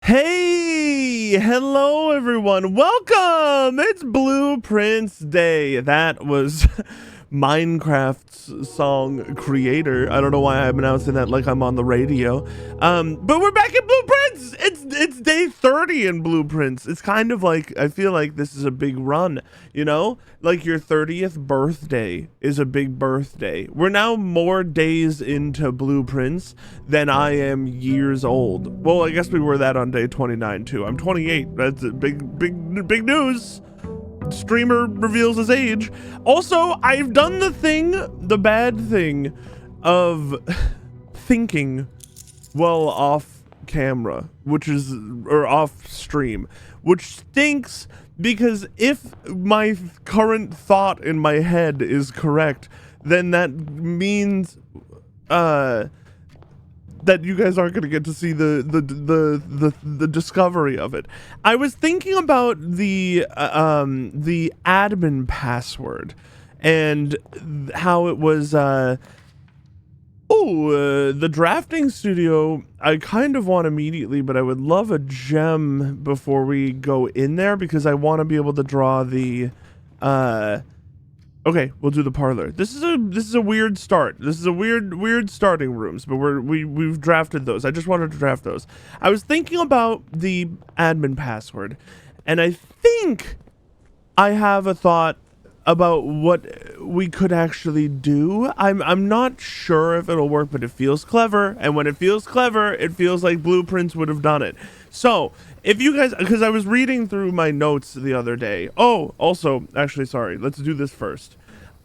Hey, hello everyone. Welcome. It's Blueprints Day. That was Minecraft's song creator. I don't know why I'm announcing that like I'm on the radio. But we're back in Blueprints. It's day 30 in Blueprints. It's kind of like I feel like this is a big run, you know? Like your 30th birthday is a big birthday. We're now more days into Blueprints than I am years old. Well, I guess we were that on day 29 too. I'm 28. That's a big news. Streamer reveals his age. Also, I've done the bad thing of thinking well off camera, or off stream, which stinks because if my current thought in my head is correct, then that means that you guys aren't going to get to see the discovery of it. I was thinking about the admin password and how it was the drafting studio. I kind of want immediately, but I would love a gem before we go in there because I want to be able to draw the okay, we'll do the parlor. This is a weird start. This is a weird starting rooms, but we've drafted those. I just wanted to draft those. I was thinking about the admin password, and I think I have a thought about what we could actually do. I'm not sure if it'll work, but it feels clever, and when it feels clever, it feels like Blueprints would have done it. So if you guys, because I was reading through my notes the other day. Oh, also, actually, sorry, let's do this first.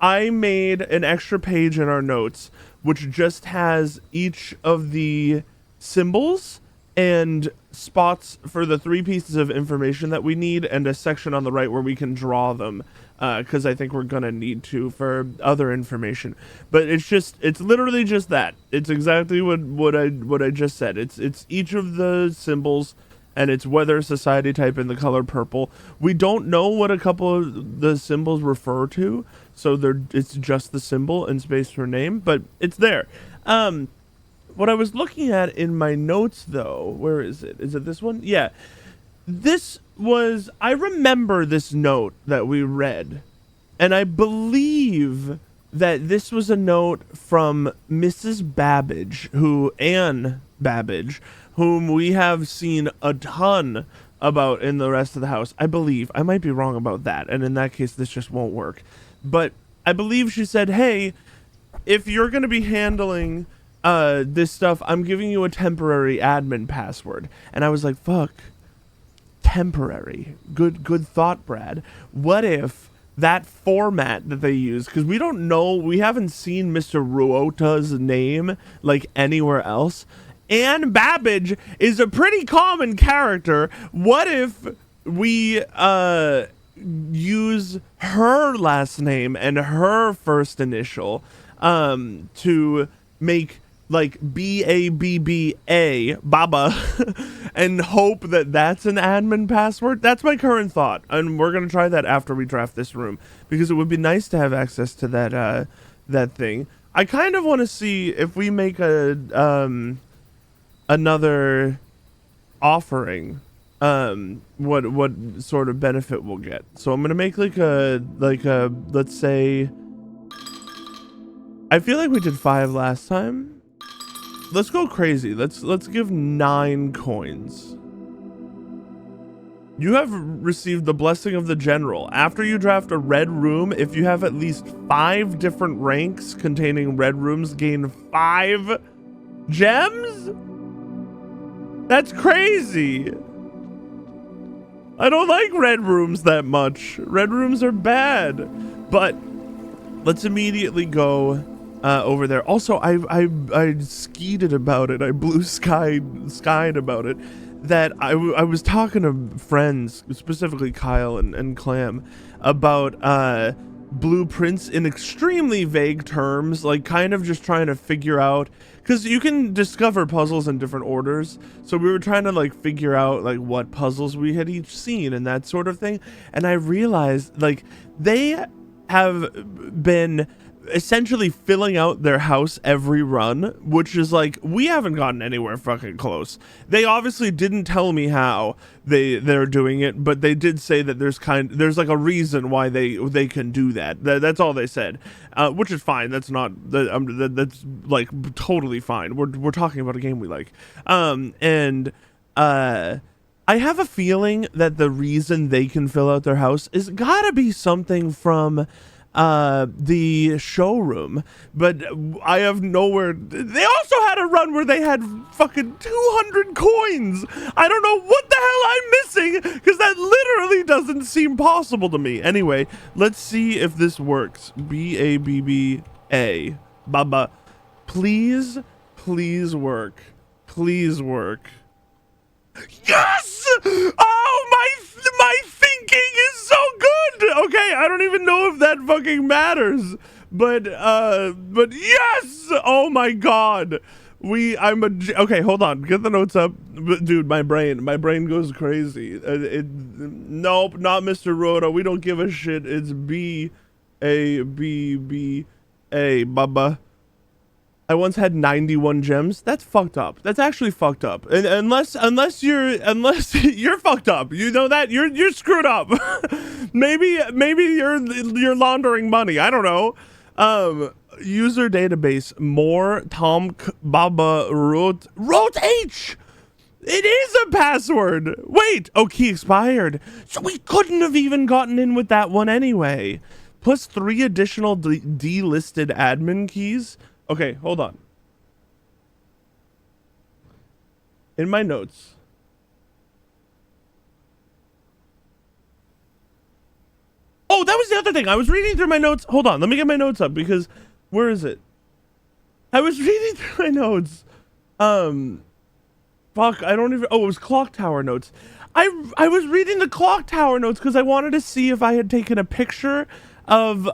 I made an extra page in our notes, which just has each of the symbols and spots for the 3 pieces of information that we need, and a section on the right where we can draw them, because I think we're gonna need to for other information. But it's literally just that. It's exactly what I just said. It's each of the symbols, and it's weather, society type, and the color purple. We don't know what a couple of the symbols refer to, so it's just the symbol and space for name, but it's there. What I was looking at in my notes, though, where is it? Is it this one? Yeah. I remember this note that we read, and I believe that this was a note from Mrs. Babbage, Anne Babbage, whom we have seen a ton about in the rest of the house. I believe. I might be wrong about that, and in that case, this just won't work. But I believe she said, hey, if you're going to be handling this stuff, I'm giving you a temporary admin password. And I was like, fuck, temporary. Good thought, Brad. What if that format that they use, because we don't know, we haven't seen Mr. Ruota's name like anywhere else. Anne Babbage is a pretty common character. What if we ase her last name and her first initial to make like BABBA, Baba, and hope that that's an admin password? That's my current thought, and we're gonna try that after we draft this room, because it would be nice to have access to that thing. I kind of want to see if we make another offering, what sort of benefit we'll get. So I'm gonna make like a let's say, I feel like we did 5 last time. Let's go crazy. Let's give 9 coins. You have received the blessing of the general. After you draft a red room, if you have at least 5 different ranks containing red rooms, gain 5 gems? That's crazy. I don't like red rooms that much. Red rooms are bad. But let's immediately go over there. Also, I skeeted about it. I blue skied about it. That I was talking to friends, specifically Kyle and Clam, about blueprints in extremely vague terms, like kind of just trying to figure out, because you can discover puzzles in different orders, so we were trying to like figure out like what puzzles we had each seen and that sort of thing. And I realized like they have been essentially filling out their house every run, which is like, we haven't gotten anywhere fucking close. They obviously didn't tell me how they're doing it, but they did say that there's like a reason why they can do that. That's all they said, which is fine. That's not that's like totally fine. We're talking about a game we like, and I have a feeling that the reason they can fill out their house is gotta be something from the showroom, but I have nowhere. They also had a run where they had fucking 200 coins. I don't know what the hell I'm missing, because that literally doesn't seem possible to me. Anyway, let's see if this works. BABBA. Baba. Please work. Please work. Yes! Oh, my thinking is so good. Okay, I don't even know if that fucking matters, but yes! Oh my god. Okay, hold on. Get the notes up. Dude, my brain goes crazy. Nope, not Mr. Rhoda. We don't give a shit. It's BABBA, Baba. I once had 91 gems. That's fucked up. That's actually fucked up. And unless you're fucked up. You know that? You're screwed up. maybe you're laundering money. I don't know. User database more Tom Baba wrote H. It is a password. Wait. Oh, key expired. So we couldn't have even gotten in with that one anyway. Plus 3 additional delisted admin keys. Okay, hold on. In my notes. Oh, that was the other thing. I was reading through my notes. Hold on, let me get my notes up, because where is it? I was reading through my notes. Fuck, I don't even. Oh, it was clock tower notes. I was reading the clock tower notes because I wanted to see if I had taken a picture of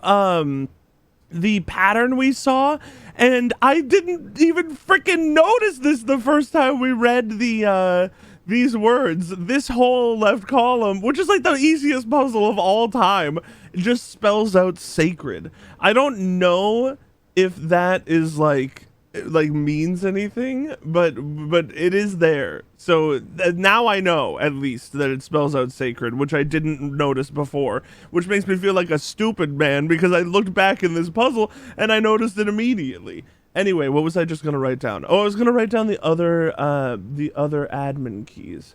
the pattern we saw, and I didn't even freaking notice this the first time we read the these words. This whole left column, which is like the easiest puzzle of all time, just spells out sacred. I don't know if that is like means anything, but it is there. So now I know at least that it spells out sacred, which I didn't notice before, which makes me feel like a stupid man, because I looked back in this puzzle and I noticed it immediately. Anyway, what was I just gonna write down? Oh, I was gonna write down the other admin keys.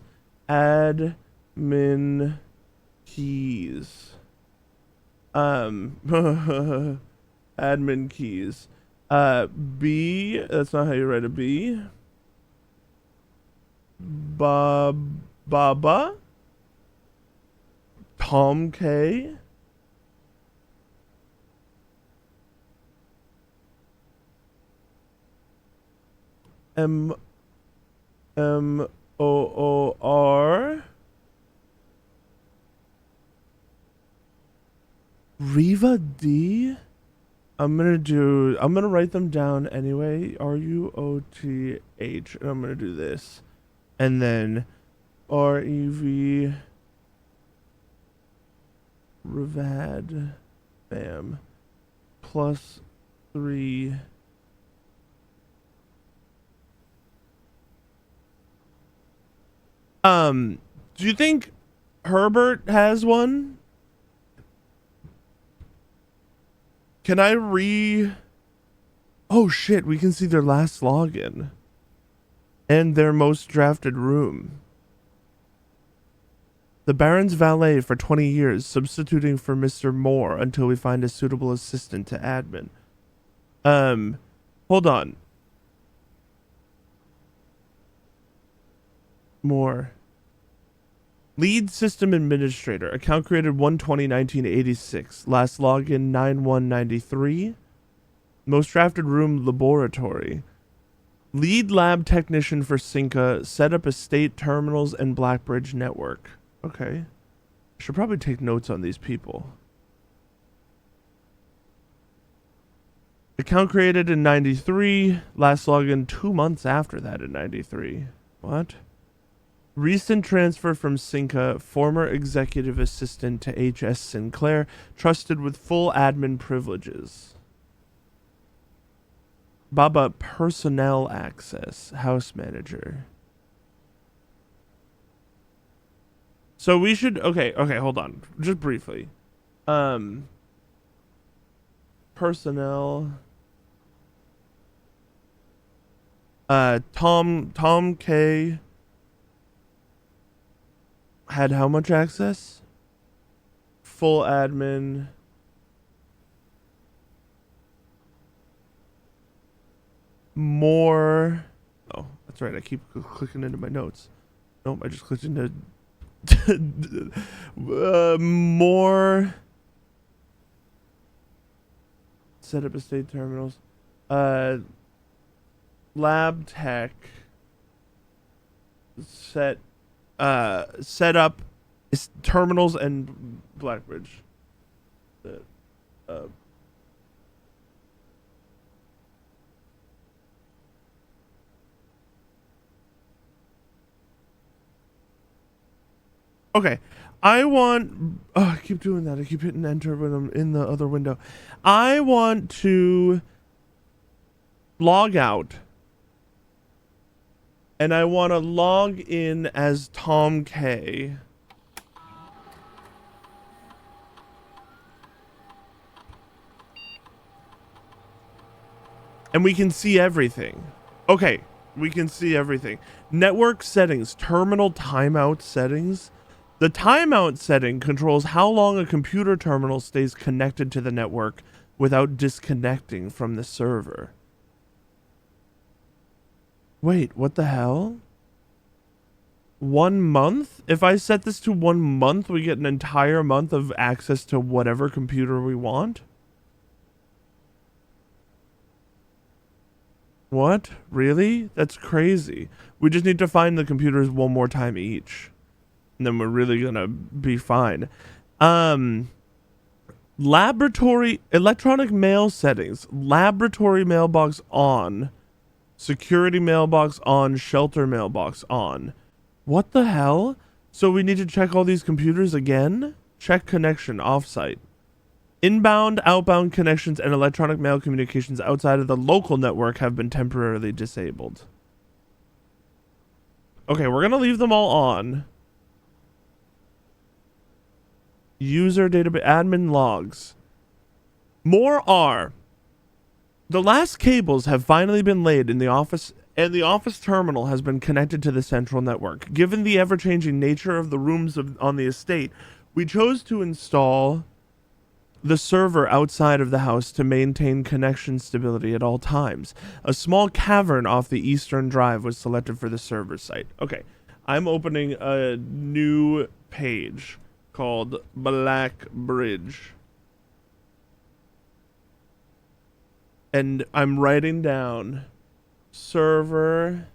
Admin keys. Admin keys. B, that's not how you write a B. Baba. Tom K. MOOR. Riva D. I'm gonna write them down anyway. RUOTH, and I'm gonna do this, and then REV Revad, bam, plus 3. Do you think Herbert has one? Can I Oh shit, we can see their last login. And their most drafted room. The Baron's valet for 20 years, substituting for Mr. Moore until we find a suitable assistant to admin. Hold on. Moore. Lead system administrator. Account created 1/20/1986. Last login 9/1/93. Most drafted room laboratory. Lead lab technician for Cinca. Set up estate terminals and Blackbridge network. Okay. Should probably take notes on these people. Account created in 93. Last login 2 months after that in 93. What? Recent transfer from Cinca, former executive assistant to H.S. Sinclair, trusted with full admin privileges. Baba personnel access, house manager. So we should, okay, hold on. Just briefly. Personnel. Tom K had how much access? Full admin. More. Oh, that's right. I keep clicking into my notes. Nope, I just clicked into more. Set up estate terminals. Lab tech. Set up terminals and Blackbridge. Okay. I want... Oh, I keep doing that. I keep hitting enter when I'm in the other window. I want to log out. And I want to log in as Tom K. And we can see everything. Okay. We can see everything. Network settings. Terminal timeout settings. The timeout setting controls how long a computer terminal stays connected to the network without disconnecting from the server. Wait, what the hell? 1 month? If I set this to 1 month, we get an entire month of access to whatever computer we want? What? Really? That's crazy. We just need to find the computers one more time each. And then we're really gonna be fine. Laboratory electronic mail settings. Laboratory mailbox on. Security mailbox on. Shelter mailbox on. What the hell? So we need to check all these computers again? Check connection offsite. Inbound, outbound connections and electronic mail communications outside of the local network have been temporarily disabled. Okay, we're gonna leave them all on. User database admin logs. More are. The last cables have finally been laid in the office, and the office terminal has been connected to the central network. Given the ever-changing nature of the rooms on the estate, we chose to install the server outside of the house to maintain connection stability at all times. A small cavern off the eastern drive was selected for the server site. Okay, I'm opening a new page called Blackbridge. And I'm writing down server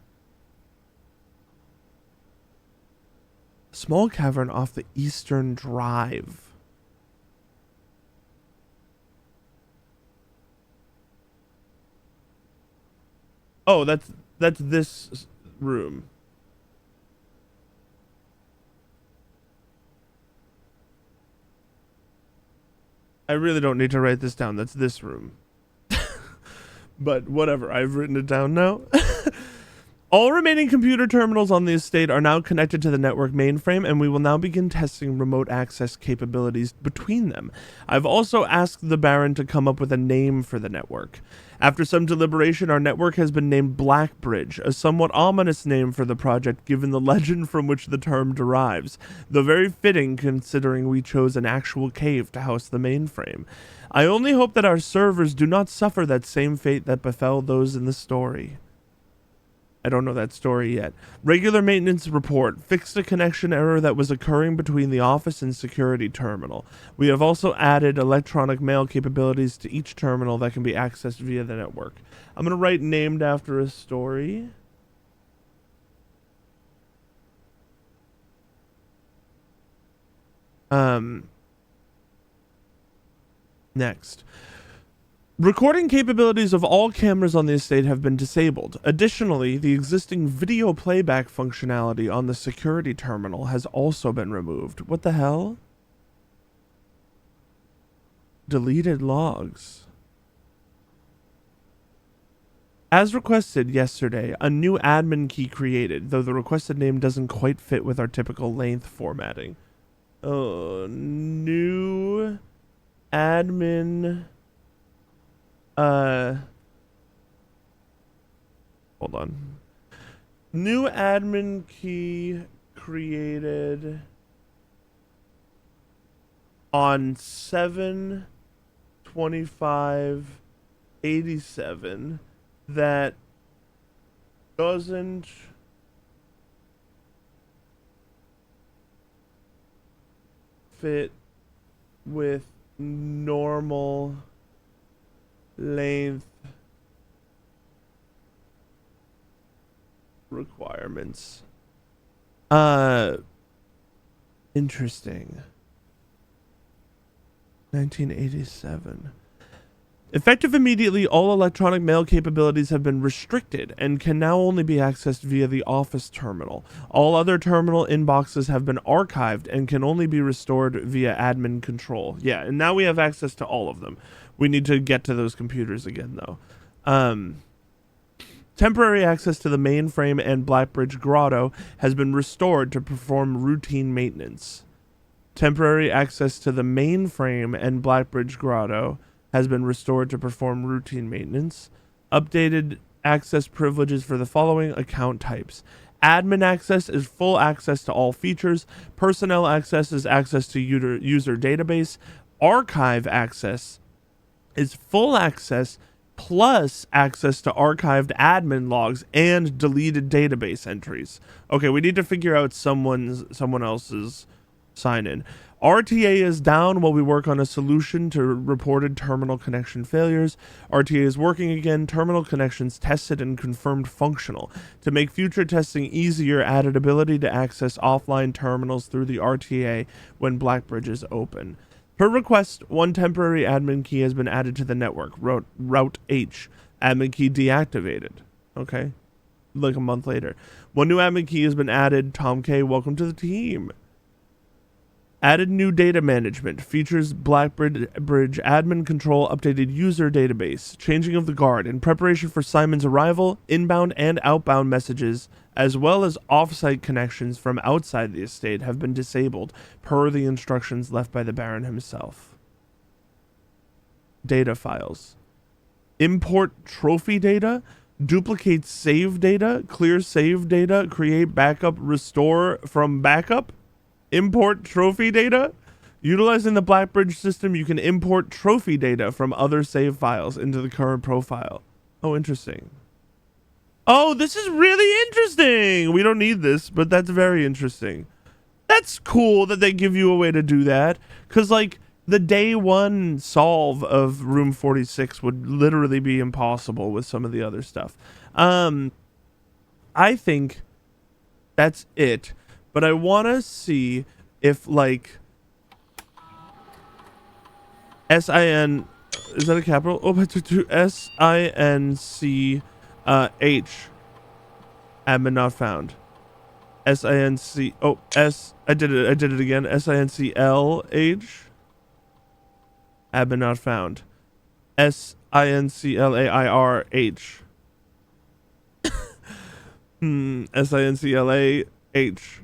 small cavern off the eastern drive. Oh, that's this room. I really don't need to write this down. That's this room. But whatever, I've written it down now. All remaining computer terminals on the estate are now connected to the network mainframe, and we will now begin testing remote access capabilities between them. I've also asked the Baron to come up with a name for the network. After some deliberation, our network has been named Blackbridge, a somewhat ominous name for the project given the legend from which the term derives, though very fitting considering we chose an actual cave to house the mainframe. I only hope that our servers do not suffer that same fate that befell those in the story. I don't know that story yet. Regular maintenance report. Fixed a connection error that was occurring between the office and security terminal. We have also added electronic mail capabilities to each terminal that can be accessed via the network. I'm going to write named after a story. Next. Recording capabilities of all cameras on the estate have been disabled. Additionally, the existing video playback functionality on the security terminal has also been removed. What the hell? Deleted logs. As requested yesterday, a new admin key created, though the requested name doesn't quite fit with our typical length formatting. New admin. Hold on. New admin key created on 7/25/87 that doesn't fit with normal length requirements. Interesting. 1987. Effective immediately, all electronic mail capabilities have been restricted and can now only be accessed via the office terminal. All other terminal inboxes have been archived and can only be restored via admin control. Yeah, and now we have access to all of them. We need to get to those computers again, though. Temporary access to the mainframe and Blackbridge Grotto has been restored to perform routine maintenance. Temporary access to the mainframe and Blackbridge Grotto has been restored to perform routine maintenance. Updated access privileges for the following account types. Admin access is full access to all features. Personnel access is access to user database. Archive access is full access plus access to archived admin logs and deleted database entries. Okay, we need to figure out someone else's sign in. RTA is down while we work on a solution to reported terminal connection failures. RTA is working again. Terminal connections tested and confirmed functional. To make future testing easier, added ability to access offline terminals through the RTA when Blackbridge is open. Per request, one temporary admin key has been added to the network. Route H. Admin key deactivated. Okay. Like a month later. One new admin key has been added. Tom K, welcome to the team. Added new data management. Features Blackbridge admin control, updated user database. Changing of the guard. In preparation for Simon's arrival, inbound and outbound messages, as well as off-site connections from outside the estate, have been disabled, per the instructions left by the Baron himself. Data files. Import trophy data. Duplicate save data. Clear save data. Create backup. Restore from backup. Import trophy data. Utilizing the Blackbridge system, you can import trophy data from other save files into the current profile. Oh, interesting. Oh, this is really interesting. We don't need this, but that's very interesting. That's cool that they give you a way to do that. Because, like, the day one solve of room 46 would literally be impossible with some of the other stuff. I think that's it. But I want to see if, like, S-I-N, is that a capital? Oh, but to S-I-N-C-H. Admin not found. S-I-N-C, oh, S, I did it again. S-I-N-C-L-H. Admin not found. S-I-N-C-L-A-I-R-H. S-I-N-C-L-A-H.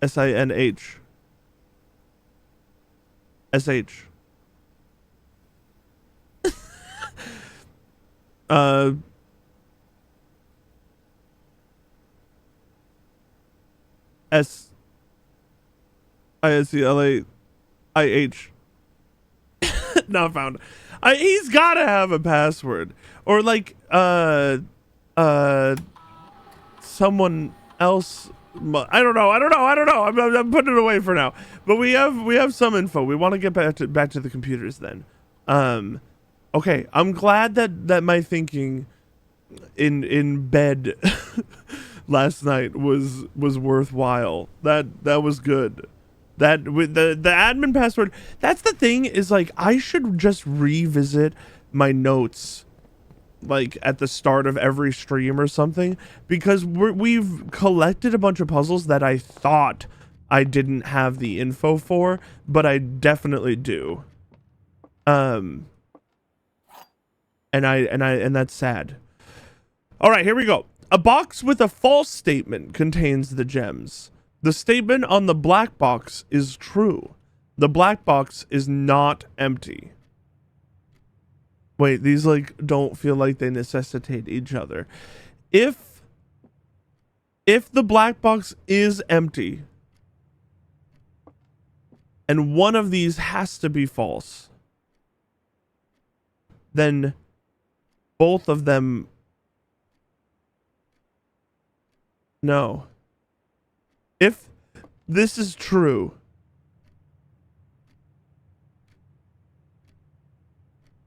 S-I-N-H. S-H. S-I-N-C-L-A-I-H. Not found. He's gotta have a password. Or like, someone else. I don't know. I'm putting it away for now. But we have some info. We want to get back to the computers then. Okay. I'm glad that my thinking in bed last night was worthwhile. That was good. That with the admin password. That's the thing, is like I should just revisit my notes, like at the start of every stream or something, because we've collected a bunch of puzzles that I thought I didn't have the info for, but I definitely do. And that's sad. All right, here we go. A box with a false statement contains the gems. The statement on the black box is true. The black box is not empty. Wait, these like don't feel like they necessitate each other. If the black box is empty and one of these has to be false, then both of them. No. If this is true,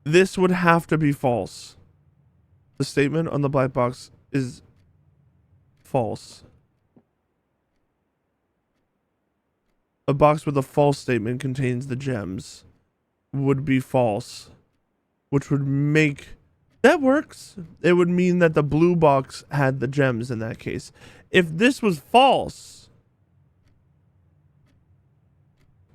this would have to be false. The statement on the black box is false. A box with a false statement contains the gems would be false, which would make... That works. It would mean that the blue box had the gems in that case. If this was false...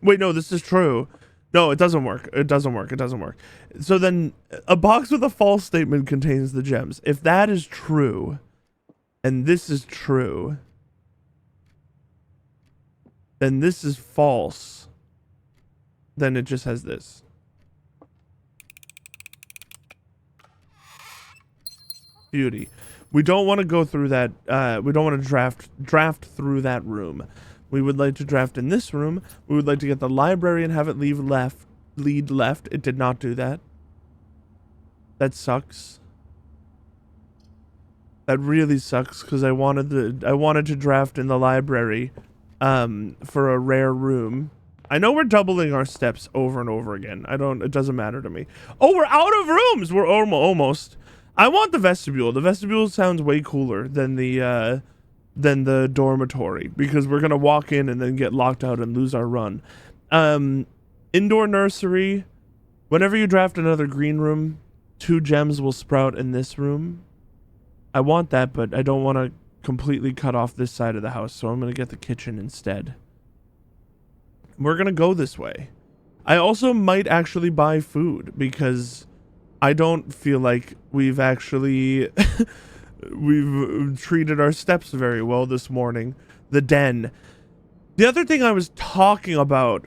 Wait, no, this is true. No, it doesn't work. It doesn't work. It doesn't work. So then a box with a false statement contains the gems. If that is true, and this is true, then this is false. Then it just has this. Beauty. We don't want to go through that. We don't want to draft through that room. We would like to draft in this room. We would like to get the library and have it lead left. It did not do that. That sucks. That really sucks because I wanted to draft in the library for a rare room. I know we're doubling our steps over and over again. It doesn't matter to me. Oh, we're out of rooms. We're almost. I want the vestibule. The vestibule sounds way cooler than the dormitory because we're gonna walk in and then get locked out and lose our run. Indoor nursery. Whenever you draft another green room, 2 gems will sprout in this room. I want that, but I don't want to completely cut off this side of the house, so I'm gonna get the kitchen instead. We're gonna go this way. I also might actually buy food because I don't feel like we've actually we've treated our steps very well this morning. The den. The other thing I was talking about,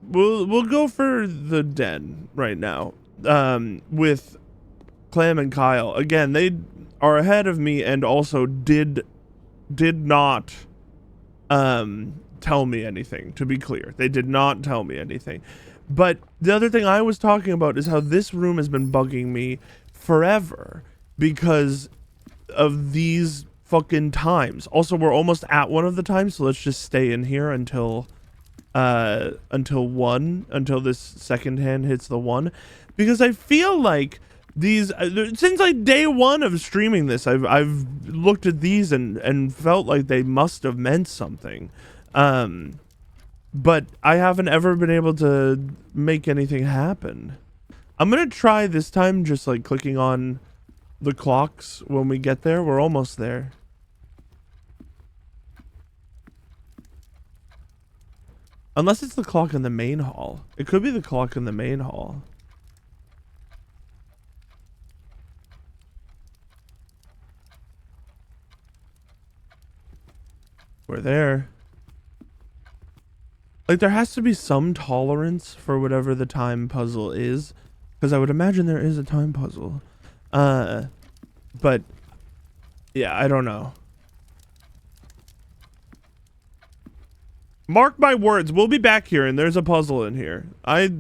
we'll go for the den right now. With Clam and Kyle. Again, they are ahead of me and also did not tell me anything, to be clear. They did not tell me anything. But the other thing I was talking about is how this room has been bugging me forever because of these fucking times. Also, we're almost at one of the times, so let's just stay in here until this second hand hits the 1, because I feel like these since like day 1 of streaming this, I've looked at these and felt like they must have meant something. But I haven't ever been able to make anything happen. I'm gonna try this time just like clicking on the clocks when we get there. We're almost there. Unless it's the clock in the main hall. It could be the clock in the main hall. We're there. Like, there has to be some tolerance for whatever the time puzzle is, because I would imagine there is a time puzzle. But yeah, I don't know. Mark my words, we'll be back here and there's a puzzle in here. I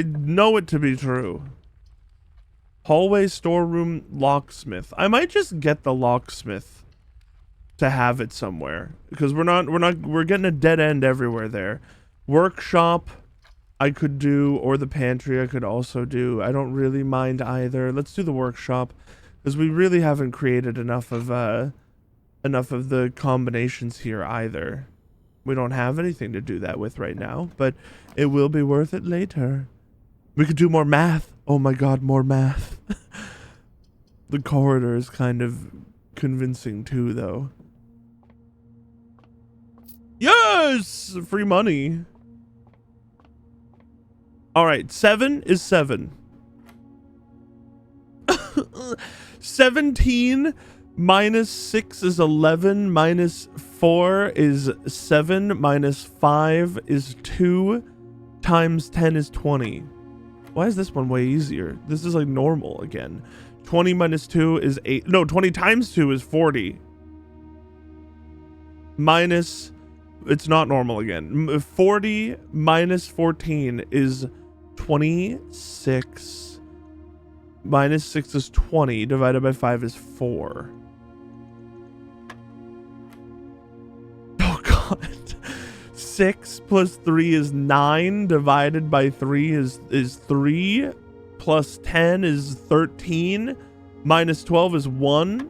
know it to be true. Hallway, storeroom, locksmith. I might just get the locksmith to have it somewhere, because we're getting a dead end everywhere there. Workshop I could do, or the pantry I could also do. I don't really mind either. Let's do the workshop, because we really haven't created enough of the combinations here either. We don't have anything to do that with right now, but it will be worth it later. We could do more math. Oh my god, more math. The corridor is kind of convincing too, though. Yes! Free money. Alright, 7 is 7. 17 minus 6 is 11, minus 4 is 7, minus 5 is 2, times 10 is 20. Why is this one way easier? This is like normal again. 20 minus 2 is 8. No, 20 times 2 is 40. Minus, it's not normal again. 40 minus 14 is 26. Minus 6 is 20. Divided by 5 is 4. Oh, God. 6 plus 3 is 9. Divided by 3 is 3. Plus 10 is 13. Minus 12 is 1.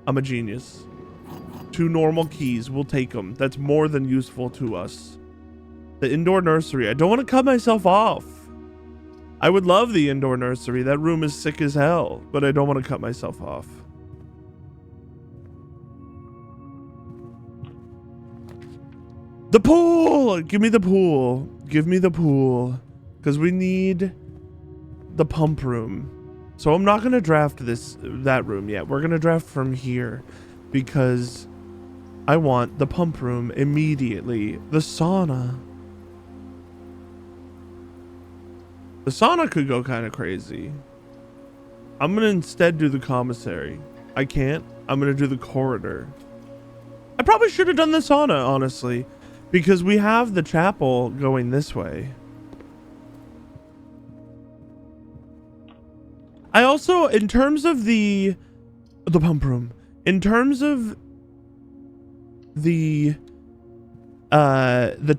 I'm a genius. 2 normal keys. We'll take them. That's more than useful to us. The indoor nursery. I don't want to cut myself off. I would love the indoor nursery. That room is sick as hell, but I don't want to cut myself off. The pool! Give me the pool. Give me the pool. Because we need the pump room. So I'm not going to draft that room yet. We're going to draft from here because I want the pump room immediately. The sauna. The sauna could go kind of crazy. I'm going to instead do the commissary. I can't. I'm going to do the corridor. I probably should have done the sauna, honestly, because we have the chapel going this way. I also, in terms of the pump room, in terms of the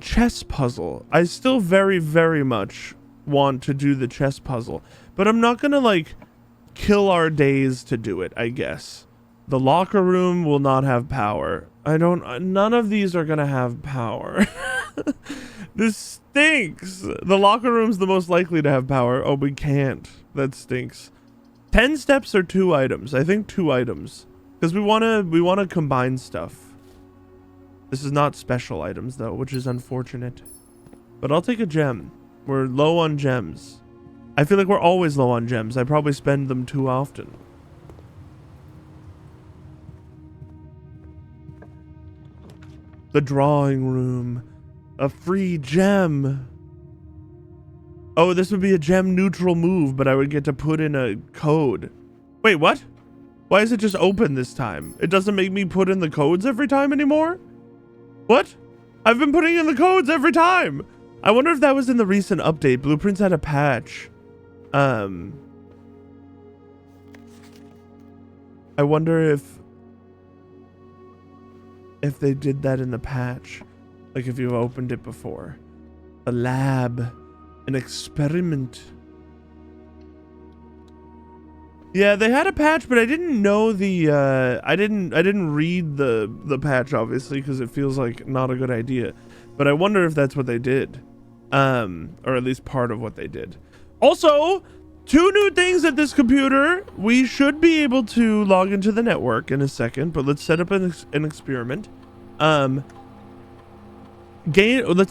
chess puzzle, I still very, very much want to do the chess puzzle, but I'm not gonna like kill our days to do it. I guess the locker room will not have power. None of these are gonna have power. This stinks. The locker room's the most likely to have power. Oh, we can't. That stinks. 10 steps or 2 items. I think 2 items because we want to combine stuff. This is not special items though, which is unfortunate, but I'll take a gem. We're low on gems. I feel like we're always low on gems. I probably spend them too often. The drawing room. A free gem. Oh, this would be a gem neutral move, but I would get to put in a code. Wait, what? Why is it just open this time? It doesn't make me put in the codes every time anymore? What? I've been putting in the codes every time. I wonder if that was in the recent update. Blueprints had a patch. I wonder if they did that in the patch. Like if you've opened it before. A lab. An experiment. Yeah, they had a patch, but I didn't know the I didn't read the patch obviously because it feels like not a good idea. But I wonder if that's what they did. Or at least part of what they did. Also, 2 new things at this computer. We should be able to log into the network in a second, but let's set up an experiment. Let's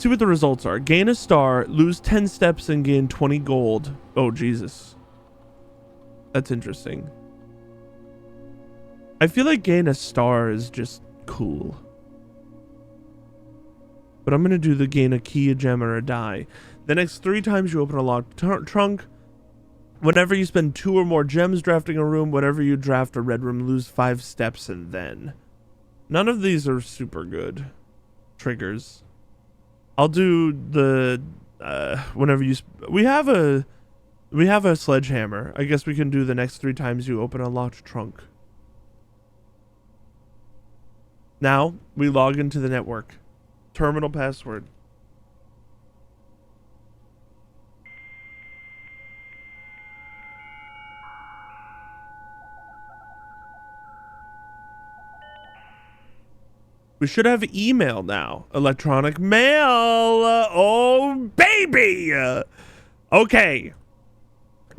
see what the results are. Gain a star, lose 10 steps, and gain 20 gold. Oh, Jesus. That's interesting. I feel like gain a star is just cool. But I'm going to do the gain a key, a gem, or a die. The next 3 times you open a locked trunk. Whenever you spend 2 or more gems drafting a room, whenever you draft a red room, lose 5 steps and then. None of these are super good triggers. I'll do the whenever you we have a sledgehammer. I guess we can do the next 3 times you open a locked trunk. Now we log into the network. Terminal password. We should have email now. Electronic mail. Oh, baby. Okay.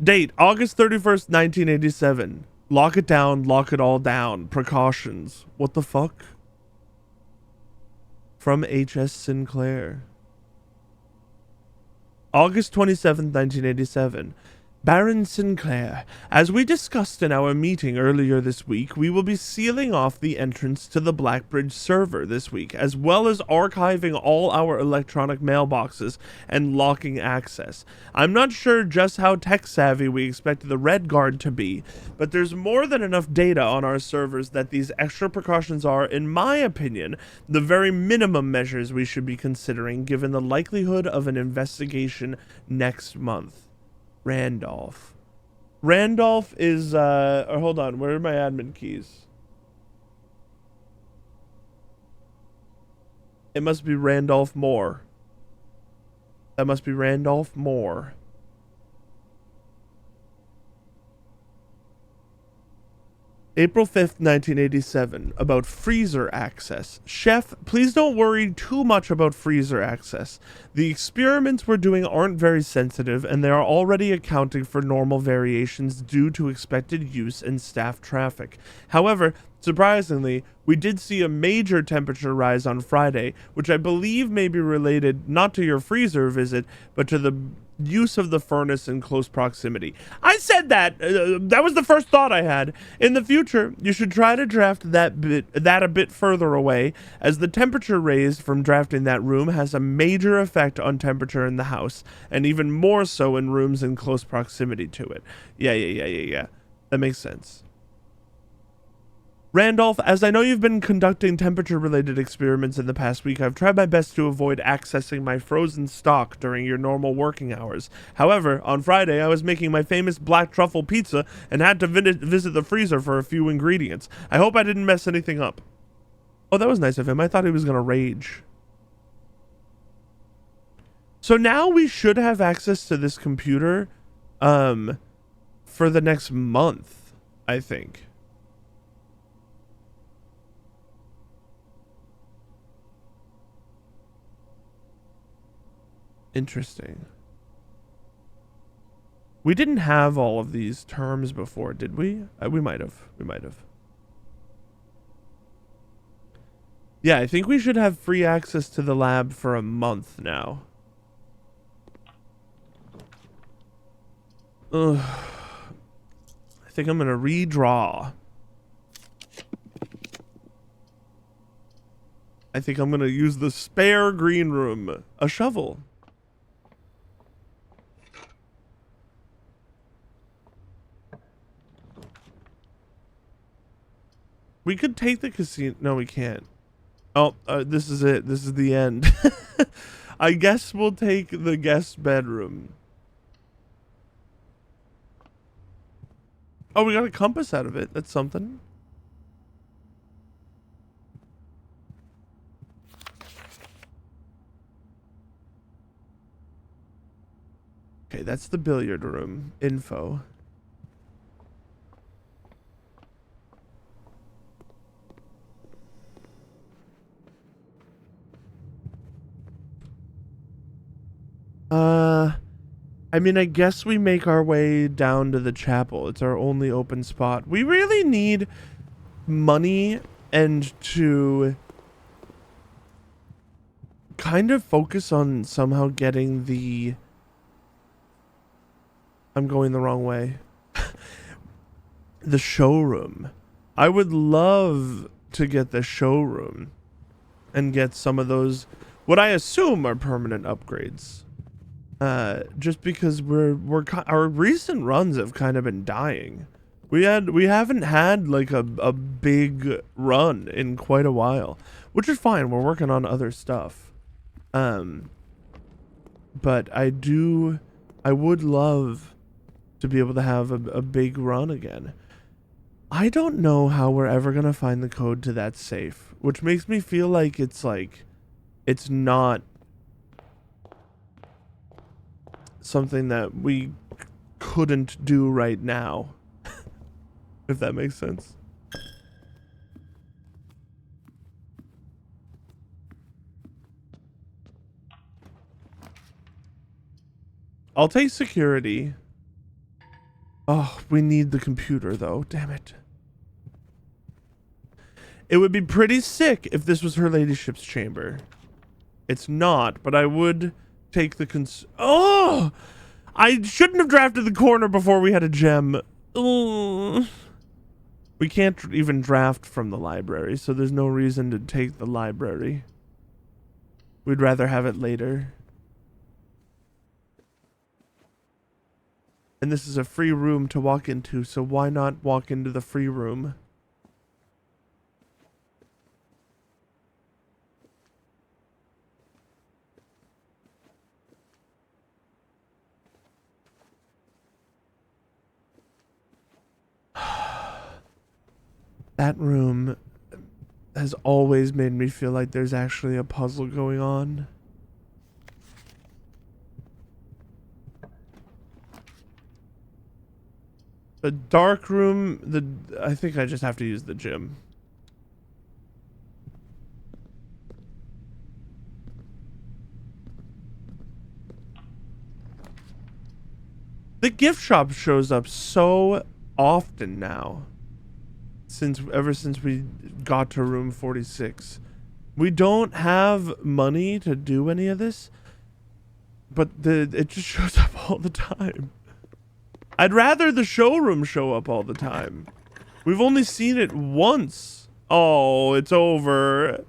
Date, August 31st, 1987. Lock it down. Lock it all down. Precautions. What the fuck? From H.S. Sinclair. August 27th, 1987. Baron Sinclair, as we discussed in our meeting earlier this week, we will be sealing off the entrance to the Blackbridge server this week, as well as archiving all our electronic mailboxes and locking access. I'm not sure just how tech-savvy we expect the Red Guard to be, but there's more than enough data on our servers that these extra precautions are, in my opinion, the very minimum measures we should be considering given the likelihood of an investigation next month. Randolph. Randolph is, hold on, where are my admin keys? It must be Randolph Moore. That must be Randolph Moore. April 5th, 1987, about freezer access. Chef, please don't worry too much about freezer access. The experiments we're doing aren't very sensitive, and they are already accounting for normal variations due to expected use and staff traffic. However, surprisingly, we did see a major temperature rise on Friday, which I believe may be related not to your freezer visit, but to the use of the furnace in close proximity. I said that. That was the first thought I had. In the future, you should try to draft that a bit further away, as the temperature raised from drafting that room has a major effect on temperature in the house, and even more so in rooms in close proximity to it. Yeah. That makes sense. Randolph, as I know you've been conducting temperature-related experiments in the past week, I've tried my best to avoid accessing my frozen stock during your normal working hours. However, on Friday, I was making my famous black truffle pizza and had to visit the freezer for a few ingredients. I hope I didn't mess anything up. Oh, that was nice of him. I thought he was going to rage. So now we should have access to this computer for the next month, I think. Interesting. We didn't have all of these terms before, did we? We might have. Yeah, I think we should have free access to the lab for a month now. Ugh. I think I'm gonna redraw. I think I'm gonna use the spare green room. A shovel. We could take the casino. No, we can't. Oh, this is it. This is the end. I guess we'll take the guest bedroom. Oh, we got a compass out of it. That's something. Okay, that's the billiard room. Info. I mean, I guess we make our way down to the chapel. It's our only open spot. We really need money and to kind of focus on somehow getting the... I'm going the wrong way. The showroom. I would love to get the showroom and get some of those, what I assume are permanent upgrades. Just because our recent runs have kind of been dying. We haven't had like a big run in quite a while, which is fine. We're working on other stuff. But I would love to be able to have a big run again. I don't know how we're ever gonna find the code to that safe, which makes me feel like it's not something that we couldn't do right now. If that makes sense. I'll take security. Oh, we need the computer though, damn it. It would be pretty sick if this was her ladyship's chamber. It's not, but I would take the Oh! I shouldn't have drafted the corner before we had a gem. Ugh. We can't even draft from the library, so there's no reason to take the library. We'd rather have it later. And this is a free room to walk into, so why not walk into the free room? That room has always made me feel like there's actually a puzzle going on. The dark room, I think I just have to use the gym. The gift shop shows up so often now. Ever since we got to room 46. We don't have money to do any of this, but it just shows up all the time. I'd rather the showroom show up all the time. We've only seen it once. Oh, it's over.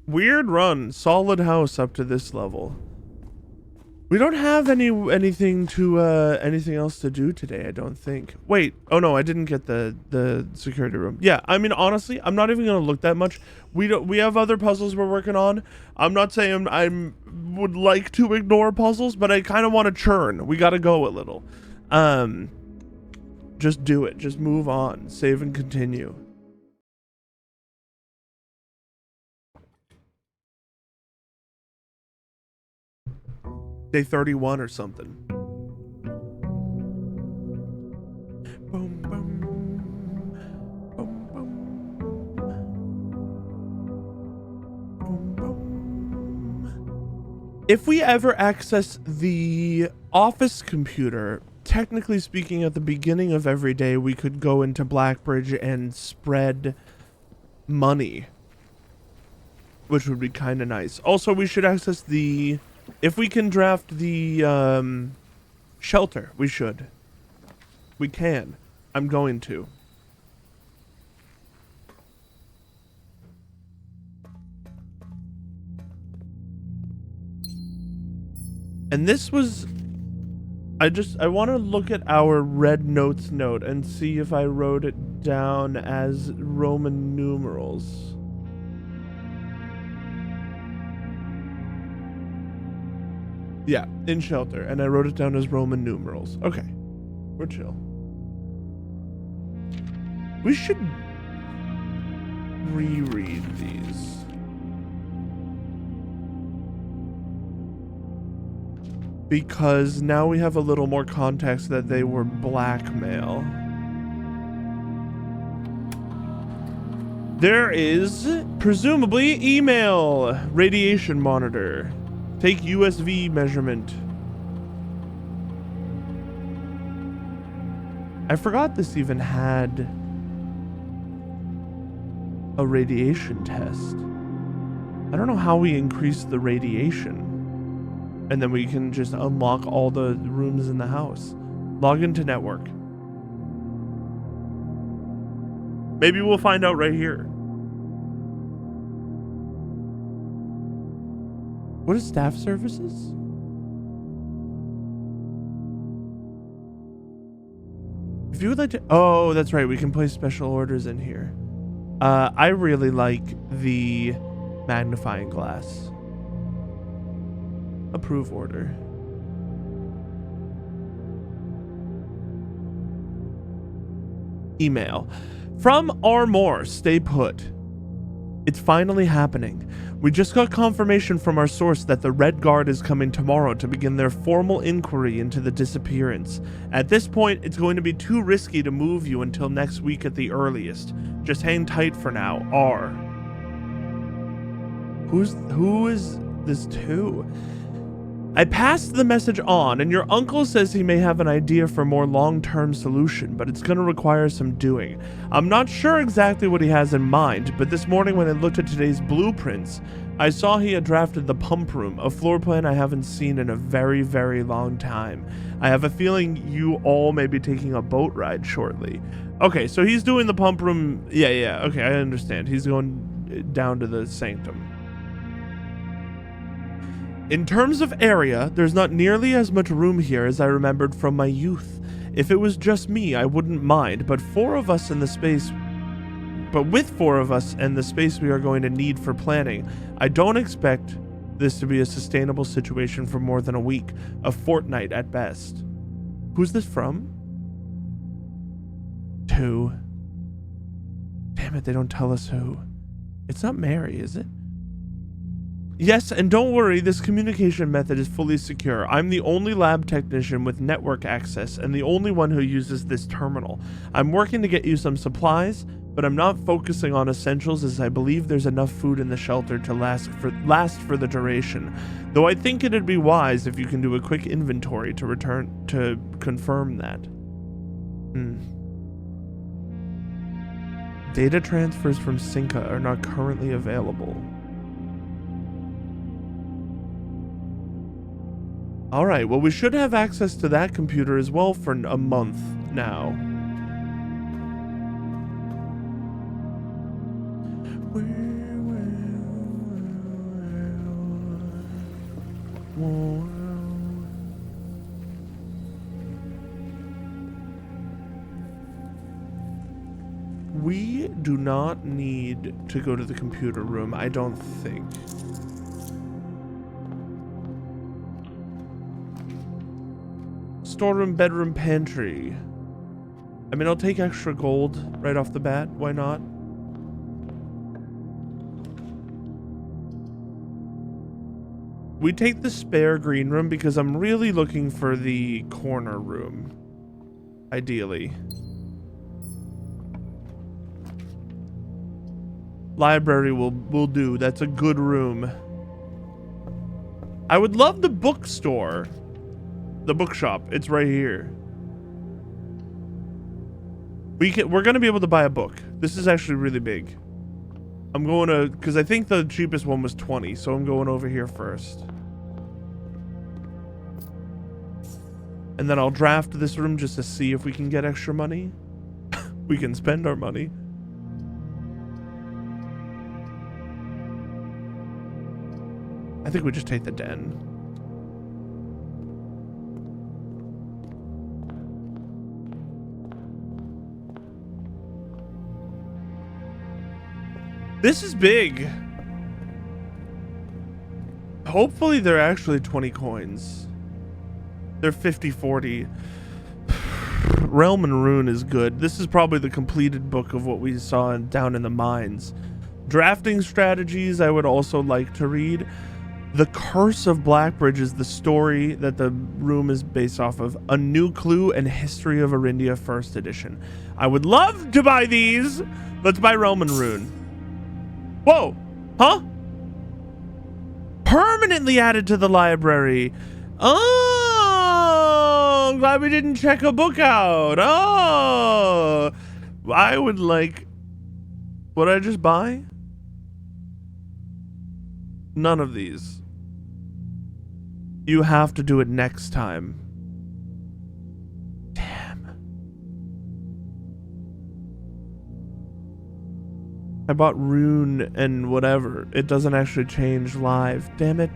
Weird run. Solid house up to this level. We don't have anything else to do today, I don't think. Wait, oh no, I didn't get the security room. Yeah, I mean honestly, I'm not even gonna look that much. We have other puzzles we're working on. I'm not saying I would like to ignore puzzles, but I kind of want to churn. We gotta go a little. Just do it. Just move on. Save and continue. Day 31 or something. Boom, boom, boom, boom, boom. If we ever access the office computer, technically speaking, at the beginning of every day, we could go into Blackbridge and spread money, which would be kind of nice. Also, we should access the... If we can draft the shelter, we should. We can. I'm going to. And this was... I want to look at our red notes note and see if I wrote it down as Roman numerals. Yeah, in shelter, and I wrote it down as Roman numerals. Okay, we're chill. We should reread these. Because now we have a little more context that they were blackmail. There is, presumably, email. Radiation monitor. Take USV measurement. I forgot this even had a radiation test. I don't know how we increase the radiation. And then we can just unlock all the rooms in the house. Log into network. Maybe we'll find out right here. What is staff services? If you would like to... Oh, that's right. We can place special orders in here. I really like the magnifying glass. Approve order. Email. From Armor, stay put. It's finally happening. We just got confirmation from our source that the Red Guard is coming tomorrow to begin their formal inquiry into the disappearance. At this point, it's going to be too risky to move you until next week at the earliest. Just hang tight for now. R. Who is this to? I passed the message on, and your uncle says he may have an idea for a more long-term solution, but it's going to require some doing. I'm not sure exactly what he has in mind, but this morning when I looked at today's blueprints, I saw he had drafted the pump room, a floor plan I haven't seen in a very, very long time. I have a feeling you all may be taking a boat ride shortly. Okay, so he's doing the pump room. Yeah, okay, I understand. He's going down to the sanctum. In terms of area, there's not nearly as much room here as I remembered from my youth. If it was just me, I wouldn't mind, but with 4 of us and the space we are going to need for planning, I don't expect this to be a sustainable situation for more than a week, a fortnight at best. Who's this from? 2. Damn it, they don't tell us who. It's not Mary, is it? Yes, and don't worry, this communication method is fully secure. I'm the only lab technician with network access and the only one who uses this terminal. I'm working to get you some supplies, but I'm not focusing on essentials as I believe there's enough food in the shelter to last for the duration. Though I think it'd be wise if you can do a quick inventory to confirm that. Data transfers from Cinca are not currently available. Alright, well we should have access to that computer as well for a month now. We do not need to go to the computer room, I don't think. Storeroom, bedroom, pantry. I mean, I'll take extra gold right off the bat. Why not? We take the spare green room because I'm really looking for the corner room. Ideally. Library will do. That's a good room. I would love the bookstore. The bookshop. It's right here. We're gonna be able to buy a book. This is actually really big. I'm going to, because I think the cheapest one was 20, so I'm going over here first. And then I'll draft this room just to see if we can get extra money. We can spend our money. I think we just take the den. This is big. Hopefully they're actually 20 coins. They're 50-40. Realm and Rune is good. This is probably the completed book of what we saw down in the mines. Drafting strategies I would also like to read. The Curse of Blackbridge is the story that the room is based off of. A New Clue and History of Arindia First Edition. I would love to buy these. Let's buy Realm and Rune. Whoa! Huh? Permanently added to the library. Oh! I'm glad we didn't check a book out. Oh! I would like... Would I just buy? None of these. You have to do it next time. I bought Rune and whatever. It doesn't actually change live. Damn it.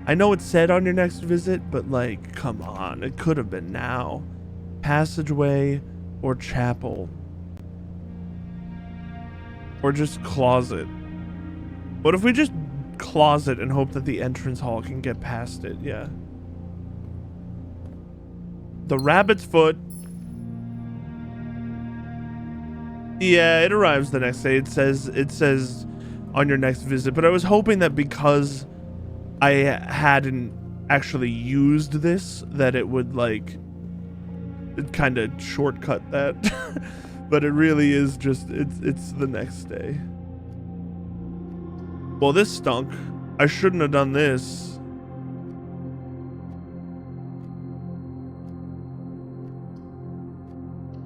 I know it said on your next visit, but like, come on. It could have been now. Passageway or chapel. Or just closet. What if we just closet and hope that the entrance hall can get past it? Yeah. The rabbit's foot. Yeah, it arrives the next day. It says on your next visit, but I was hoping that because I hadn't actually used this, that it would like kind of shortcut that. But it really is just it's the next day. Well, this stunk. I shouldn't have done this.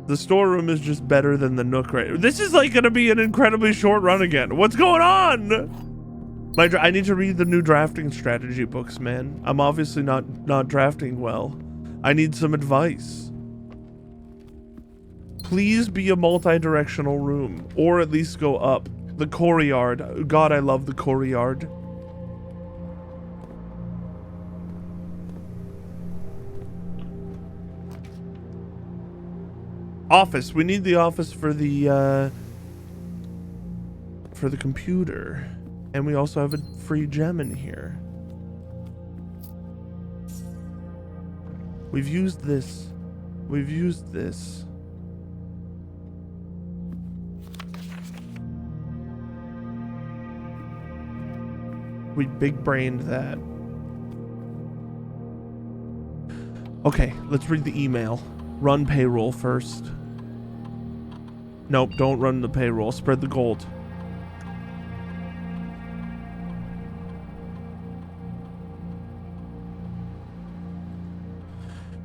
The storeroom is just better than the Nook, right? This is like gonna be an incredibly short run again. What's going on? I need to read the new drafting strategy books, man. I'm obviously not drafting well. I need some advice. Please be a multi-directional room, or at least go up. The courtyard. God, I love the courtyard. Office. We need the office for the computer. And we also have a free gem in here. We've used this. We've used this. We big-brained that. Okay, let's read the email. Run payroll first. Nope, don't run the payroll. Spread the gold.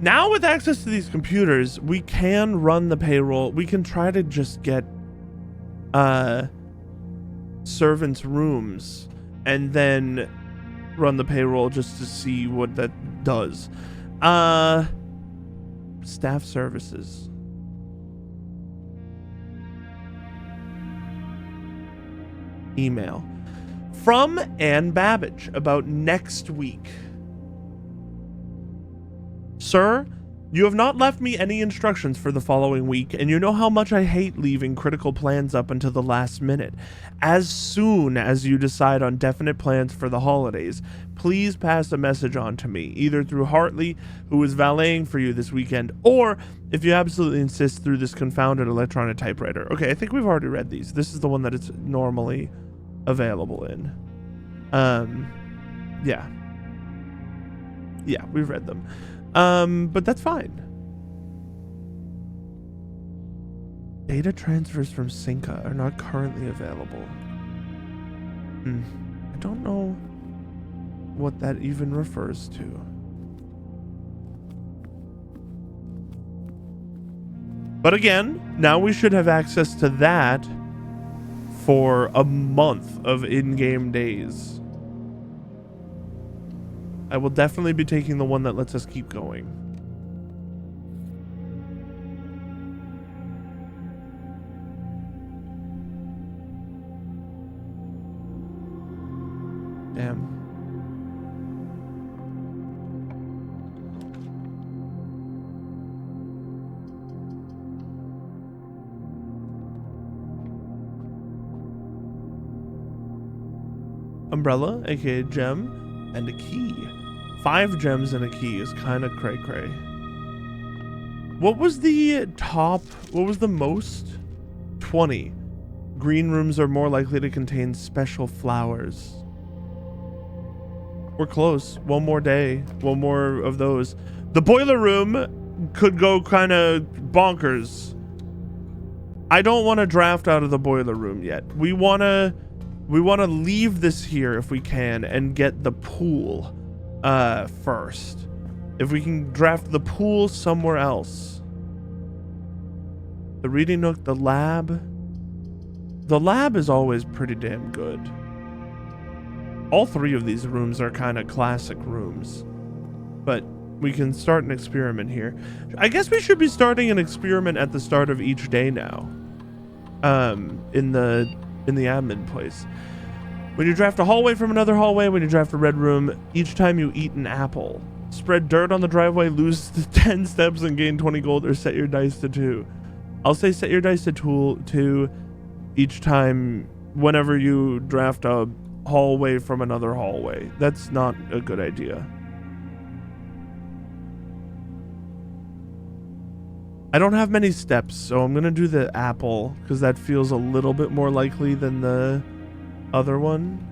Now with access to these computers, we can run the payroll. We can try to just get servants' rooms and then run the payroll just to see what that does. Staff services. Email from Ann Babbage about next week. Sir, you have not left me any instructions for the following week, and you know how much I hate leaving critical plans up until the last minute. As soon as you decide on definite plans for the holidays, please pass a message on to me, either through Hartley, who is valeting for you this weekend, or, if you absolutely insist, through this confounded electronic typewriter. Okay, I think we've already read these. This is the one that it's normally available in. Yeah. Yeah, we've read them. But that's fine. Data transfers from Synca are not currently available. I don't know what that even refers to. But again, now we should have access to that for a month of in-game days. I will definitely be taking the one that lets us keep going. Damn. Umbrella, aka gem, and a key. 5 gems and a key is kind of cray-cray. What was the top? What was the most? 20. Green rooms are more likely to contain special flowers. We're close. One more day. One more of those. The boiler room could go kind of bonkers. I don't want to draft out of the boiler room yet. We want to leave this here if we can and get the pool first. If we can draft the pool somewhere else. The reading nook, the lab. The lab is always pretty damn good. All 3 of these rooms are kind of classic rooms. But we can start an experiment here. I guess we should be starting an experiment at the start of each day now. In the admin place. When you draft a hallway from another hallway, when you draft a red room, each time you eat an apple. Spread dirt on the driveway, lose 10 steps and gain 20 gold, or set your dice to 2. I'll say set your dice to 2 each time whenever you draft a hallway from another hallway. That's not a good idea. I don't have many steps, so I'm gonna do the apple because that feels a little bit more likely than the other one.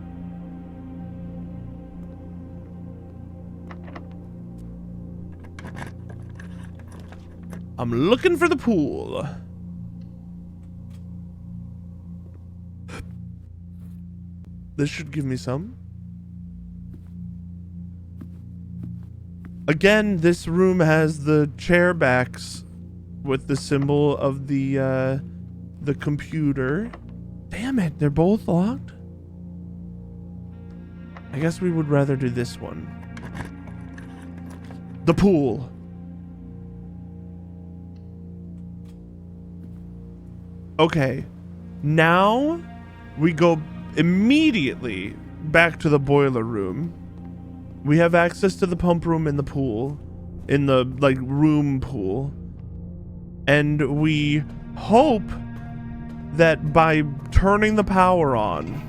I'm looking for the pool. This should give me some. Again, this room has the chair backs with the symbol of the computer. Damn it, they're both locked. I guess we would rather do this one. The pool. Okay, now we go immediately back to the boiler room. We have access to the pump room in the pool, in the like room pool. And we hope that by turning the power on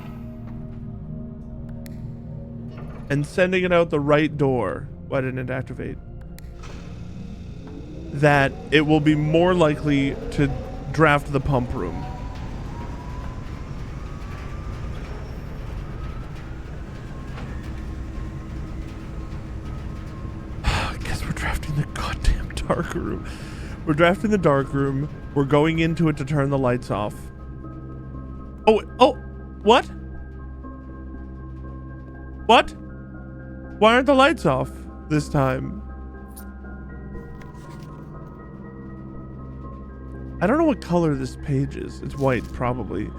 and sending it out the right door, why didn't it activate? That it will be more likely to draft the pump room. I guess we're drafting the goddamn dark room. We're drafting the dark room. We're going into it to turn the lights off. Oh, what? What? Why aren't the lights off this time? I don't know what color this page is. It's white, probably.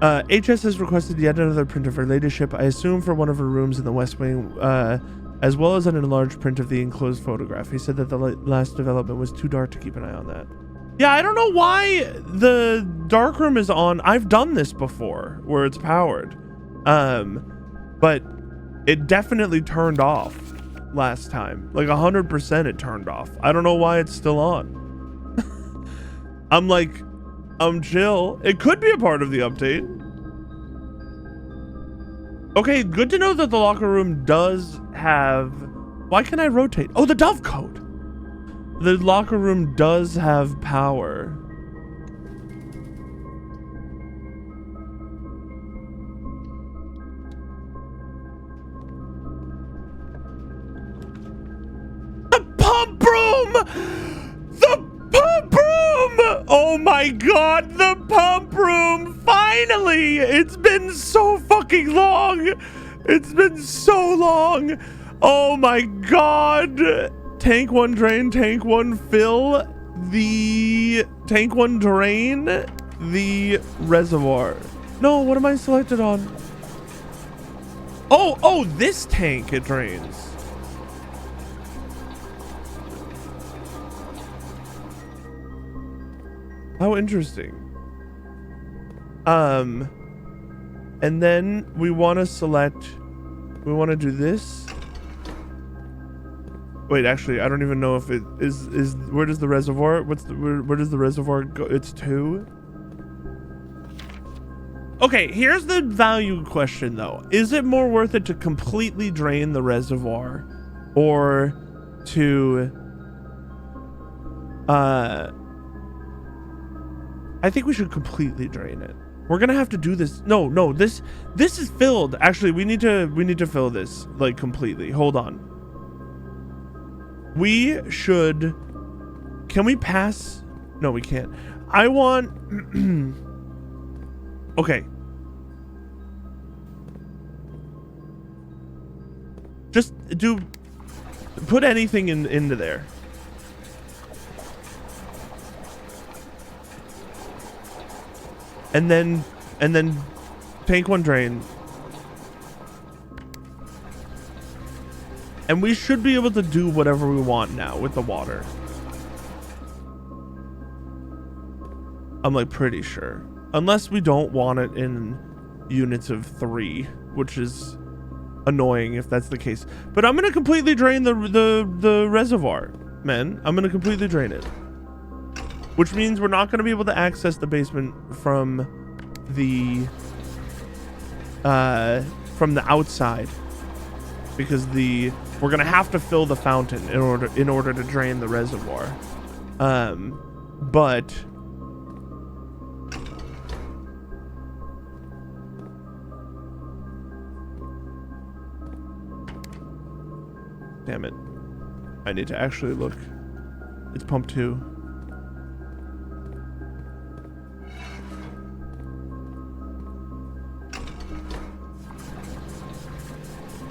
HS has requested yet another print of her latest ship, I assume for one of her rooms in the West Wing, as well as an enlarged print of the enclosed photograph. He said that the last development was too dark to keep an eye on that. Yeah, I don't know why the darkroom is on. I've done this before, where it's powered. But it definitely turned off last time. Like 100% it turned off. I don't know why it's still on. I'm chill. It could be a part of the update. Okay, good to know that the locker room does have... Why can I rotate? Oh, the dove coat. The locker room does have power. The pump room! The pump room! Oh my god, the pump room! Finally! It's been so fucking long! It's been so long! Oh my god! Tank 1 drain, tank 1 fill, the tank 1 drain, the reservoir. No, what am I selected on? Oh, this tank it drains. How interesting. And then we want to select, we want to do this. Wait, actually, I don't even know if it is where does the reservoir, where does the reservoir go? It's 2. Okay, here's the value question though. Is it more worth it to completely drain the reservoir or to I think we should completely drain it. We're gonna have to do this. No, this is filled. Actually, we need to fill this like completely. Hold on. We should. Can we pass? No, we can't. I want. Okay. Just put anything into there. And then tank 1 drain. And we should be able to do whatever we want now with the water. I'm like pretty sure. Unless we don't want it in units of 3, which is annoying if that's the case. But I'm gonna completely drain the reservoir, man. I'm gonna completely drain it. Which means we're not gonna be able to access the basement from the outside. Because we're gonna have to fill the fountain in order to drain the reservoir. But damn it. I need to actually look. It's pump 2.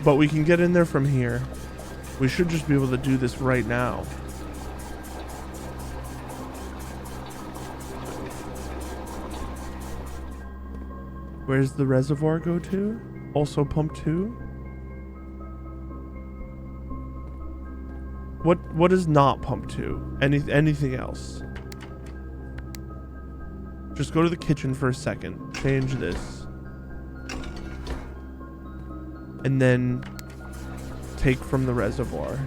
But we can get in there from here. We should just be able to do this right now. Where's the reservoir go to? Also pump 2? What is not pump 2? Anything else? Just go to the kitchen for a second. Change this. And then take from the reservoir.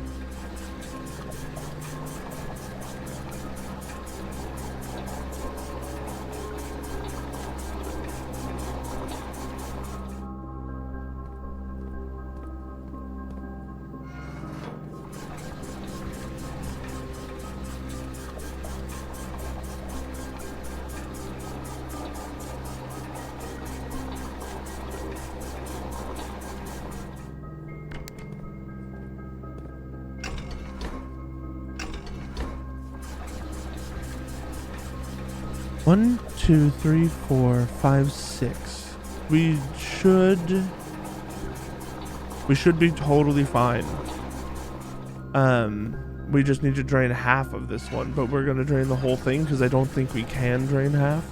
One, two, three, four, five, six. We should be totally fine. We just need to drain half of this one, but we're gonna drain the whole thing because I don't think we can drain half.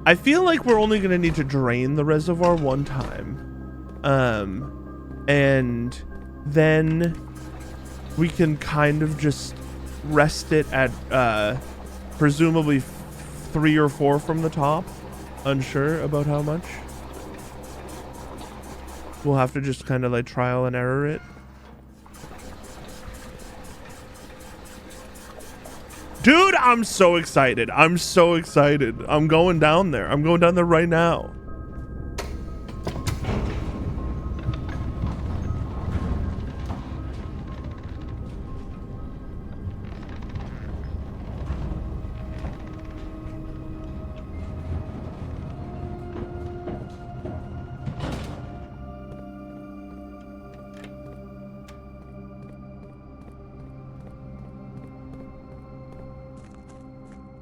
I feel like we're only gonna need to drain the reservoir one time. And then we can kind of just rest it at presumably 3 or 4 from the top. Unsure about how much. We'll have to just kind of like trial and error it. Dude, I'm so excited. I'm so excited. I'm going down there. I'm going down there right now.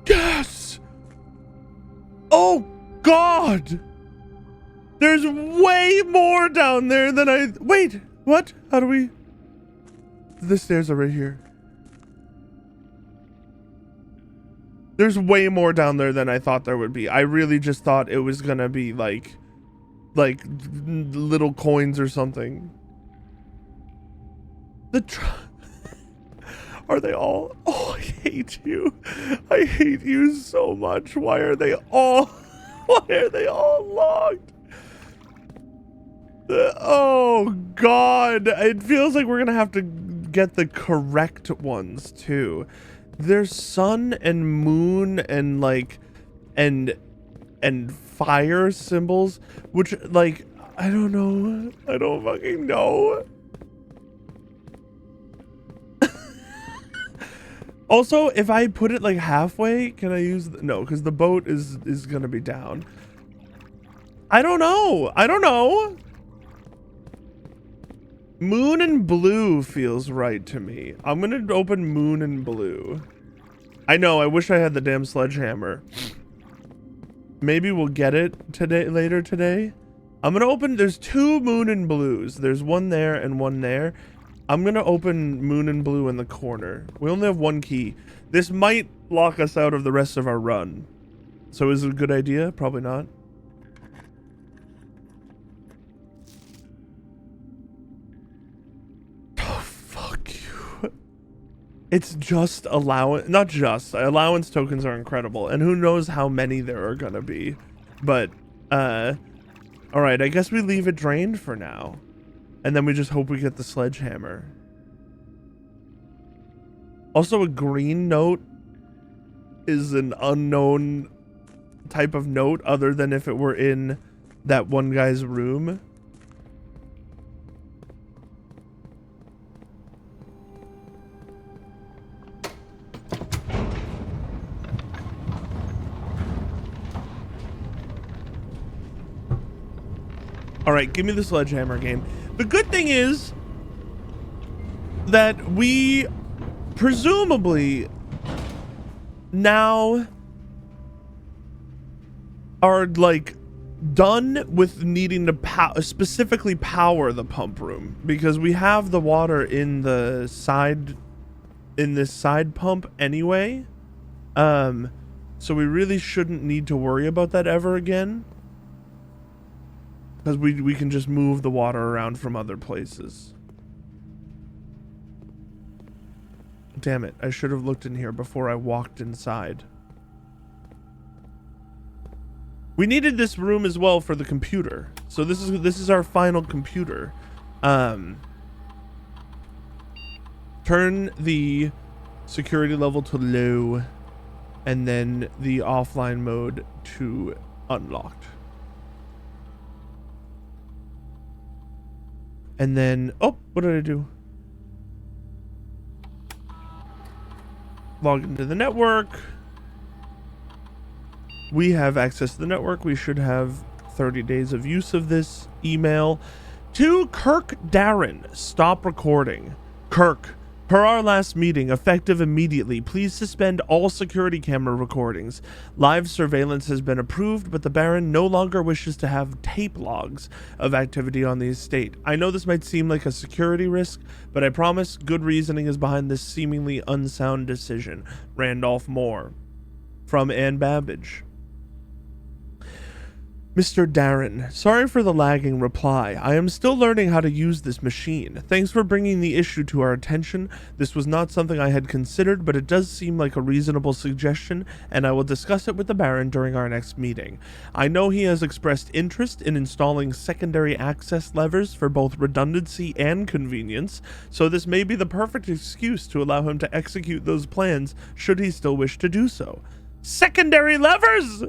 Yes! Oh, God! There's way more down there than I... Wait, what? How do we... The stairs are right here. There's way more down there than I thought there would be. I really just thought it was gonna be like little coins or something. Are they all? Oh, I hate you. I hate you so much. Why are they all locked? Oh, God. It feels like we're going to have to get the correct ones, too. There's sun and moon and, like, and fire symbols, which, like, I don't know. I don't fucking know. Also, if I put it like halfway, can I use no, because the boat is gonna be down. I don't know. I don't know. Moon and blue feels right to me. I'm gonna open moon and blue. I know, I wish I had the damn sledgehammer. Maybe we'll get it today, later today. I'm gonna open, there's 2 moon and blues. There's one there and one there. I'm gonna open moon and blue in the corner. We only have 1 key. This might lock us out of the rest of our run. So is it a good idea? Probably not. Oh, fuck you. It's just allowance, not just, allowance tokens are incredible. And who knows how many there are gonna be. But, alright, I guess we leave it drained for now. And then we just hope we get the sledgehammer. Also, a green note is an unknown type of note other than if it were in that one guy's room. All right, give me the sledgehammer game. The good thing is that we presumably now are like done with needing to specifically power the pump room, because we have the water in the side, in this side pump anyway. So we really shouldn't need to worry about that ever again, because we can just move the water around from other places. Damn it, I should have looked in here before I walked inside. We needed this room as well for the computer. So this is our final computer. Turn the security level to low, and then the offline mode to unlocked. And then, oh, what did I do? Log into the network. We have access to the network. We should have 30 days of use of this email. To Kirk Darren, stop recording. Kirk, per our last meeting, effective immediately, please suspend all security camera recordings. Live surveillance has been approved, but the Baron no longer wishes to have tape logs of activity on the estate. I know this might seem like a security risk, but I promise good reasoning is behind this seemingly unsound decision. Randolph Moore. From Ann Babbage. Mr. Darren, sorry for the lagging reply. I am still learning how to use this machine. Thanks for bringing the issue to our attention. This was not something I had considered, but it does seem like a reasonable suggestion, and I will discuss it with the Baron during our next meeting. I know he has expressed interest in installing secondary access levers for both redundancy and convenience, so this may be the perfect excuse to allow him to execute those plans should he still wish to do so. Secondary levers!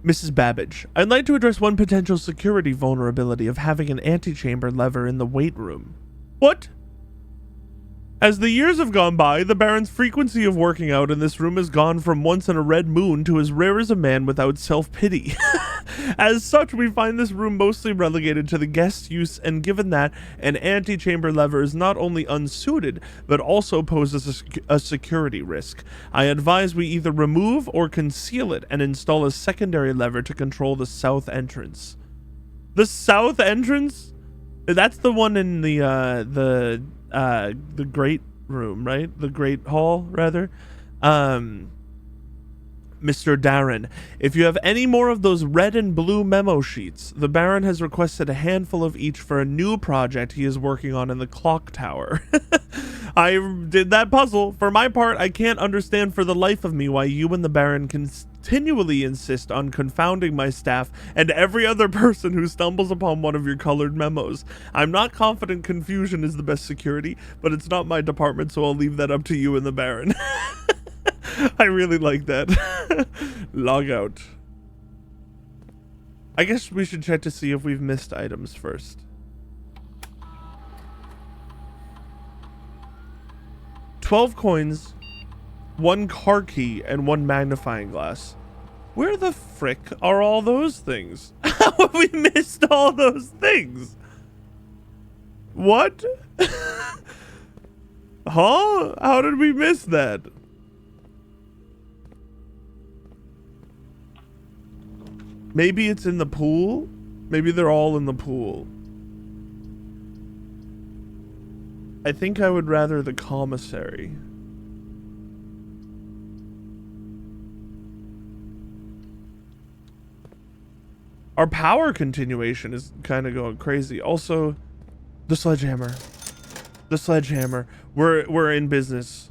Mrs. Babbage, I'd like to address one potential security vulnerability of having an antechamber lever in the weight room. What? As the years have gone by, the Baron's frequency of working out in this room has gone from once in a red moon to as rare as a man without self-pity. As such, we find this room mostly relegated to the guest's use, and given that an antechamber lever is not only unsuited, but also poses a security risk, I advise we either remove or conceal it and install a secondary lever to control the south entrance. The south entrance? That's the one in the great room, right? The great hall, rather. Mr. Darren, if you have any more of those red and blue memo sheets, the Baron has requested a handful of each for a new project he is working on in the clock tower. I did that puzzle. For my part, I can't understand for the life of me why you and the Baron continually insist on confounding my staff and every other person who stumbles upon one of your colored memos. I'm not confident confusion is the best security, but it's not my department, so I'll leave that up to you and the Baron. I really like that. Log out. I guess we should check to see if we've missed items first. 12 coins, 1 car key, and 1 magnifying glass. Where the frick are all those things? How have we missed all those things? What? Huh? How did we miss that? Maybe it's in the pool? Maybe they're all in the pool. I think I would rather the commissary. Our power continuation is kind of going crazy. Also, the sledgehammer. The sledgehammer. We're in business.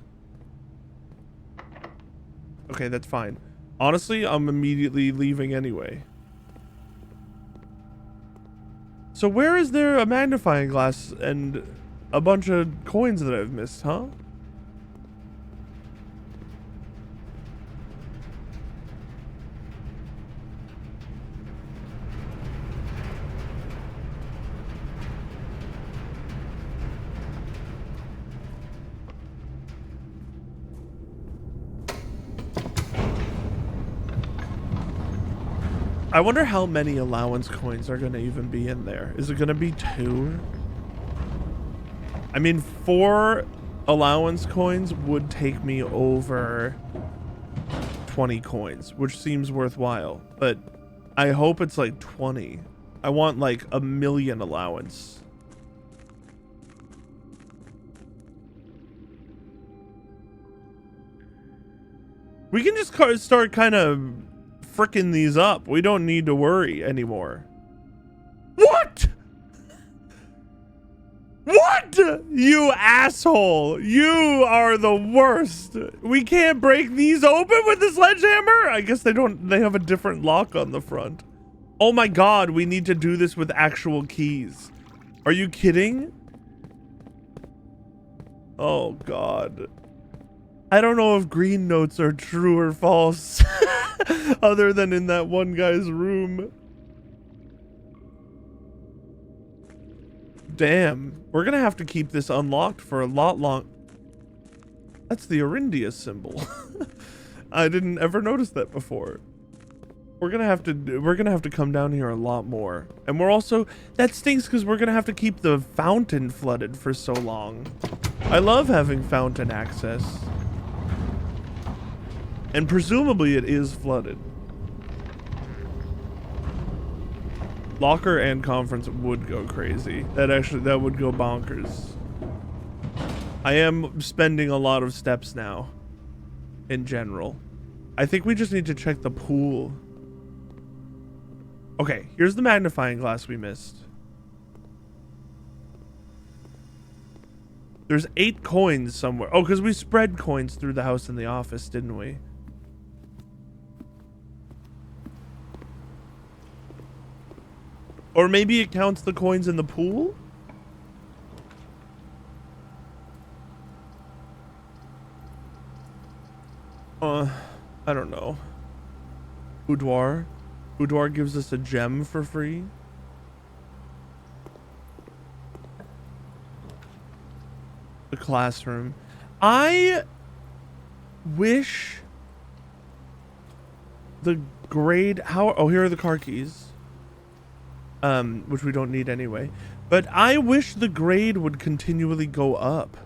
Okay, that's fine. Honestly, I'm immediately leaving anyway. So where is there a magnifying glass and a bunch of coins that I've missed, huh? I wonder how many allowance coins are going to even be in there. Is it going to be 2? I mean, 4 allowance coins would take me over 20 coins, which seems worthwhile, but I hope it's like 20. I want like 1,000,000 allowance. We can just start kind of fricking these up. We don't need to worry anymore. What? What? You asshole. You are the worst. We can't break these open with the sledgehammer? I guess they have a different lock on the front. Oh my god, we need to do this with actual keys. Are you kidding? Oh god. I don't know if green notes are true or false. Other than in that one guy's room. Damn. We're gonna have to keep this unlocked for a lot long. That's the Arindia symbol. I didn't ever notice that before. We're gonna have to come down here a lot more. And we're also, that stinks because we're gonna have to keep the fountain flooded for so long. I love having fountain access. And presumably it is flooded. Locker and conference would go crazy. That would go bonkers. I am spending a lot of steps now. In general. I think we just need to check the pool. Okay, here's the magnifying glass we missed. There's 8 coins somewhere. Oh, because we spread coins through the house and the office, didn't we? Or maybe it counts the coins in the pool? I don't know. Boudoir. Boudoir gives us a gem for free. The classroom. I wish the grade... Oh, here are the car keys. Which we don't need anyway. But I wish the grade would continually go up.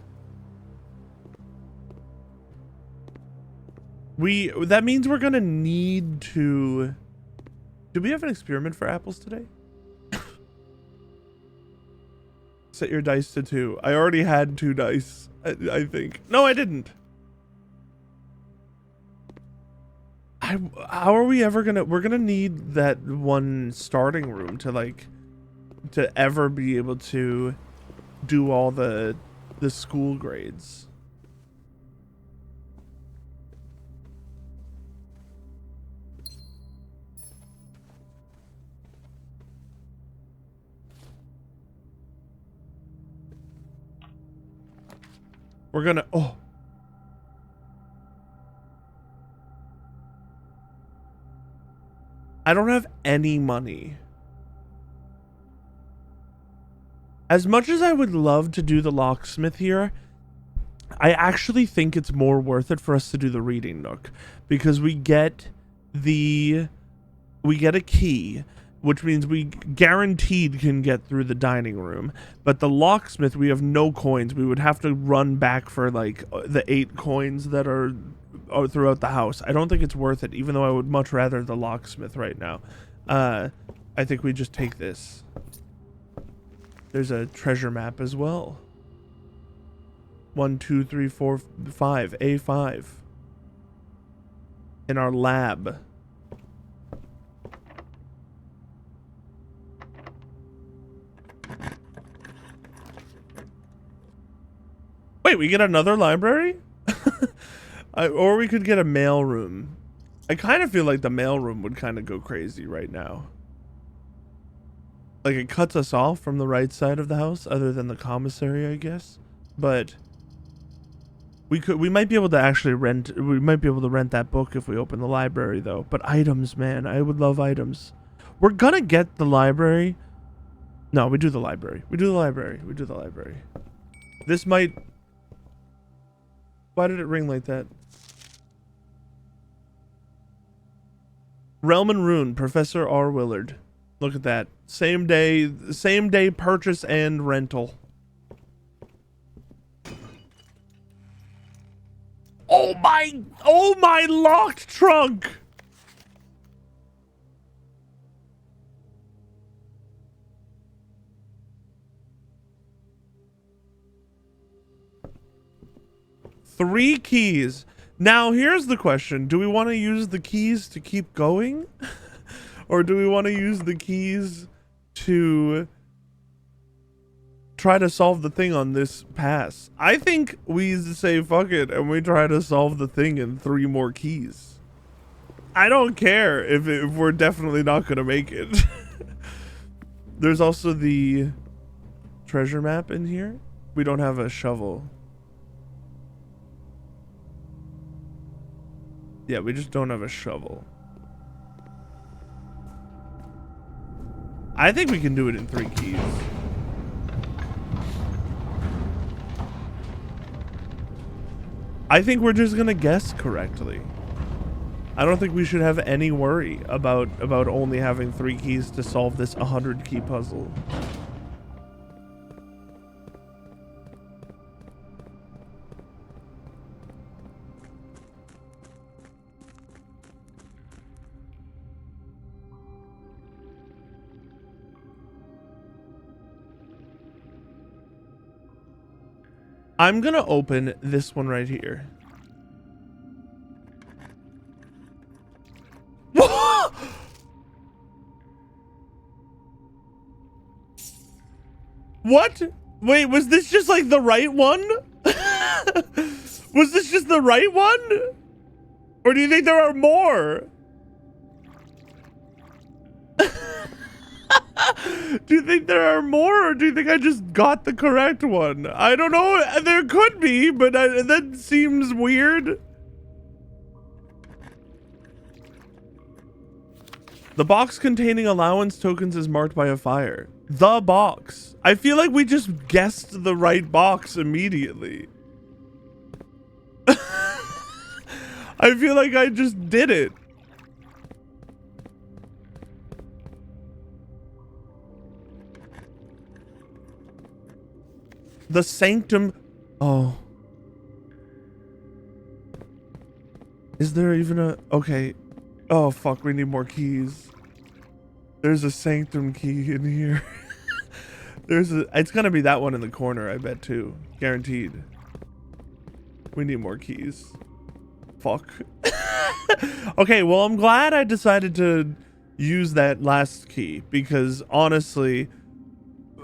That means we're gonna need to... Do we have an experiment for apples today? Set your dice to 2. I already had 2 dice, I think. No, I didn't. How are we ever gonna... We're gonna need that one starting room to ever be able to do all the school grades. We're gonna... Oh. I don't have any money. As much as I would love to do the locksmith here, I actually think it's more worth it for us to do the reading nook, because we get a key, which means we guaranteed can get through the dining room. But the locksmith, we have no coins. We would have to run back for like the 8 coins that are throughout the house. I don't think it's worth it, even though I would much rather the locksmith right now. I think we just take this. There's a treasure map as well. 1, 2, 3, 4, 5. A5. In our lab. Wait, we get another library? Or we could get a mail room. I kind of feel like the mail room would kind of go crazy right now. Like, it cuts us off from the right side of the house, other than the commissary, I guess. But we might be able to actually rent that book if we open the library, though. But items, man, I would love items. We're gonna get the library. No, we do the library. We do the library. We do the library. This might... Why did it ring like that? Realm and Rune, Professor R. Willard. Look at that. Same day purchase and rental. Oh my locked trunk. Three keys. Now here's the question. Do we want to use the keys to keep going? Or do we want to use the keys to try to solve the thing on this pass? I think we say fuck it and we try to solve the thing in 3 more keys. I don't care if we're definitely not gonna make it. There's also the treasure map in here. We don't have a shovel. Yeah, we just don't have a shovel. I think we can do it in 3 keys. I think we're just gonna guess correctly. I don't think we should have any worry about only having 3 keys to solve this 100 key puzzle. I'm gonna open this one right here. What? Wait, was this just like the right one? Was this just the right one? Or do you think there are more? Do you think there are more, or do you think I just got the correct one? I don't know. There could be, but that seems weird. The box containing allowance tokens is marked by a fire. The box. I feel like we just guessed the right box immediately. I feel like I just did it. The sanctum. Oh. Is there even a... Okay. Oh, fuck. We need more keys. There's a sanctum key in here. There's a... It's gonna be that one in the corner, I bet, too. Guaranteed. We need more keys. Fuck. Okay, well, I'm glad I decided to use that last key, because honestly...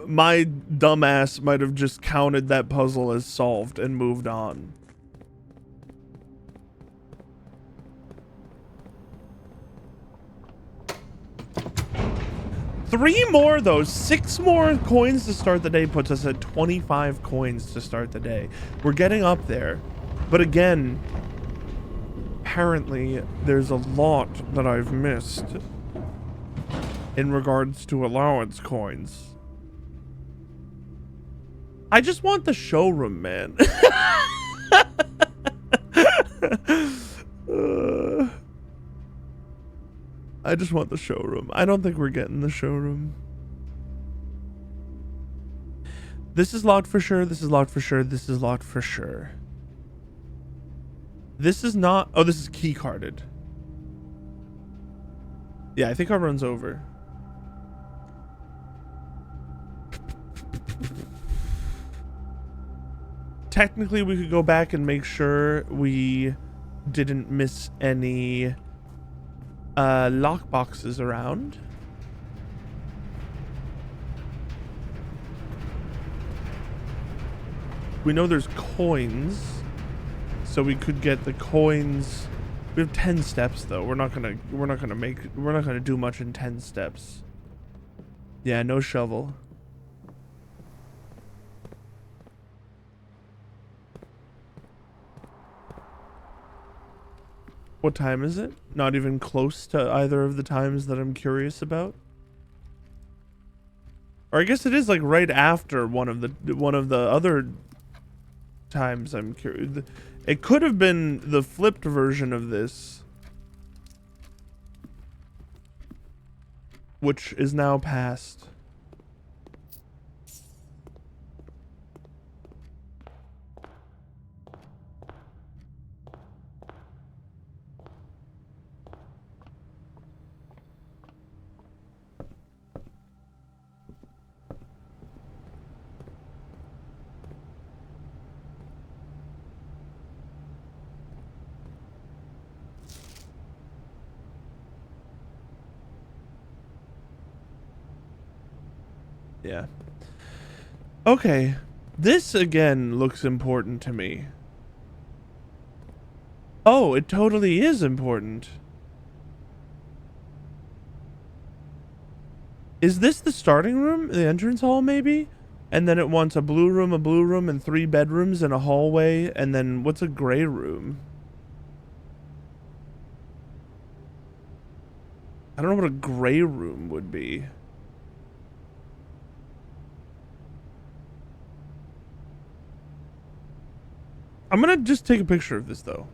my dumbass might have just counted that puzzle as solved and moved on. Three more though. 6 more coins to start the day puts us at 25 coins to start the day. We're getting up there. But again, apparently there's a lot that I've missed in regards to allowance coins. I just want the showroom, man. I just want the showroom. I don't think we're getting the showroom. This is locked for sure. This is locked for sure. This is locked for sure. This is not... Oh, this is key carded. Yeah, I think our run's over. Technically, we could go back and make sure we didn't miss any lock boxes around. We know there's coins, so we could get the coins. We have 10 steps though. We're not gonna do much in 10 steps. Yeah, no shovel. What time is it? Not even close to either of the times that I'm curious about. Or I guess it is like right after one of the other times I'm curious. It could have been the flipped version of this, which is now past. Yeah. Okay. This again looks important to me. Oh, it totally is important. Is this the starting room? The entrance hall, maybe? And then it wants a blue room, and 3 bedrooms and a hallway. And then what's a gray room? I don't know what a gray room would be. I'm gonna just take a picture of this though.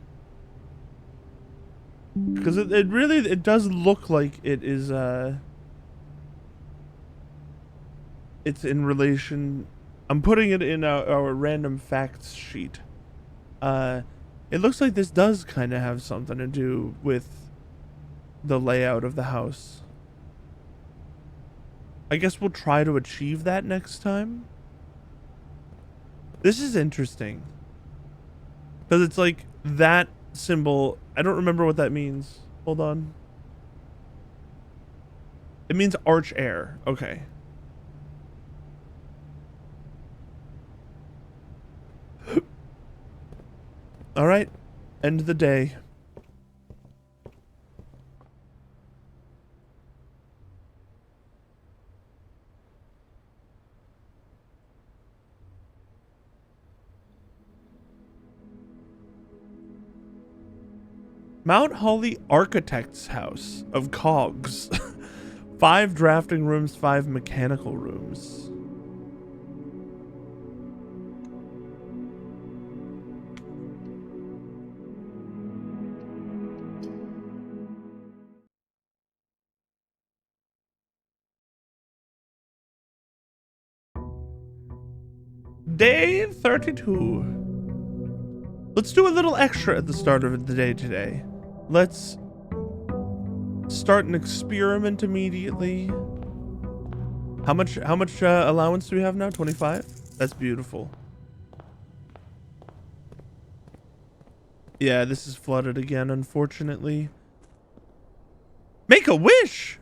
Because it really, it does look like it is, it's in relation. I'm putting it in our random facts sheet. It looks like this does kind of have something to do with the layout of the house. I guess we'll try to achieve that next time. This is interesting. Because it's like that symbol. I don't remember what that means. Hold on. It means arch air. Okay. All right. End the day. Mount Holly Architect's House of Cogs. 5 drafting rooms, 5 mechanical rooms. Day 32. Let's do a little extra at the start of the day today. Let's start an experiment immediately. How much allowance do we have now? 25? That's beautiful. Yeah, this is flooded again, unfortunately. Make a wish!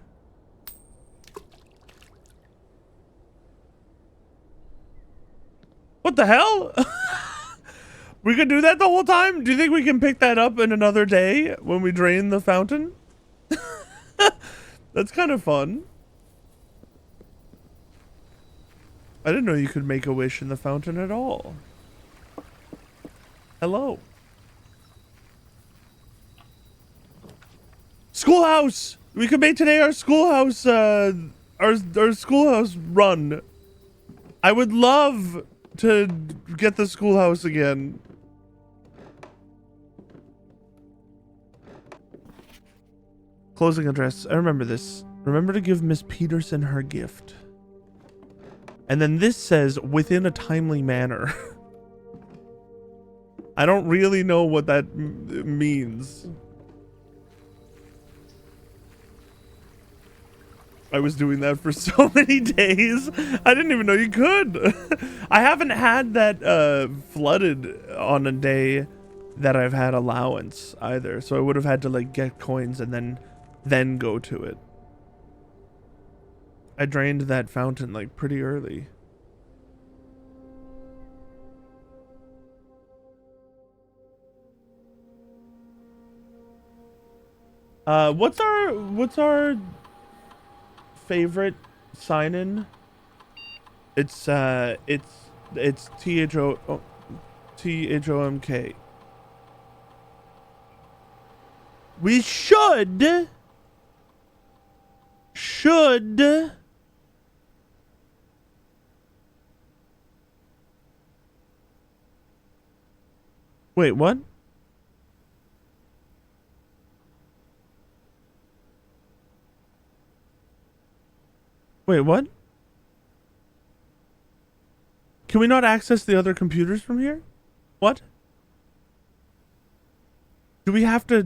What the hell? We could do that the whole time? Do you think we can pick that up in another day when we drain the fountain? That's kind of fun. I didn't know you could make a wish in the fountain at all. Hello. Schoolhouse! We could make today our schoolhouse, our schoolhouse run. I would love to get the schoolhouse again. Closing address. I remember this. Remember to give Miss Peterson her gift. And then this says, within a timely manner. I don't really know what that means. I was doing that for so many days. I didn't even know you could. I haven't had that flooded on a day that I've had allowance either. So I would have had to like get coins and then go to it. I drained that fountain like pretty early. What's our favorite sign-in? It's THOMK. We should wait, what? Wait, what? Can we not access the other computers from here? What? Do we have to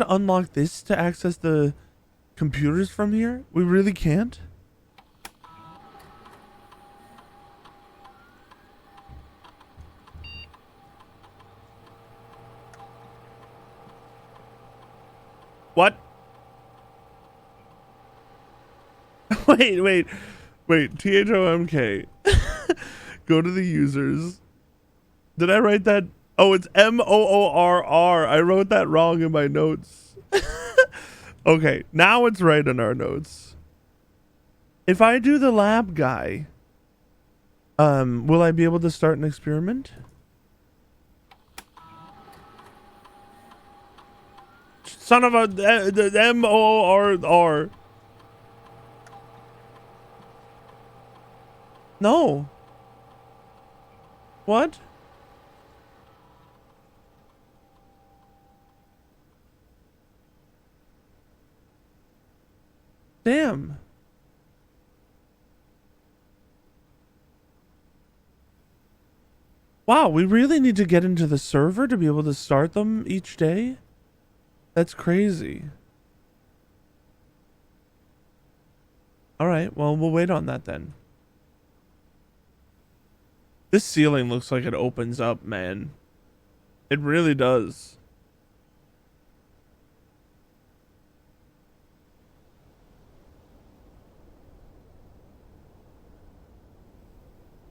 unlock this to access the computers from here? We really can't? What? Wait. Wait, THOMK. Go to the users. Did I write that? Oh, it's MOORR. I wrote that wrong in my notes. Okay, now it's right in our notes. If I do the lab guy, will I be able to start an experiment? Son of a MOORR. No. What? Damn. Wow, we really need to get into the server to be able to start them each day? That's crazy. Alright, well, we'll wait on that then. This ceiling looks like it opens up, man. It really does.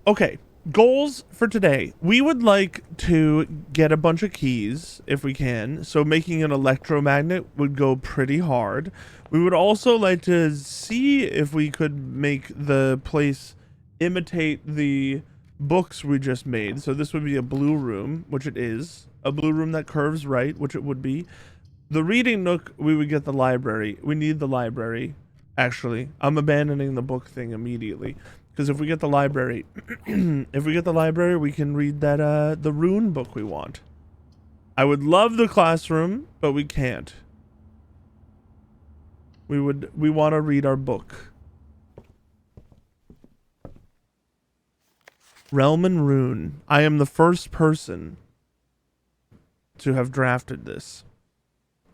Okay, goals for today. We would like to get a bunch of keys if we can. So making an electromagnet would go pretty hard. We would also like to see if we could make the place imitate the books we just made. So this would be a blue room, which it is. A blue room that curves right, which it would be. The reading nook, we would get the library. We need the library, actually. I'm abandoning the book thing immediately. Because if we get the library, we can read that the rune book we want. I would love the classroom, but we can't. We want to read our book. Realm and Rune. I am the first person to have drafted this.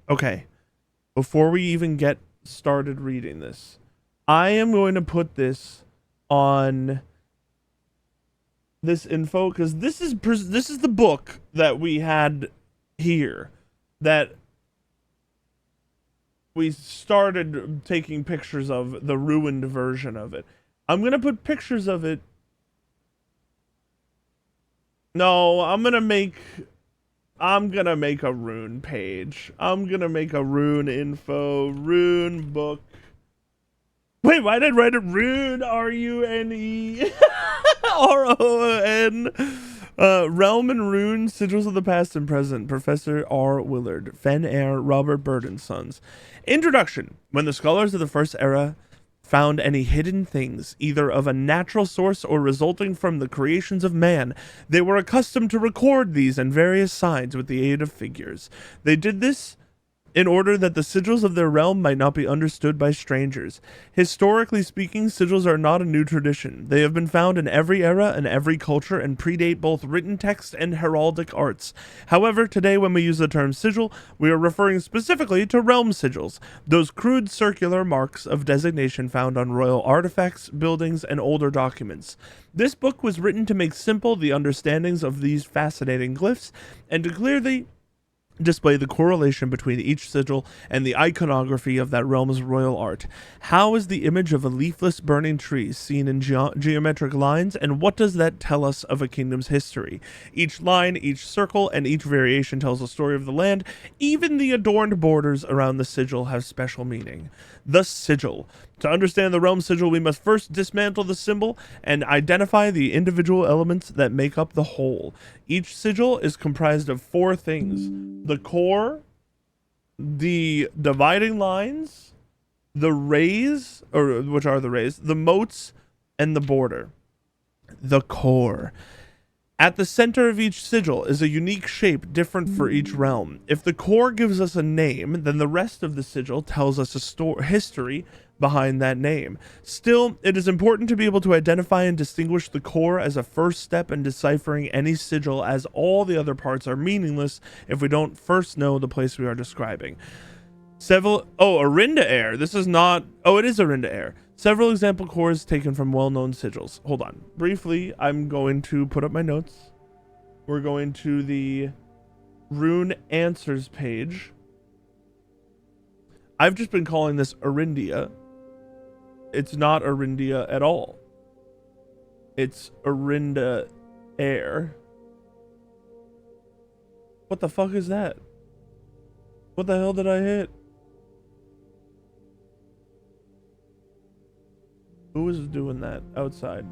Okay. Before we even get started reading this, I am going to put this on this info because this is the book that we had here that we started taking pictures of, the ruined version of it. I'm gonna put pictures of it. No, I'm gonna make a rune page. I'm gonna make a rune info, rune book. Wait, why did I write it rune? R-U-N-E. R-O-N. Realm and Rune, Sigils of the Past and Present, Professor R. Willard, Fen Air, Robert Bird and Sons. Introduction. When the scholars of the First Era found any hidden things, either of a natural source or resulting from the creations of man, they were accustomed to record these and various signs with the aid of figures. They did this in order that the sigils of their realm might not be understood by strangers. Historically speaking, sigils are not a new tradition. They have been found in every era and every culture and predate both written text and heraldic arts. However, today when we use the term sigil, we are referring specifically to realm sigils, those crude circular marks of designation found on royal artifacts, buildings, and older documents. This book was written to make simple the understandings of these fascinating glyphs and to clearly display the correlation between each sigil and the iconography of that realm's royal art. How is the image of a leafless burning tree seen in geometric lines, and what does that tell us of a kingdom's history? Each line, each circle, and each variation tells a story of the land. Even the adorned borders around the sigil have special meaning. The sigil. To understand the realm sigil, we must first dismantle the symbol and identify the individual elements that make up the whole. Each sigil is comprised of 4 things: the core, the dividing lines, the rays, or which are the rays, the moats, and the border. The core. At the center of each sigil is a unique shape different for each realm. If the core gives us a name, then the rest of the sigil tells us a history behind that name. Still, it is important to be able to identify and distinguish the core as a first step in deciphering any sigil, as all the other parts are meaningless if we don't first know the place we are describing. Arinda Air. This is not... Oh, it is Arinda Air. Several example cores taken from well-known sigils. Hold on. Briefly, I'm going to put up my notes. We're going to the Rune Answers page. I've just been calling this Arindia. It's not Arindia at all. It's Arinda Air. What the fuck is that? What the hell did I hit? Who was doing that outside?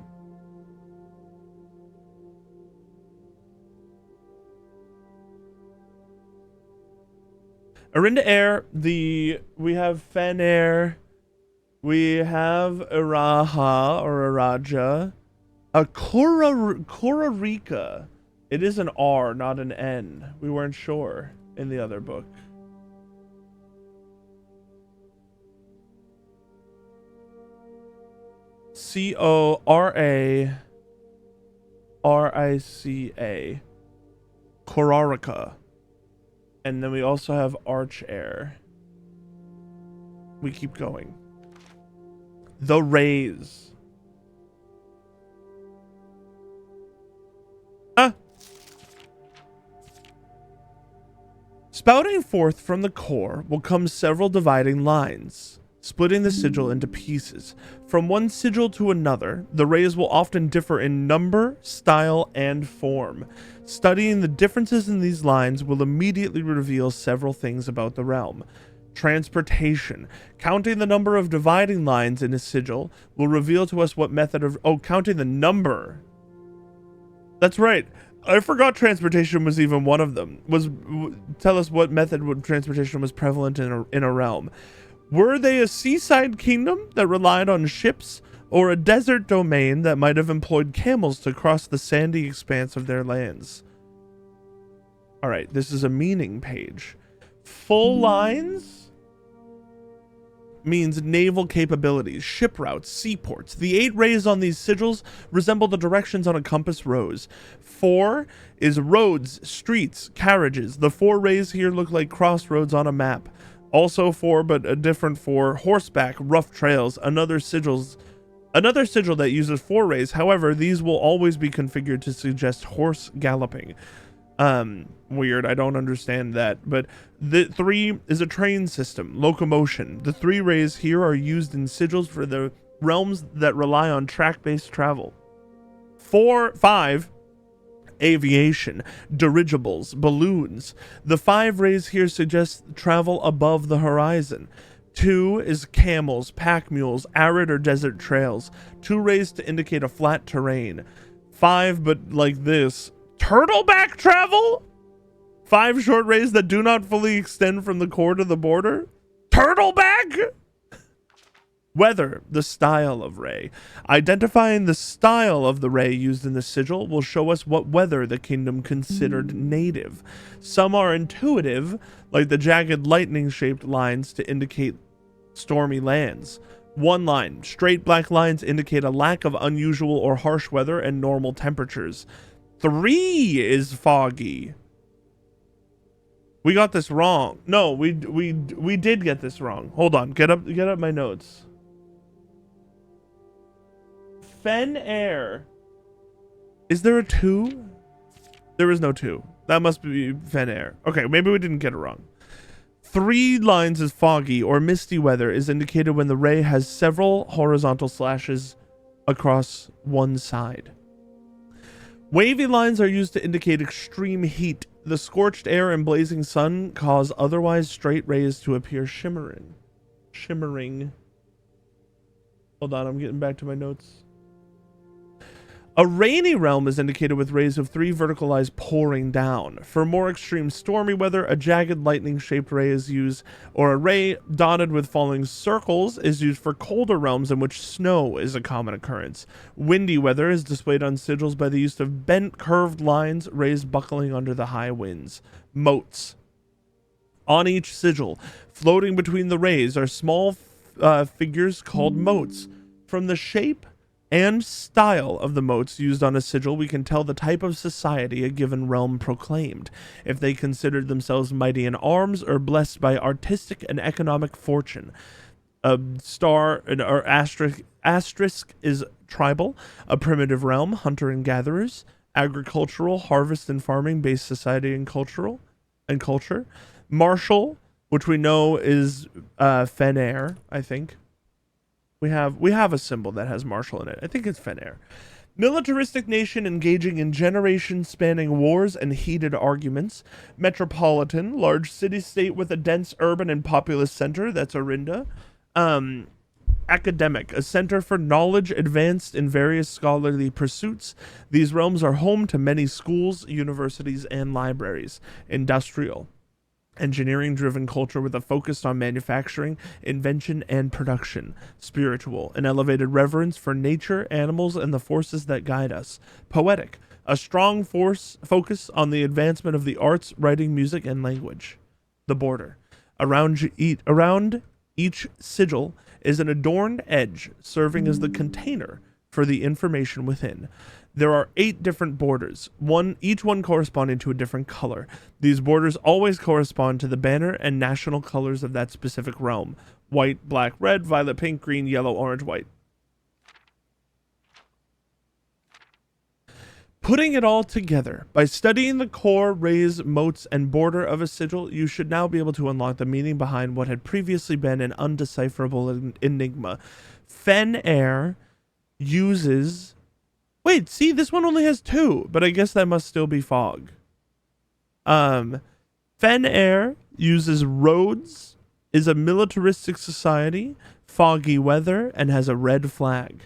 Arinda Air, we have Fen Air, we have Iraha or Iraja, a Korarika. It is an R, not an N. We weren't sure in the other book. Corarika. Korarika. And then we also have Arch Air. We keep going. The Rays. Spouting forth from the core will come several dividing lines, splitting the sigil into pieces. From one sigil to another, the rays will often differ in number, style, and form. Studying the differences in these lines will immediately reveal several things about the realm. Transportation. Counting the number of dividing lines in a sigil will reveal to us what method of... Oh, counting the number. That's right. I forgot transportation was even one of them. Tell us what method of transportation was prevalent in a realm. Were they a seaside kingdom that relied on ships, or a desert domain that might have employed camels to cross the sandy expanse of their lands? All right, this is a meaning page. Full lines means naval capabilities, ship routes, seaports. The 8 rays on these sigils resemble the directions on a compass rose. 4 is roads, streets, carriages. The 4 rays here look like crossroads on a map. Also 4, but a different 4, horseback, rough trails, another sigil that uses 4 rays. However, these will always be configured to suggest horse galloping. Weird, I don't understand that. But the 3 is a train system, locomotion. The 3 rays here are used in sigils for the realms that rely on track-based travel. 5, aviation, dirigibles, balloons. The 5 rays here suggest travel above the horizon. 2 is camels, pack mules, arid or desert trails. 2 rays to indicate a flat terrain. 5, but like this. Turtleback travel? 5 short rays that do not fully extend from the core to the border? Turtleback? Weather, the style of ray. Identifying the style of the ray used in the sigil will show us what weather the kingdom considered native. Some are intuitive, like the jagged lightning-shaped lines to indicate stormy lands. 1 line, straight black lines indicate a lack of unusual or harsh weather and normal temperatures. 3 is foggy. We got this wrong. No, we did get this wrong. Hold on, get up my notes. Fen Air. Is there a 2? There is no 2. That must be Fen Air. Okay, maybe we didn't get it wrong. 3 lines is foggy or misty weather is indicated when the ray has several horizontal slashes across one side. Wavy lines are used to indicate extreme heat. The scorched air and blazing sun cause otherwise straight rays to appear shimmering. Hold on, I'm getting back to my notes. A rainy realm is indicated with rays of 3 vertical lines pouring down. For more extreme stormy weather, a jagged lightning-shaped ray is used, or a ray dotted with falling circles is used for colder realms in which snow is a common occurrence. Windy weather is displayed on sigils by the use of bent, curved lines, rays buckling under the high winds. Moats. On each sigil, floating between the rays, are small figures called moats. From the shape and style of the moats used on a sigil, we can tell the type of society a given realm proclaimed, if they considered themselves mighty in arms or blessed by artistic and economic fortune. A star or asterisk is tribal, a primitive realm, hunter and gatherers, agricultural, harvest and farming based society and culture. Martial, which we know is Fen Air, I think. We have a symbol that has martial in it. I think it's Fenair. Militaristic nation engaging in generation-spanning wars and heated arguments. Metropolitan, large city-state with a dense urban and populous center. That's Orinda. Academic, a center for knowledge advanced in various scholarly pursuits. These realms are home to many schools, universities, and libraries. Industrial, engineering-driven culture with a focus on manufacturing, invention, and production. Spiritual, an elevated reverence for nature, animals, and the forces that guide us. Poetic, a strong focus on the advancement of the arts, writing, music, and language. The border, around each sigil is an adorned edge serving as the container for the information within. There are 8 different borders, each one corresponding to a different color. These borders always correspond to the banner and national colors of that specific realm. White, black, red, violet, pink, green, yellow, orange, white. Putting it all together, by studying the core, rays, motes, and border of a sigil, you should now be able to unlock the meaning behind what had previously been an undecipherable enigma. Fenair uses... Wait, see, this one only has 2, but I guess that must still be fog. Fenair uses roads, is a militaristic society, foggy weather, and has a red flag.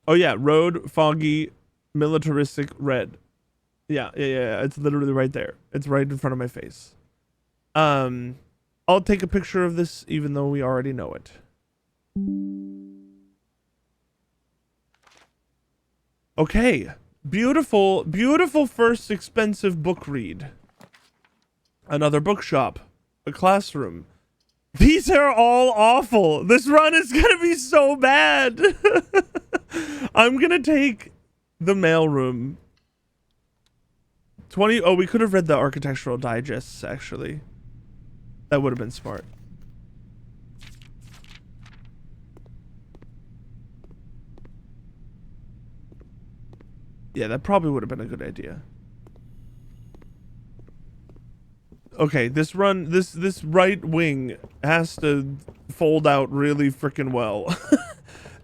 Oh yeah, road, foggy, militaristic, red. Yeah. It's literally right there. It's right in front of my face. I'll take a picture of this even though we already know it. Okay. Beautiful, beautiful first expensive book read. Another bookshop. A classroom. These are all awful. This run is gonna be so bad. I'm gonna take the mailroom. 20. Oh, we could have read the architectural digests, actually. That would have been smart. Yeah, that probably would have been a good idea. Okay, this run, this right wing has to fold out really freaking well.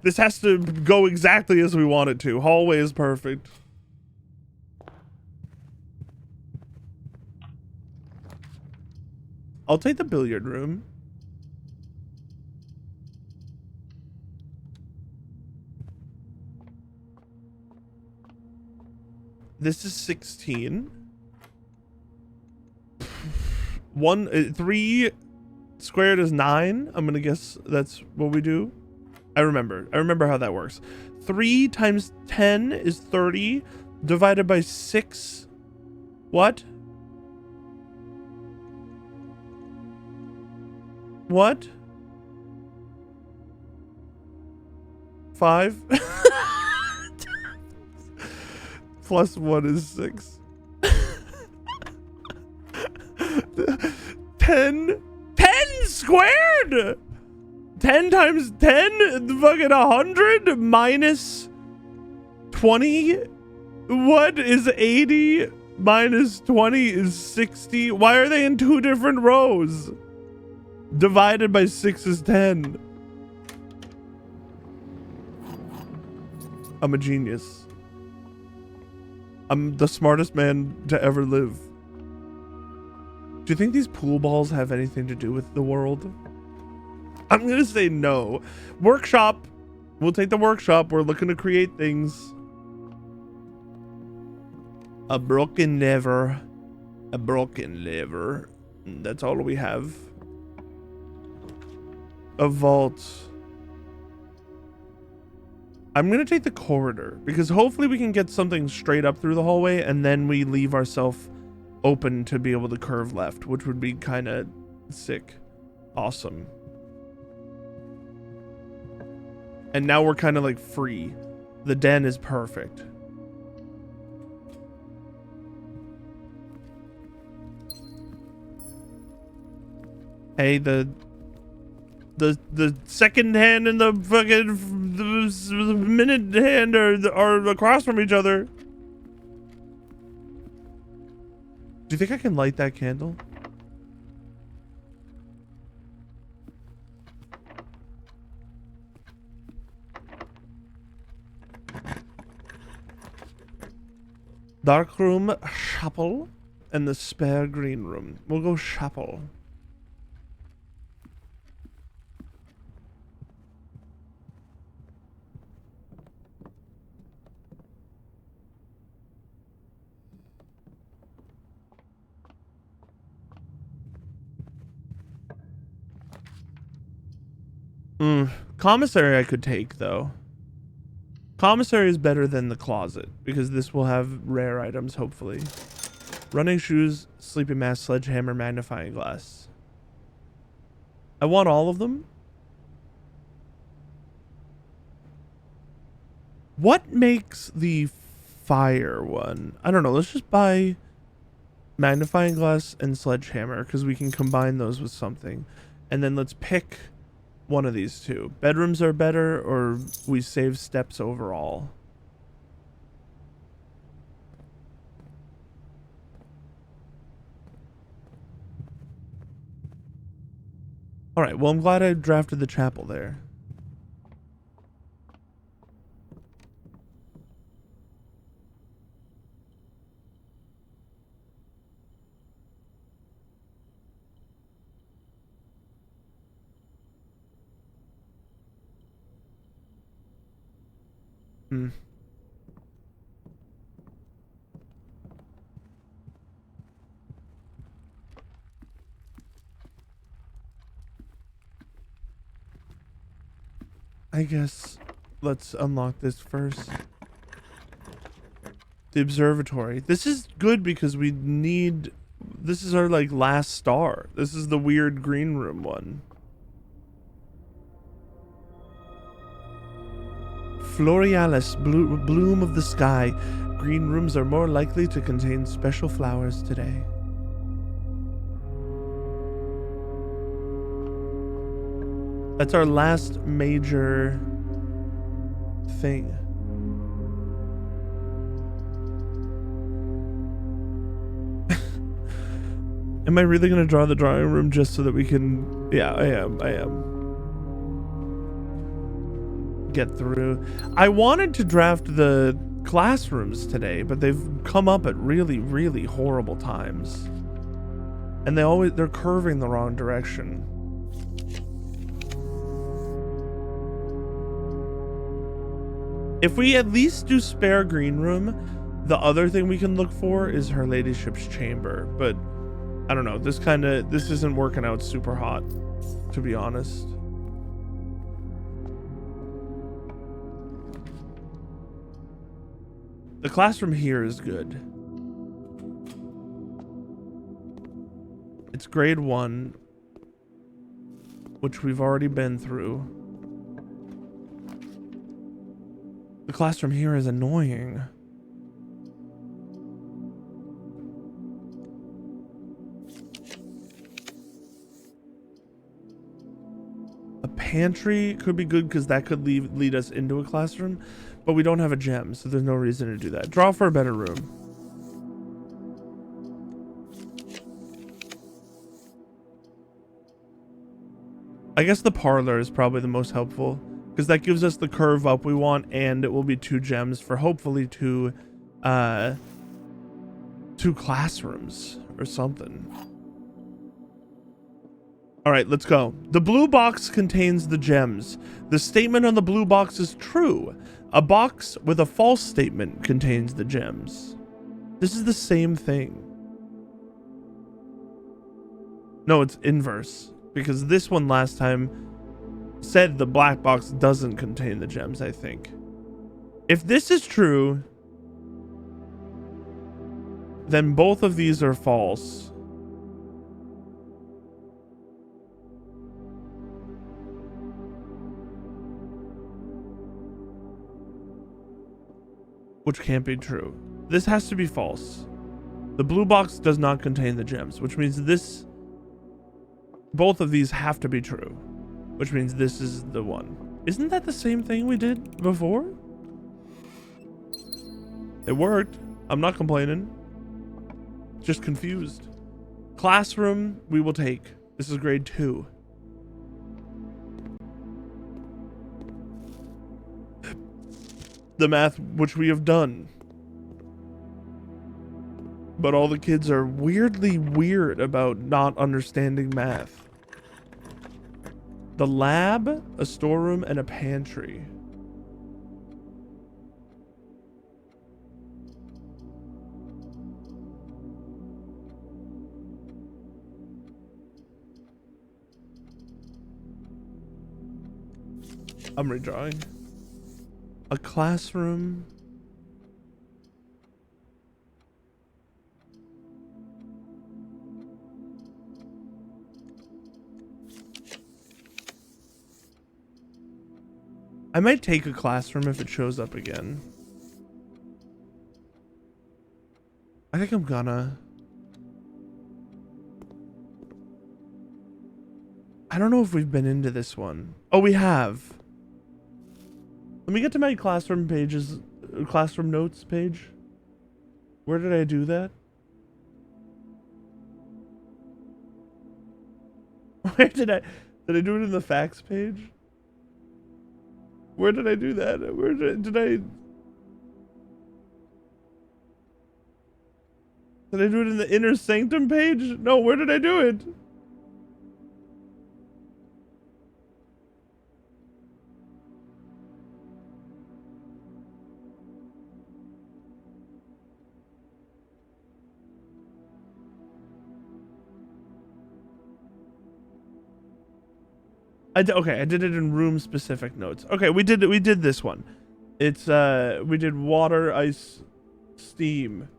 This has to go exactly as we want it to. Hallway is perfect. I'll take the billiard room. This is 16. 3 squared is 9. I'm gonna guess that's what we do. I remember how that works. 3 times 10 is 30 divided by 6. What? What? 5 plus 1 is 6. 10 squared. 10 times 10, fucking 100 minus 20. What is 80 minus 20 is 60. Why are they in 2 different rows? Divided by 6 is 10. I'm a genius. I'm the smartest man to ever live. Do you think these pool balls have anything to do with the world? I'm gonna say no. Workshop. We'll take the workshop. We're looking to create things. A broken lever. A broken lever. That's all we have. A vault. I'm gonna take the corridor because hopefully we can get something straight up through the hallway and then we leave ourselves open to be able to curve left, which would be kind of sick. Awesome. And now we're kind of like free. The den is perfect. Hey, the second hand and the fucking the minute hand are across from each other. Do you think I can light that candle? Dark room, chapel, and the spare green room. We'll go chapel. Commissary I could take, though. Commissary is better than the closet, because this will have rare items, hopefully. Running shoes, sleeping mask, sledgehammer, magnifying glass. I want all of them. What makes the fire one? I don't know. Let's just buy magnifying glass and sledgehammer, because we can combine those with something. And then let's pick one of these two. Bedrooms are better, or we save steps overall. All right, well, I'm glad I drafted the chapel there. I guess let's unlock this first. The observatory. This is good because we need... This is our, like, last star. This is the weird green room one. Florealis, bloom of the sky. Green rooms are more likely to contain special flowers today. That's our last major thing. Am I really going to draw the drawing room just so that we can... Yeah, I am. Get through. I wanted to draft the classrooms today, but they've come up at really, really horrible times. And they're curving the wrong direction. If we at least do spare green room, the other thing we can look for is her ladyship's chamber. But I don't know. This isn't working out super hot, to be honest. The classroom here is good. It's grade 1, which we've already been through. The classroom here is annoying. A pantry could be good because that could lead us into a classroom, but we don't have a gem, so there's no reason to do that. Draw for a better room. I guess the parlor is probably the most helpful, because that gives us the curve up we want, and it will be 2 gems for hopefully 2 classrooms or something. All right, let's go. The blue box contains the gems. The statement on the blue box is true. A box with a false statement contains the gems. This is the same thing. No, it's inverse, because this one last time said the black box doesn't contain the gems, I think. If this is true, then both of these are false. Which can't be true. This has to be false. The blue box does not contain the gems, which means both of these have to be true. Which means this is the one. Isn't that the same thing we did before? It worked. I'm not complaining. Just confused. Classroom, we will take. This is grade 2. The math which we have done. but all the kids are weirdly weird about not understanding math. The lab, a storeroom, and a pantry. I'm redrawing. A classroom. I might take a classroom if it shows up again. I think I'm gonna. I don't know if we've been into this one. Oh, we have. Let me get to my classroom pages, classroom notes page. Where did I do that? Where did I do it in the facts page? Where did I do that? Where did I do it in the inner sanctum page? No, where did I do it? Okay, I did it in room specific notes. Okay, we did this one. It's we did water, ice, steam,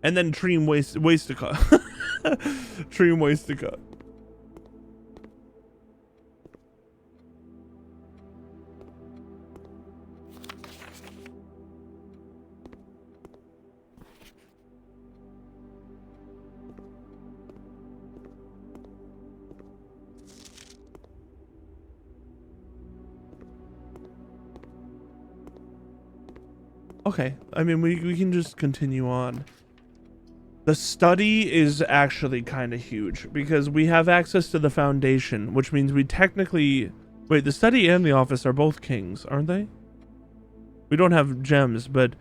and then Treem Wastica. Treem Wastica. Okay, I mean, we can just continue on. The study is actually kind of huge because we have access to the foundation, which means we technically... Wait, the study and the office are both kings, aren't they? We don't have gems, but...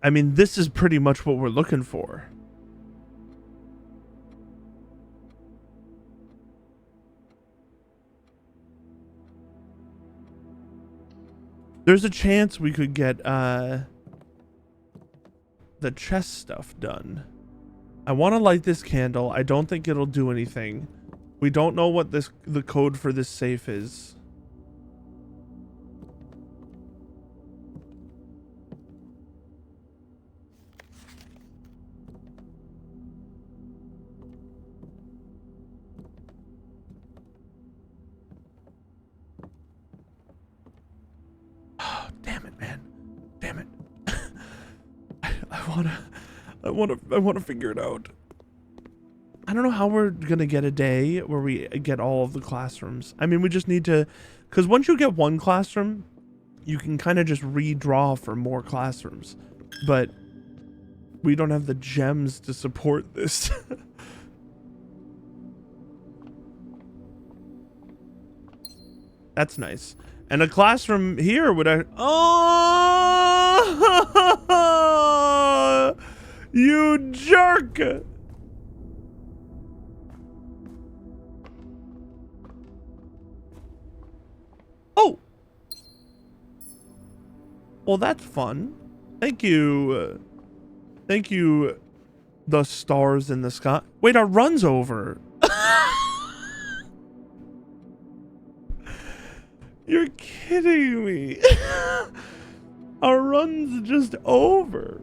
I mean, this is pretty much what we're looking for. There's a chance we could get the chest stuff done. I want to light this candle. I don't think it'll do anything. We don't know what the code for this safe is. Damn it, man. Damn it. I wanna figure it out. I don't know how we're gonna get a day where we get all of the classrooms. I mean, we just need to, because once you get one classroom, you can kind of just redraw for more classrooms. But we don't have the gems to support this. That's nice. And a classroom here would... Oh! You jerk! Oh! Well, that's fun. Thank you. Thank you, the stars in the sky. Wait, our run's over. You're kidding me. Our run's just over.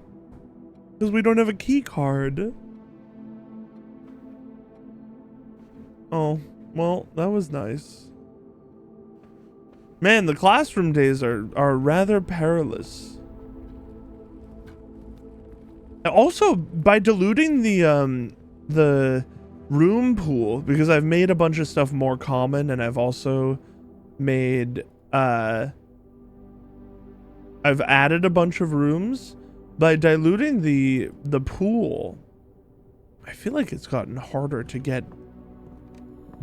Because we don't have a key card. Oh, well, that was nice. Man, the classroom days are rather perilous. Also, by diluting the room pool, because I've made a bunch of stuff more common, and I've also made I've added a bunch of rooms. By diluting the pool, I feel like it's gotten harder to get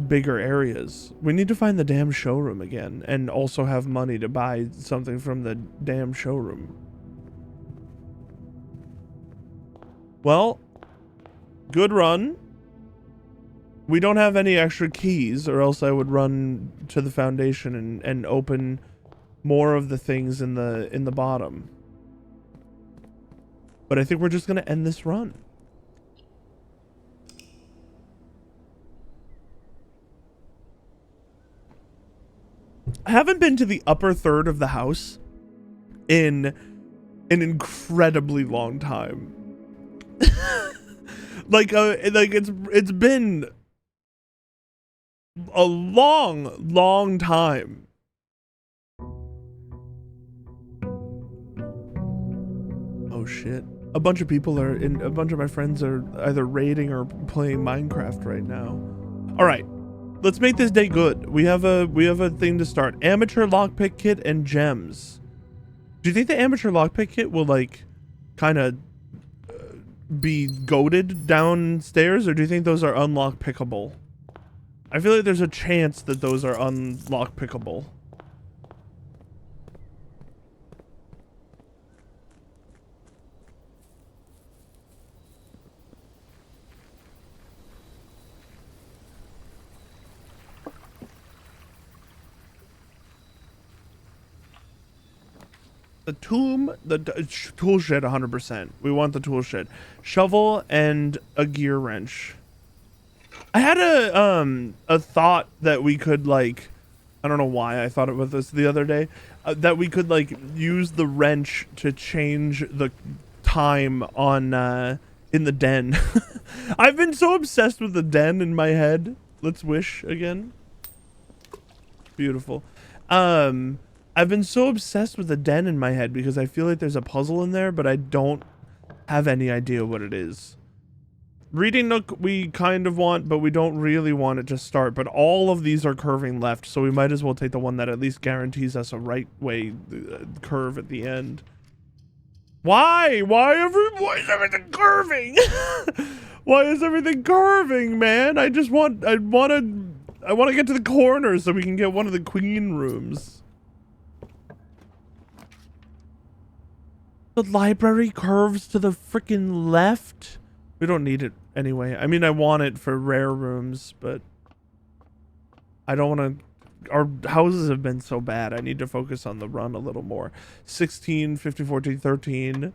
bigger areas. We need to find the damn showroom again, and also have money to buy something from the damn showroom. Well, good run. We don't have any extra keys, or else I would run to the foundation and open more of the things in the bottom. But I think we're just gonna end this run. I haven't been to the upper third of the house in an incredibly long time. like it's been a long time. Oh shit. A bunch of people are in, a bunch of my friends are either raiding or playing Minecraft right now. All right. Let's make this day good. We have a thing to start. Amateur lockpick kit and gems. Do you think the amateur lockpick kit will like kind of be goated downstairs, or do you think those are unlock pickable? I feel like there's a chance that those are unlock pickable. The tomb, the tool shed, 100%. We want the tool shed, shovel, and a gear wrench. I had a thought that we could like, I don't know why I thought about this the other day, that we could like use the wrench to change the time on in the den. I've been so obsessed with the den in my head. Let's wish again. Beautiful. I've been so obsessed with the den in my head because I feel like there's a puzzle in there, but I don't have any idea what it is. Reading nook we kind of want, but we don't really want it to start. But all of these are curving left, so we might as well take the one that at least guarantees us a right way curve at the end. Why? Why is everything curving? Why is everything curving, man? I want to get to the corner so we can get one of the queen rooms. The library curves to the freaking left. We don't need it anyway. I mean, I want it for rare rooms, but I don't want to. Our houses have been so bad. I need to focus on the run a little more. 16, 15, 14, 13.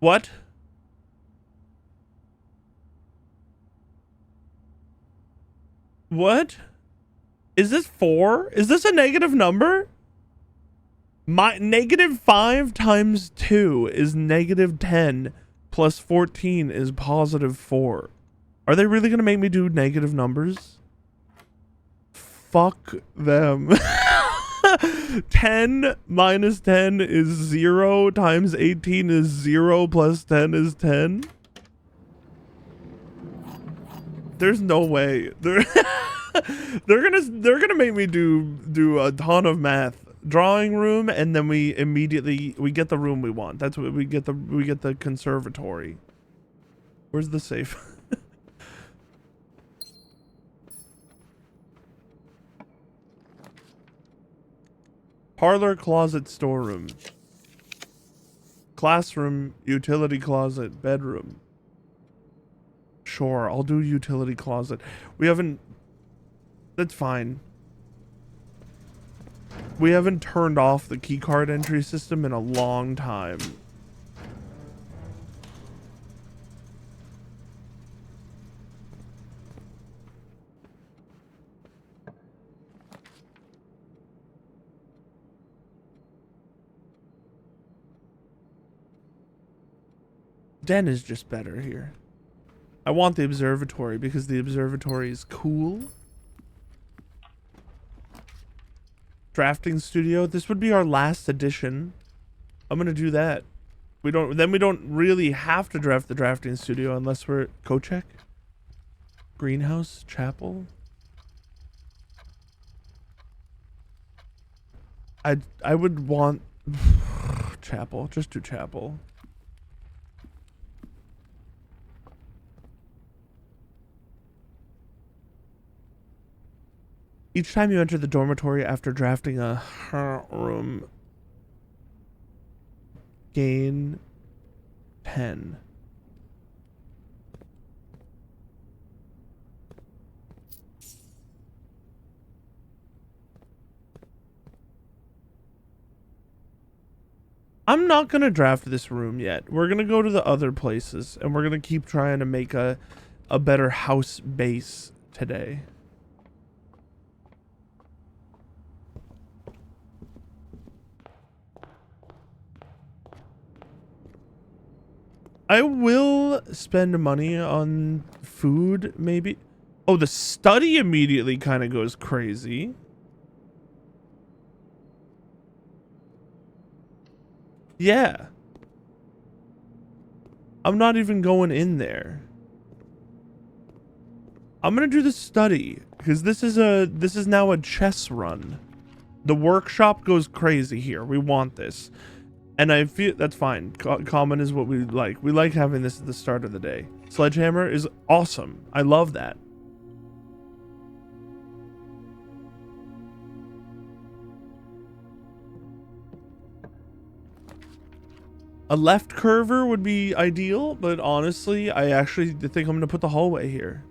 What? What? Is this 4? Is this a negative number? My -5 times 2 is -10 plus 14 is +4. Are they really gonna make me do negative numbers? Fuck them. 10 minus 10 is 0 times 18 is 0 plus 10 is 10. There's no way. They're gonna make me do a ton of math. Drawing room, and then we get the room we want. That's what we get the conservatory. Where's the safe? Parlor, closet, storeroom. Classroom, utility closet, bedroom. Sure, I'll do utility closet. We haven't. That's fine. We haven't turned off the keycard entry system in a long time. Den is just better here. I want the observatory because the observatory is cool. Drafting studio. This would be our last edition. I'm gonna do that. We don't really have to draft the drafting studio unless we're Kochek. Greenhouse, chapel. I would want chapel. Just do chapel. Each time you enter the dormitory after drafting a room, gain 10. I'm not going to draft this room yet. We're going to go to the other places, and we're going to keep trying to make a better house base today. I will spend money on food, maybe. Oh, the study immediately kind of goes crazy. Yeah. I'm not even going in there. I'm gonna do the study because this is now a chess run. The workshop goes crazy here. We want this. And I feel that's fine. Common is what we like. We like having this at the start of the day. Sledgehammer is awesome. I love that. A left curver would be ideal, but honestly, I actually think I'm going to put the hallway here.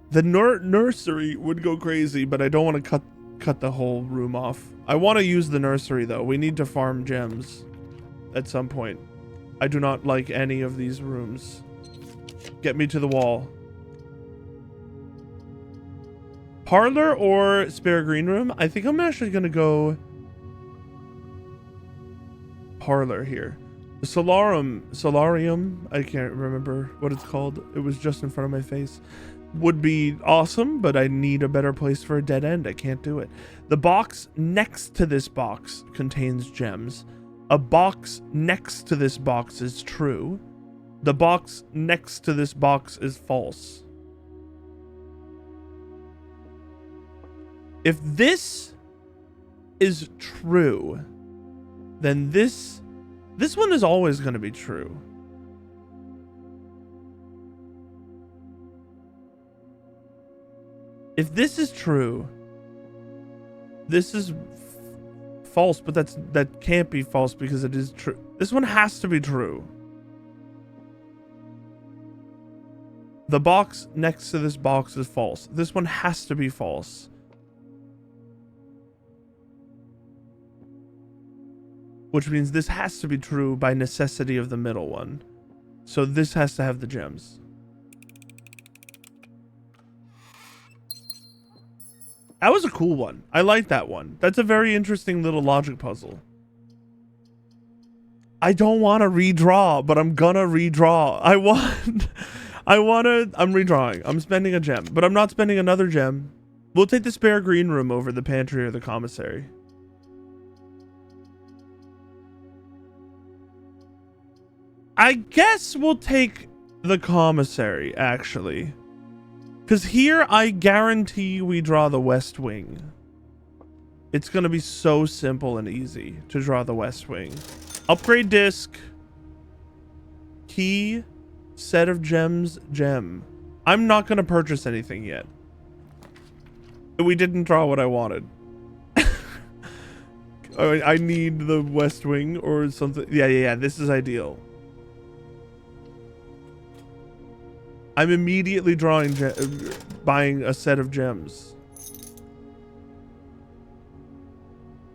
The nursery would go crazy, but I don't want to cut the whole room off. I want to use the nursery, though. We need to farm gems at some point. I do not like any of these rooms. Get me to the wall. Parlor or spare green room? I think I'm actually going to go parlor here. The solarium, I can't remember what it's called. It was just in front of my face. Would be awesome, but I need a better place for a dead end. I can't do it. The box next to this box contains gems. A box next to this box is true. The box next to this box is false. If this is true, then this one is always going to be true. If this is true, this is false, but that can't be false because it is true. This one has to be true. The box next to this box is false. This one has to be false. Which means this has to be true by necessity of the middle one. So this has to have the gems. That was a cool one. I like that one. That's a very interesting little logic puzzle. I don't want to redraw, but I'm gonna redraw. I'm redrawing. I'm spending a gem, but I'm not spending another gem. We'll take the spare green room over the pantry or the commissary. I guess we'll take the commissary, actually. Because here, I guarantee we draw the west wing. It's going to be so simple and easy to draw the west wing. Upgrade disc. Key. Set of gems. Gem. I'm not going to purchase anything yet. We didn't draw what I wanted. I need the west wing or something. Yeah. This is ideal. I'm immediately buying a set of gems.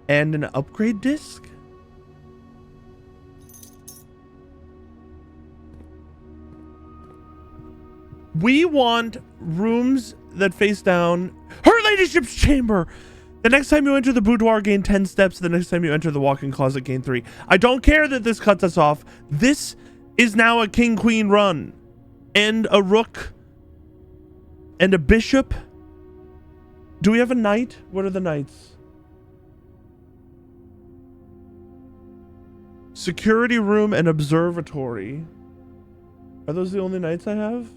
And an upgrade disc? We want rooms that face down. Her ladyship's chamber! The next time you enter the boudoir, gain 10 steps. The next time you enter the walk-in closet, gain 3. I don't care that this cuts us off. This is now a king-queen run. And a rook. And a bishop. Do we have a knight? What are the knights? Security room and observatory. Are those the only knights I have?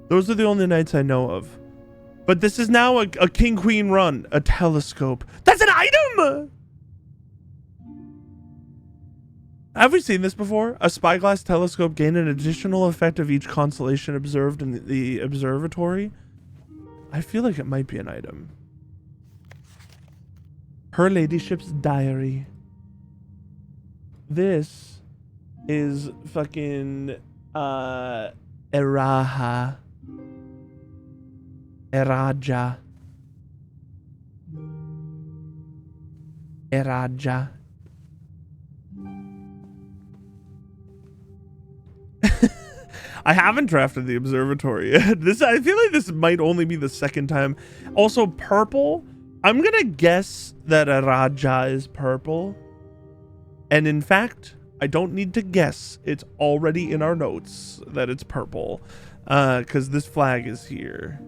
Those are the only knights I know of. But this is now a king-queen run. A telescope. That's an item! Have we seen this before? A spyglass telescope gain an additional effect of each constellation observed in the observatory. I feel like it might be an item. Her ladyship's diary. This is fucking Eraha. Eraja. Eraja. I haven't drafted the observatory yet. I feel like this might only be the second time. Also, purple. I'm gonna guess that Eraja is purple. And in fact, I don't need to guess. It's already in our notes that it's purple. Because this flag is here.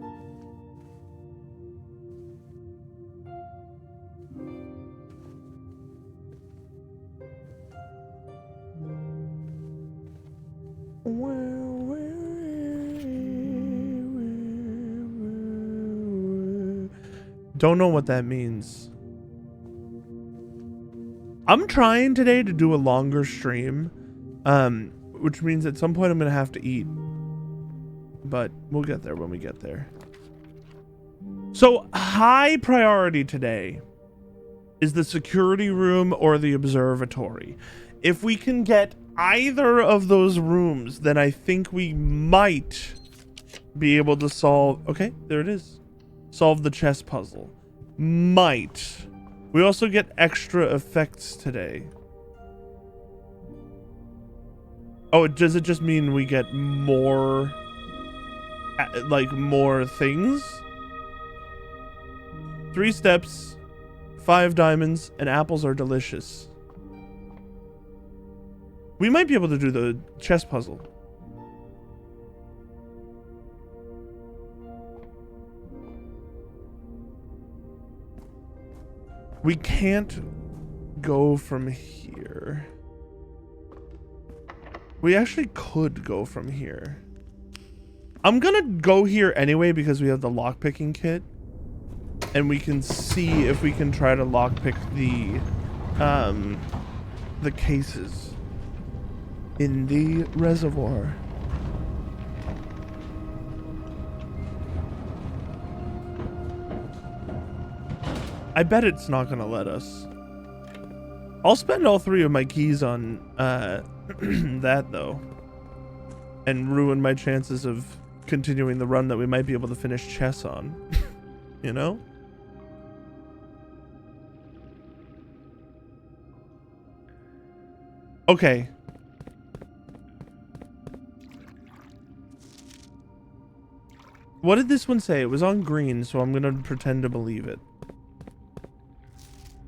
Don't know what that means. I'm trying today to do a longer stream, which means at some point I'm gonna have to eat, but we'll get there when we get there. So high priority today is the security room or the observatory. If we can get either of those rooms, then I think we might be able to solve. Okay, there it is. Solve the chess puzzle. Might. We also get extra effects today. Oh, does it just mean we get more, like, more things? 3 steps, 5 diamonds, and apples are delicious. We might be able to do the chess puzzle. We can't go from here. We actually could go from here. I'm gonna go here anyway because we have the lockpicking kit. And we can see if we can try to lockpick the cases in the reservoir. I bet it's not gonna let us. I'll spend all 3 of my keys on that though, and ruin my chances of continuing the run that we might be able to finish chess on. You know? Okay. What did this one say? It was on green, so I'm gonna pretend to believe it.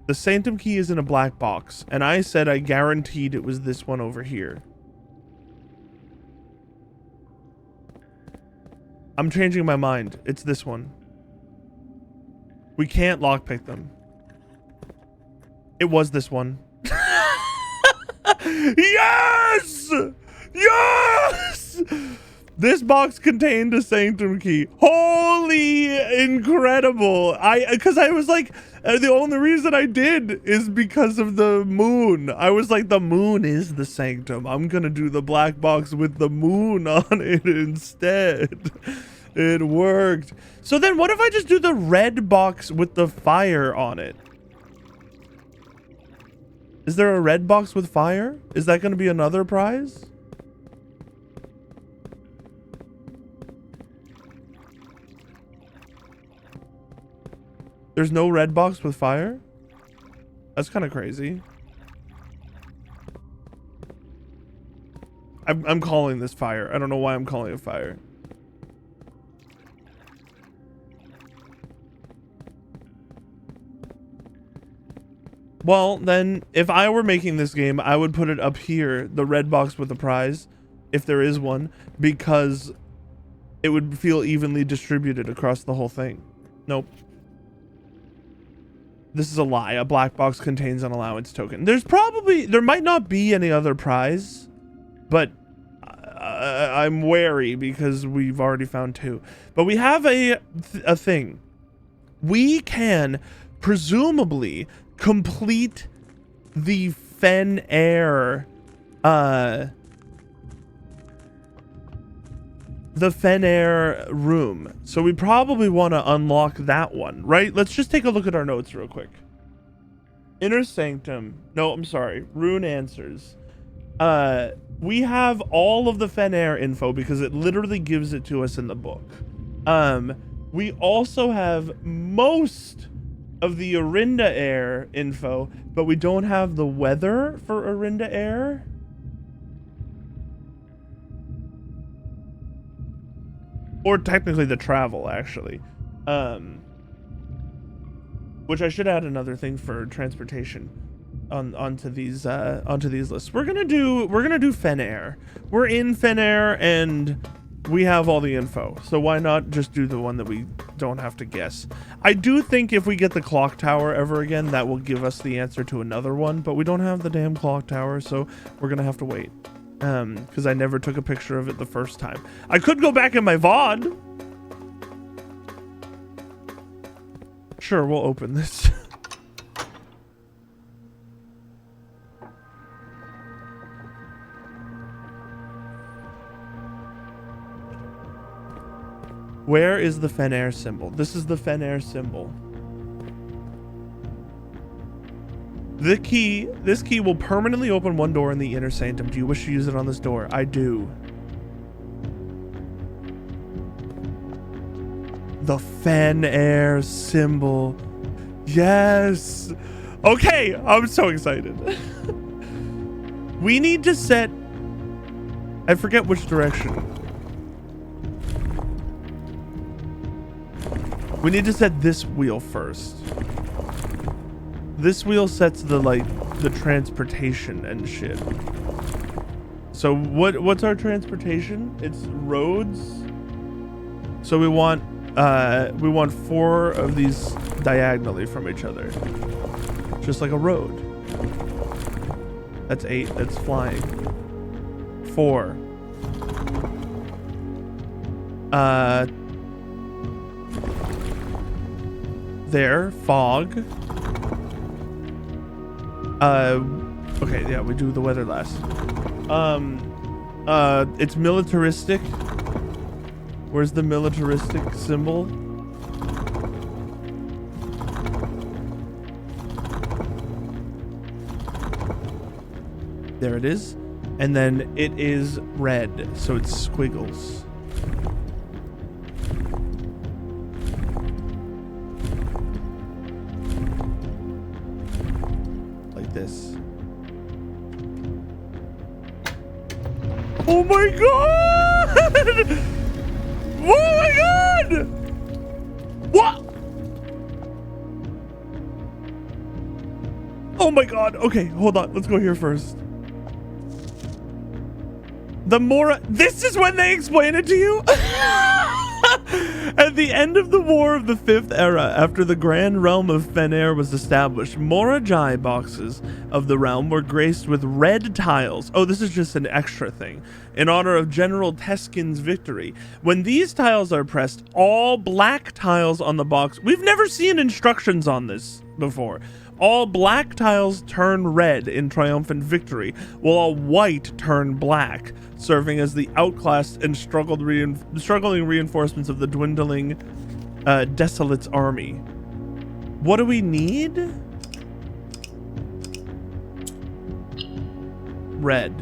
The Sanctum key is in a black box, and I said I guaranteed it was this one over here. I'm changing my mind. It's this one. We can't lockpick them. It was this one. Yes! Yes! This box contained a Sanctum key. Holy incredible. Because I was like, the only reason I did is because of the moon. I was like, the moon is the Sanctum. I'm gonna do the black box with the moon on it instead. It worked. So then what if I just do the red box with the fire on it? Is there a red box with fire? Is that gonna be another prize? There's no red box with fire? That's kind of crazy. I'm calling this fire. I don't know why I'm calling it fire. Well, then, if I were making this game, I would put it up here, the red box with the prize, if there is one, because it would feel evenly distributed across the whole thing. Nope. This is a lie. A black box contains an allowance token. There might not be any other prize, but I'm wary because we've already found 2. But we have a thing. We can presumably complete the Fen Air, room. So we probably want to unlock that one, right? Let's just take a look at our notes real quick. Inner Sanctum. No, I'm sorry. Rune Answers. We have all of the Fenair info because it literally gives it to us in the book. We also have most of the Orinda Air info, but we don't have the weather for Orinda Air. Or technically the travel, actually. Which I should add another thing for transportation onto these lists. We're gonna do Fenair. We're in Fenair and we have all the info, so why not just do the one that we don't have to guess? I do think if we get the clock tower ever again, that will give us the answer to another one, but we don't have the damn clock tower, so we're gonna have to wait. Because I never took a picture of it the first time. I could go back in my VOD. Sure, we'll open this. Where is the Fenair symbol? This is the Fenair symbol. This key will permanently open one door in the inner sanctum. Do you wish to use it on this door? I do. The Fenair symbol. Yes. Okay, I'm so excited. We need to set... I forget which direction. We need to set this wheel first. This wheel sets the the transportation and shit. So what's our transportation? It's roads. So we want 4 of these diagonally from each other. Just like a road. That's 8. That's flying. 4. There, fog. Okay, yeah, we do the weather last. It's militaristic. Where's the militaristic symbol? There it is. And then it is red, so it's squiggles. This. Oh my god! Oh my god! What? Oh my god. Okay, hold on. Let's go here first. The Mora... This is when they explain it to you? At the end of the War of the Fifth Era, after the Grand Realm of Fenair was established, Morajai boxes of the realm were graced with red tiles. Oh, this is just an extra thing. In honor of General Teskin's victory. When these tiles are pressed, all black tiles on the box... We've never seen instructions on this before. All black tiles turn red in triumphant victory, while all white turn black, serving as the outclassed and struggling reinforcements of the dwindling Desolate's army. What do we need? Red.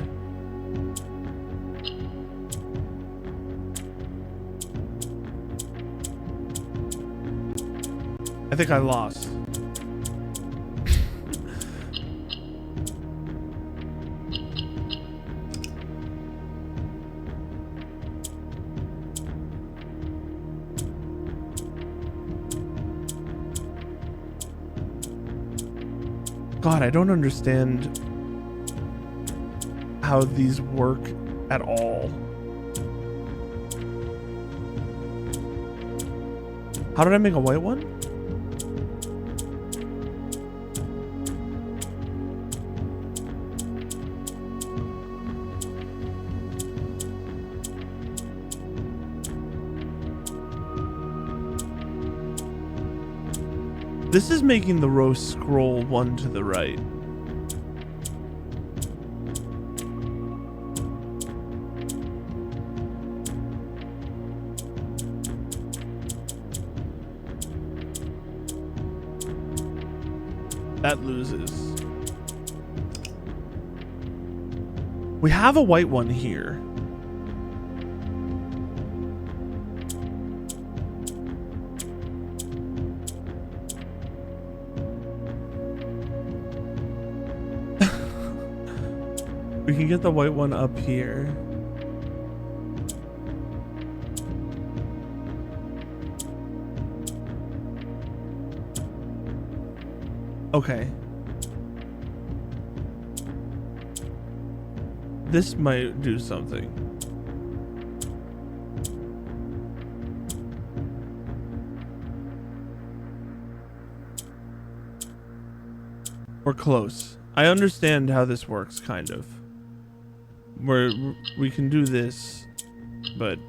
I think I lost. God, I don't understand how these work at all. How did I make a white one? This is making the row scroll one to the right. That loses. We have a white one here. We can get the white one up here. Okay. This might do something. We're close. I understand how this works, kind of. We can do this, but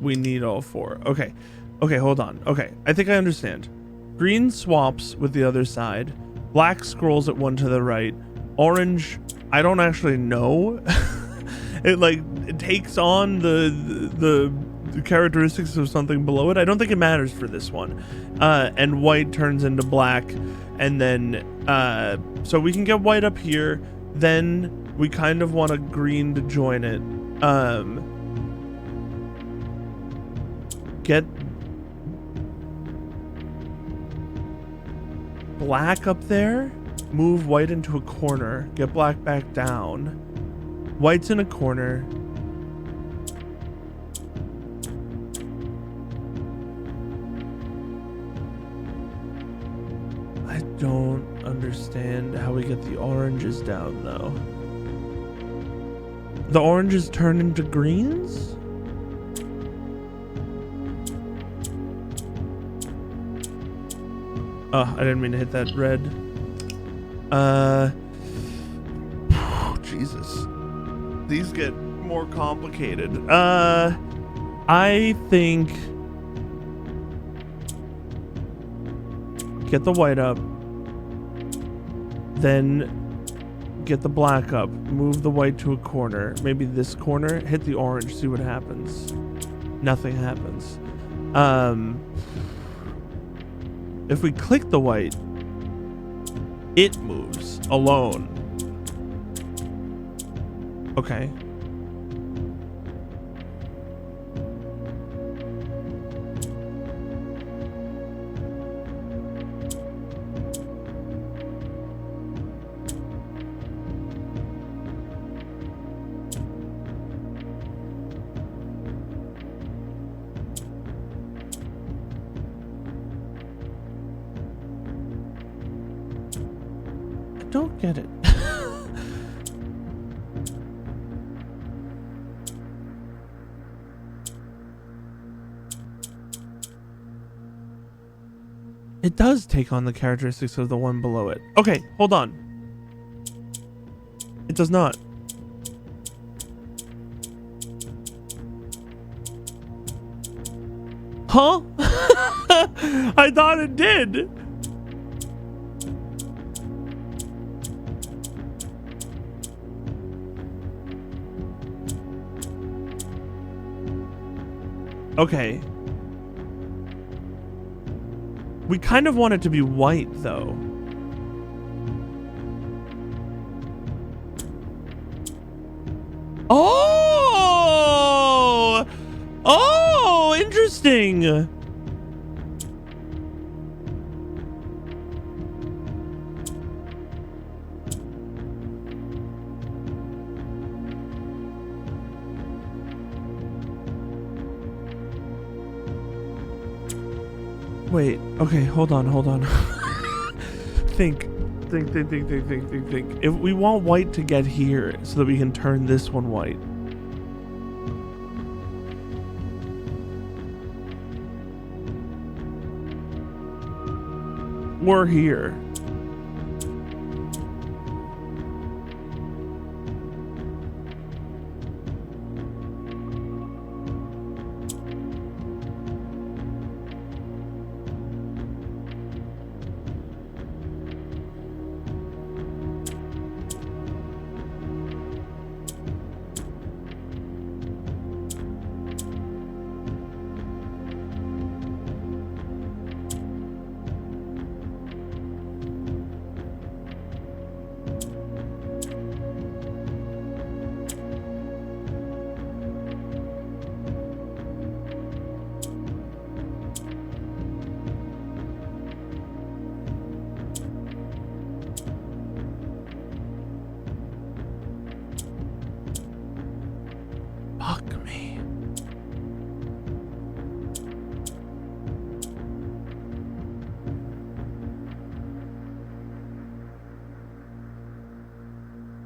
we need all four. Okay. Okay, hold on. Okay, I think I understand. Green swaps with the other side. Black scrolls at one to the right. Orange, I don't actually know. it takes on the characteristics of something below it. I don't think it matters for this one. And white turns into black, and then so we can get white up here. Then we kind of want a green to join it. Get black up there, move white into a corner, get black back down. White's in a corner. I don't understand how we get the oranges down though. The oranges turn into greens? Oh, I didn't mean to hit that red. Jesus. These get more complicated. I think get the white up, then get the black up, move the white to a corner, maybe this corner, hit the orange, see what happens. Nothing happens. If we click the white, it moves alone. Okay. Don't get it. It does take on the characteristics of the one below it. Okay, hold on. It does not. Huh? I thought it did. Okay. We kind of want it to be white, though. Oh! Oh, interesting. Wait, okay, hold on. Think. If we want white to get here so that we can turn this one white. We're here.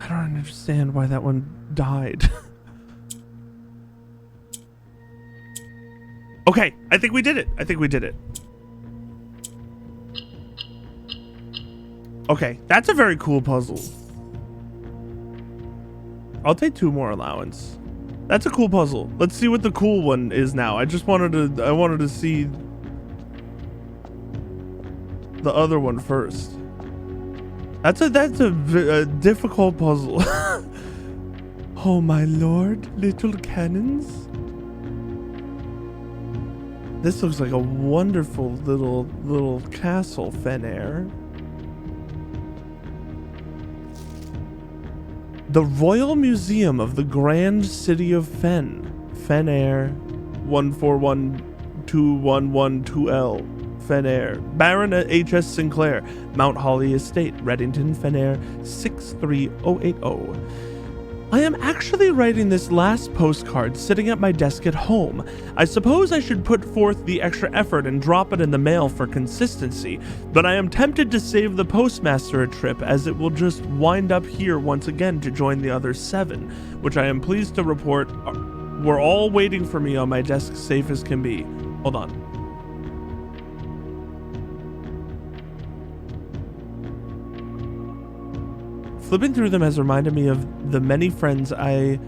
I don't understand why that one died. Okay, I think we did it. I think we did it. Okay, that's a very cool puzzle. I'll take 2 more allowance. That's a cool puzzle. Let's see what the cool one is now. I wanted to see the other one first. That's a difficult puzzle. Oh my lord, little cannons. This looks like a wonderful little castle, Fenair. The Royal Museum of the Grand City of Fen. Fenair 1412112L. Fenair. Baron H.S. Sinclair. Mount Holly Estate. Reddington, Fenair 63080. I am actually writing this last postcard sitting at my desk at home. I suppose I should put forth the extra effort and drop it in the mail for consistency, but I am tempted to save the postmaster a trip, as it will just wind up here once again to join the other 7, which I am pleased to report were all waiting for me on my desk, safe as can be. Hold on. Flipping through them has reminded me of the many friends I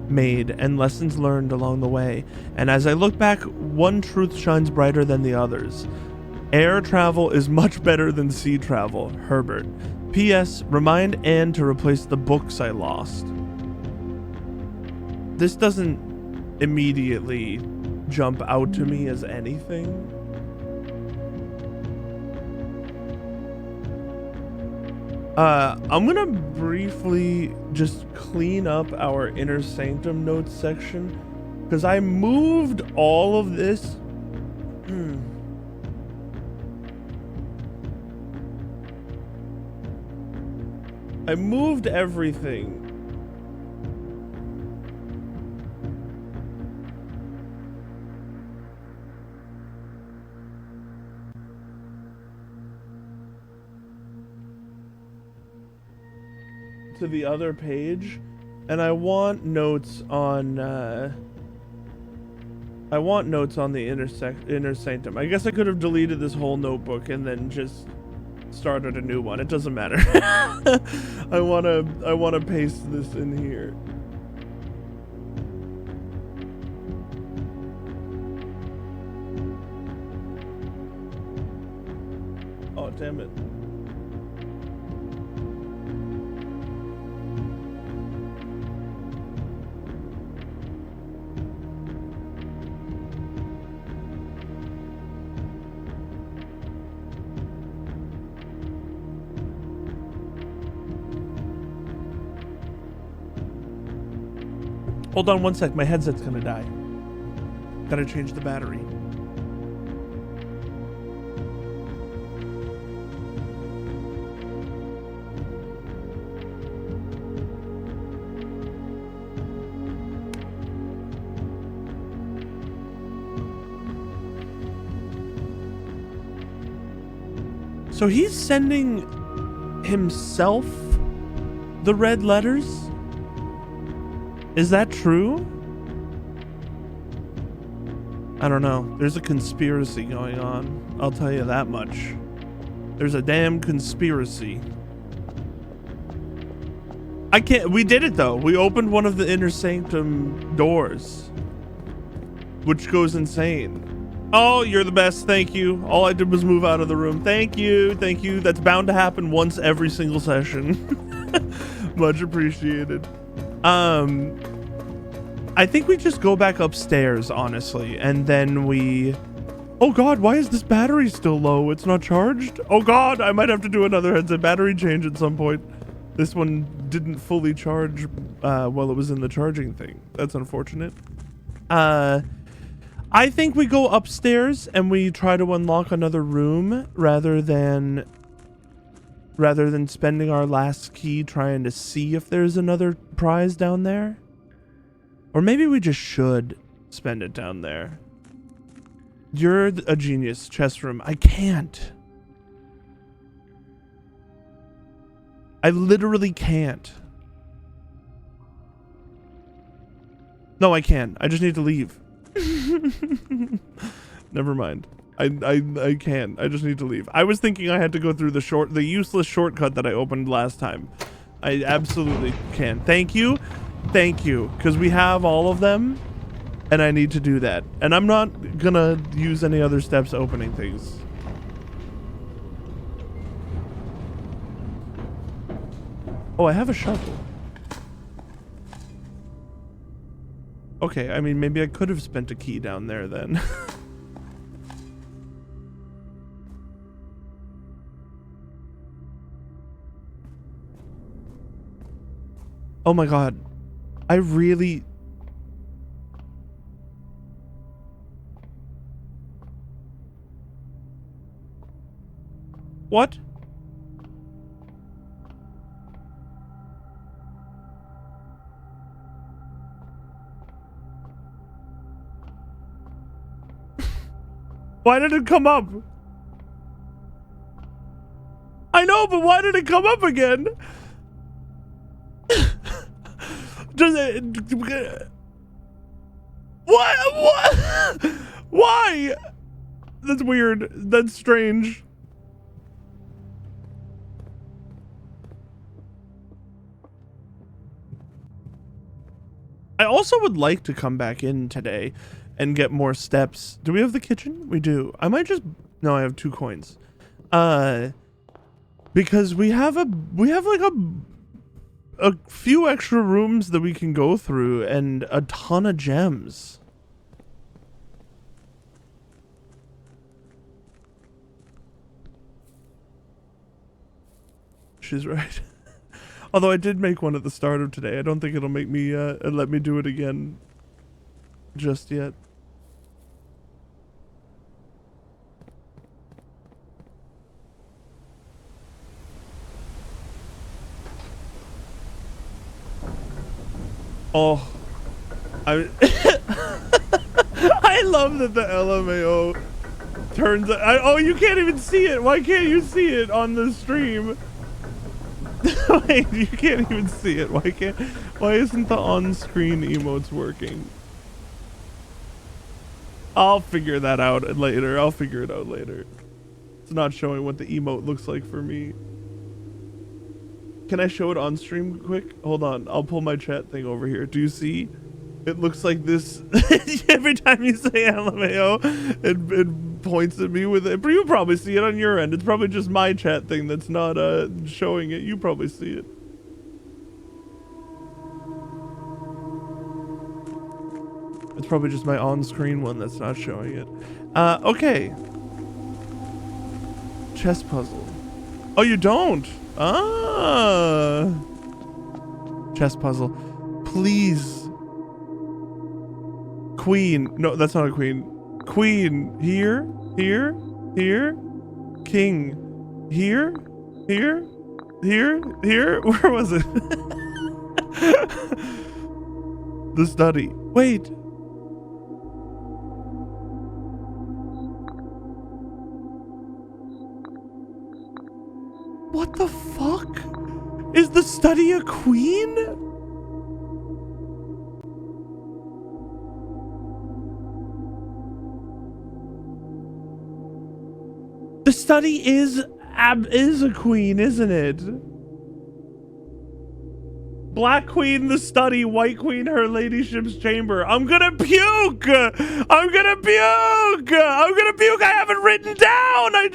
made and lessons learned along the way, and as I look back, one truth shines brighter than the others. Air travel is much better than sea travel. Herbert. P.S. Remind Anne to replace the books I lost. This doesn't immediately jump out to me as anything. I'm gonna briefly just clean up our Inner Sanctum notes section, because I moved all of this. I moved everything. To the other page, and I want notes on the inner sanctum. I guess I could have deleted this whole notebook and then just started a new one. It doesn't matter. I wanna paste this in here. Oh damn it. Hold on one sec, my headset's gonna die. Gotta change the battery. So he's sending himself the red letters? Is that true? I don't know. There's a conspiracy going on. I'll tell you that much. There's a damn conspiracy. I can't. We did it though. We opened one of the Inner Sanctum doors, which goes insane. Oh, you're the best. Thank you. All I did was move out of the room. Thank you. Thank you. That's bound to happen once every single session. Much appreciated. I think we just go back upstairs, honestly, and then we... Oh god, why is this battery still low? It's not charged? Oh god, I might have to do another headset battery change at some point. This one didn't fully charge while it was in the charging thing. That's unfortunate. I think we go upstairs and we try to unlock another room rather than spending our last key trying to see if there's another prize down there. Or maybe we just should spend it down there. You're a genius, chess room. I can't. I literally can't. No, I can. I just need to leave. Never mind. I can. I just need to leave. I was thinking I had to go through the useless shortcut that I opened last time. I absolutely can. Thank you. Thank you. Because we have all of them, and I need to do that. And I'm not gonna use any other steps opening things. Oh, I have a shovel. Okay, I mean, maybe I could have spent a key down there then. Oh my god. I really... What? Why did it come up? I know, but why did it come up again? Does it... What? Why? That's weird. That's strange. I also would like to come back in today and get more steps. Do we have the kitchen? We do. I might just... No, I have 2 coins. Because we have like a few extra rooms that we can go through and a ton of gems. She's right. Although I did make one at the start of today. I don't think it'll make me let me do it again just yet. Oh, I I love that the LMAO turns. Oh, you can't even see it. Why can't you see it on the stream? Wait, you can't even see it. Why isn't the on-screen emotes working? I'll figure that out later. I'll figure it out later. It's not showing what the emote looks like for me. Can I show it on stream quick? Hold on. I'll pull my chat thing over here. Do you see? It looks like this. Every time you say LMAO, it points at me with it. But you probably see it on your end. It's probably just my chat thing that's not showing it. You probably see it. It's probably just my on-screen one that's not showing it. Okay. Chess puzzle. Oh, you don't? Ah. Chess puzzle. Please. Queen. No, that's not a queen. Queen. Here. Here. Here. King. Here. Here. Here. Here. Where was it? The study. Wait. What the fuck? Is the study a queen? The study is a queen, isn't it? Black queen, the study. White queen, her ladyship's chamber. I'm gonna puke. I'm gonna puke. I'm gonna puke. I haven't written down. I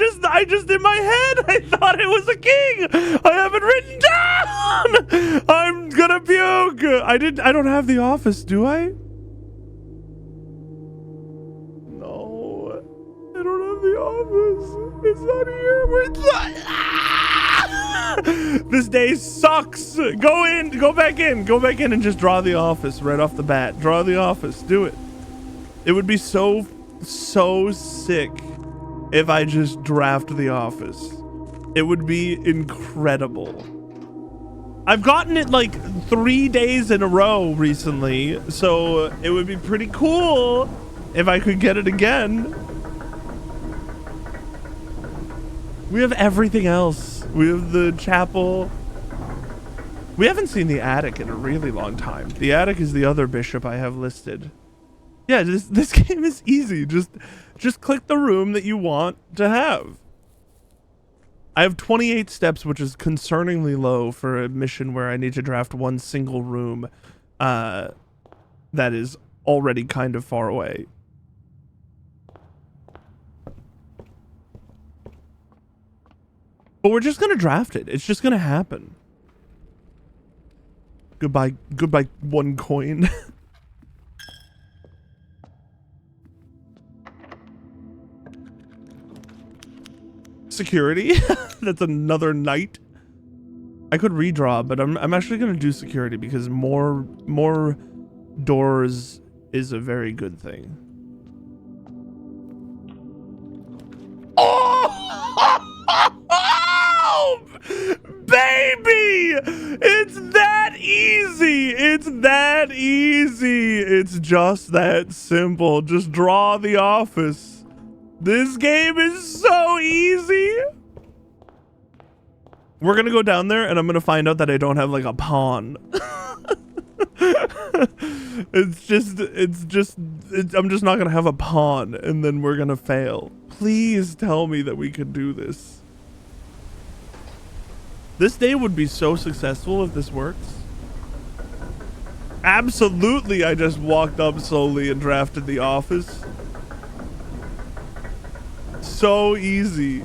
just in my head, I thought it was a king. I haven't written down. I'm gonna puke. I don't have the office, do I? No, I don't have the office. It's not here. Where's that? This day sucks. Go back in and just draw the office right off the bat. Draw the office. Do it. It would be so sick if I just draft the office. It would be incredible. I've gotten it like 3 days in a row recently, so it would be pretty cool if I could get it again. We have everything else. We have the chapel. We haven't seen the attic in a really long time. The attic is the other bishop I have listed. Yeah, this game is easy. Just click the room that you want to have. I have 28 steps, which is concerningly low for a mission where I need to draft one single room that is already kind of far away. But we're just gonna draft it. It's just gonna happen. Goodbye 1 coin. Security? That's another knight. I could redraw, but I'm actually gonna do security because more doors is a very good thing. Oh, baby! It's that easy! It's that easy! It's just that simple. Just draw the office. This game is so easy! We're gonna go down there and I'm gonna find out that I don't have like a pawn. I'm just not gonna have a pawn and then we're gonna fail. Please tell me that we could do this. This day would be so successful if this works. Absolutely, I just walked up slowly and drafted the office. So easy.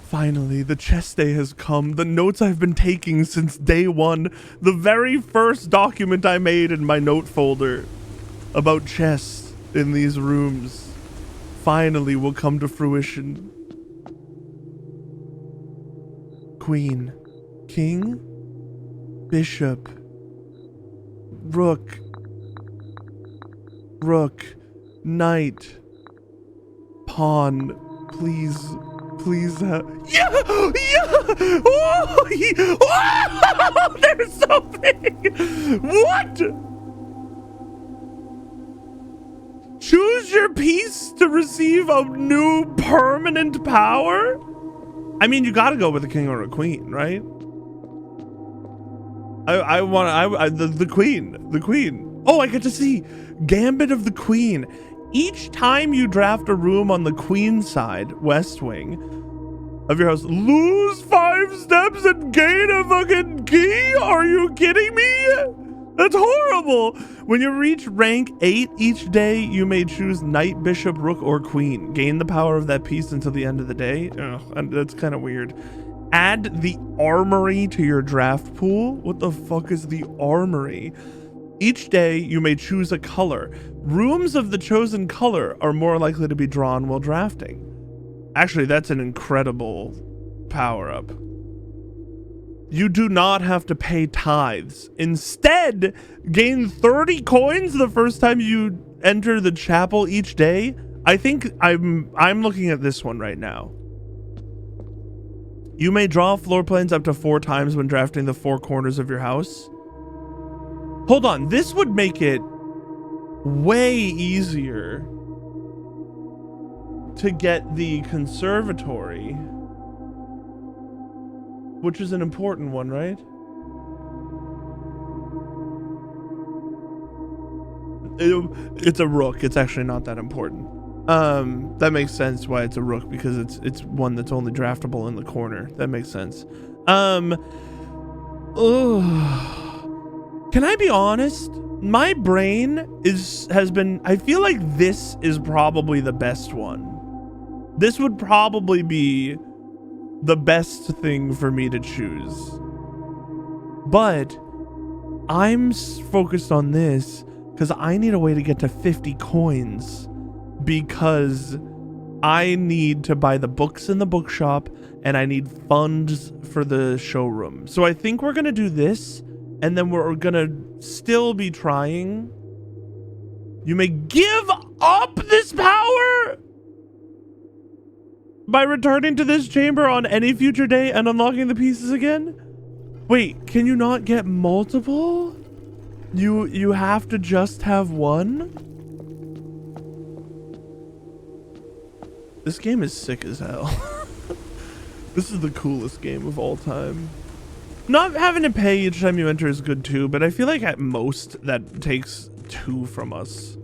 Finally, the chess day has come. The notes I've been taking since day one. The very first document I made in my note folder about chess in these rooms finally will come to fruition. Queen, king, bishop, rook, knight, pawn, please. Yeah! Oh, they're so big! What? Choose your piece to receive a new permanent power? I mean, you gotta go with a king or a queen, right? The queen. Oh, I get to see Gambit of the Queen. Each time you draft a room on the queen side, west wing, of your house, lose 5 steps and gain a fucking key? Are you kidding me? That's horrible. When you reach rank 8 each day, you may choose knight, bishop, rook, or queen. Gain the power of that piece until the end of the day. Ugh, that's kind of weird. Add the armory to your draft pool. What the fuck is the armory? Each day, you may choose a color. Rooms of the chosen color are more likely to be drawn while drafting. Actually, that's an incredible power-up. You do not have to pay tithes. Instead, gain 30 coins the first time you enter the chapel each day. I think I'm looking at this one right now. You may draw floor plans up to 4 times when drafting the 4 corners of your house. Hold on, this would make it way easier to get the conservatory, which is an important one, right? It's a rook. It's actually not that important. That makes sense why it's a rook, because it's one that's only draftable in the corner. That makes sense. Can I be honest? My brain has been, I feel like this is probably the best one. This would probably be the best thing for me to choose. But I'm focused on this because I need a way to get to 50 coins, because I need to buy the books in the bookshop and I need funds for the showroom. So I think we're going to do this, and then we're going to still be trying. You may give up this power by returning to this chamber on any future day and unlocking the pieces again. Wait, can you not get multiple? You have to just have one? This game is sick as hell. This is the coolest game of all time. Not having to pay each time you enter is good too, but I feel like at most that takes 2 from us,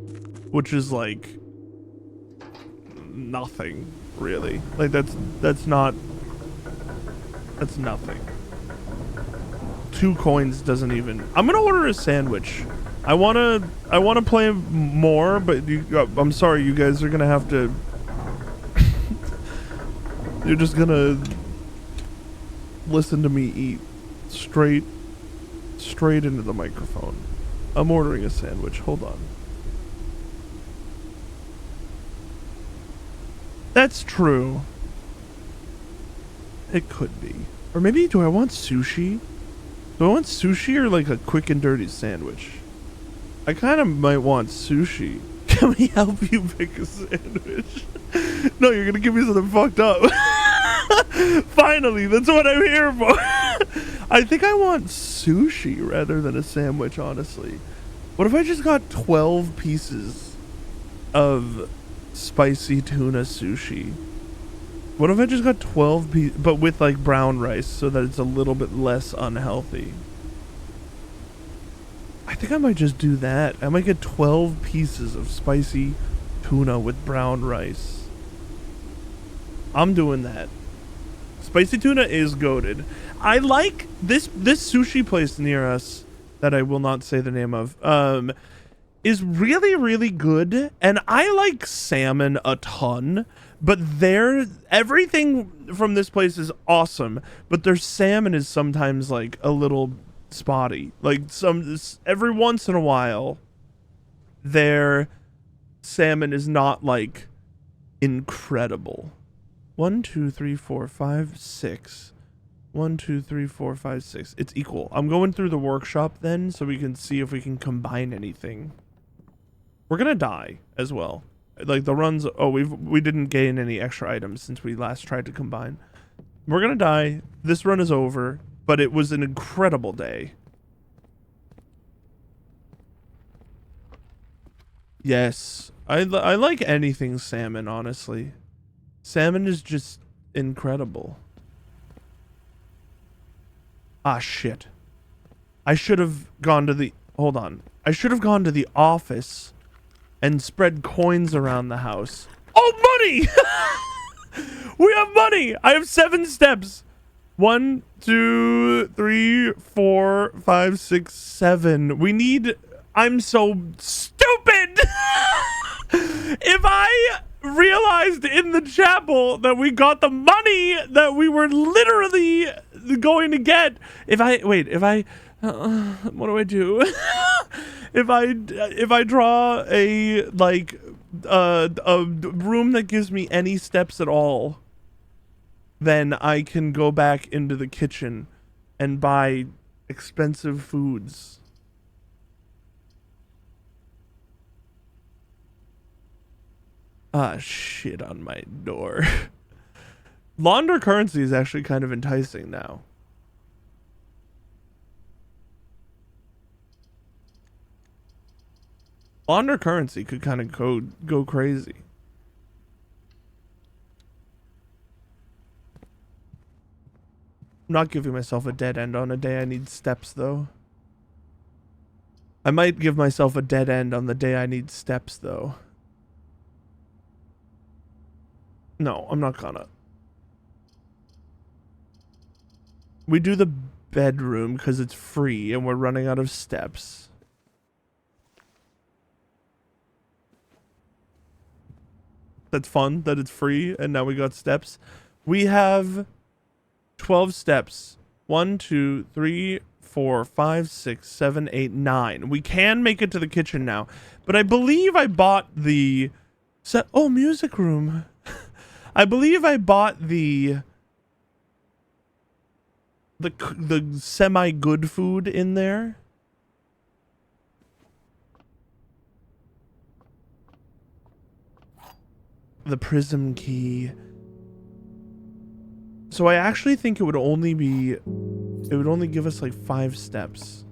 which is like nothing really. Like that's nothing. 2 coins doesn't even. I'm gonna order a sandwich. I wanna play more, but I'm sorry, you guys are gonna have to. You're just gonna listen to me eat straight into the microphone. I'm ordering a sandwich. Hold on. That's true. It could be. Or maybe, do I want sushi? Do I want sushi or like a quick and dirty sandwich? I kind of might want sushi. Can we help you pick a sandwich? No, you're gonna give me something fucked up. Finally, that's what I'm here for. I think I want sushi rather than a sandwich, honestly. What if I just got 12 pieces of spicy tuna sushi? What if I just got 12 pieces, but with like brown rice so that it's a little bit less unhealthy? I think I might just do that. I might get 12 pieces of spicy tuna with brown rice. I'm doing that. Spicy tuna is goated. I like this sushi place near us that I will not say the name of. Is really, really good, and I like salmon a ton, but everything from this place is awesome, but their salmon is sometimes like a little spotty. Like every once in a while their salmon is not like incredible. 1 2 3 4 5 6. 1 2 3 4 5 6. It's equal. I'm going through the workshop then so we can see if we can combine anything. We're gonna die as well. Like the runs. Oh, we didn't gain any extra items since we last tried to combine. We're gonna die. This run is over, but it was an incredible day. Yes, I like anything salmon, honestly. Salmon is just incredible. Ah, shit. I should have gone to the. Hold on. I should have gone to the office and spread coins around the house. Oh, money! We have money! I have 7 steps. 1 2 3 4 5 6 7. We need. I'm so stupid! If I realized in the chapel that we got the money that we were literally going to get. What do I do? if I draw a like a room that gives me any steps at all, then I can go back into the kitchen and buy expensive foods. Ah, shit on my door. Launder currency is actually kind of enticing now. Launder currency could kind of go crazy. I'm not giving myself a dead end on a day I need steps, though. I might give myself a dead end on the day I need steps, though. No, I'm not gonna. We do the bedroom because it's free and we're running out of steps. That's fun that it's free and now we got steps. We have 12 steps. 1 2 3 4 5 6 7 8 9. We can make it to the kitchen now, but I believe I bought the set. Oh, music room. I believe I bought the semi-good food in there. The prism key. So I actually think it would only give us like 5 steps.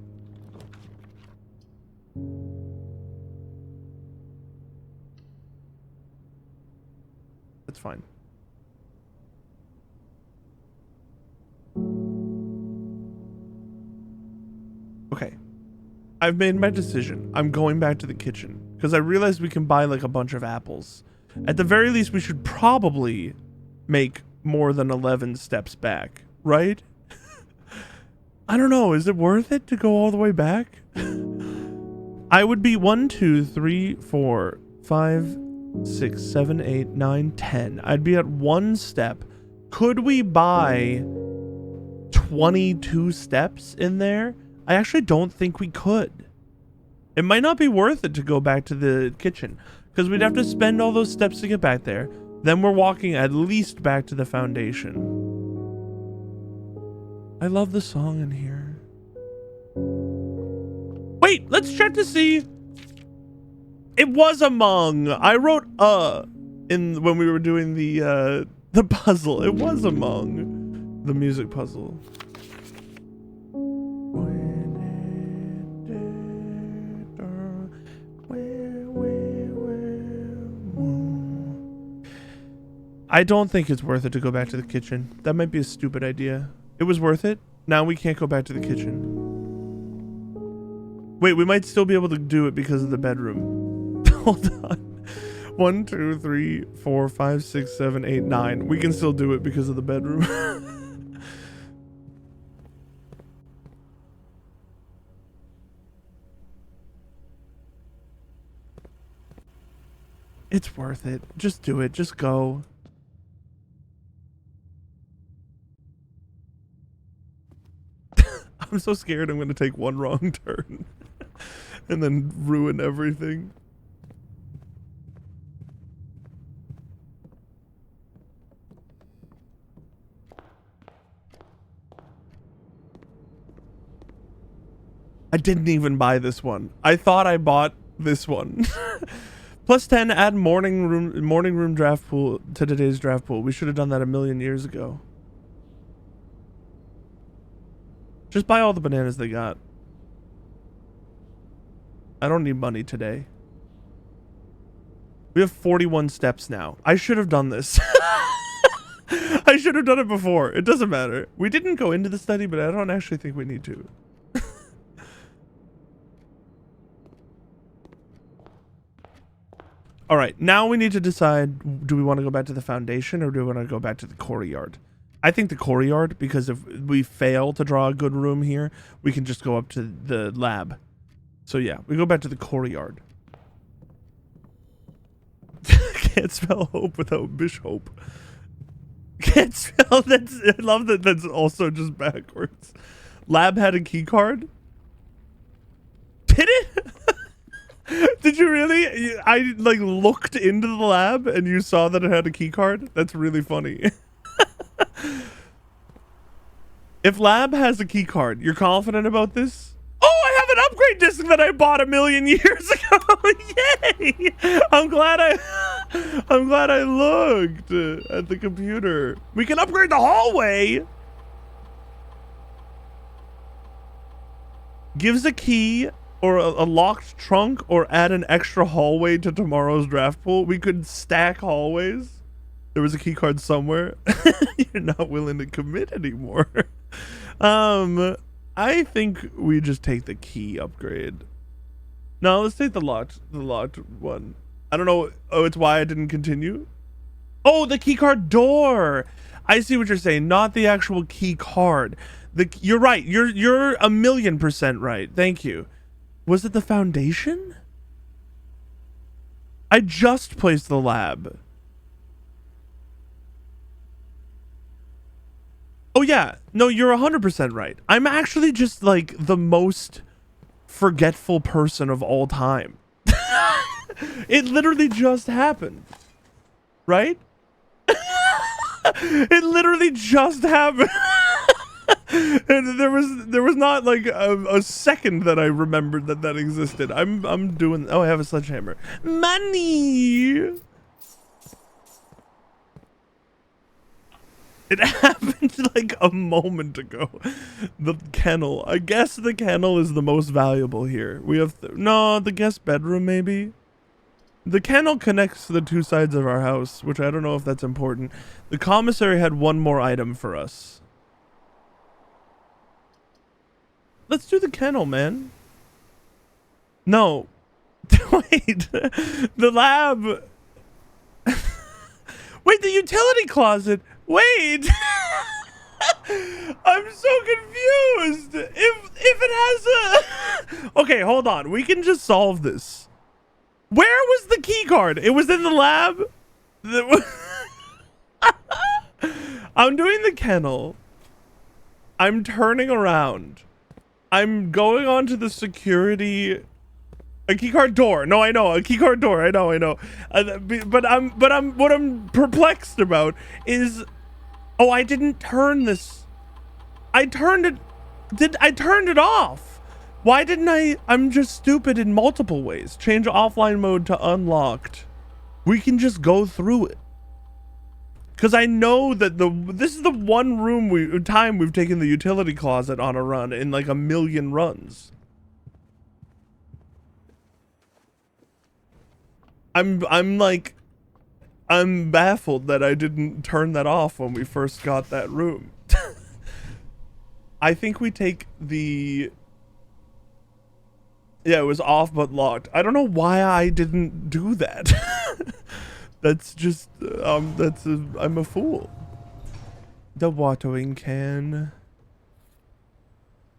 That's fine. Okay. I've made my decision. I'm going back to the kitchen because I realized we can buy like a bunch of apples. At the very least, we should probably make more than 11 steps back, right? I don't know. Is it worth it to go all the way back? I would be 1, 2, 3, 4, 5, 6, 7, 8, 9, 10. I'd be at 1 step. Could we buy 22 steps in there? I actually don't think we could. It might not be worth it to go back to the kitchen because we'd have to spend all those steps to get back there. Then we're walking at least back to the foundation. I love the song in here. Wait, let's check to see. It was among. I wrote in when we were doing the puzzle. It was among the music puzzle. I don't think it's worth it to go back to the kitchen. That might be a stupid idea. It was worth it. Now we can't go back to the kitchen. Wait, we might still be able to do it because of the bedroom. Hold on. 1, 2, 3, 4, 5, 6, 7, 8, 9. We can still do it because of the bedroom. It's worth it. Just do it. Just go. I'm so scared I'm going to take one wrong turn and then ruin everything. I didn't even buy this one. I thought I bought this one. Plus 10, add morning room draft pool to today's draft pool. We should have done that a million years ago. Just buy all the bananas they got. I don't need money today. We have 41 steps now. I should have done this. I should have done it before. It doesn't matter. We didn't go into the study, but I don't actually think we need to. All right, now we need to decide, do we want to go back to the foundation or do we want to go back to the courtyard? I think the courtyard, because if we fail to draw a good room here, we can just go up to the lab. So yeah, we go back to the courtyard. Can't spell hope without bishop. Can't spell that's. I love that. That's also just backwards. Lab had a key card. Did it? Did you really? I like looked into the lab and you saw that it had a key card. That's really funny. If lab has a key card, you're confident about this? Oh, I have an upgrade disc that I bought a million years ago. Yay! I'm glad I looked at the computer. We can upgrade the hallway. Gives a key or a locked trunk or add an extra hallway to tomorrow's draft pool. We could stack hallways. There was a key card somewhere. You're not willing to commit anymore. I think we just take the key upgrade. No, let's take the locked one. I don't know. Oh, it's why I didn't continue. Oh, the key card door. I see what you're saying. Not the actual key card. You're right. You're 1,000,000% right. Thank you. Was it the foundation? I just placed the lab. Oh yeah, no, you're 100% right. I'm actually just like the most forgetful person of all time. It literally just happened, right? It literally just happened. And there was not like a second that I remembered that existed. I'm doing. Oh, I have a sledgehammer. Money. It happened like a moment ago. The kennel. I guess the kennel is the most valuable here. We have no, the guest bedroom maybe. The kennel connects to the two sides of our house, which I don't know if that's important. The commissary had one more item for us. Let's do the kennel, man. No. Wait. The lab. Wait, the utility closet. Wait. I'm so confused. If it has a... Okay, hold on. We can just solve this. Where was the key card? It was in the lab? I'm doing the kennel. I'm turning around. I'm going on to the security... A keycard door. No, I know. A keycard door. I know. But what I'm perplexed about is... Oh, I didn't turn this. I turned it... I turned it off. Why didn't I? I'm just stupid in multiple ways. Change offline mode to unlocked. We can just go through it. Because I know that this is the one time we've taken the utility closet on a run in like a million runs. I'm baffled that I didn't turn that off when we first got that room. I think we take the... Yeah, it was off but locked. I don't know why I didn't do that. That's just, I'm a fool. The watering can.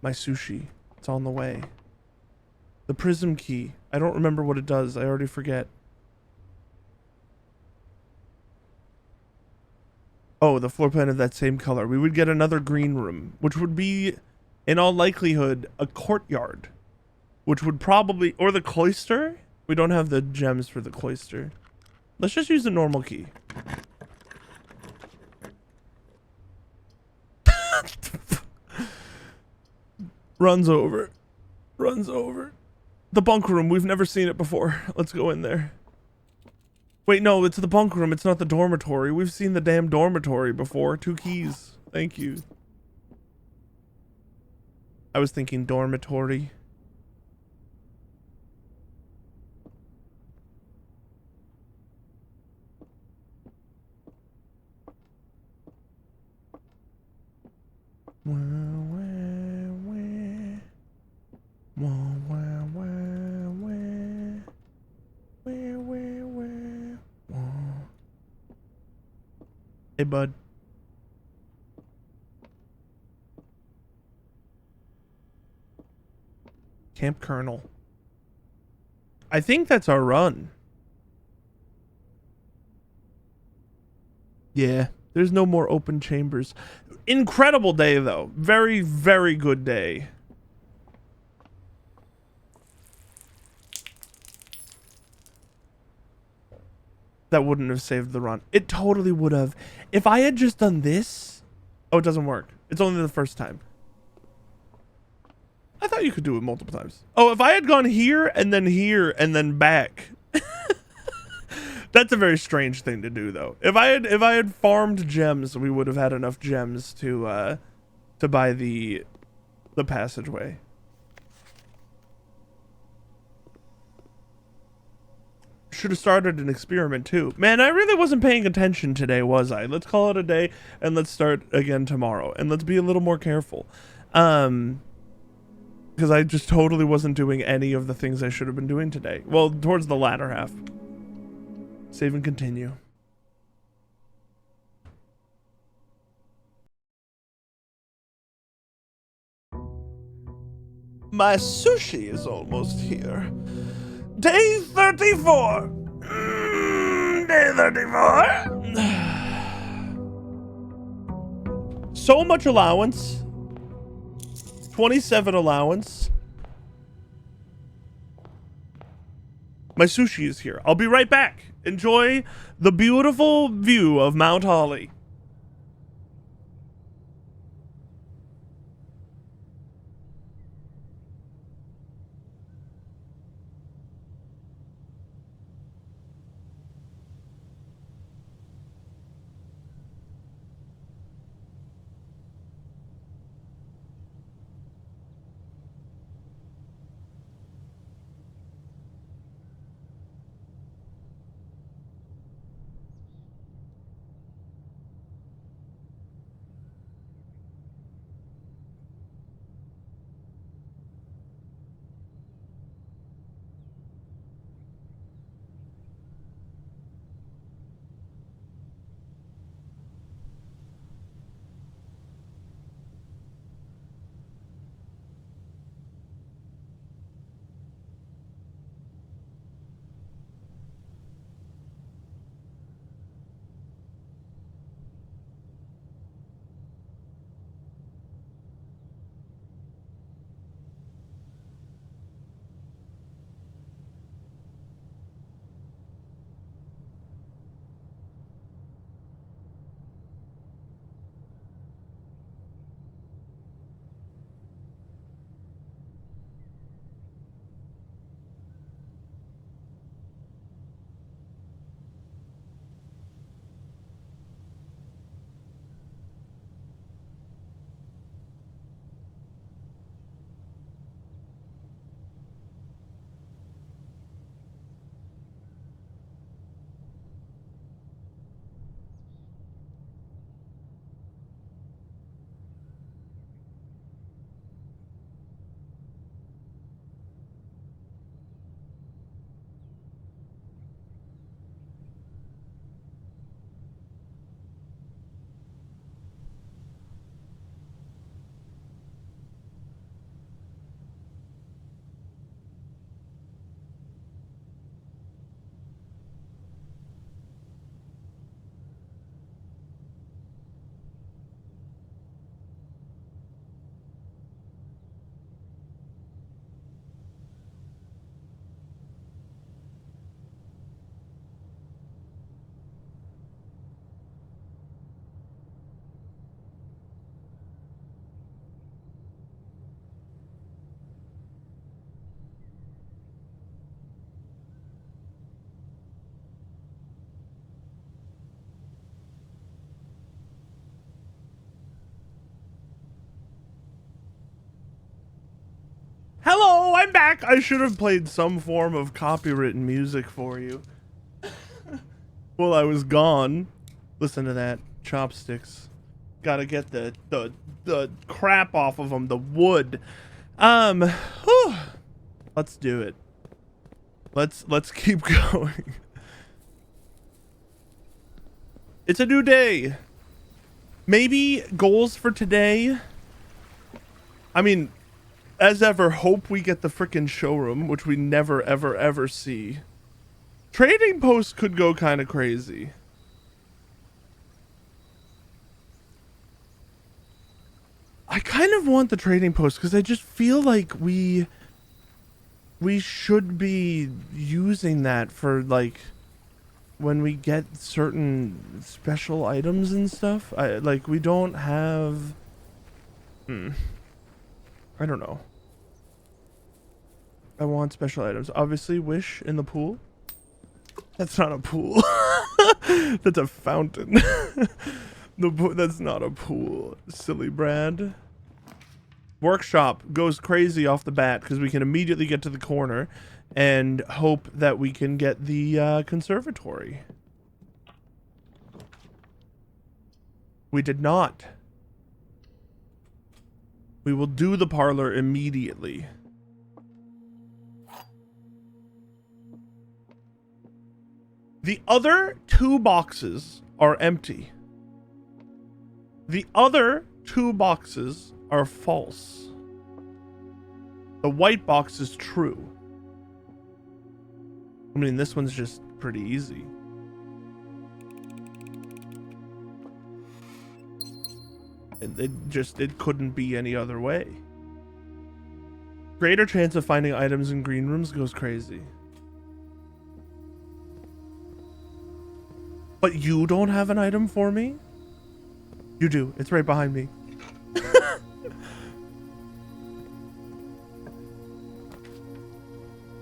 My sushi. It's on the way. The prism key. I don't remember what it does. I already forget. Oh, the floor plan of that same color. We would get another green room, which would be, in all likelihood, a courtyard. Which would probably... Or the cloister? We don't have the gems for the cloister. Let's just use the normal key. Runs over. Runs over. The bunk room. We've never seen it before. Let's go in there. Wait, no. It's the bunk room. It's not the dormitory. We've seen the damn dormitory before. 2 keys. Thank you. I was thinking dormitory. Hey, bud. Camp Colonel. I think that's our run. Yeah, there's no more open chambers. Incredible day, though. Very, very good day. That wouldn't have saved the run. It totally would have. If I had just done this... Oh, it doesn't work. It's only the first time. I thought you could do it multiple times. Oh, if I had gone here and then back... That's a very strange thing to do, though. If I had farmed gems, we would have had enough gems to buy the passageway. Should have started an experiment too. Man, I really wasn't paying attention today, was I? Let's call it a day and let's start again tomorrow. And let's be a little more careful. Because I just totally wasn't doing any of the things I should have been doing today. Well, towards the latter half. Save and continue. My sushi is almost here. Day 34. Day 34. So much allowance. 27 allowance. My sushi is here. I'll be right back. Enjoy the beautiful view of Mount Holly. Hello, I'm back. I should have played some form of copywritten music for you while I was gone. Listen to that. Chopsticks. Gotta get the crap off of them. The wood. Whew. Let's do it. Let's keep going. It's a new day. Maybe goals for today. I mean, as ever, hope we get the frickin' showroom, which we never, ever, ever see. Trading post could go kind of crazy. I kind of want the trading post because I just feel like we should be using that for like when we get certain special items and stuff. Like we don't have I don't know. I want special items. Obviously wish in the pool. That's not a pool. That's a fountain. That's not a pool. Silly Brad. Workshop goes crazy off the bat because we can immediately get to the corner and hope that we can get the conservatory. We did not. We will do the parlor immediately. The other 2 boxes are empty. The other 2 boxes are false. The white box is true. I mean, this one's just pretty easy. It couldn't be any other way. Greater chance of finding items in green rooms goes crazy. But you don't have an item for me? You do. It's right behind me.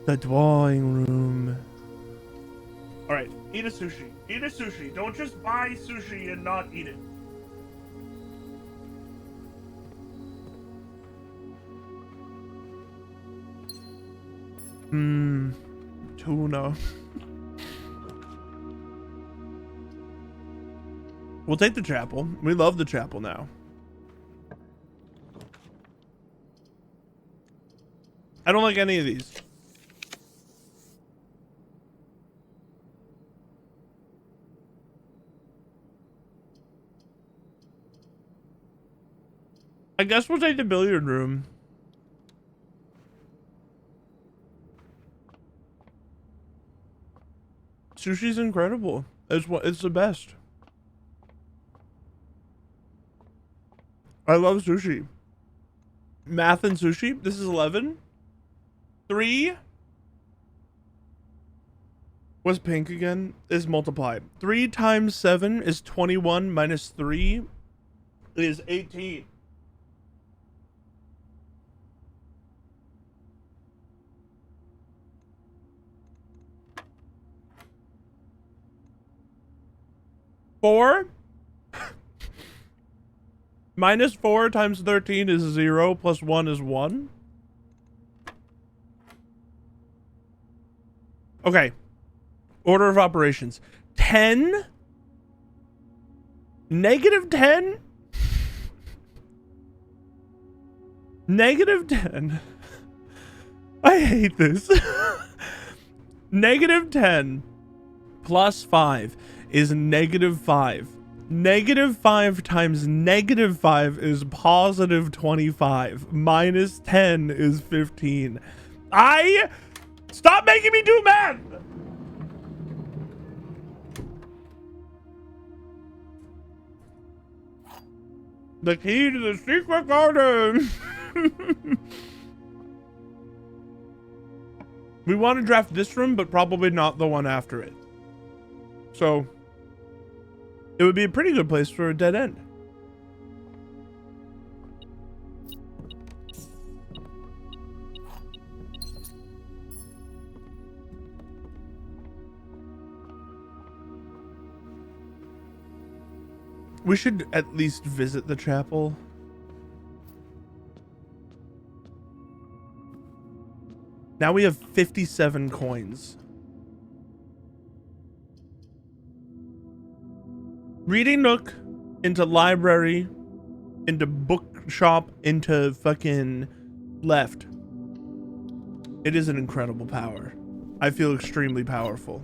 The drawing room. All right, eat a sushi. Eat a sushi. Don't just buy sushi and not eat it. Tuna. We'll take the chapel. We love the chapel now. I don't like any of these. I guess we'll take the billiard room. Sushi's incredible. It's the best. I love sushi. Math and sushi. This is 11. 3 was pink again. Is multiplied. 3 times 7 is 21 minus 3 is 18. Four minus 4 times 13 is 0 plus 1 is 1. Okay. Order of operations. 10. Negative 10. Negative 10. I hate this. Negative 10 plus 5 is negative 5. Negative 5 times negative 5 is positive 25. Minus 10 is 15. Stop making me do math! The key to the secret garden! We want to draft this room, but probably not the one after it. So it would be a pretty good place for a dead end. We should at least visit the chapel. Now we have 57 coins. Reading nook into library into bookshop into fucking left. It is an incredible power. I feel extremely powerful.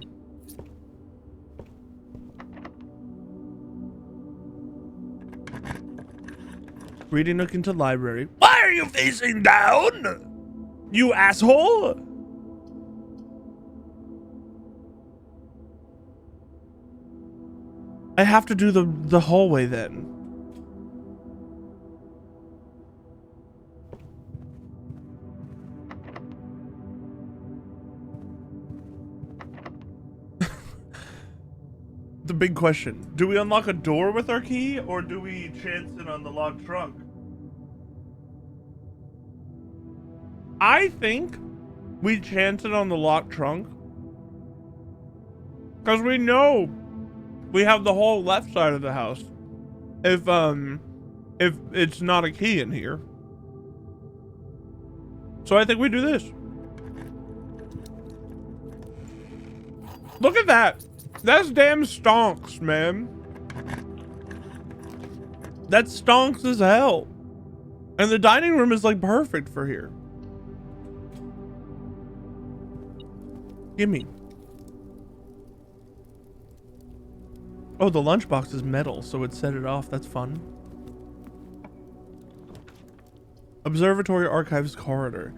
Reading nook into library. Why are you facing down? You asshole! I have to do the hallway then. The big question. Do we unlock a door with our key or do we chance it on the locked trunk? I think we chance it on the locked trunk. Because we know we have the whole left side of the house. If it's not a key in here. So I think we do this. Look at that. That's damn stonks, man. That's stonks as hell. And the dining room is like perfect for here. Gimme. Oh, the lunchbox is metal, so it set it off. That's fun. Observatory Archives Corridor.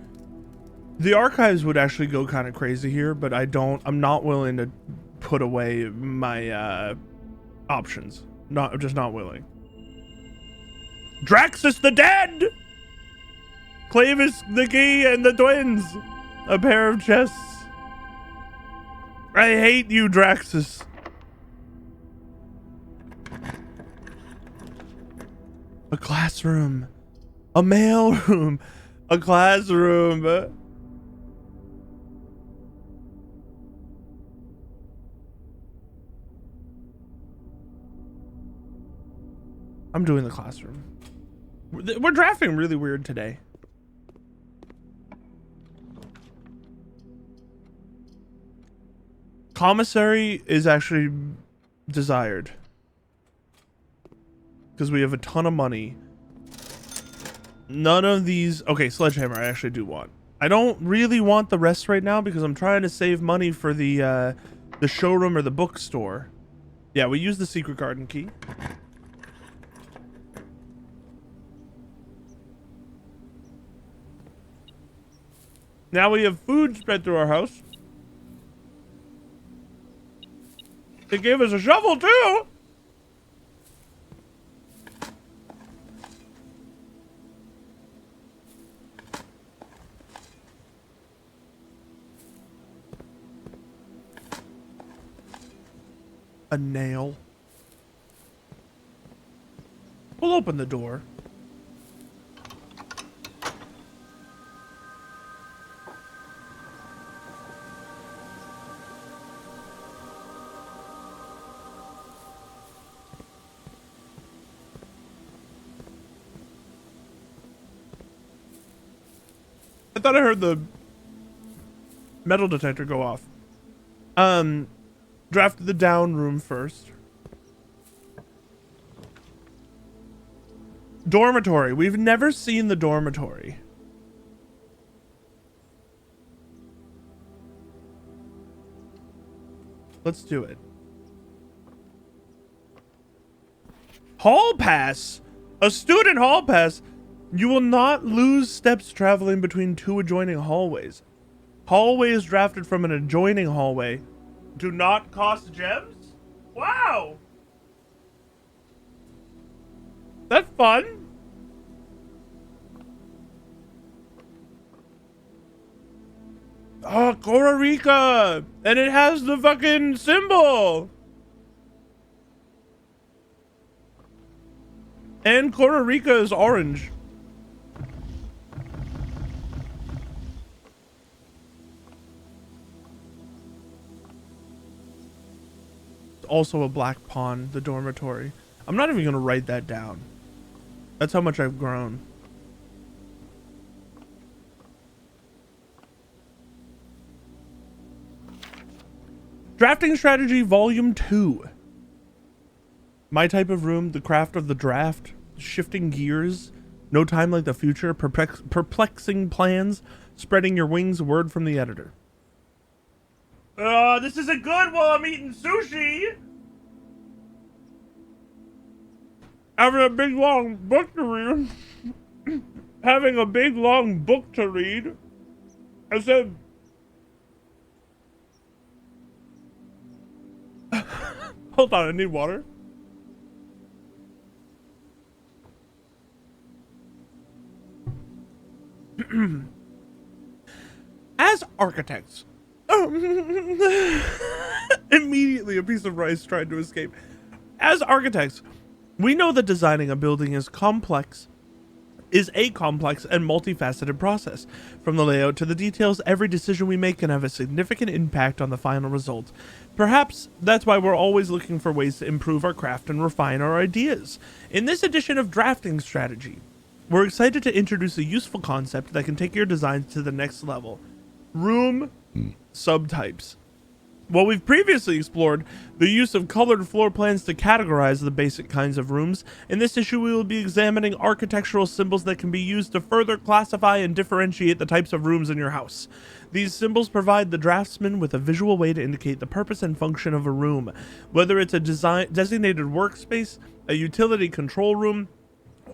The archives would actually go kind of crazy here, but I'm not willing to put away my options. I'm just not willing. Draxus the Dead! Clavis the Key and the Twins. A pair of chests. I hate you, Draxus. A classroom. A mail room. A classroom. I'm doing the classroom. We're drafting really weird today. Commissary is actually desired. Because we have a ton of money. None of these... Okay, sledgehammer I actually do want. I don't really want the rest right now because I'm trying to save money for the showroom or the bookstore. Yeah, we use the secret garden key. Now we have food spread through our house. They gave us a shovel too. A nail. We'll open the door. I thought I heard the metal detector go off. Draft the down room first. Dormitory. We've never seen the dormitory. Let's do it. Hall pass. A student hall pass. You will not lose steps traveling between two adjoining hallways. Hallways drafted from an adjoining hallway do not cost gems? Wow! That's fun. Oh, Costa Rica! And it has the fucking symbol! And Costa Rica is orange. Also a black pawn, the dormitory. I'm not even gonna write that down. That's how much I've grown. Drafting Strategy Volume 2. My type of room, the craft of the draft, shifting gears, no time like the future, perplexing plans, spreading your wings, word from the editor. This isn't good while I'm eating sushi. Having a big long book to read. Having a big long book to read. I said... Hold on, I need water. As architects... Immediately a piece of rice tried to escape. As architects, we know that designing a building is a complex and multifaceted process. From the layout to the details, every decision we make can have a significant impact on the final result. Perhaps that's why we're always looking for ways to improve our craft and refine our ideas. In this edition of Drafting Strategy, we're excited to introduce a useful concept that can take your designs to the next level. Room subtypes. While we've previously explored the use of colored floor plans to categorize the basic kinds of rooms, in this issue we will be examining architectural symbols that can be used to further classify and differentiate the types of rooms in your house. These symbols provide the draftsman with a visual way to indicate the purpose and function of a room, whether it's a designated workspace, a utility control room,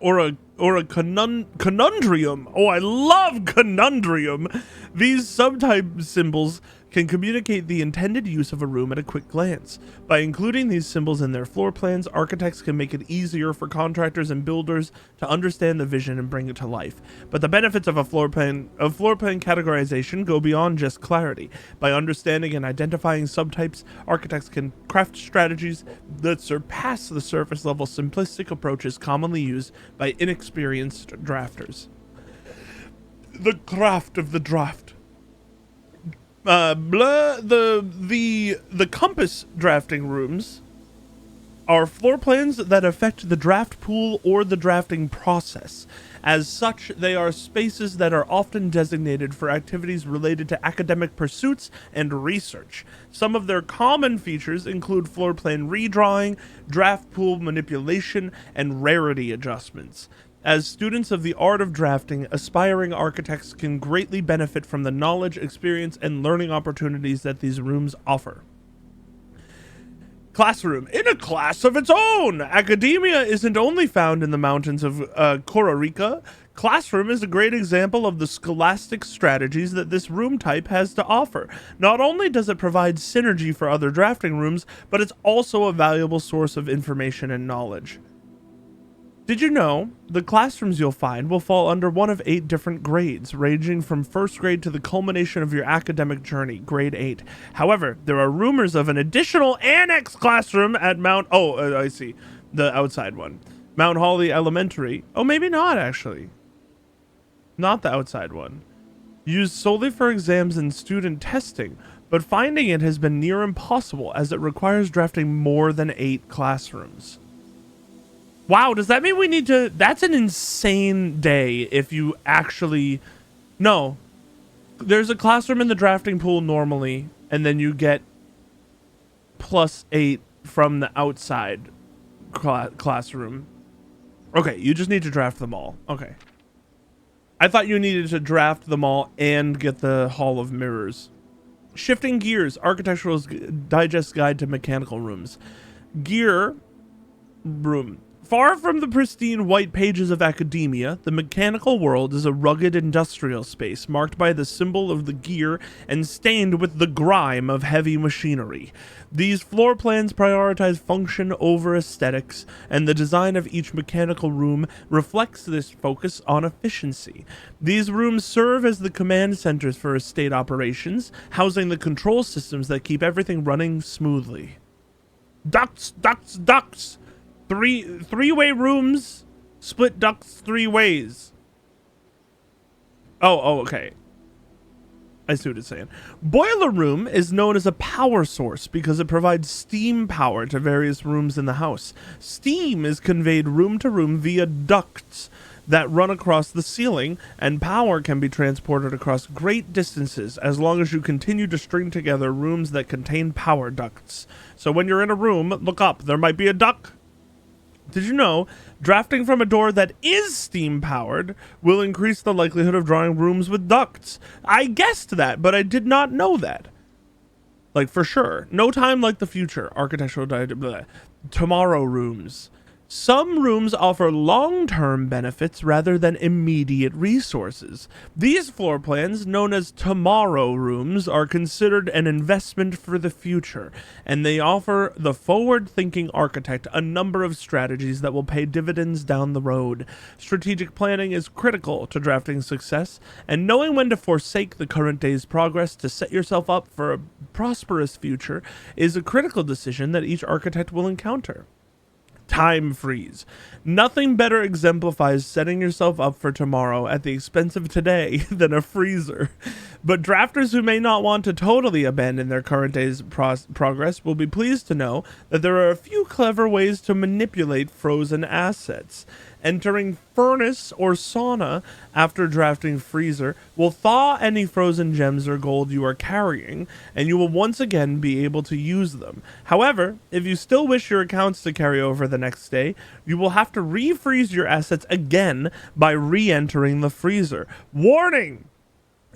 or a conundrum. Oh, I love conundrum. These subtype symbols can communicate the intended use of a room at a quick glance. By including these symbols in their floor plans, architects can make it easier for contractors and builders to understand the vision and bring it to life. But the benefits of floor plan categorization go beyond just clarity. By understanding and identifying subtypes, architects can craft strategies that surpass the surface level simplistic approaches commonly used by inexperienced drafters. The craft of the draft. The compass drafting rooms are floor plans that affect the draft pool or the drafting process. As such, they are spaces that are often designated for activities related to academic pursuits and research. Some of their common features include floor plan redrawing, draft pool manipulation, and rarity adjustments. As students of the art of drafting, aspiring architects can greatly benefit from the knowledge, experience, and learning opportunities that these rooms offer. Classroom. In a class of its own! Academia isn't only found in the mountains of Costa Rica. Classroom is a great example of the scholastic strategies that this room type has to offer. Not only does it provide synergy for other drafting rooms, but it's also a valuable source of information and knowledge. Did you know the classrooms you'll find will fall under one of 8 different grades, ranging from first grade to the culmination of your academic journey, grade 8. However, there are rumors of an additional annex classroom at I see, the outside one. Mount Holly Elementary. Oh, maybe not, actually. Not the outside one. Used solely for exams and student testing, but finding it has been near impossible as it requires drafting more than 8 classrooms. Wow, does that mean we need to... That's an insane day if you actually... No. There's a classroom in the drafting pool normally, and then you get +8 from the outside classroom. Okay, you just need to draft them all. Okay. I thought you needed to draft them all and get the Hall of Mirrors. Shifting Gears, Architectural's Digest Guide to Mechanical Rooms. Gear room. Far from the pristine white pages of academia, the mechanical world is a rugged industrial space marked by the symbol of the gear and stained with the grime of heavy machinery. These floor plans prioritize function over aesthetics, and the design of each mechanical room reflects this focus on efficiency. These rooms serve as the command centers for estate operations, housing the control systems that keep everything running smoothly. Ducts! Three-way rooms, split ducts 3 ways. Oh, okay. I see what it's saying. Boiler room is known as a power source because it provides steam power to various rooms in the house. Steam is conveyed room to room via ducts. that run across the ceiling, and power can be transported across great distances as long as you continue to string together rooms that contain power ducts. So when you're in a room, look up. There might be a duct. Did you know drafting from a door that is steam powered will increase the likelihood of drawing rooms with ducts? I guessed that, but I did not know that. Like, for sure. No time like the future. Architectural tomorrow rooms. Some rooms offer long-term benefits rather than immediate resources. These floor plans, known as tomorrow rooms, are considered an investment for the future, and they offer the forward-thinking architect a number of strategies that will pay dividends down the road. Strategic planning is critical to drafting success, and knowing when to forsake the current day's progress to set yourself up for a prosperous future is a critical decision that each architect will encounter. Time freeze. Nothing better exemplifies setting yourself up for tomorrow at the expense of today than a freezer. But drafters who may not want to totally abandon their current day's progress will be pleased to know that there are a few clever ways to manipulate frozen assets. Entering furnace or sauna after drafting freezer will thaw any frozen gems or gold you are carrying, and you will once again be able to use them. However, if you still wish your accounts to carry over the next day, you will have to refreeze your assets again by re-entering the freezer. Warning!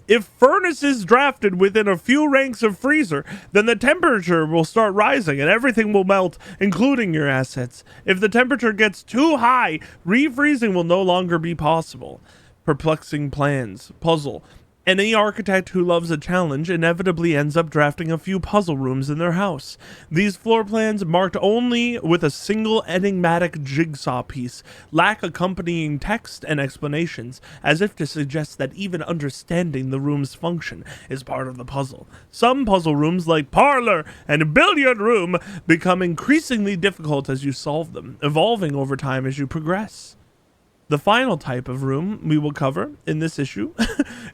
If furnace is drafted within a few ranks of freezer, then the temperature will start rising and everything will melt, including your assets. If the temperature gets too high, refreezing will no longer be possible. Perplexing plans. Puzzle. Any architect who loves a challenge inevitably ends up drafting a few puzzle rooms in their house. These floor plans, marked only with a single enigmatic jigsaw piece, lack accompanying text and explanations, as if to suggest that even understanding the room's function is part of the puzzle. Some puzzle rooms, like parlor and billiard room, become increasingly difficult as you solve them, evolving over time as you progress. The final type of room we will cover in this issue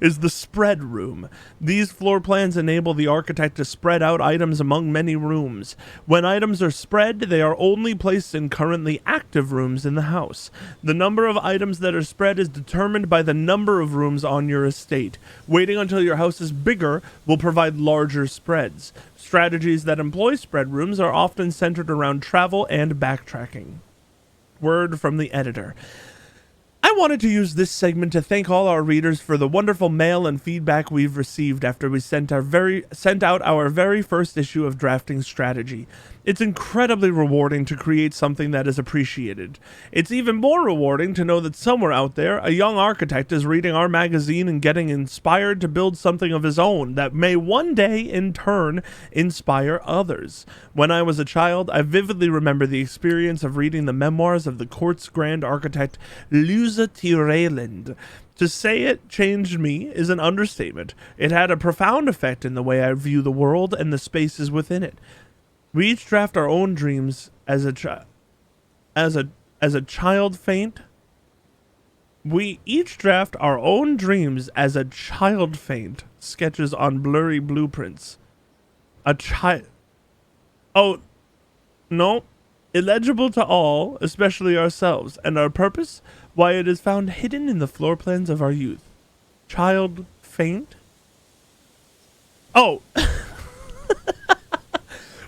is the spread room. These floor plans enable the architect to spread out items among many rooms. When items are spread, they are only placed in currently active rooms in the house. The number of items that are spread is determined by the number of rooms on your estate. Waiting until your house is bigger will provide larger spreads. Strategies that employ spread rooms are often centered around travel and backtracking. Word from the editor. I wanted to use this segment to thank all our readers for the wonderful mail and feedback we've received after we sent out our very first issue of Drafting Strategy. It's incredibly rewarding to create something that is appreciated. It's even more rewarding to know that somewhere out there, a young architect is reading our magazine and getting inspired to build something of his own that may one day, in turn, inspire others. When I was a child, I vividly remember the experience of reading the memoirs of the Court's Grand Architect Luze Tireland. To say it changed me is an understatement. It had a profound effect in the way I view the world and the spaces within it. We each draft our own dreams as a child faint. We each draft our own dreams as a child faint. Sketches on blurry blueprints. A child. Oh, no. Illegible to all, especially ourselves, and our purpose, why it is found hidden in the floor plans of our youth. Child faint? Oh.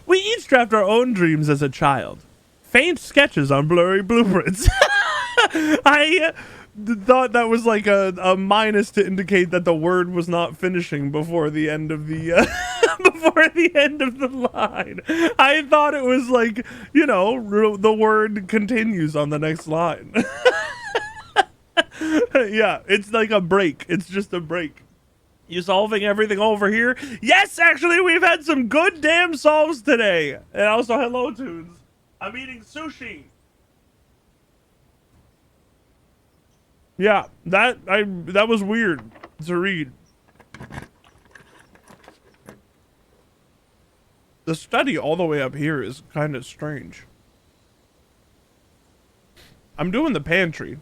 We each draft our own dreams as a child. Faint sketches on blurry blueprints. I thought that was like a minus to indicate that the word was not finishing before the end of the before the end of the line. I thought it was like, you know, the word continues on the next line. Yeah, it's like a break. It's just a break. You solving everything over here? Yes, actually, we've had some good damn solves today. And also, hello, Tunes. I'm eating sushi. Yeah, that was weird to read. The study all the way up here is kind of strange. I'm doing the pantry.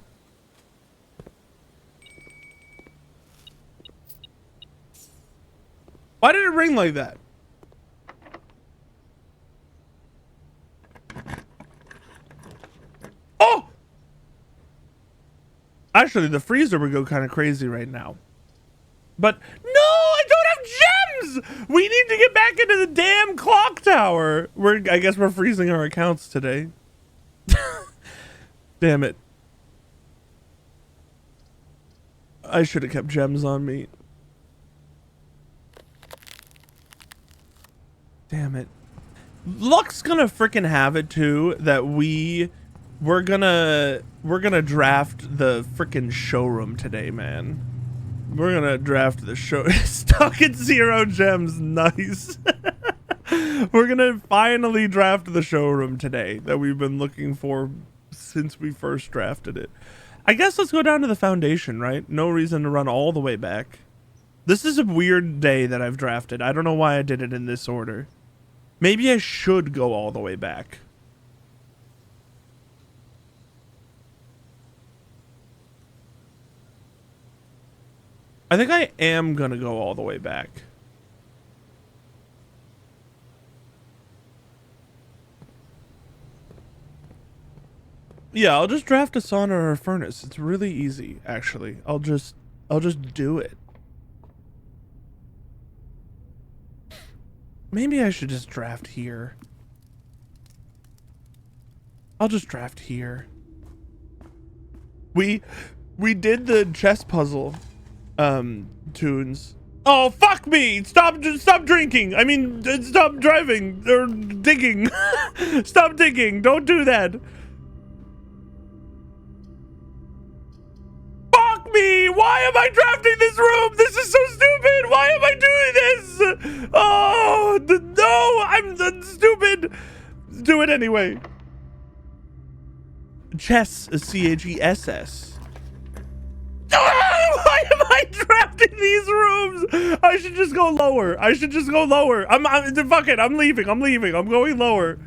Why did it ring like that? Oh! Actually, the freezer would go kind of crazy right now. But no, I don't have gems. We need to get back into the damn clock tower. I guess we're freezing our accounts today. Damn it. I should have kept gems on me. Damn it. Luck's gonna freaking have it too that we're gonna draft the freaking showroom today, man. We're gonna draft the show. Stuck at 0 gems. Nice. We're gonna finally draft the showroom today that we've been looking for since we first drafted it. I guess let's go down to the foundation, right? No reason to run all the way back. This is a weird day that I've drafted. I don't know why I did it in this order. Maybe I should go all the way back. I think I am gonna go all the way back. Yeah, I'll just draft a sauna or a furnace. It's really easy, actually. I'll just do it. Maybe I should just draft here. I'll just draft here. We did the chess puzzle tunes. Oh, fuck me! Stop drinking! I mean, stop driving or digging. Stop digging! Don't do that. Fuck me! Why am I drafting this room? This is so stupid! Why am I doing this? Oh, no! I'm stupid! Do it anyway. Chess, C-H-E-S-S. Why am I drafting these rooms? I should just go lower. I should just go lower. Fuck it. I'm leaving. I'm leaving. I'm going lower.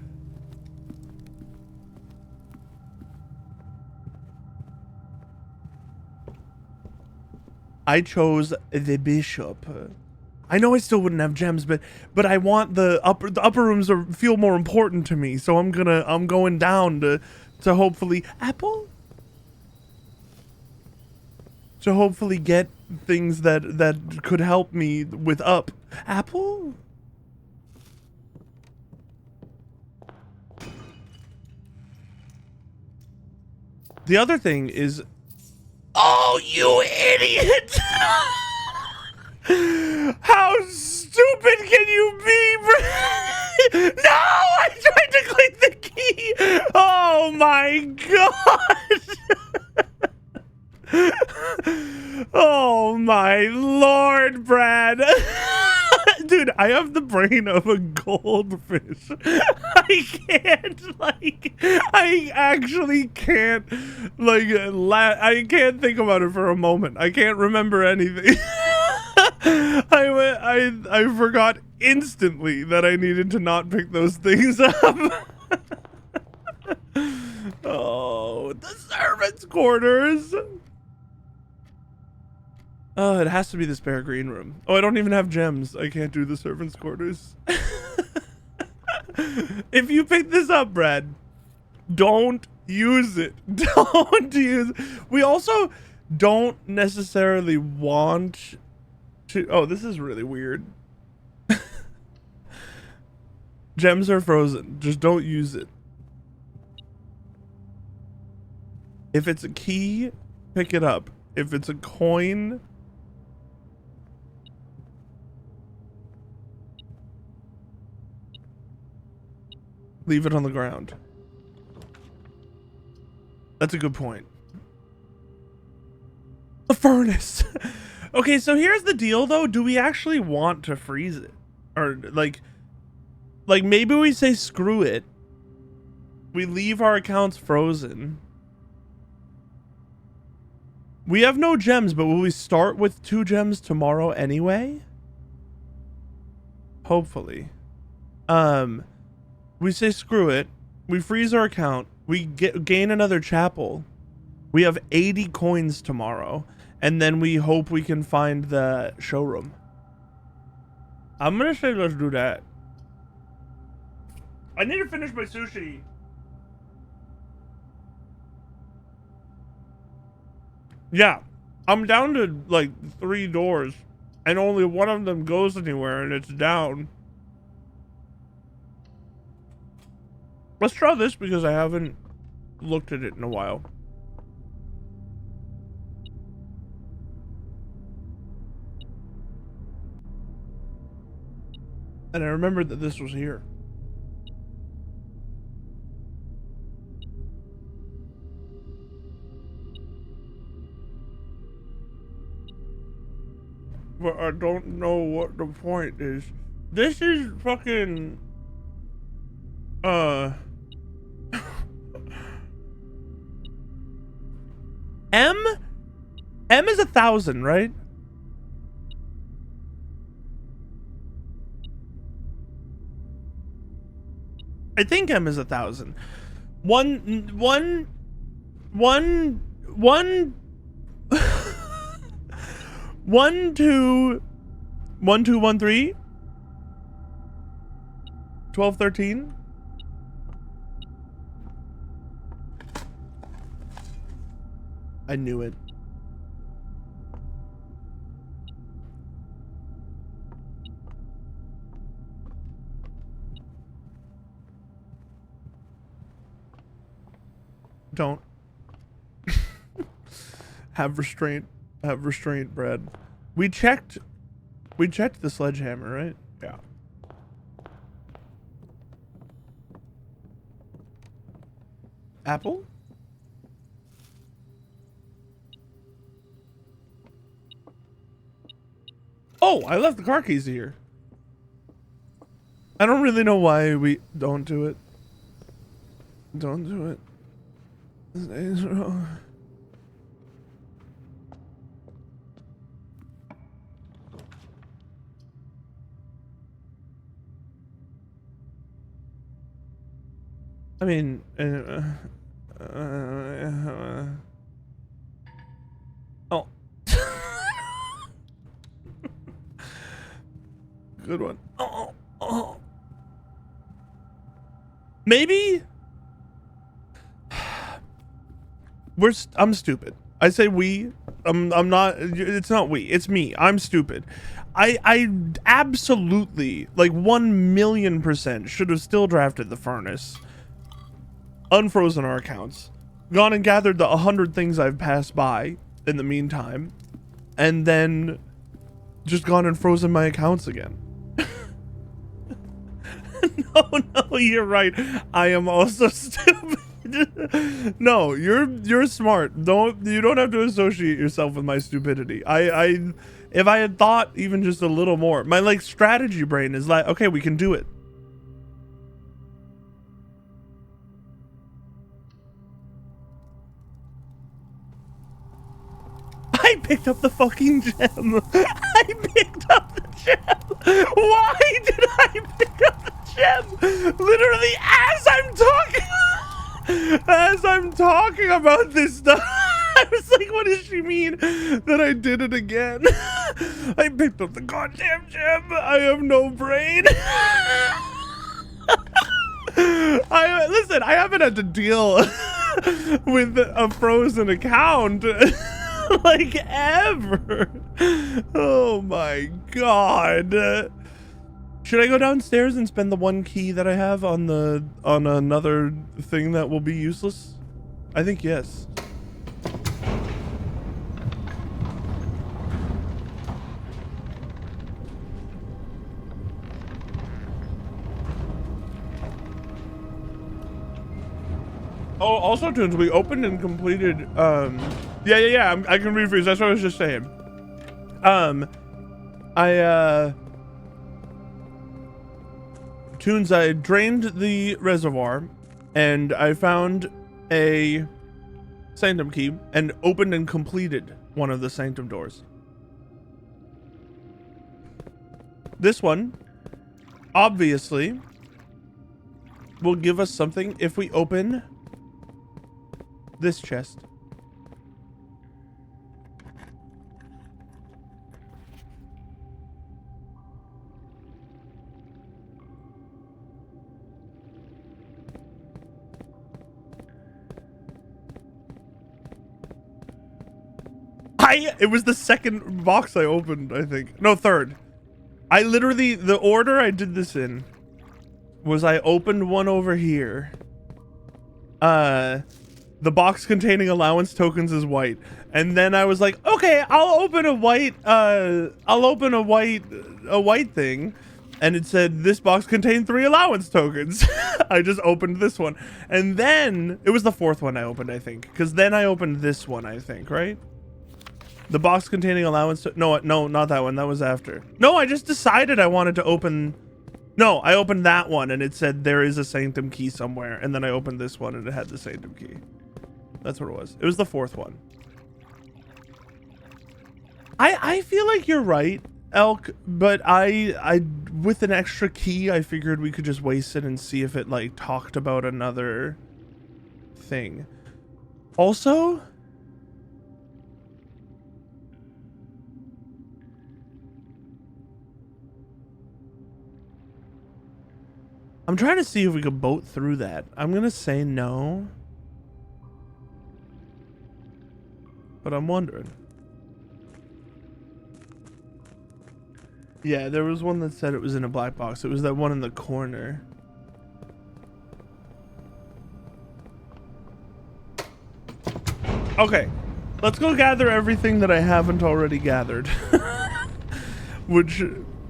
I chose the bishop. I know I still wouldn't have gems, but I want the upper rooms to feel more important to me. So I'm going down to hopefully apple. To hopefully get things that could help me with up. Apple? The other thing is... Oh, you idiot! How stupid can you be? No! I tried to click the key! Oh my god! Oh my lord, Brad. Dude, I have the brain of a goldfish. I actually can't, I can't think about it for a moment. I can't remember anything. I forgot instantly that I needed to not pick those things up. Oh, the servants' quarters. Oh, it has to be the spare green room. Oh, I don't even have gems. I can't do the servants' quarters. If you pick this up, Brad, don't use it. Don't use it. We also don't necessarily want to... Oh, this is really weird. Gems are frozen. Just don't use it. If it's a key, pick it up. If it's a coin... leave it on the ground. That's a good point. The furnace. Okay, so here's the deal though. Do we actually want to freeze it? Or like maybe we say screw it. We leave our accounts frozen. We have no gems, but will we start with 2 gems tomorrow anyway? Hopefully. We say screw it. We freeze our account. We gain another chapel. We have 80 coins tomorrow. And then we hope we can find the showroom. I'm gonna say let's do that. I need to finish my sushi. Yeah, I'm down to like 3 doors, and only one of them goes anywhere, and it's down. Let's try this because I haven't looked at it in a while. And I remembered that this was here. But I don't know what the point is. This is fucking M is 1,000, right? I think M is 1,000. One 1 2 1 2 1 3 12 13. I knew it. Don't. Have restraint. Have restraint, Brad. We checked the sledgehammer, right? Yeah. Apple? Oh, I left the car keys here. I don't really know why we don't do it. Don't do it. I mean, oh. Good one. Oh. Maybe I'm stupid. I say we. I'm not. It's not we. It's me. I'm stupid. I absolutely, like 1,000,000% should have still drafted the furnace, unfrozen our accounts, gone and gathered the 100 things I've passed by in the meantime, and then just gone and frozen my accounts again. No, you're right. I am also stupid. No, you're smart. You don't have to associate yourself with my stupidity. If I had thought even just a little more, my like strategy brain is like, okay, we can do it. I picked up the fucking gem. I picked up the gem. Why did I pick up the gem? Literally as I'm talking about this stuff. I was like, what does she mean that I did it again? I picked up the goddamn gem. I have no brain. Listen, I haven't had to deal with a frozen account like ever. Oh my god. Should I go downstairs and spend the 1 key that I have on another thing that will be useless? I think yes. Oh, also, Tunes, we opened and completed, yeah, I can refreeze, that's what I was just saying. Tunes, I drained the reservoir, and I found a sanctum key, and opened and completed one of the sanctum doors. This one, obviously, will give us something if we open this chest. It was the second box I opened, I think. No, third. I literally, the order I did this in was I opened one over here. The box containing allowance tokens is white. And then I was like, okay, I'll open a white thing. And it said this box contained 3 allowance tokens. I just opened this one. And then it was the 4th one I opened, I think. Because then I opened this one, I think, right? The box containing allowance. No, not that one. That was after. No, I just decided I wanted to open. No, I opened that one and it said there is a sanctum key somewhere. And then I opened this one and it had the sanctum key. That's what it was. It was the 4th one. I feel like you're right, Elk, but I with an extra key, I figured we could just waste it and see if it like talked about another thing. Also, I'm trying to see if we could boat through that. I'm gonna say no, but I'm wondering. Yeah, there was one that said it was in a black box. It was that one in the corner. Okay, let's go gather everything that I haven't already gathered. Which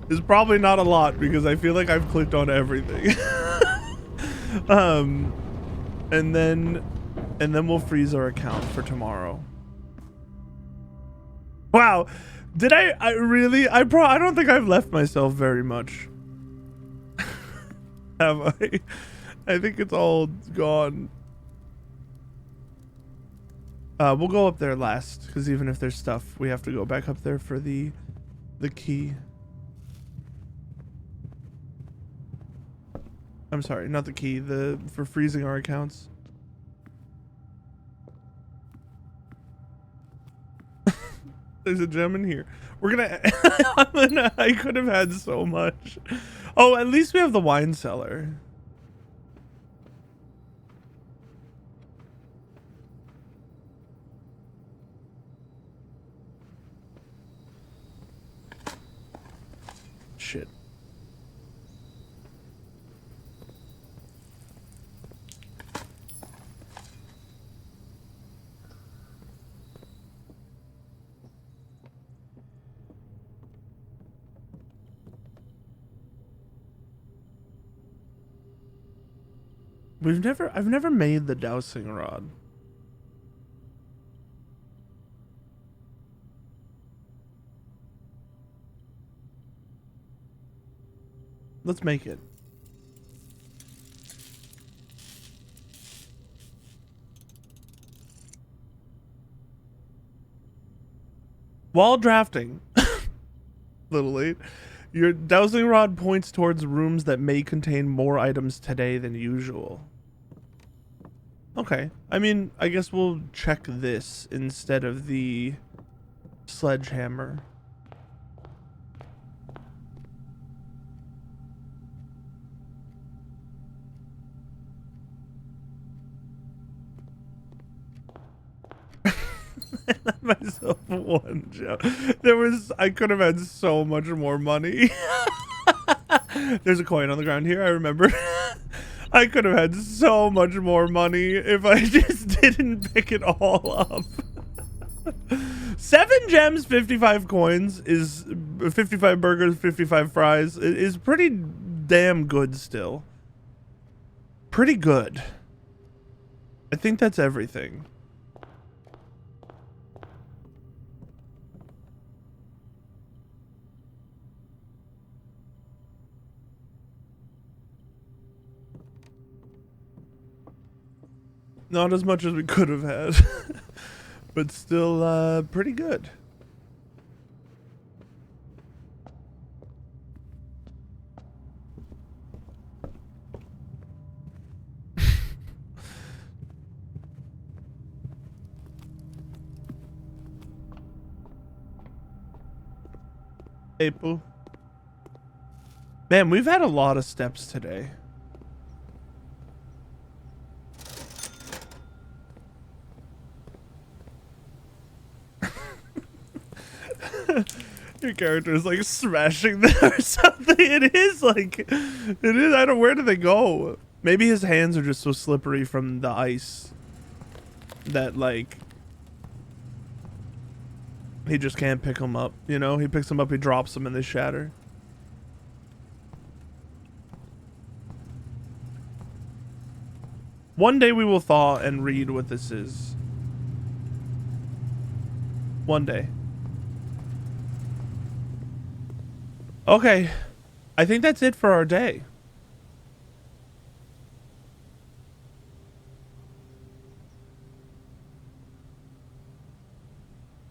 is probably not a lot because I feel like I've clicked on everything. And then we'll freeze our account for tomorrow. Wow. Did I really? I don't think I've left myself very much. Have I? I think it's all gone. We'll go up there last because even if there's stuff, we have to go back up there for the key. I'm sorry, not the key, for freezing our accounts. There's a gem in here. We're gonna I could have had so much. Oh, at least we have the wine cellar. Shit. I've never made the dowsing rod. Let's make it. While drafting, little late, your dowsing rod points towards rooms that may contain more items today than usual. Okay. I mean, I guess we'll check this instead of the sledgehammer. I let myself one joke. I could have had so much more money. There's a coin on the ground here, I remember. I could have had so much more money if I just didn't pick it all up. 7 gems, 55 coins is 55 burgers, 55 fries. It is pretty damn good still. Pretty good. I think that's everything. Not as much as we could have had, but still pretty good. Hey, Pooh. Man, we've had a lot of steps today. Your character is like smashing them or something. It is. I don't. Where do they go? Maybe his hands are just so slippery from the ice that like he just can't pick them up. You know, he picks them up, he drops them, and they shatter. One day we will thaw and read what this is. One day. Okay. I think that's it for our day.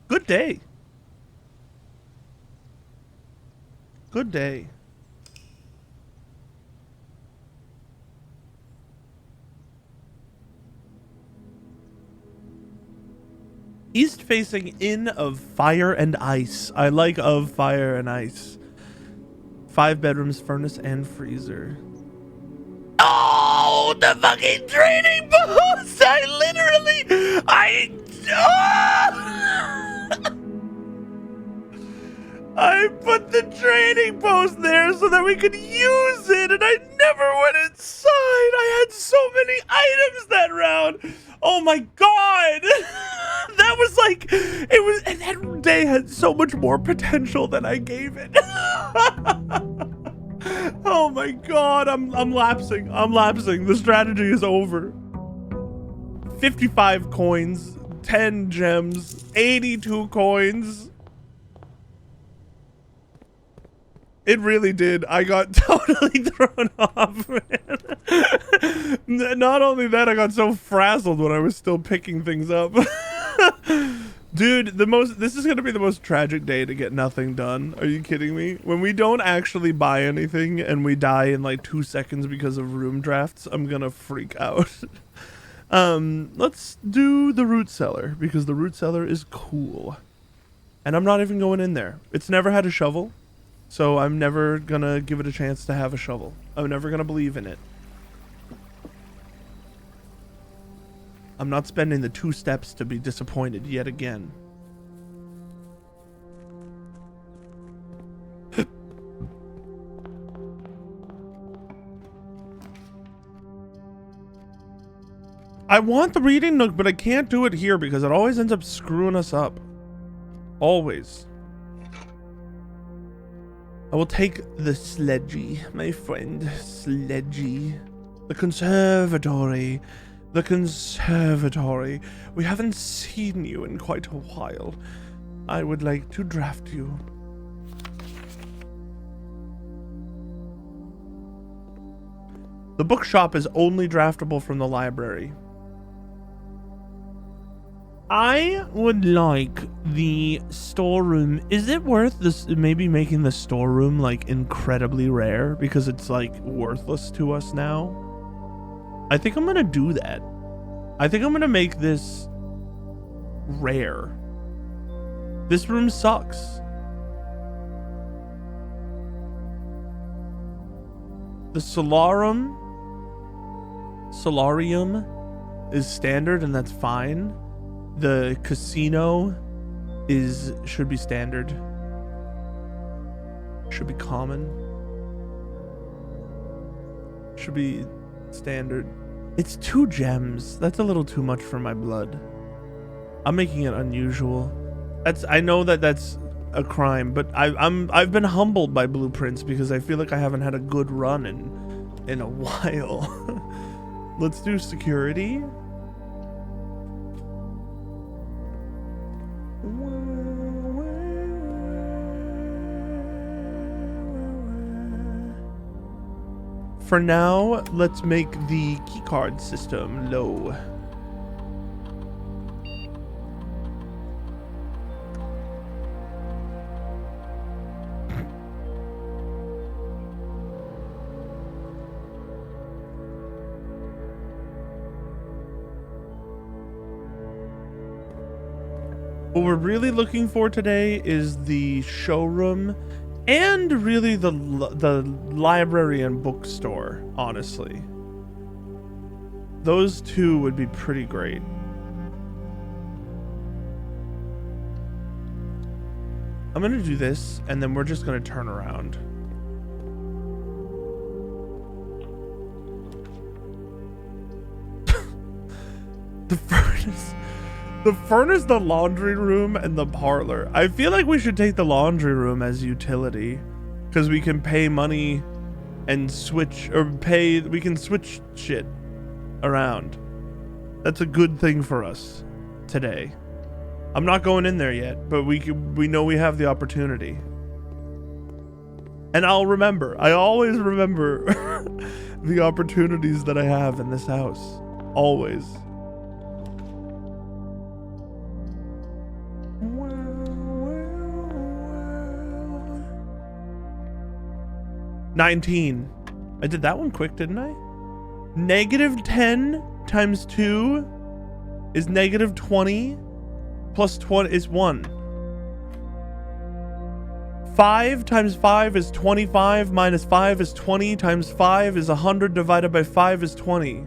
Good day. Good day. East facing inn of fire and ice. I like of fire and ice. 5 bedrooms, furnace, and freezer. Oh, the fucking training post! I put the training post there so that we could use it, and I never went inside. I had so many items that round. Oh my god! That was like, it was, and that day had so much more potential than I gave it. Oh my god, I'm lapsing. I'm lapsing. The strategy is over. 55 coins, 10 gems, 82 coins. It really did. I got totally thrown off, man. Not only that, I got so frazzled when I was still picking things up. Dude, this is gonna be the most tragic day to get nothing done. Are you kidding me? When we don't actually buy anything and we die in like 2 seconds because of room drafts, I'm gonna freak out. Let's do the root cellar because the root cellar is cool. And I'm not even going in there. It's never had a shovel. So I'm never gonna give it a chance to have a shovel. I'm never gonna believe in it. I'm not spending the 2 steps to be disappointed yet again. I want the reading nook, but I can't do it here because it always ends up screwing us up. Always. I will take the sledgy, my friend. Sledgy. The conservatory. The conservatory. We haven't seen you in quite a while. I would like to draft you. The bookshop is only draftable from the library. I would like the storeroom. Is it worth this? Maybe making the storeroom like incredibly rare because it's like worthless to us now. I think I'm gonna do that. I think I'm gonna make this rare. This room sucks. The solarium is standard and that's fine. The casino should be standard. Should be common. Should be standard. It's 2 gems. That's a little too much for my blood. I'm making it unusual. I know that that's a crime, but I've been humbled by blueprints because I feel like I haven't had a good run in a while. Let's do security. For now, let's make the keycard system low. What we're really looking for today is the showroom and really the library and bookstore, honestly. Those 2 would be pretty great. I'm gonna do this, and then we're just gonna turn around. The furnace, the laundry room, and the parlor. I feel like we should take the laundry room as utility, because we can pay money and switch, we can switch shit around. That's a good thing for us today. I'm not going in there yet, but we know we have the opportunity. And I'll remember. I always remember the opportunities that I have in this house. Always. 19. I did that one quick, didn't I? Negative 10 times 2 is negative 20. Plus 20 is 1. 5 times 5 is 25. Minus 5 is 20. Times 5 is 100. Divided by 5 is 20.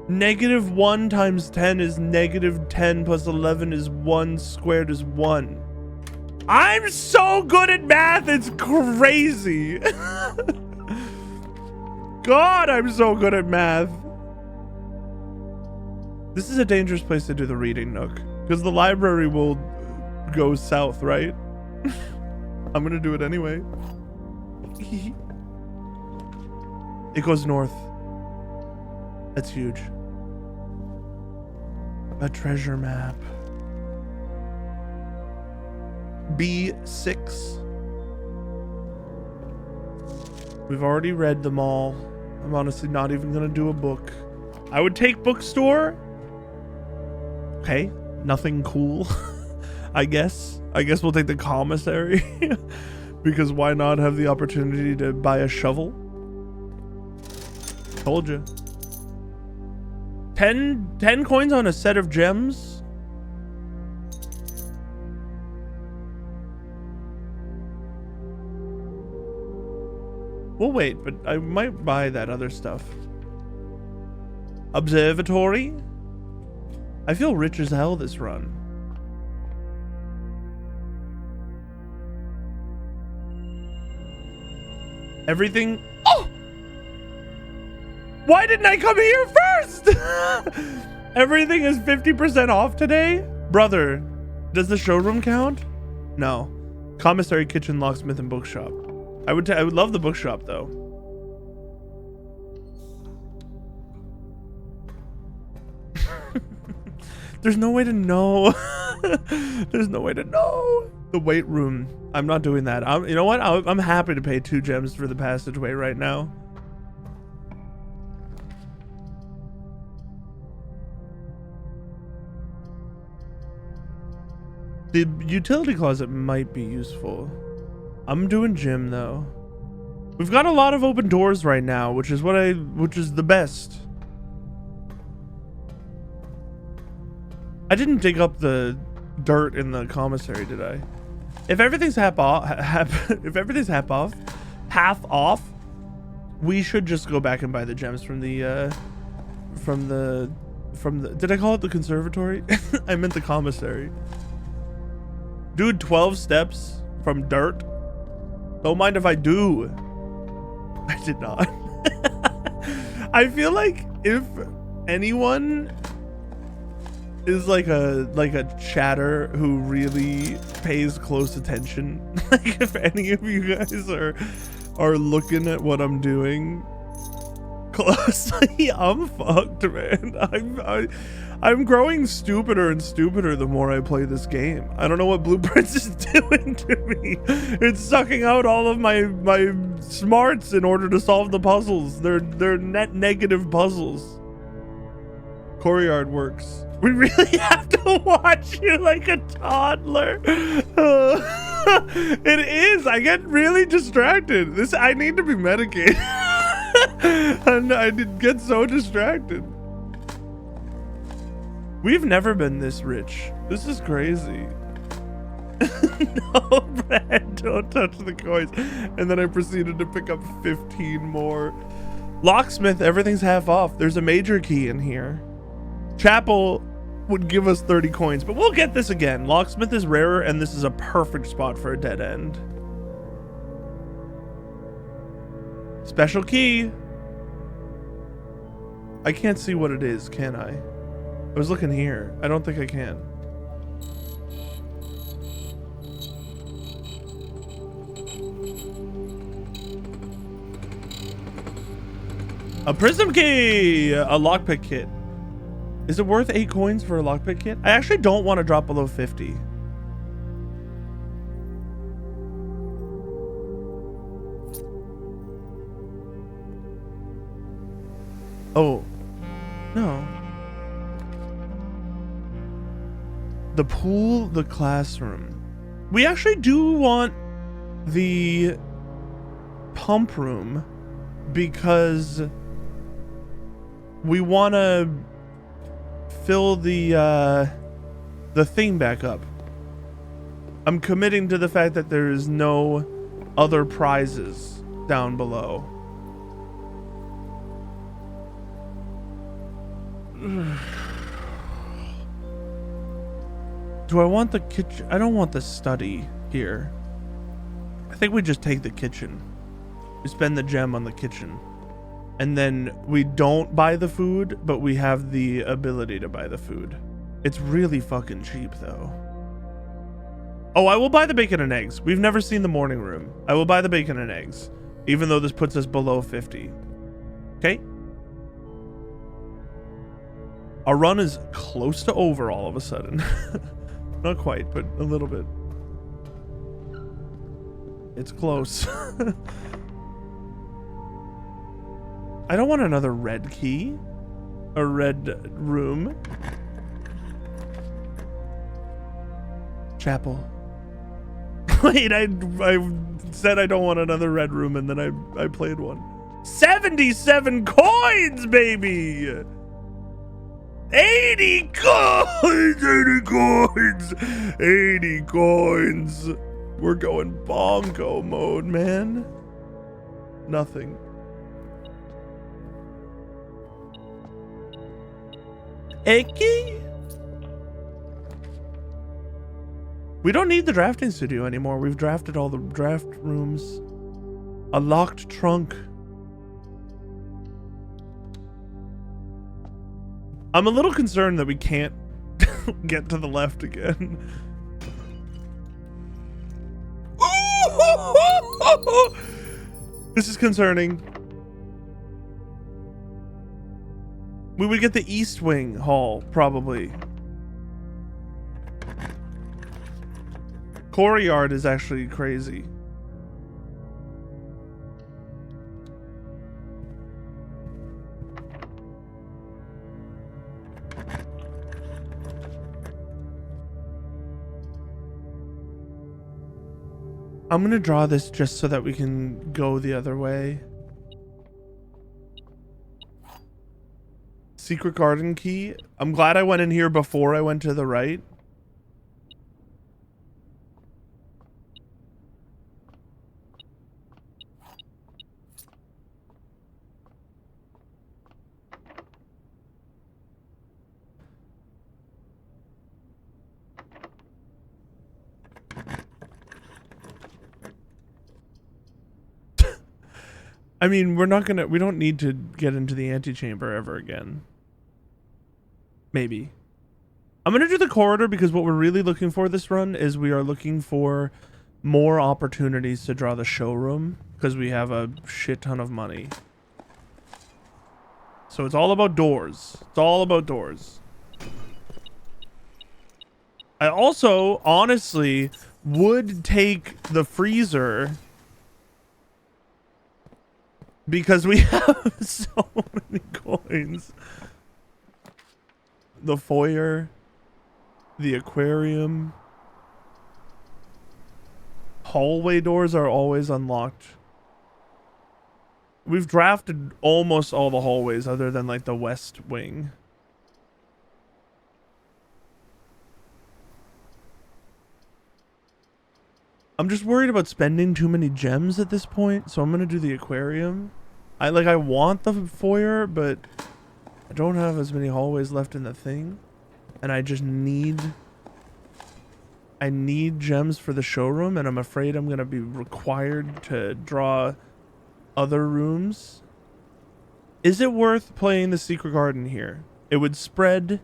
Negative 1 times 10 is negative 10. Plus 11 is 1. Squared is 1. I'm so good at math, it's crazy. God, I'm so good at math. This is a dangerous place to do the reading nook, because the library will go south, right? I'm gonna do it anyway. It goes north. That's huge. A treasure map. B6. We've already read them all. I'm honestly not even gonna do a book. I would take bookstore. Okay, nothing cool. I guess we'll take the commissary. Because why not have the opportunity to buy a shovel? Told you. 10 coins on a set of gems. We'll wait, but I might buy that other stuff. Observatory? I feel rich as hell this run. Everything. Oh! Why didn't I come here first? Everything is 50% off today? Brother, does the showroom count? No. Commissary, kitchen, locksmith, and bookshop. I would love the bookshop though. There's no way to know. There's no way to know. The weight room. I'm not doing that. You know what? I'm happy to pay 2 gems for the passageway right now. The utility closet might be useful. I'm doing gym though. We've got a lot of open doors right now, which is the best. I didn't dig up the dirt in the commissary, did I? If everything's half off, we should just go back and buy the gems from the did I call it the conservatory? I meant the commissary. Dude, 12 steps from dirt. Don't mind if I do. I did not. I feel like if anyone is like a chatter who really pays close attention, like if any of you guys are looking at what I'm doing closely, I'm fucked, man. I'm growing stupider and stupider the more I play this game. I don't know what Blueprints is doing to me. It's sucking out all of my smarts in order to solve the puzzles. They're net negative puzzles. Courtyard works. We really have to watch you like a toddler. It is. I get really distracted. I need to be medicated. And I did get so distracted. We've never been this rich. This is crazy. No, Brad, don't touch the coins. And then I proceeded to pick up 15 more. Locksmith, everything's half off. There's a major key in here. Chapel, would give us 30 coins, but we'll get this again. Locksmith is rarer, and this is a perfect spot for a dead end. Special key. I can't see what it is, can I? I was looking here. I don't think I can. A prism key! A lockpick kit. Is it worth 8 coins for a lockpick kit? I actually don't want to drop below 50. Oh. No. The pool, the classroom. We actually do want the pump room because we want to fill the thing back up. I'm committing to the fact that there is no other prizes down below. Do I want the kitchen? I don't want the study here. I think we just take the kitchen. We spend the gem on the kitchen. And then we don't buy the food, but we have the ability to buy the food. It's really fucking cheap though. Oh, I will buy the bacon and eggs. We've never seen the morning room. I will buy the bacon and eggs, even though this puts us below 50. Okay. Our run is close to over all of a sudden. Not quite, but a little bit. It's close. I don't want another red key. A red room. Chapel. Wait, I said I don't want another red room and then I played one. 77 coins, baby! 80 coins! 80 coins! 80 coins! We're going bongo mode, man. Nothing. Eki? We don't need the drafting studio anymore. We've drafted all the draft rooms. A locked trunk. I'm a little concerned that we can't get to the left again. This is concerning. We would get the East Wing Hall, probably. Courtyard is actually crazy. I'm gonna draw this just so that we can go the other way. Secret garden key. I'm glad I went in here before I went to the right. I mean, we don't need to get into the antechamber ever again. Maybe. I'm gonna do the corridor because what we're really looking for this run is we are looking for more opportunities to draw the showroom because we have a shit ton of money. So it's all about doors. It's all about doors. I also, honestly, would take the freezer because we have so many coins. The foyer, the aquarium. Hallway doors are always unlocked. We've drafted almost all the hallways other than like the west wing. I'm just worried about spending too many gems at this point, so I'm gonna do the aquarium. I want the foyer, but I don't have as many hallways left in the thing. And I need gems for the showroom, and I'm afraid I'm gonna be required to draw other rooms. Is it worth playing the secret garden here? It would spread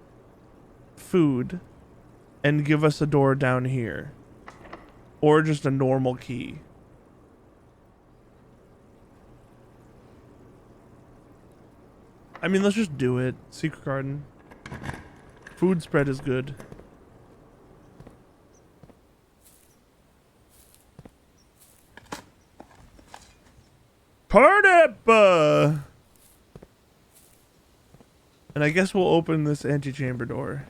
food and give us a door down here. Or just a normal key. I mean, let's just do it. Secret garden. Food spread is good. Turnip! And I guess we'll open this antechamber door.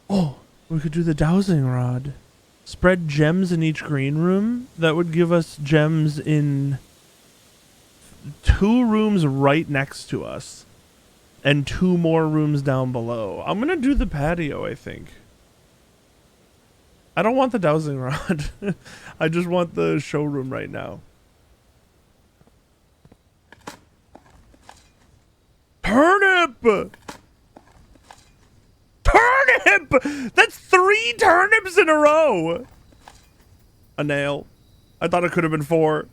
Oh, we could do the dowsing rod. Spread gems in each green room. That would give us gems in 2 rooms right next to us. And 2 more rooms down below. I'm gonna do the patio, I think. I don't want the dowsing rod. I just want the showroom right now. Turnip! Turnip! That's 3 turnips in a row! A nail. I thought it could have been 4.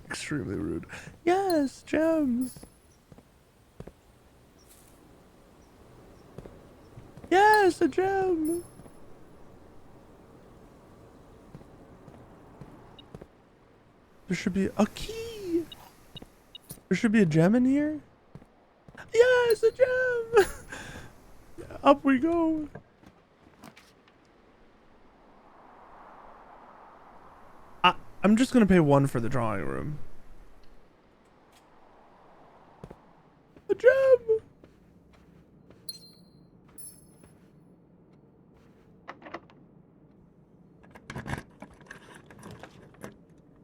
Extremely rude. Yes, gems. Yes, a gem. There should be a key. There should be a gem in here. Yes, a gem. Up we go. I'm just gonna pay 1 for the drawing room. A gem.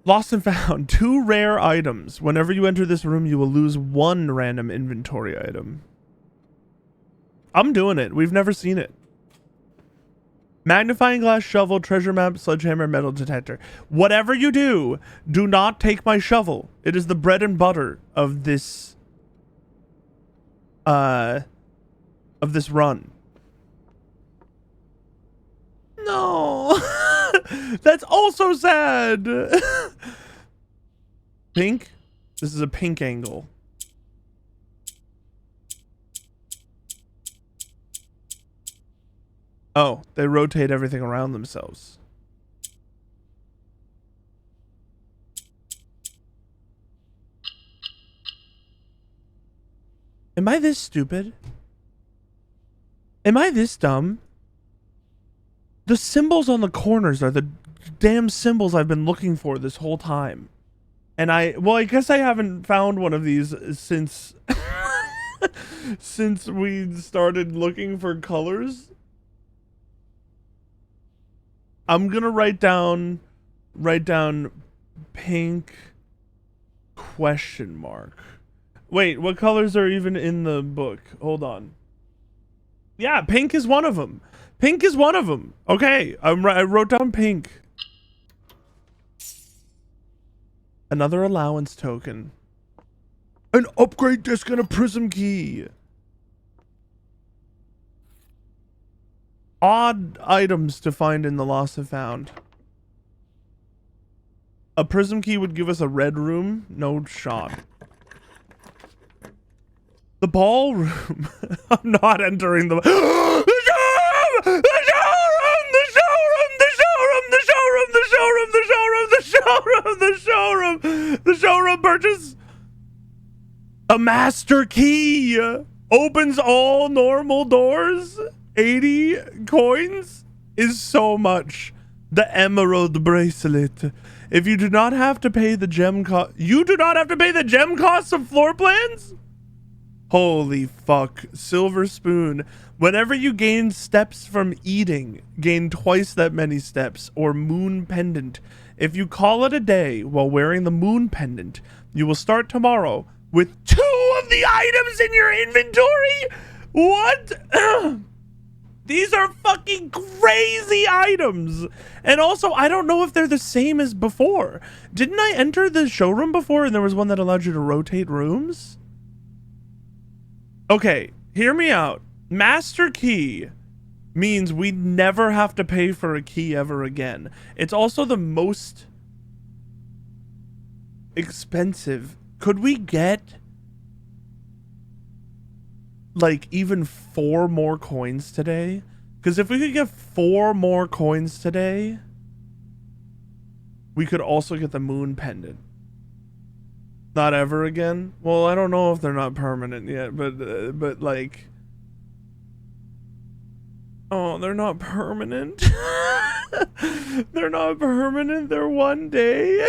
Lost and found. 2 rare items. Whenever you enter this room, you will lose 1 random inventory item. I'm doing it. We've never seen it. Magnifying glass, shovel, treasure map, sledgehammer, metal detector. Whatever you do, do not take my shovel. It is the bread and butter of this run. No. That's also sad. Pink? This is a pink angle. Oh, they rotate everything around themselves. Am I this stupid? Am I this dumb? The symbols on the corners are the damn symbols I've been looking for this whole time. And well, I guess I haven't found one of these since since we started looking for colors. I'm gonna write down pink question mark. Wait, what colors are even in the book? Hold on. Yeah, pink is one of them. Pink is one of them. Okay, I wrote down pink. Another allowance token. An upgrade disc and a prism key. Odd items to find in the lost and found. A prism key would give us a red room. No shot. The ballroom. I'm not entering the... The showroom! The showroom! The showroom! The showroom! The showroom! The showroom! The showroom! The showroom! The showroom! The showroom purchase. A master key opens all normal doors. 80 coins is so much. The emerald bracelet. If you do not have to pay the gem cost, you do not have to pay the gem costs of floor plans? Holy fuck. Silver spoon. Whenever you gain steps from eating, gain twice that many steps. Or moon pendant. If you call it a day while wearing the moon pendant, you will start tomorrow with 2 of the items in your inventory. What? These are fucking crazy items. And also, I don't know if they're the same as before. Didn't I enter the showroom before and there was one that allowed you to rotate rooms? Okay, hear me out. Master key means we never have to pay for a key ever again. It's also the most expensive. Could we get like even 4 more coins today? Because if we could get 4 more coins today, we could also get the moon pendant. Not ever again? Well, I don't know if they're not permanent yet, but like, oh, they're not permanent. They're not permanent. They're one day.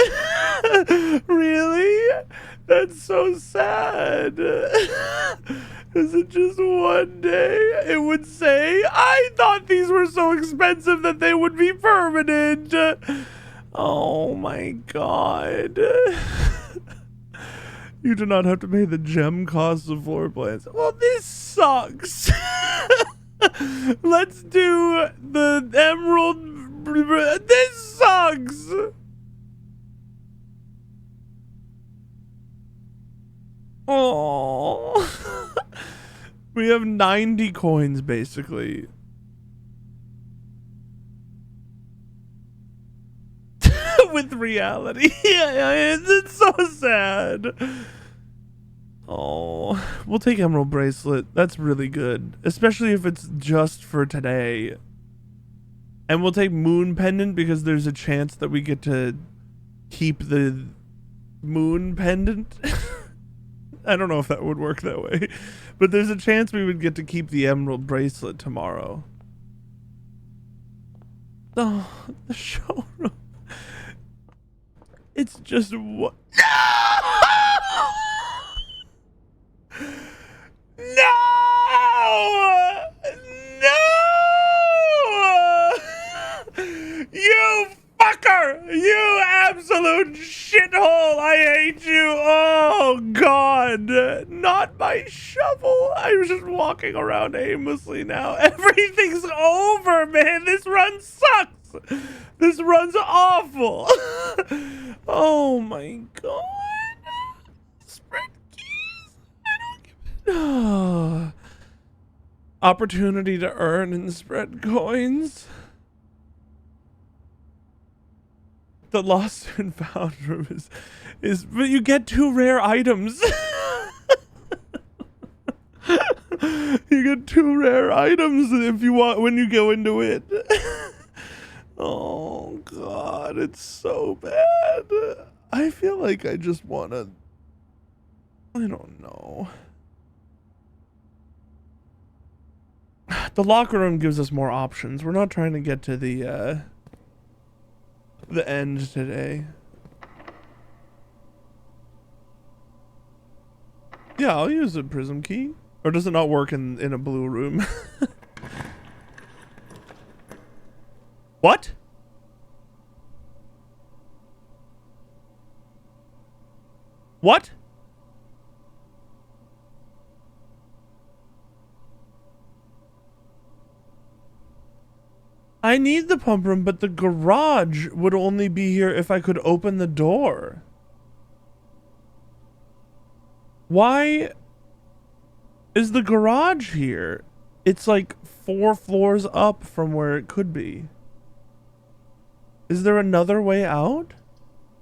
Really? That's so sad. Is it just one day? It would say, I thought these were so expensive that they would be permanent. Oh my god. You do not have to pay the gem costs of floor plans. Well, this sucks. Let's do the emerald. This sucks. Oh. We have 90 coins basically. With reality. Yeah, it's so sad. Oh, we'll take emerald bracelet. That's really good, especially if it's just for today. And we'll take moon pendant because there's a chance that we get to keep the moon pendant. I don't know if that would work that way, but there's a chance we would get to keep the emerald bracelet tomorrow. Oh, the showroom. It's just what? No! No! No! You fucker! You absolute shithole! I hate you! Oh god! Not my shovel! I'm just walking around aimlessly now. Everything's over, man! This run sucks! This run's awful! Oh my god! Spread keys! I don't give it. Oh. Opportunity to earn and spread coins. The lost and found room is but you get 2 rare items. You get 2 rare items if you want when you go into it. Oh god, it's so bad. I feel like I just wanna, I don't know. The locker room gives us more options. We're not trying to get to the end today. Yeah, I'll use a prism key. Or does it not work in a blue room? What? What? I need the pump room, but the garage would only be here if I could open the door. Why is the garage here? It's like 4 floors up from where it could be. Is there another way out?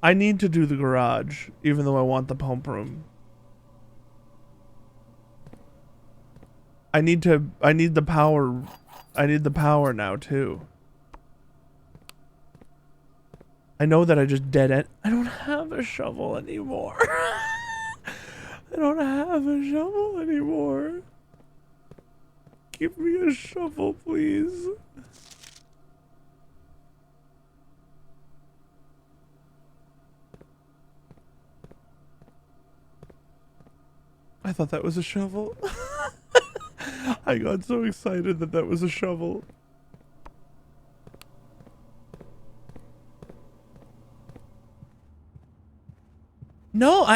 I need to do the garage, even though I want the pump room. I need the power. I need the power now too. I know that I just dead end. I don't have a shovel anymore. I don't have a shovel anymore. Give me a shovel, please. I thought that was a shovel. I got so excited that that was a shovel. No,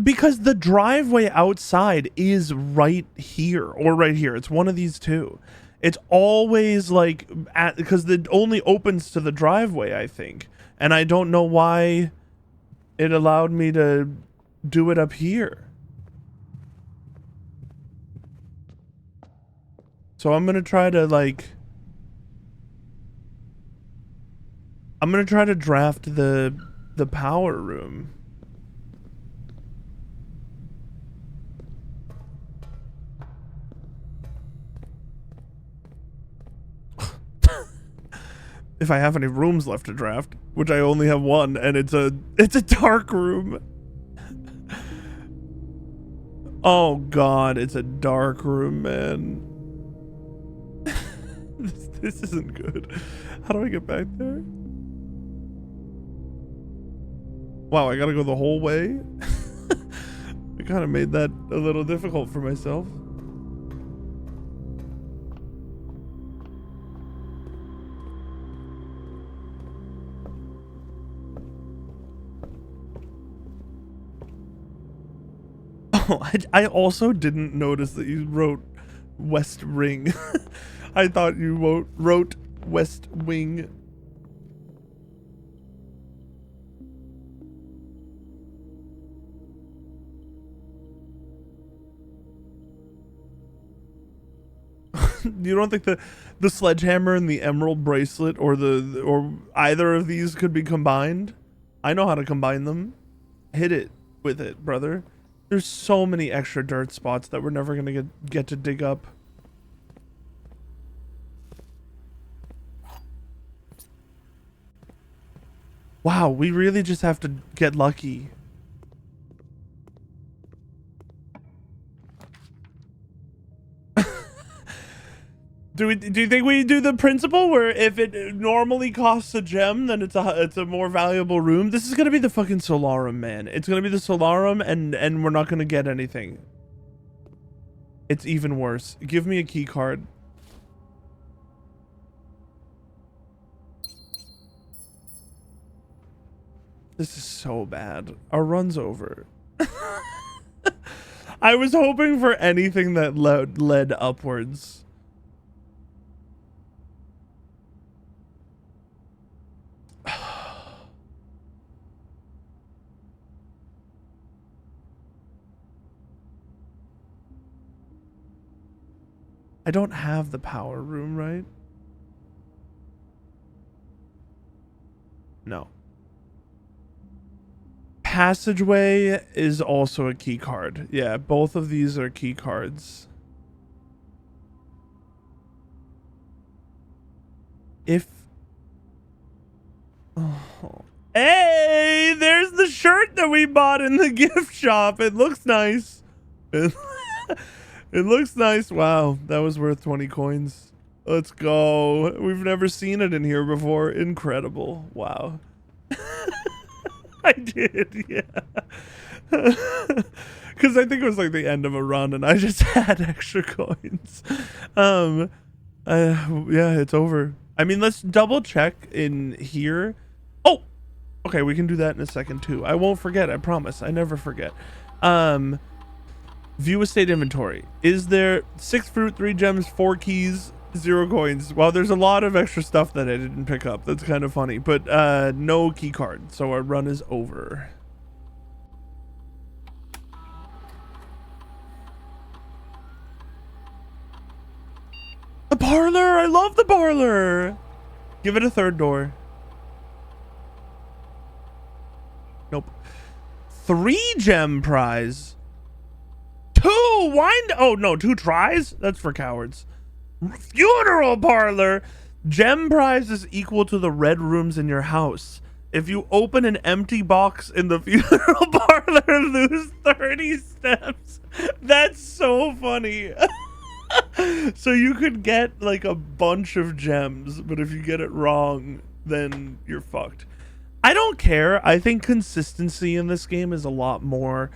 because the driveway outside is right here or right here. It's one of these two. It's always like because it only opens to the driveway, I think. And I don't know why it allowed me to do it up here. So I'm going to try to I'm going to try to draft the power room. If I have any rooms left to draft, which I only have one, and it's a dark room. Oh god, it's a dark room, man. This isn't good. How do I get back there? Wow, I gotta go the whole way? I kind of made that a little difficult for myself. Oh, I also didn't notice that you wrote West Ring. I thought you wrote West Wing. You don't think the sledgehammer and the emerald bracelet or either of these could be combined? I know how to combine them. Hit it with it, brother. There's so many extra dirt spots that we're never gonna get to dig up. Wow, we really just have to get lucky. Do you think we do the principle where if it normally costs a gem, then it's a more valuable room? This is gonna be the fucking Solarum, man. It's gonna be the Solarum, and we're not gonna get anything. It's even worse. Give me a key card. This is so bad. Our run's over. I was hoping for anything that led upwards. I don't have the power room, right? No. Passageway is also a key card. Yeah, both of these are key cards. If... Oh. Hey, there's the shirt that we bought in the gift shop. It looks nice. It looks nice. Wow, that was worth 20 coins. Let's go. We've never seen it in here before. Incredible. Wow. I did, yeah. Because I think it was like the end of a run and I just had extra coins. Yeah, it's over. I mean, let's double check in here. Oh, okay, we can do that in a second too. I won't forget, I promise. I never forget. View estate inventory. Is there 6 fruit, 3 gems, 4 keys, 0 coins? Well, there's a lot of extra stuff that I didn't pick up. That's kind of funny, but no key card. So our run is over. The parlor! I love the parlor! Give it a third door. Nope. 3 gem prize. 2 wind. Oh no, 2 tries? That's for cowards. Funeral parlor. Gem prize is equal to the red rooms in your house. If you open an empty box in the funeral parlor, lose 30 steps. That's so funny. So you could get like a bunch of gems, but if you get it wrong, then you're fucked. I don't care. I think consistency in this game is a lot more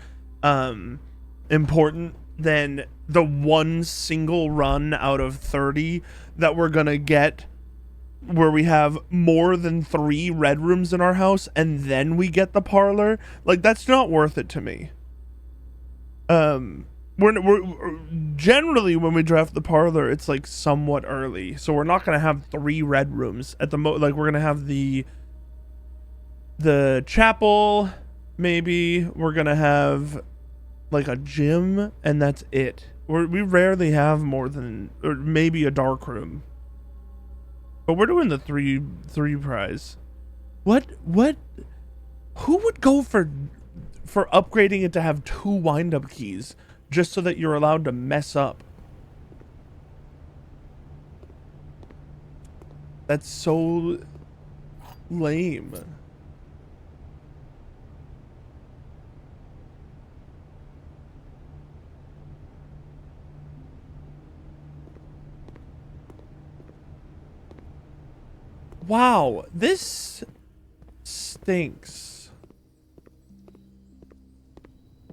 important than the one single run out of 30 that we're gonna get where we have more than 3 red rooms in our house and then we get the parlor. Like, that's not worth it to me. We're generally, when we draft the parlor, it's like somewhat early, so we're not gonna have 3 red rooms at the like we're gonna have the chapel, maybe we're gonna have like a gym, and that's it. We rarely have more than, or maybe a dark room. But we're doing the three prize. What? Who would go for upgrading it to have 2 wind-up keys just so that you're allowed to mess up? That's so lame. Wow, this stinks.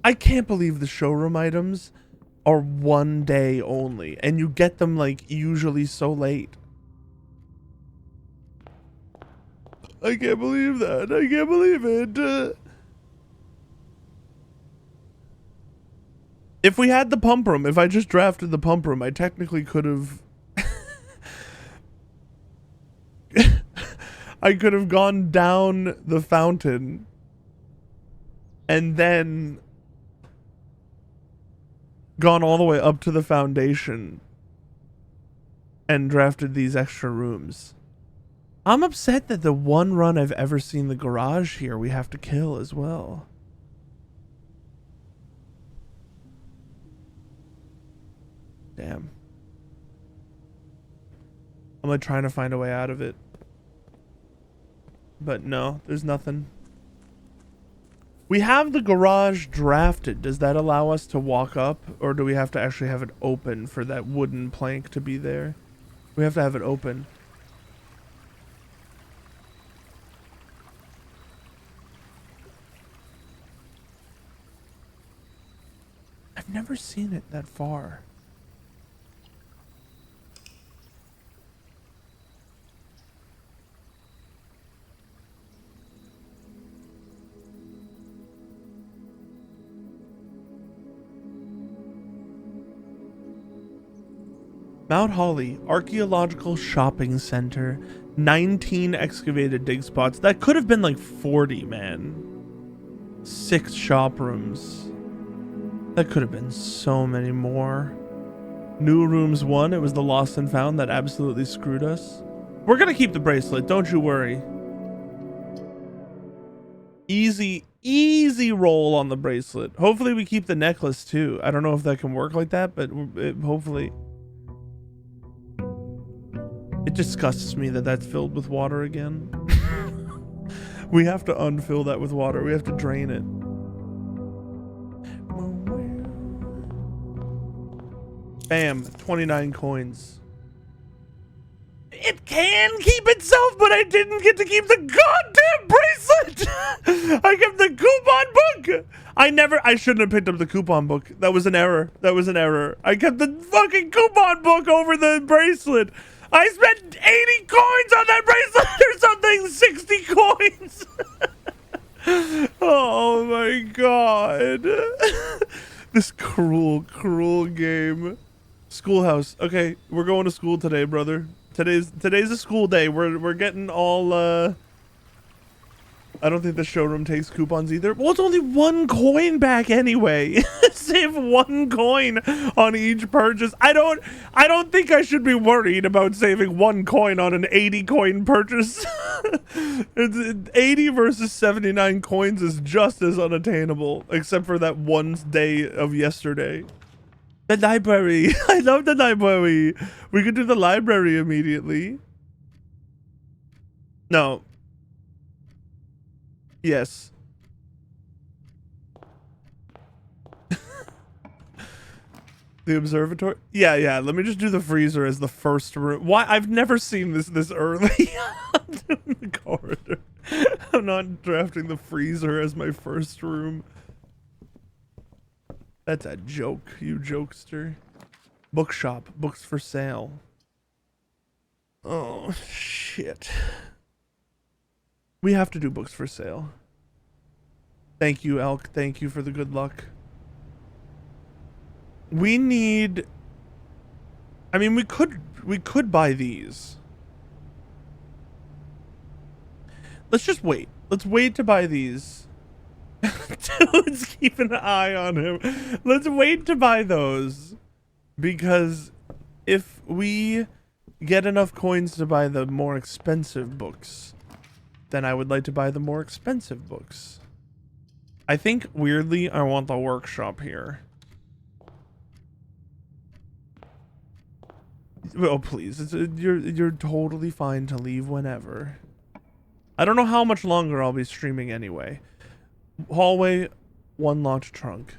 I can't believe the showroom items are 1 day only, and you get them like usually so late. I can't believe that. I can't believe it. If we had the pump room, if I just drafted the pump room, I technically could have I could have gone down the fountain and then gone all the way up to the foundation and drafted these extra rooms. I'm upset that the one run I've ever seen the garage here we have to kill as well. Damn. I'm like trying to find a way out of it. But no, there's nothing. We have the garage drafted. Does that allow us to walk up, or do we have to actually have it open for that wooden plank to be there? We have to have it open. I've never seen it that far. Mount Holly, Archaeological Shopping Center, 19 excavated dig spots. That could have been like 40, man. 6 shop rooms. That could have been so many more. New rooms 1, it was the lost and found that absolutely screwed us. We're gonna keep the bracelet, don't you worry. Easy roll on the bracelet. Hopefully we keep the necklace too. I don't know if that can work like that, but hopefully. It disgusts me that that's filled with water again. We have to unfill that with water. We have to drain it. Bam, 29 coins. It can keep itself, but I didn't get to keep the goddamn bracelet. I kept the coupon book. I shouldn't have picked up the coupon book. That was an error. I kept the fucking coupon book over the bracelet. I spent 80 coins on that bracelet or something. 60 coins. Oh my god. This cruel game. Schoolhouse. Okay, we're going to school today, brother. Today's a school day. We're getting all I don't think the showroom takes coupons either. Well, it's only 1 coin back anyway. Save 1 coin on each purchase. I don't think I should be worried about saving 1 coin on an 80 coin purchase. 80 versus 79 coins is just as unattainable, except for that one day of yesterday. The library. I love the library. We could do the library immediately. No. Yes. The observatory? Yeah. Let me just do the freezer as the first room. Why? I've never seen this early. I'm doing the corridor. I'm not drafting the freezer as my first room. That's a joke, you jokester. Bookshop, books for sale. Oh, shit. We have to do books for sale. Thank you, Elk. Thank you for the good luck. We need... I mean, we could buy these. Let's just wait. Let's wait to buy these. Dude's keeping an eye on him. Let's wait to buy those. Because if we get enough coins to buy the more expensive books, then I would like to buy the more expensive books. I think, weirdly, I want the workshop here. Oh, please. You're totally fine to leave whenever. I don't know how much longer I'll be streaming anyway. Hallway, one locked trunk.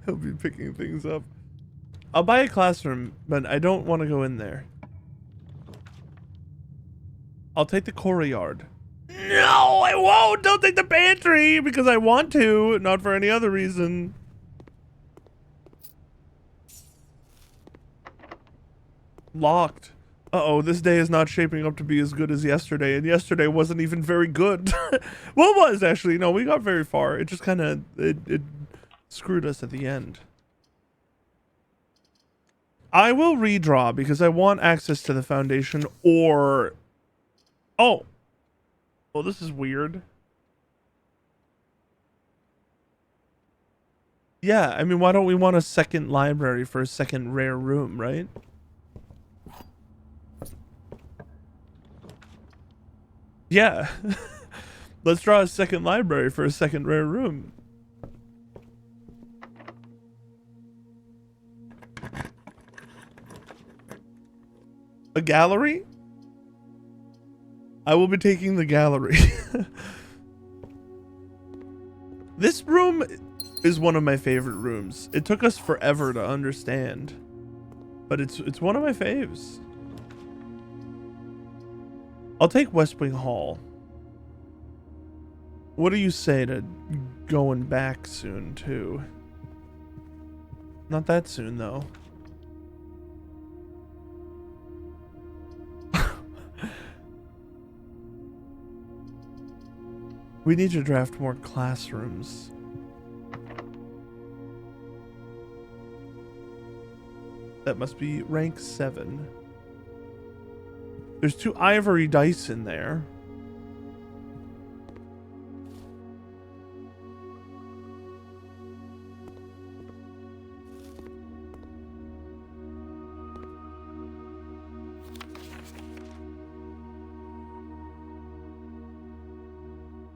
He'll be picking things up. I'll buy a classroom, but I don't want to go in there. I'll take the courtyard. No, I won't. Don't take the pantry because I want to, not for any other reason. Locked. Uh-oh, this day is not shaping up to be as good as yesterday, and yesterday wasn't even very good. Well, it was, actually. No, we got very far. It just kind of, it screwed us at the end. I will redraw because I want access to the foundation or... Oh. Well, this is weird. Yeah, I mean, why don't we want a second library for a second rare room, right? Yeah. Let's draw a second library for a second rare room. A gallery? I will be taking the gallery. This room is one of my favorite rooms. It took us forever to understand, but it's one of my faves. I'll take West Wing Hall. What do you say to going back soon, too? Not that soon, though. We need to draft more classrooms. That must be rank 7. There's 2 ivory dice in there.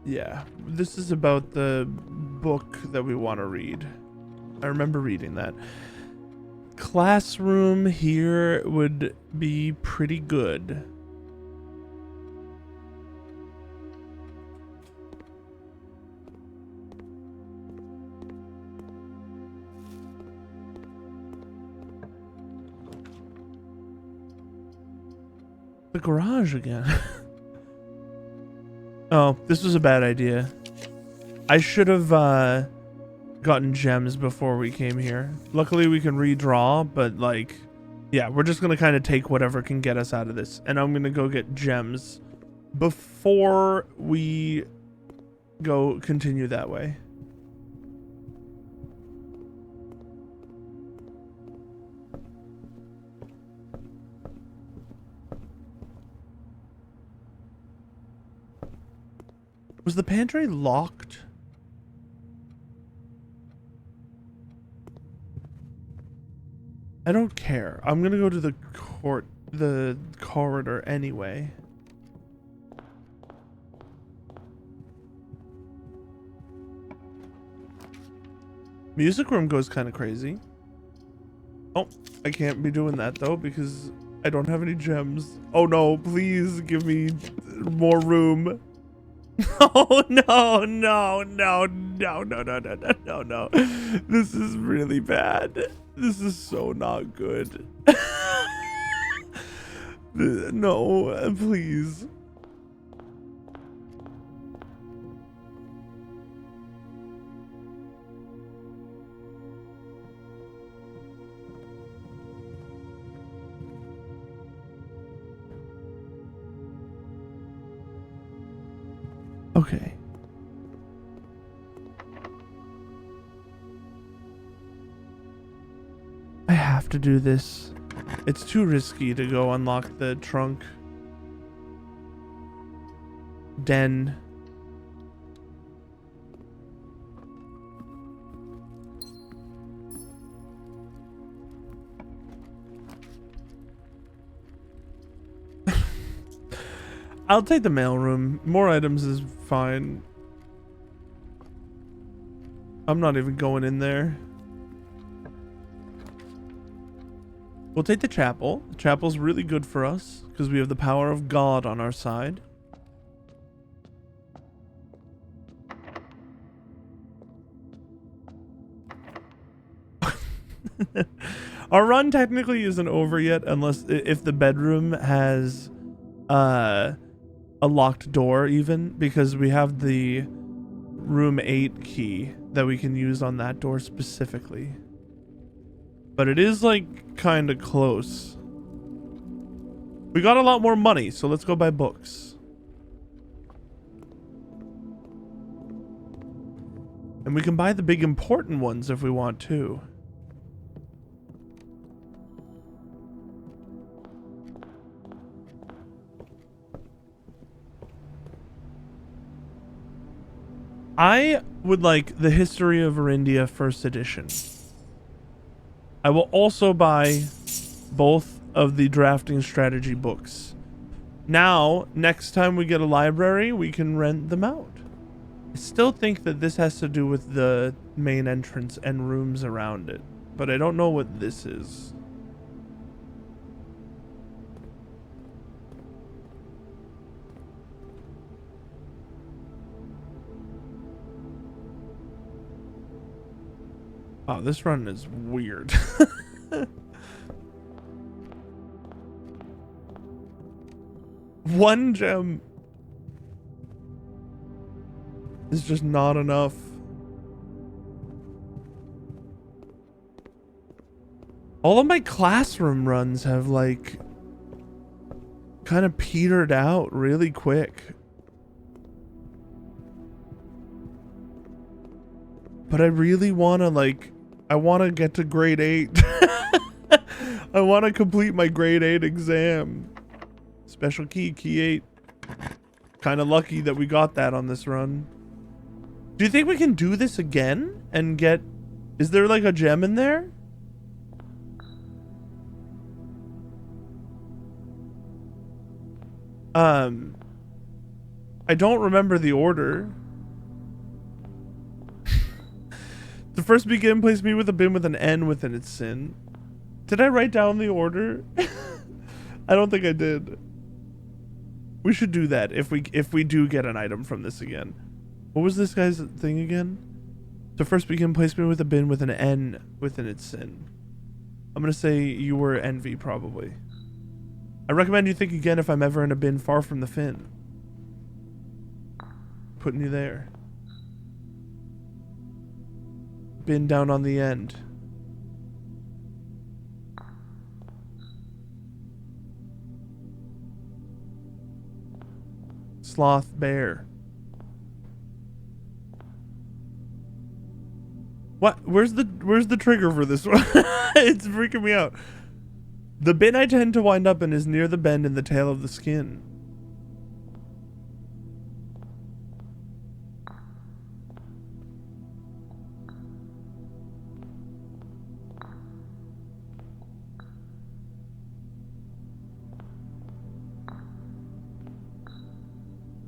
Yeah, this is about the book that we want to read. I remember reading that. Classroom here would be pretty good. The garage again. Oh, this was a bad idea. I should have gotten gems before we came here. Luckily we can redraw, but like, yeah, we're just gonna kind of take whatever can get us out of this. And I'm gonna go get gems before we go continue that way. Was the pantry locked? I don't care. I'm gonna go to the corridor anyway. Music room goes kind of crazy. Oh, I can't be doing that though because I don't have any gems. Oh no, please give me more room. Oh no, no, no, no, no, no, no, no, no, no. This is really bad. This is so not good. No, please. Okay. I have to do this. It's too risky to go unlock the trunk. Den. I'll take the mailroom. More items is fine. I'm not even going in there. We'll take the chapel. The chapel's really good for us because we have the power of God on our side. Our run technically isn't over yet unless if the bedroom has a locked door, even, because we have the room 8 key that we can use on that door specifically. But it is like kind of close. We got a lot more money, so let's go buy books. And we can buy the big important ones if we want to. I would like the History of Arindia First Edition. I will also buy both of the drafting strategy books. Now, next time we get a library, we can rent them out. I still think that this has to do with the main entrance and rooms around it, but I don't know what this is. Oh, this run is weird. One gem is just not enough. All of my classroom runs have like kind of petered out really quick. But I really want to I want to get to grade 8. I want to complete my grade 8 exam. Special key, key 8. Kind of lucky that we got that on this run. Do you think we can do this again and get... Is there like a gem in there? I don't remember the order. The first begin placed me with a bin with an N within its sin. Did I write down the order? I don't think I did. We should do that if we do get an item from this again. What was this guy's thing again? The first begin placed me with a bin with an N within its sin. I'm gonna say you were envy, probably. I recommend you think again if I'm ever in a bin far from the fin. Putting you there. Bin down on the end. Sloth bear. What? Where's the trigger for this one? It's freaking me out. The bin I tend to wind up in is near the bend in the tail of the skin.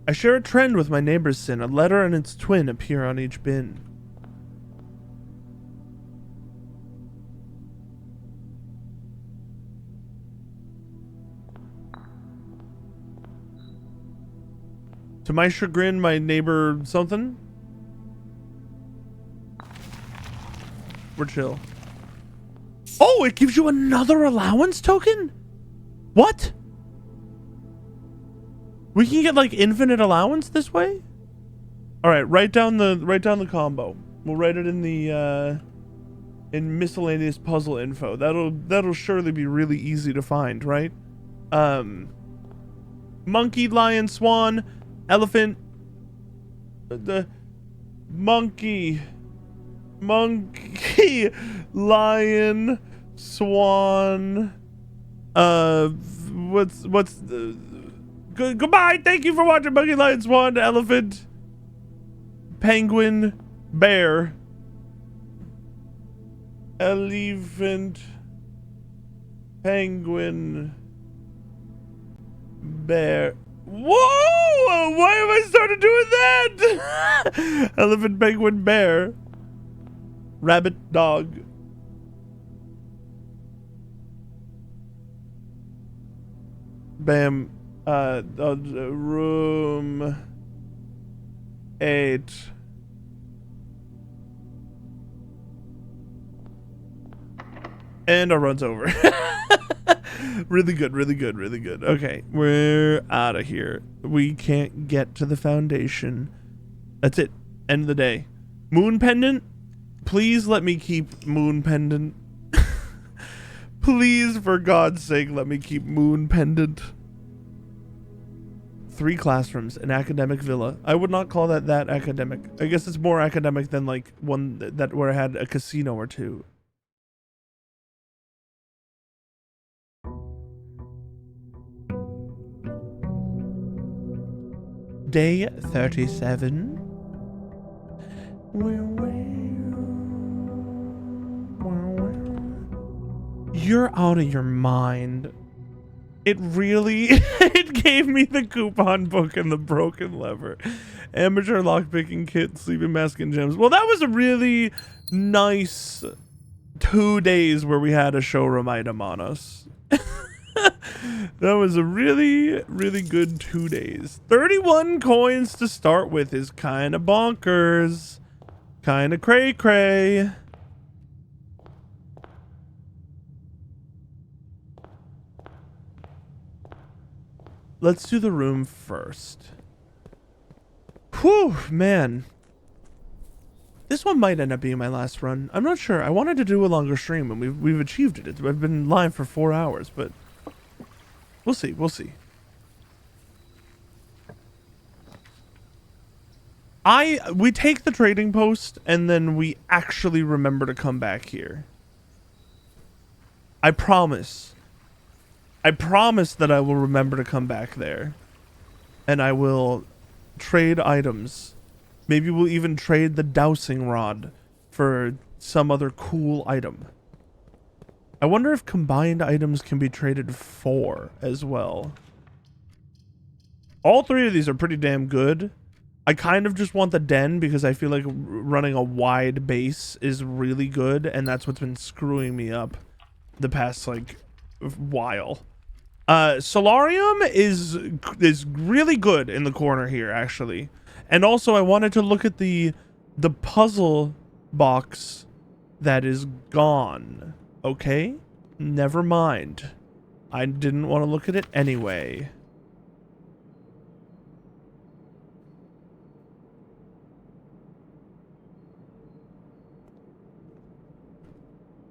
I share a trend with my neighbor's sin. A letter and its twin appear on each bin. To my chagrin, my neighbor something? We're chill. Oh, it gives you another allowance token? What? We can get like infinite allowance this way? All right, write down the combo. We'll write it in the in miscellaneous puzzle info. That'll surely be really easy to find, right? Monkey, lion, swan, elephant, The monkey, lion, swan. What's the goodbye. Thank you for watching. Monkey, lion, swan, elephant, penguin, bear, elephant, penguin, bear. Whoa! Why have I started doing that? Elephant, penguin, bear, rabbit, dog. Bam. Room 8. And our run's over. Really good, really good, really good. Okay, we're out of here. We can't get to the foundation. That's it. End of the day. Moon pendant? Please let me keep moon pendant. Please, for God's sake, let me keep moon pendant. 3 classrooms, an academic villa. I would not call that academic. I guess it's more academic than like one that where I had a casino or 2. Day 37. You're out of your mind. It really, it gave me the coupon book and the broken lever. Amateur lockpicking kit, sleeping mask and gems. Well, that was a really nice 2 days where we had a showroom item on us. That was a really, really good 2 days. 31 coins to start with is kind of bonkers. Kind of cray-cray. Let's do the room first. Whew, man. This one might end up being my last run. I'm not sure. I wanted to do a longer stream, and we've achieved it. I've been live for 4 hours, but we'll see. We'll see. We take the trading post, and then we actually remember to come back here. I promise. I promise that I will remember to come back there. And I will trade items. Maybe we'll even trade the dowsing rod for some other cool item. I wonder if combined items can be traded for as well. All 3 of these are pretty damn good. I kind of just want the den because I feel like running a wide base is really good, and that's what's been screwing me up the past like while. Solarium is really good in the corner here, actually. And also I wanted to look at the puzzle box that is gone. Okay? Never mind. I didn't want to look at it anyway.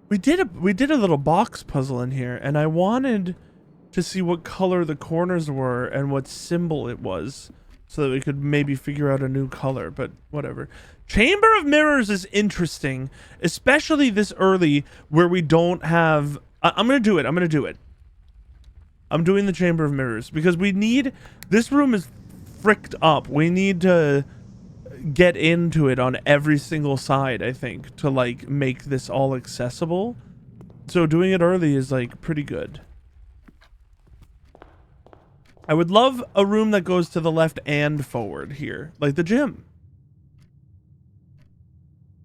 We did a little box puzzle in here, and I wanted to see what color the corners were and what symbol it was so that we could maybe figure out a new color, but whatever. Chamber of Mirrors is interesting, especially this early where we don't have... I'm going to do it. I'm going to do it. I'm doing the Chamber of Mirrors because we need... This room is fricked up. We need to get into it on every single side, I think, to like make this all accessible. So doing it early is like pretty good. I would love a room that goes to the left and forward here. Like the gym.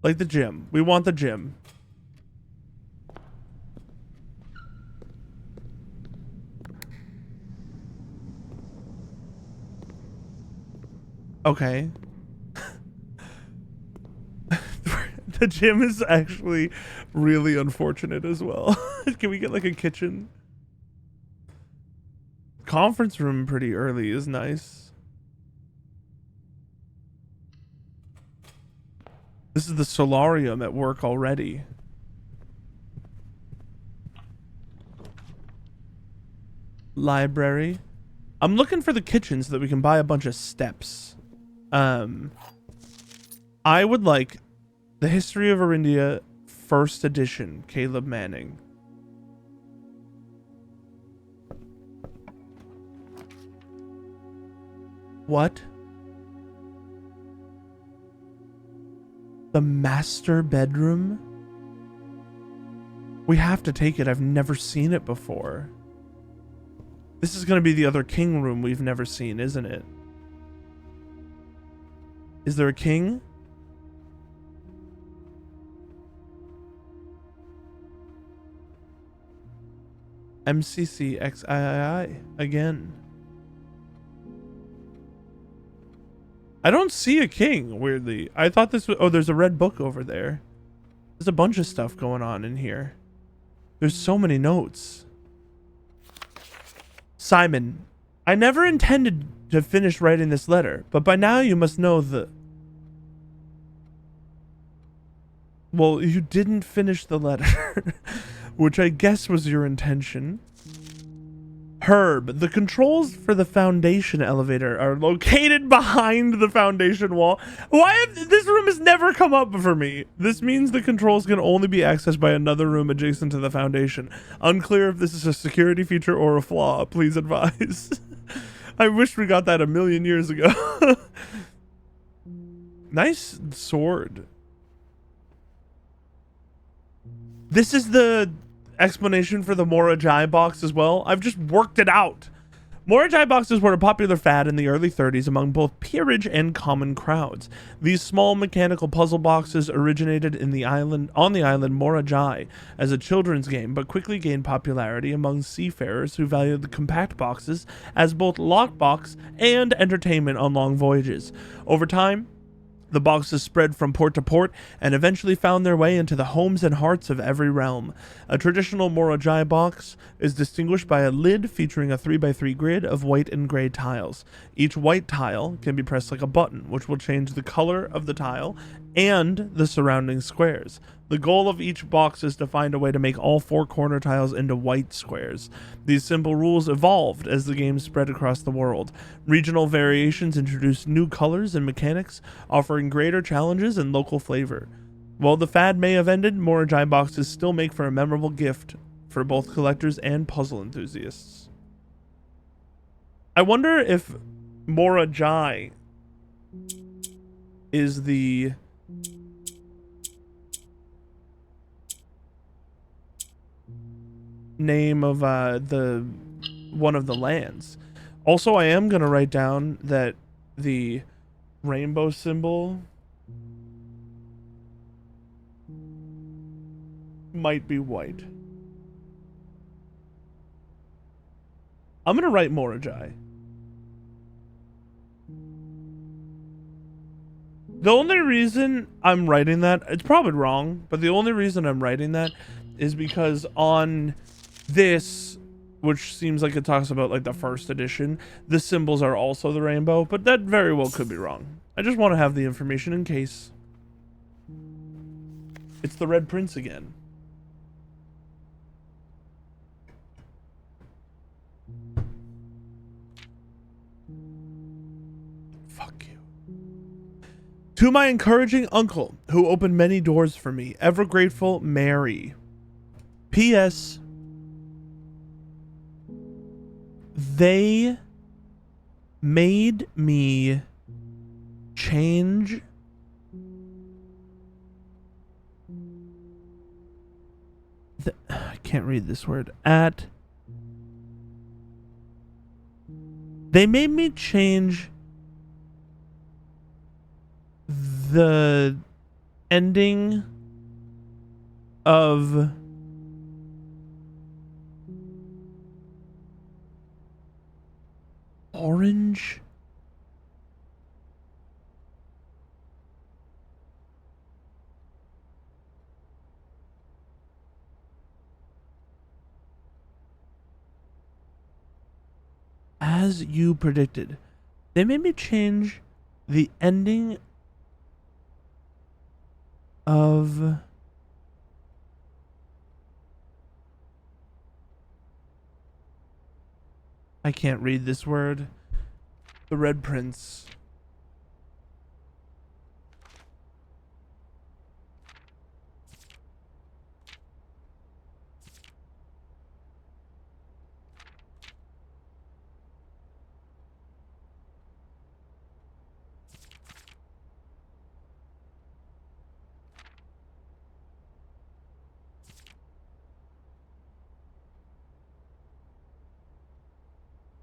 Like the gym. We want the gym. Okay. The gym is actually really unfortunate as well. Can we get like a kitchen? Conference room pretty early is nice. This is the solarium at work already. Library. I'm looking for the kitchen so that we can buy a bunch of steps. I would like the History of Arindia First Edition, Caleb Manning. What? The master bedroom? We have to take it. I've never seen it before. This is going to be the other king room we've never seen, isn't it? Is there a king? MCCXIII again. I don't see a king, weirdly. I thought this was... Oh, there's a red book over there. There's a bunch of stuff going on in here. There's so many notes. Simon, I never intended to finish writing this letter, but by now you must know the... Well, you didn't finish the letter, which I guess was your intention. Herb, the controls for the foundation elevator are located behind the foundation wall. This room has never come up for me. This means the controls can only be accessed by another room adjacent to the foundation. Unclear if this is a security feature or a flaw. Please advise. I wish we got that a million years ago. Nice sword. This is the explanation for the Morajai box as well. I've just worked it out. Morajai boxes were a popular fad in the early 30s among both peerage and common crowds. These small mechanical puzzle boxes originated on the island Morajai as a children's game, but quickly gained popularity among seafarers who valued the compact boxes as both lockbox and entertainment on long voyages. Over time, the boxes spread from port to port and eventually found their way into the homes and hearts of every realm. A traditional Morajai box is distinguished by a lid featuring a 3x3 grid of white and gray tiles. Each white tile can be pressed like a button, which will change the color of the tile and the surrounding squares. The goal of each box is to find a way to make all four corner tiles into white squares. These simple rules evolved as the game spread across the world. Regional variations introduced new colors and mechanics, offering greater challenges and local flavor. While the fad may have ended, Morajai boxes still make for a memorable gift for both collectors and puzzle enthusiasts. I wonder if Morajai is the... name of the one of the lands. Also, I am gonna write down that the rainbow symbol might be white. I'm gonna write Morajai. The only reason I'm writing that, it's probably wrong, but the only reason I'm writing that is because on this, which seems like it talks about like the first edition, the symbols are also the rainbow, but that very well could be wrong. I just want to have the information in case. It's the Red Prince again. Fuck you. To my encouraging uncle, who opened many doors for me, ever grateful, Mary. P.S. They made me change I can't read this word. They made me change the ending of Orange. As you predicted, they made me change the ending of I can't read this word. The Red Prince.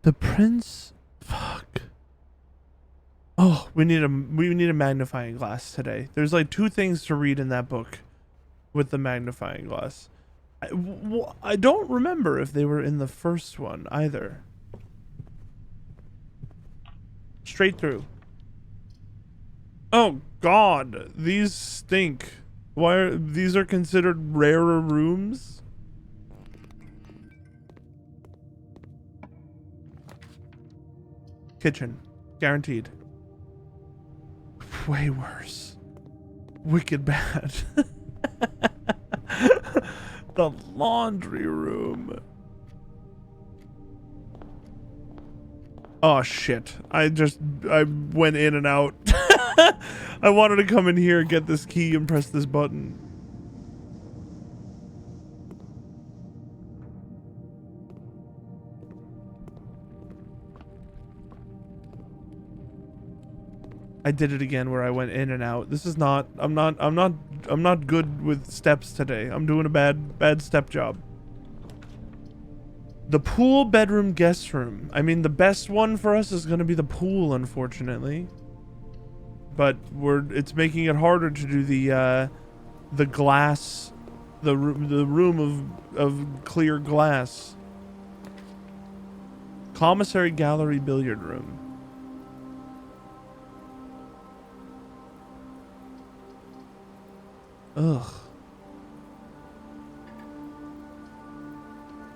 The prince. Fuck. Oh, we need a magnifying glass today. There's like 2 things to read in that book with the magnifying glass. I don't remember if they were in the first one either. Straight through. Oh God, these stink. Why are these considered rarer rooms? Kitchen, guaranteed. Way worse. Wicked bad. The laundry room. Oh shit. I went in and out. I wanted to come in here, get this key, and press this button. I did it again where I went in and out. This is not, I'm not good with steps today. I'm doing a bad step job. The pool, bedroom, guest room. I mean, the best one for us is going to be the pool, unfortunately. But it's making it harder to do the glass, the room of clear glass. Commissary, gallery, billiard room. Ugh.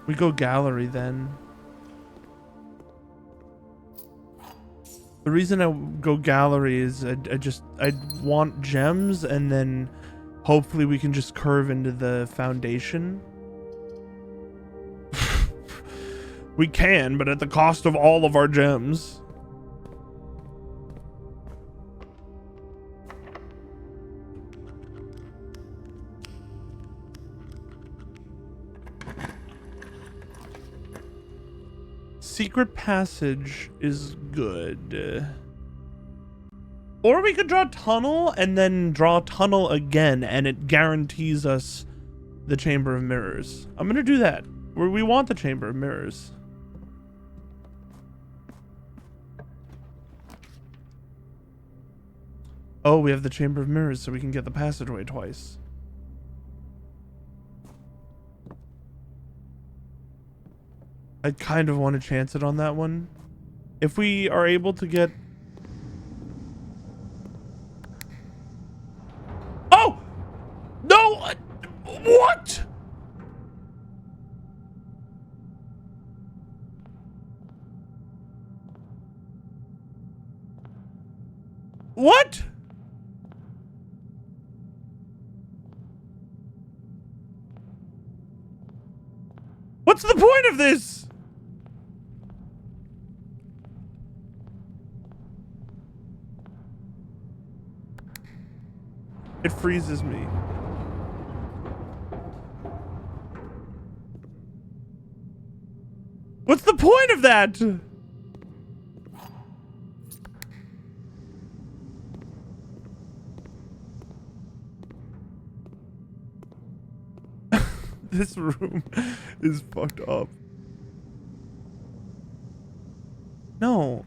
We go gallery then. The reason I go gallery is I want gems, and then hopefully we can just curve into the foundation. We can, but at the cost of all of our gems. Secret passage is good. Or we could draw tunnel and then draw tunnel again, and it guarantees us the Chamber of Mirrors. I'm gonna do that. We want the Chamber of Mirrors. Oh, we have the Chamber of Mirrors, so we can get the passageway twice. I kind of want to chance it on that one. If we are able to get... Oh! No! What? What? What's the point of this? It freezes me. What's the point of that? This room is fucked up. No.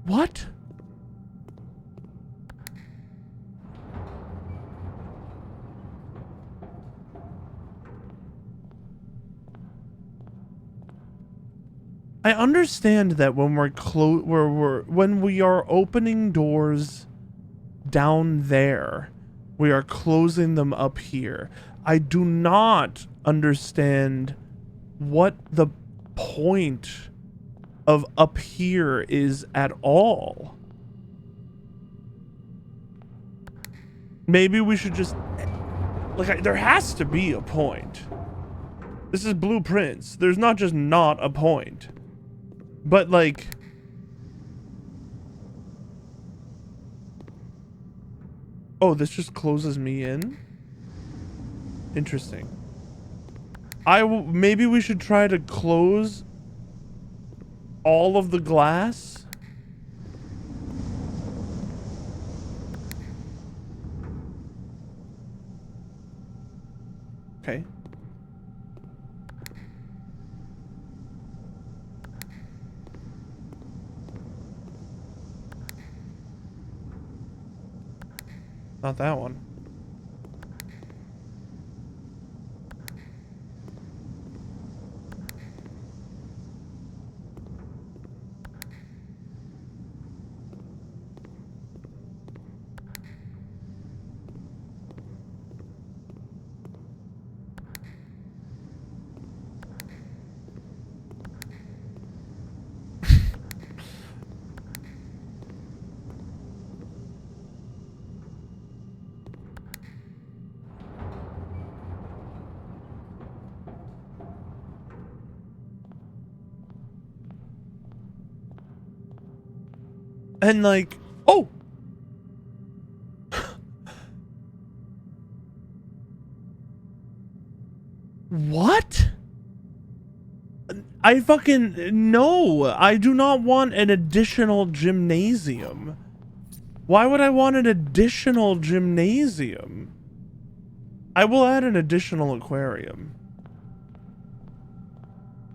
What? I understand that when when we are opening doors down there, we are closing them up here. I do not understand what the point of up here is at all. Maybe we should just, like, there has to be a point. This is blueprints. There's not just not a point. But like, oh, this just closes me in? Interesting. Maybe we should try to close all of the glass? Okay. Not that one. And like, oh! What? I fucking, no, I do not want an additional gymnasium. Why would I want an additional gymnasium? I will add an additional aquarium.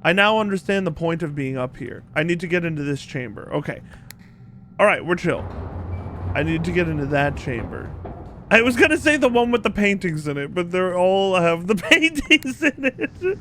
I now understand the point of being up here. I need to get into this chamber. Okay. Alright, we're chill. I need to get into that chamber. I was gonna say the one with the paintings in it, but they all have the paintings in it.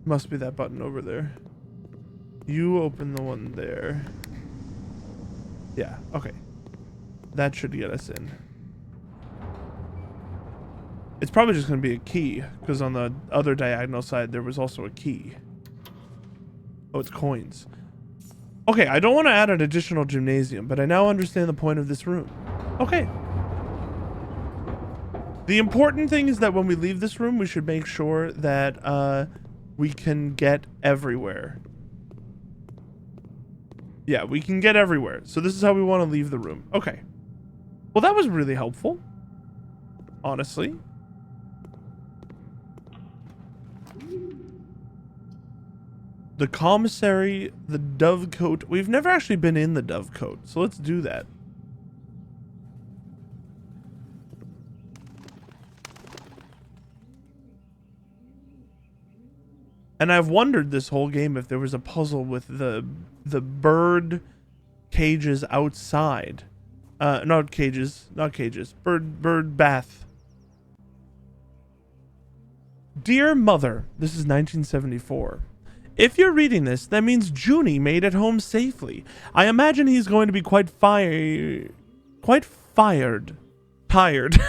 Must be that button over there. You open the one there. Yeah, okay. That should get us in. It's probably just going to be a key, because on the other diagonal side there was also a key. Oh, it's coins. Okay, I don't want to add an additional gymnasium, but I now understand the point of this room. Okay. The important thing is that when we leave this room, we should make sure that we can get everywhere. Yeah, we can get everywhere. So this is how we want to leave the room. Okay. Well, that was really helpful. Honestly. The commissary, the dovecote. We've never actually been in the dovecote, so let's do that. And I've wondered this whole game if there was a puzzle with the bird cages outside. Not cages. Bird bath. Dear Mother, this is 1974. If you're reading this, that means Junie made it home safely. I imagine he's going to be quite tired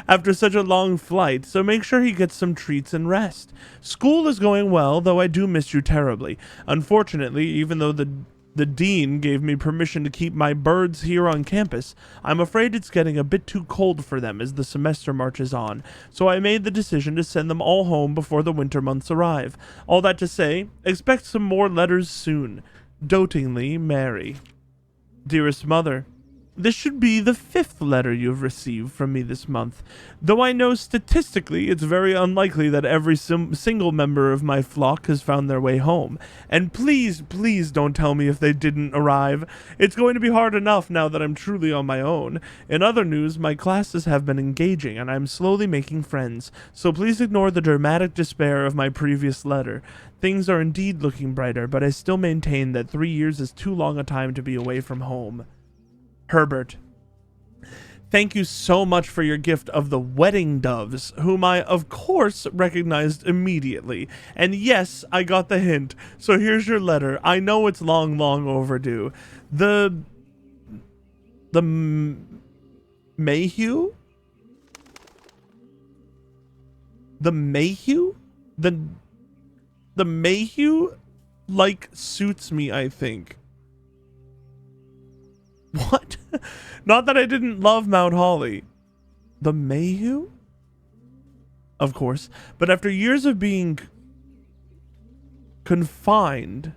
after such a long flight, so make sure he gets some treats and rest. School is going well, though I do miss you terribly. Unfortunately, even though the dean gave me permission to keep my birds here on campus, I'm afraid it's getting a bit too cold for them as the semester marches on, so I made the decision to send them all home before the winter months arrive. All that to say, expect some more letters soon. Dotingly, Mary. Dearest Mother, this should be the 5th letter you've received from me this month, though I know statistically it's very unlikely that every single member of my flock has found their way home. And please, please don't tell me if they didn't arrive. It's going to be hard enough now that I'm truly on my own. In other news, my classes have been engaging and I'm slowly making friends, so please ignore the dramatic despair of my previous letter. Things are indeed looking brighter, but I still maintain that 3 years is too long a time to be away from home. Herbert. Thank you so much for your gift of the wedding doves, whom I, of course, recognized immediately. And yes, I got the hint. So here's your letter. I know it's long, long overdue. The Mayhew? The Mayhew? The Mayhew, like, suits me, I think. What? Not that I didn't love Mount Holly. The Mayhew? Of course. But after years of being confined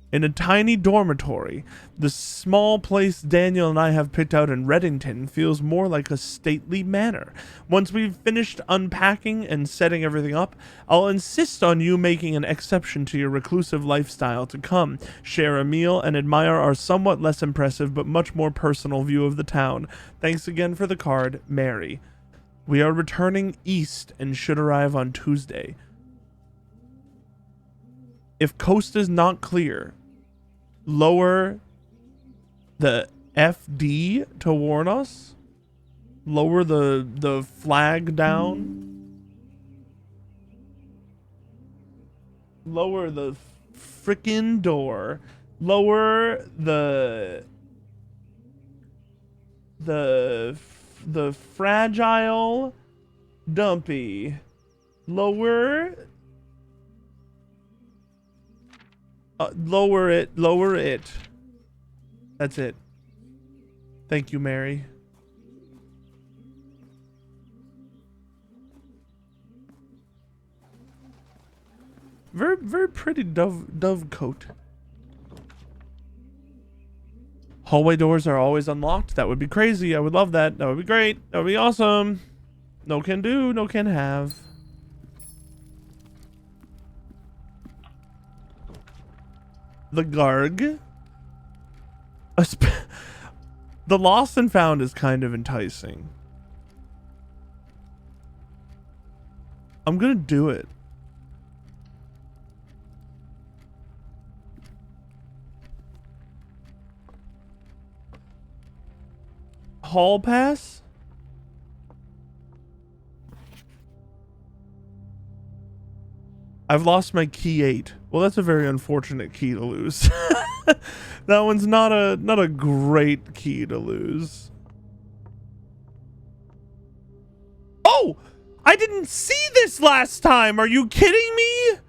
in a tiny dormitory, the small place Daniel and I have picked out in Reddington feels more like a stately manor. Once we've finished unpacking and setting everything up, I'll insist on you making an exception to your reclusive lifestyle to come, share a meal, and admire our somewhat less impressive but much more personal view of the town. Thanks again for the card, Mary. We are returning east and should arrive on Tuesday. If coast is not clear, lower the FD to warn us. Lower the flag down. Lower the frickin' door. Lower the fragile dumpy. Lower lower it. That's it. Thank you, Mary. Very pretty dove coat. Hallway doors are always unlocked. That would be crazy. I would love that. That would be great. That would be awesome. No can do, no can have. The Garg. The lost and found is kind of enticing. I'm gonna do it. Hall pass? I've lost my key 8. Well, that's a very unfortunate key to lose. That one's not a great key to lose. Oh! I didn't see this last time! Are you kidding me?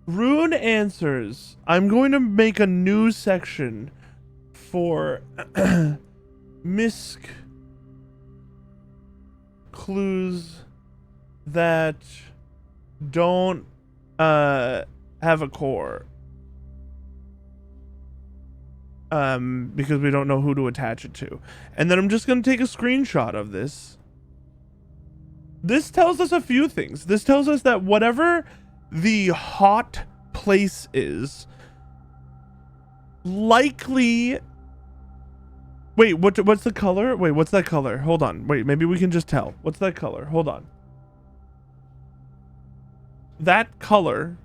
Rune answers. I'm going to make a new section for misc clues that don't have a core, because we don't know who to attach it to. And then I'm just going to take a screenshot of this. This tells us a few things. This tells us that whatever the hot place is, likely... Wait, what's the color? Wait, what's that color? Hold on. Wait, maybe we can just tell. What's that color? Hold on. That color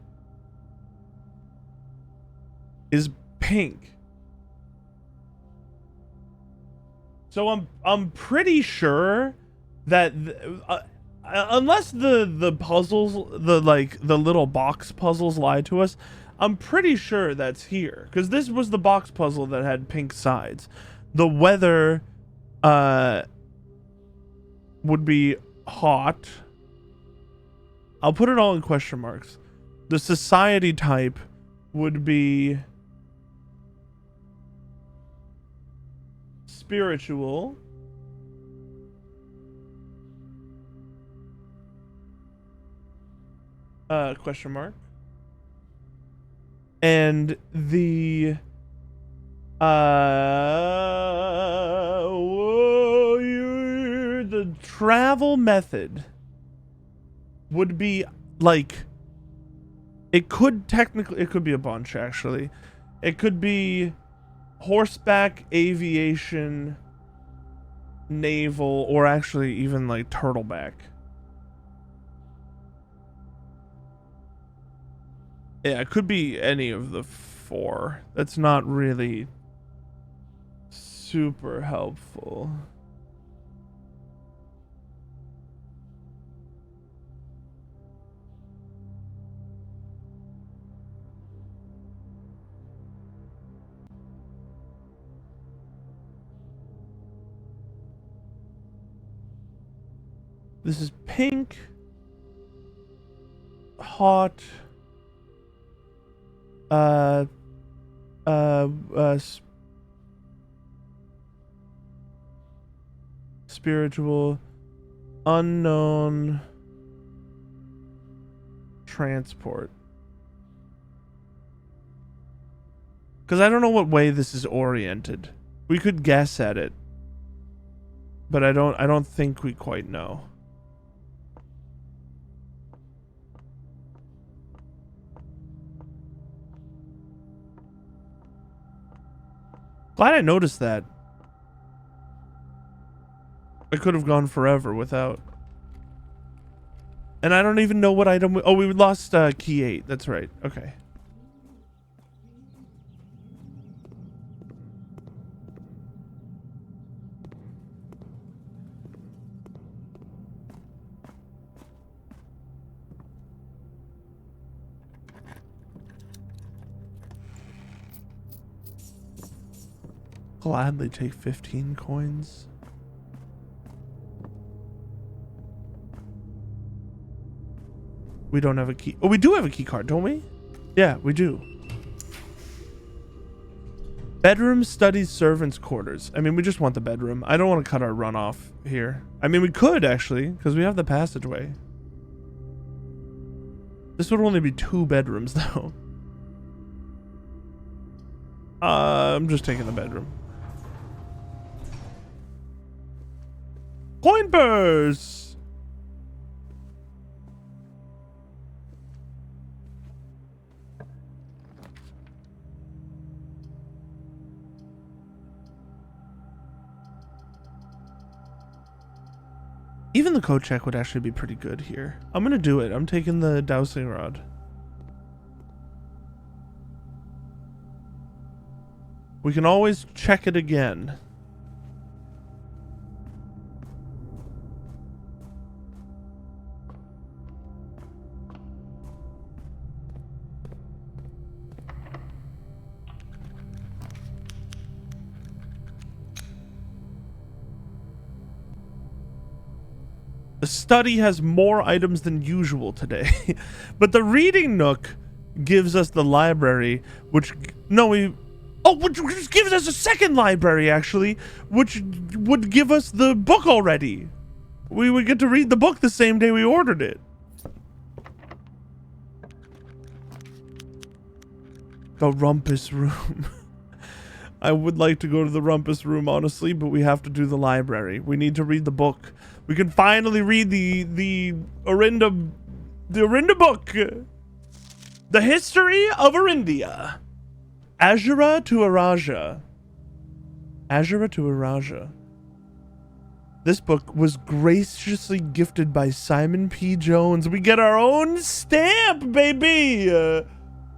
is pink. So I'm pretty sure that unless the puzzles, the little box puzzles lie to us, I'm pretty sure that's here, because this was the box puzzle that had pink sides. The weather would be hot. I'll put it all in question marks. The society type would be spiritual. Question mark. And the the travel method would be like, it could be a bunch, actually. It could be horseback, aviation, naval, or actually even like turtleback. Yeah, it could be any of the 4. That's not really super helpful. This is pink. Hot. Spiritual. Unknown. Transport. Because I don't know what way this is oriented. We could guess at it, but I don't think we quite know. Glad I noticed that. I could have gone forever without. And I don't even know what item. Oh, we lost key 8. That's right. Okay. Gladly take 15 coins. We don't have a key. Oh, we do have a key card, don't we? Yeah, we do. Bedroom, studies, servants' quarters. I mean, we just want the bedroom. I don't want to cut our run off here. I mean, we could actually, because we have the passageway. This would only be 2 bedrooms, though. I'm just taking the bedroom. Coin purse! Even the code check would actually be pretty good here. I'm gonna do it. I'm taking the dowsing rod. We can always check it again. The study has more items than usual today, but the reading nook gives us the library, which which gives us a second library actually, which would give us the book already. We would get to read the book the same day we ordered it. The rumpus room. I would like to go to the rumpus room, honestly, but we have to do the library. We need to read the book. We can finally read the Orinda book. The history of Orindia. Azura to Araja. Azura to Araja. This book was graciously gifted by Simon P. Jones. We get our own stamp, baby.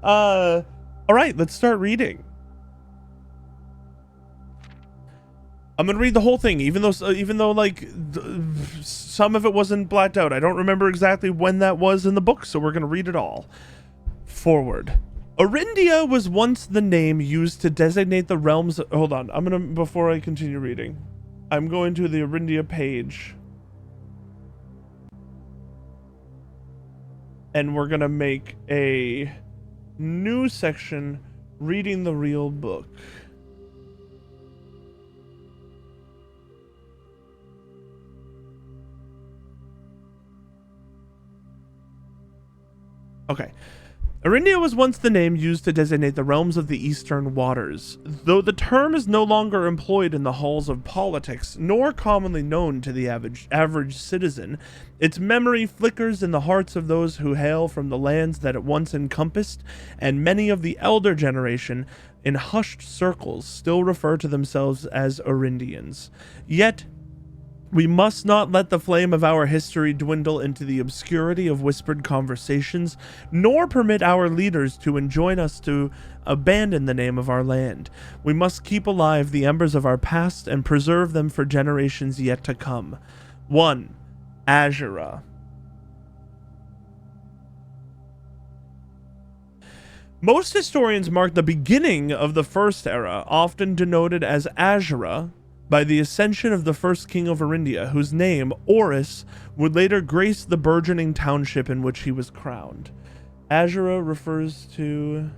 All right, let's start reading. I'm gonna read the whole thing, even though like some of it wasn't blacked out. I don't remember exactly when that was in the book, so we're gonna read it all. Forward. Orindia was once the name used to designate the realms. Hold on, before I continue reading, I'm going to the Orindia page, and we're gonna make a new section reading the real book. Okay. Orindia was once the name used to designate the realms of the eastern waters. Though the term is no longer employed in the halls of politics, nor commonly known to the average citizen, its memory flickers in the hearts of those who hail from the lands that it once encompassed, and many of the elder generation, in hushed circles, still refer to themselves as Orindians. Yet, we must not let the flame of our history dwindle into the obscurity of whispered conversations, nor permit our leaders to enjoin us to abandon the name of our land. We must keep alive the embers of our past and preserve them for generations yet to come. 1. Azura. Most historians mark the beginning of the First Era, often denoted as Azura, by the ascension of the first king of Orindia, whose name, Oris, would later grace the burgeoning township in which he was crowned. Azura refers to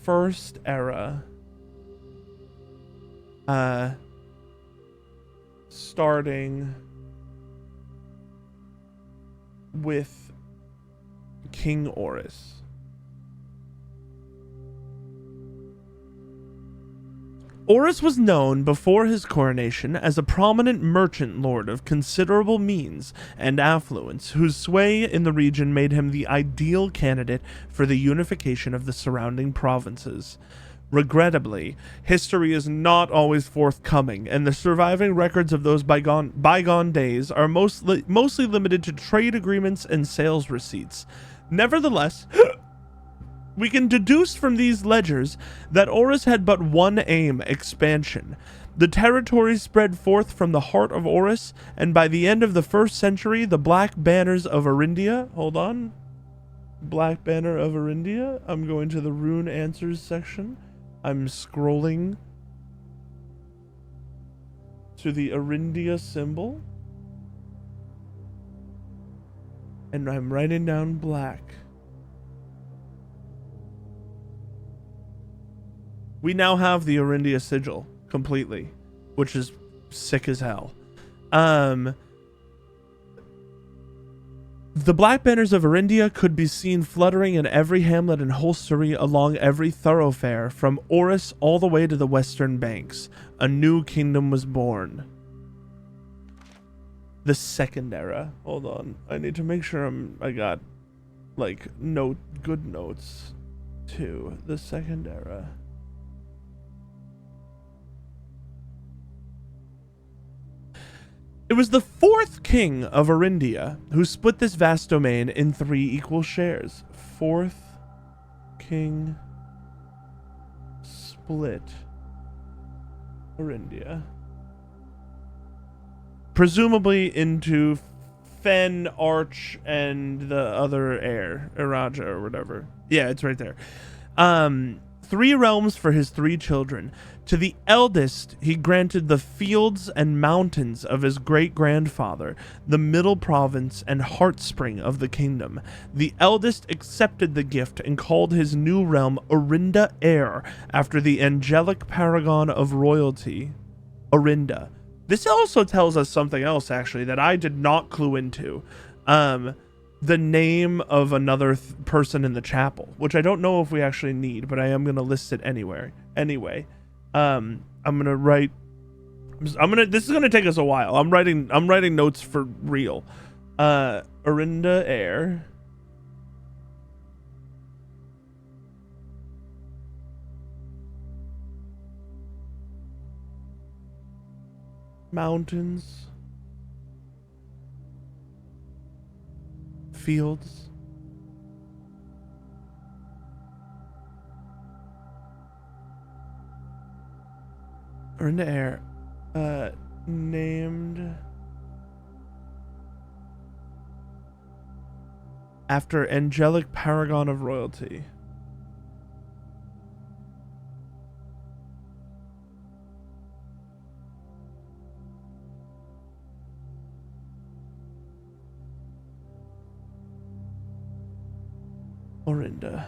First Era, starting with King Oris. Oris was known before his coronation as a prominent merchant lord of considerable means and affluence, whose sway in the region made him the ideal candidate for the unification of the surrounding provinces. Regrettably, history is not always forthcoming, and the surviving records of those bygone days are mostly limited to trade agreements and sales receipts. Nevertheless, we can deduce from these ledgers that Oris had but one aim: expansion. The territory spread forth from the heart of Oris, and by the end of the 1st century, the Black Banners of Orindia... Hold on. Black Banner of Orindia. I'm going to the Rune Answers section. I'm scrolling to the Orindia symbol. And I'm writing down black. We now have the Orindia sigil completely, which is sick as hell. The Black Banners of Orindia could be seen fluttering in every hamlet and hostelry along every thoroughfare, from Oris all the way to the western banks. A new kingdom was born. The Second Era. Hold on. I need to make sure I got, like, good notes to the Second Era. It was the 4th king of Orindia who split this vast domain in 3 equal shares. 4th king split Orindia. Presumably into Fen, Arch, and the other heir, Iraja or whatever. Yeah, it's right there. 3 realms for his 3 children. To the eldest, he granted the fields and mountains of his great-grandfather, the middle province and heartspring of the kingdom. The eldest accepted the gift and called his new realm Orinda Air, after the angelic paragon of royalty, Orinda. This also tells us something else, actually, that I did not clue into. The name of another person in the chapel, which I don't know if we actually need, but I am going to list it anyway. I'm gonna write. This is gonna take us a while. I'm writing notes for real. Orinda Air. Mountains. Fields. Orinda Air, named after angelic paragon of royalty. Orinda.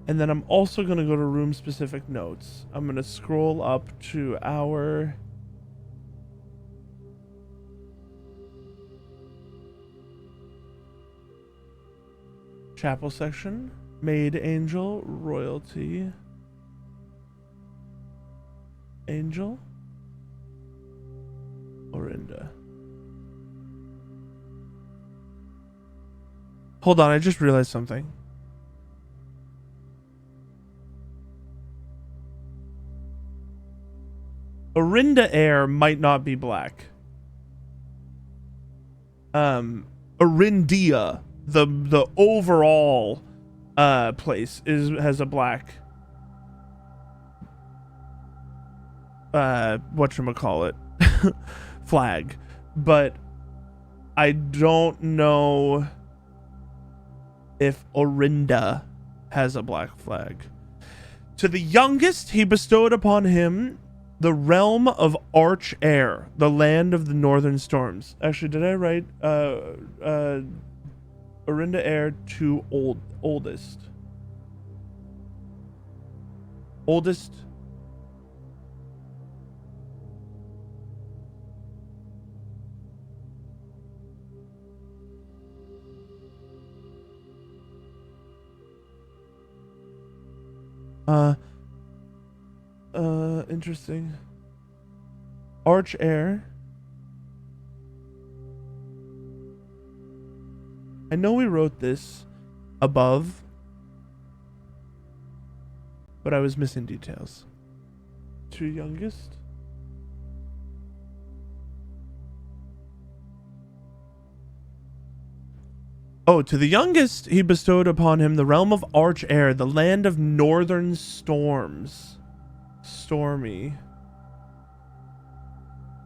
And then I'm also going to go to room-specific notes. I'm going to scroll up to our chapel section. Maid Angel, Royalty. Angel. Orinda. Hold on, I just realized something. Orinda Air might not be black. Orindia, the overall place has a black whatchamacallit flag, but I don't know if Orinda has a black flag. To the youngest, he bestowed upon him the realm of Arch Air, the land of the northern storms. Actually, did I write Orinda Air to oldest? Oldest. Interesting. Arch Air. I know we wrote this above, but I was missing details. To youngest. Oh, to the youngest, he bestowed upon him the realm of Arch Air, the land of northern storms. Stormy.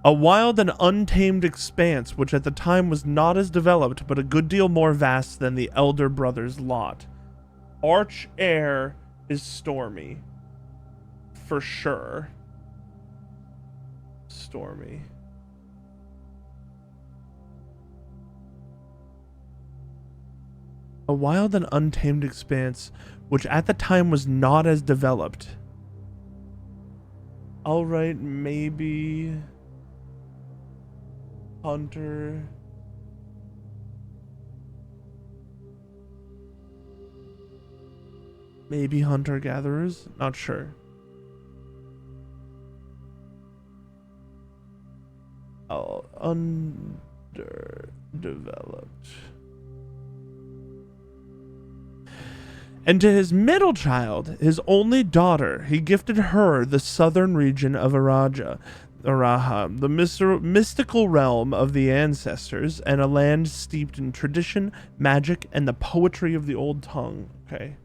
A wild and untamed expanse, which at the time was not as developed, but a good deal more vast than the elder brother's lot. Arch Air is stormy. For sure. Stormy. A wild and untamed expanse, which at the time was not as developed. I'll write maybe Hunter. Maybe hunter-gatherers? Not sure. Oh, underdeveloped. And to his middle child, his only daughter, he gifted her the southern region of Araha, the mystical realm of the ancestors, and a land steeped in tradition, magic, and the poetry of the old tongue. Okay.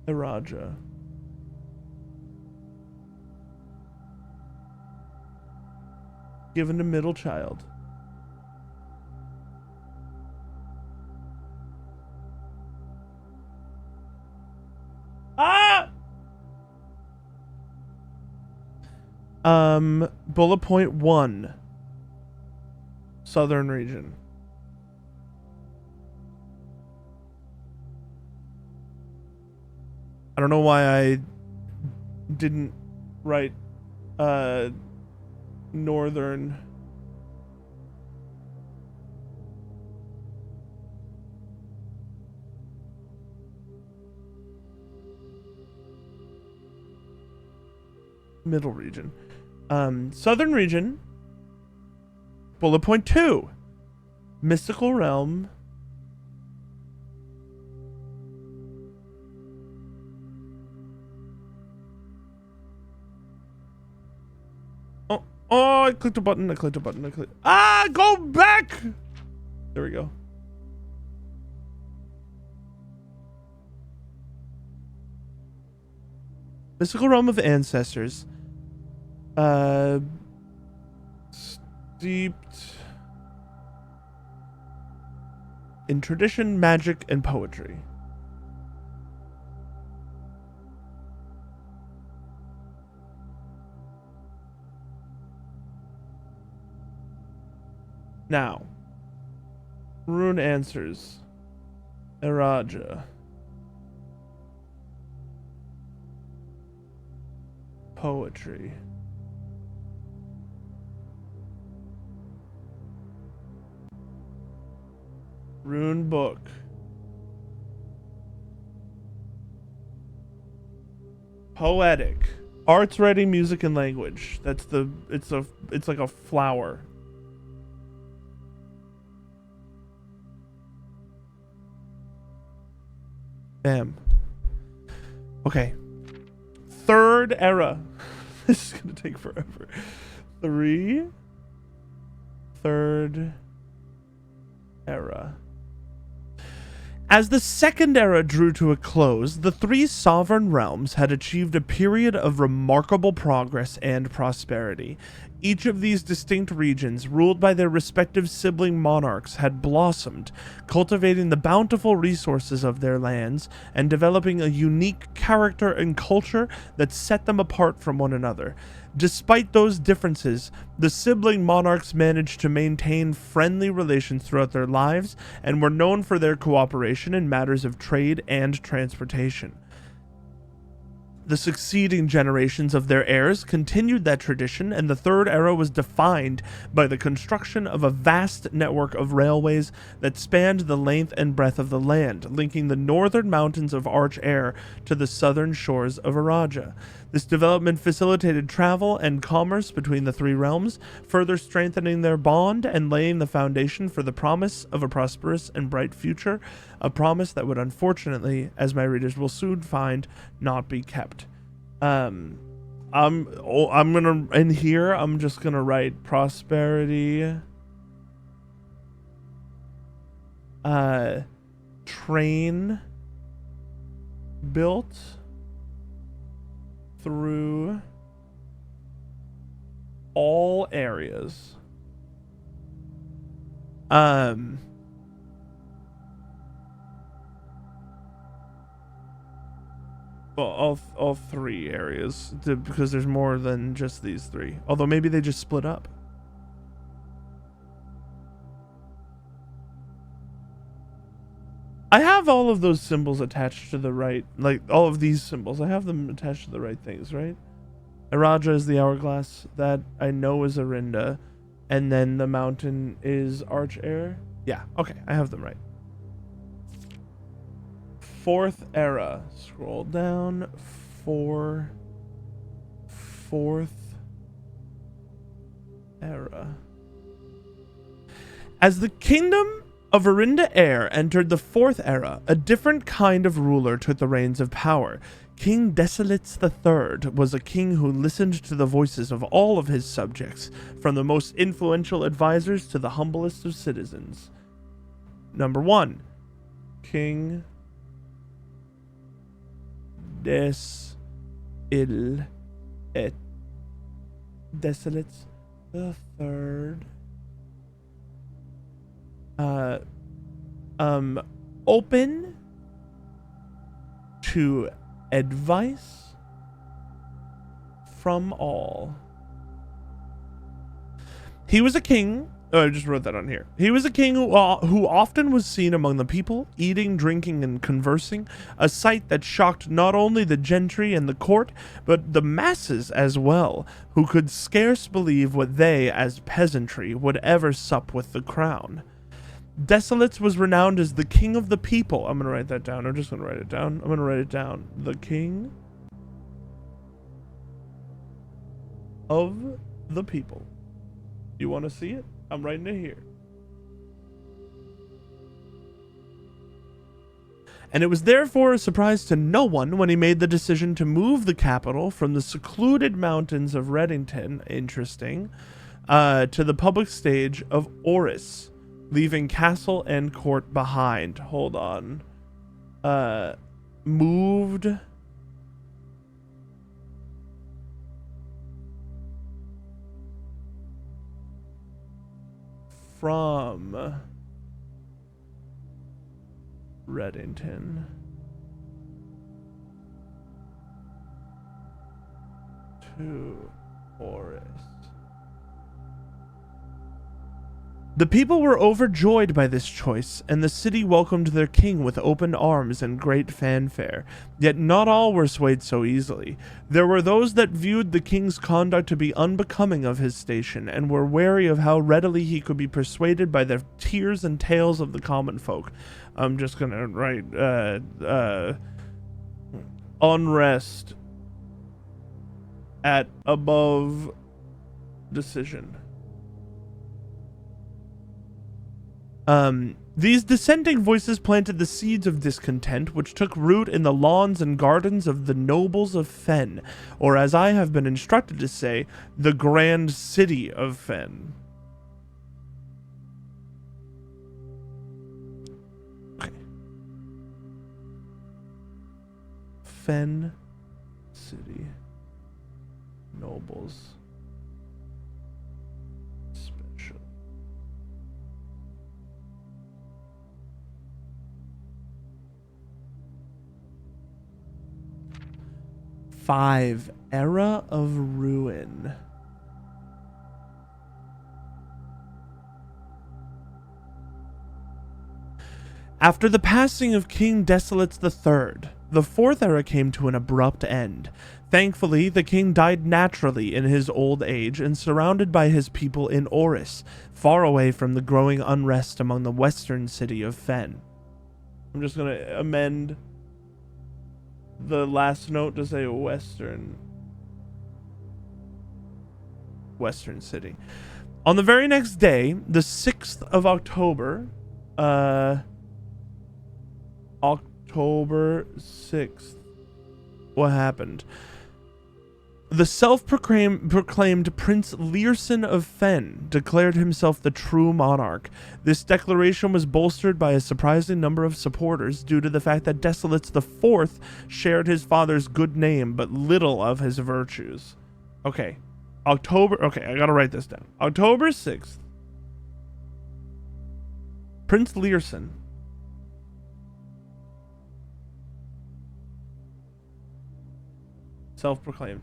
Araha. Given to middle child. Ah! Bullet point 1. Southern region. I don't know why I didn't write northern. Middle region. Southern region. Bullet point 2. Mystical realm. Oh, I clicked a button. Ah, go back! There we go. Mystical realm of ancestors. Steeped in tradition, magic, and poetry. Now, rune answers. Araha. Poetry. Rune book. Poetic. Arts, writing, music, and language. That's the it's like a flower. Bam. Okay. Third era. This is gonna take forever. 3. Third era. As the second era drew to a close, the 3 sovereign realms had achieved a period of remarkable progress and prosperity. Each of these distinct regions, ruled by their respective sibling monarchs, had blossomed, cultivating the bountiful resources of their lands and developing a unique character and culture that set them apart from one another. Despite those differences, the sibling monarchs managed to maintain friendly relations throughout their lives and were known for their cooperation in matters of trade and transportation. The succeeding generations of their heirs continued that tradition, and the Third Era was defined by the construction of a vast network of railways that spanned the length and breadth of the land, linking the northern mountains of Arch Air to the southern shores of Araja. This development facilitated travel and commerce between the three realms, further strengthening their bond and laying the foundation for the promise of a prosperous and bright future, a promise that would unfortunately, as my readers will soon find, not be kept. I'm gonna, in here, I'm just gonna write prosperity, train built through all areas. Well, all three areas, because there's more than just these three. Although maybe they just split up. I have all of those symbols attached to the right, like all of these symbols. I have them attached to the right things, right? Araja is the hourglass. That I know is Arinda. And then the mountain is Arch Air. Yeah, okay, I have them right. Fourth Era. Scroll down. Fourth Era. As the kingdom of Arinda Air entered the Fourth Era, a different kind of ruler took the reins of power. King Desolates III was a king who listened to the voices of all of his subjects, from the most influential advisors to the humblest of citizens. Number 1. King Desolates III. Open to advice from all. He was a king. Oh, I just wrote that on here. He was a king who often was seen among the people, eating, drinking, and conversing, a sight that shocked not only the gentry and the court, but the masses as well, who could scarce believe what they, as peasantry, would ever sup with the crown. Desolates was renowned as the king of the people. I'm going to write that down. I'm just going to write it down. I'm going to write it down. The king of the people. You want to see it? I'm writing it here. And it was therefore a surprise to no one when he made the decision to move the capital from the secluded mountains of Reddington, interesting, to the public stage of Oris, leaving castle and court behind. Hold on. Moved from Reddington to Oris. The people were overjoyed by this choice, and the city welcomed their king with open arms and great fanfare. Yet not all were swayed so easily. There were those that viewed the king's conduct to be unbecoming of his station, and were wary of how readily he could be persuaded by the tears and tales of the common folk. I'm just gonna write, unrest at above decision. These dissenting voices planted the seeds of discontent, which took root in the lawns and gardens of the nobles of Fen, or as I have been instructed to say, the grand city of Fen. Okay. Fen City. Nobles 5. Era of Ruin. After the passing of King Desolates III, the Fourth Era came to an abrupt end. Thankfully, the king died naturally in his old age and surrounded by his people in Oris, far away from the growing unrest among the western city of Fen. I'm just going to amend the last note to say western city. On the very next day, the 6th of October, October 6th. What happened? The self-proclaimed Prince Learson of Fen declared himself the true monarch. This declaration was bolstered by a surprising number of supporters due to the fact that Desolates IV shared his father's good name but little of his virtues. Okay, I gotta write this down. October 6th. Prince Learson self-proclaimed.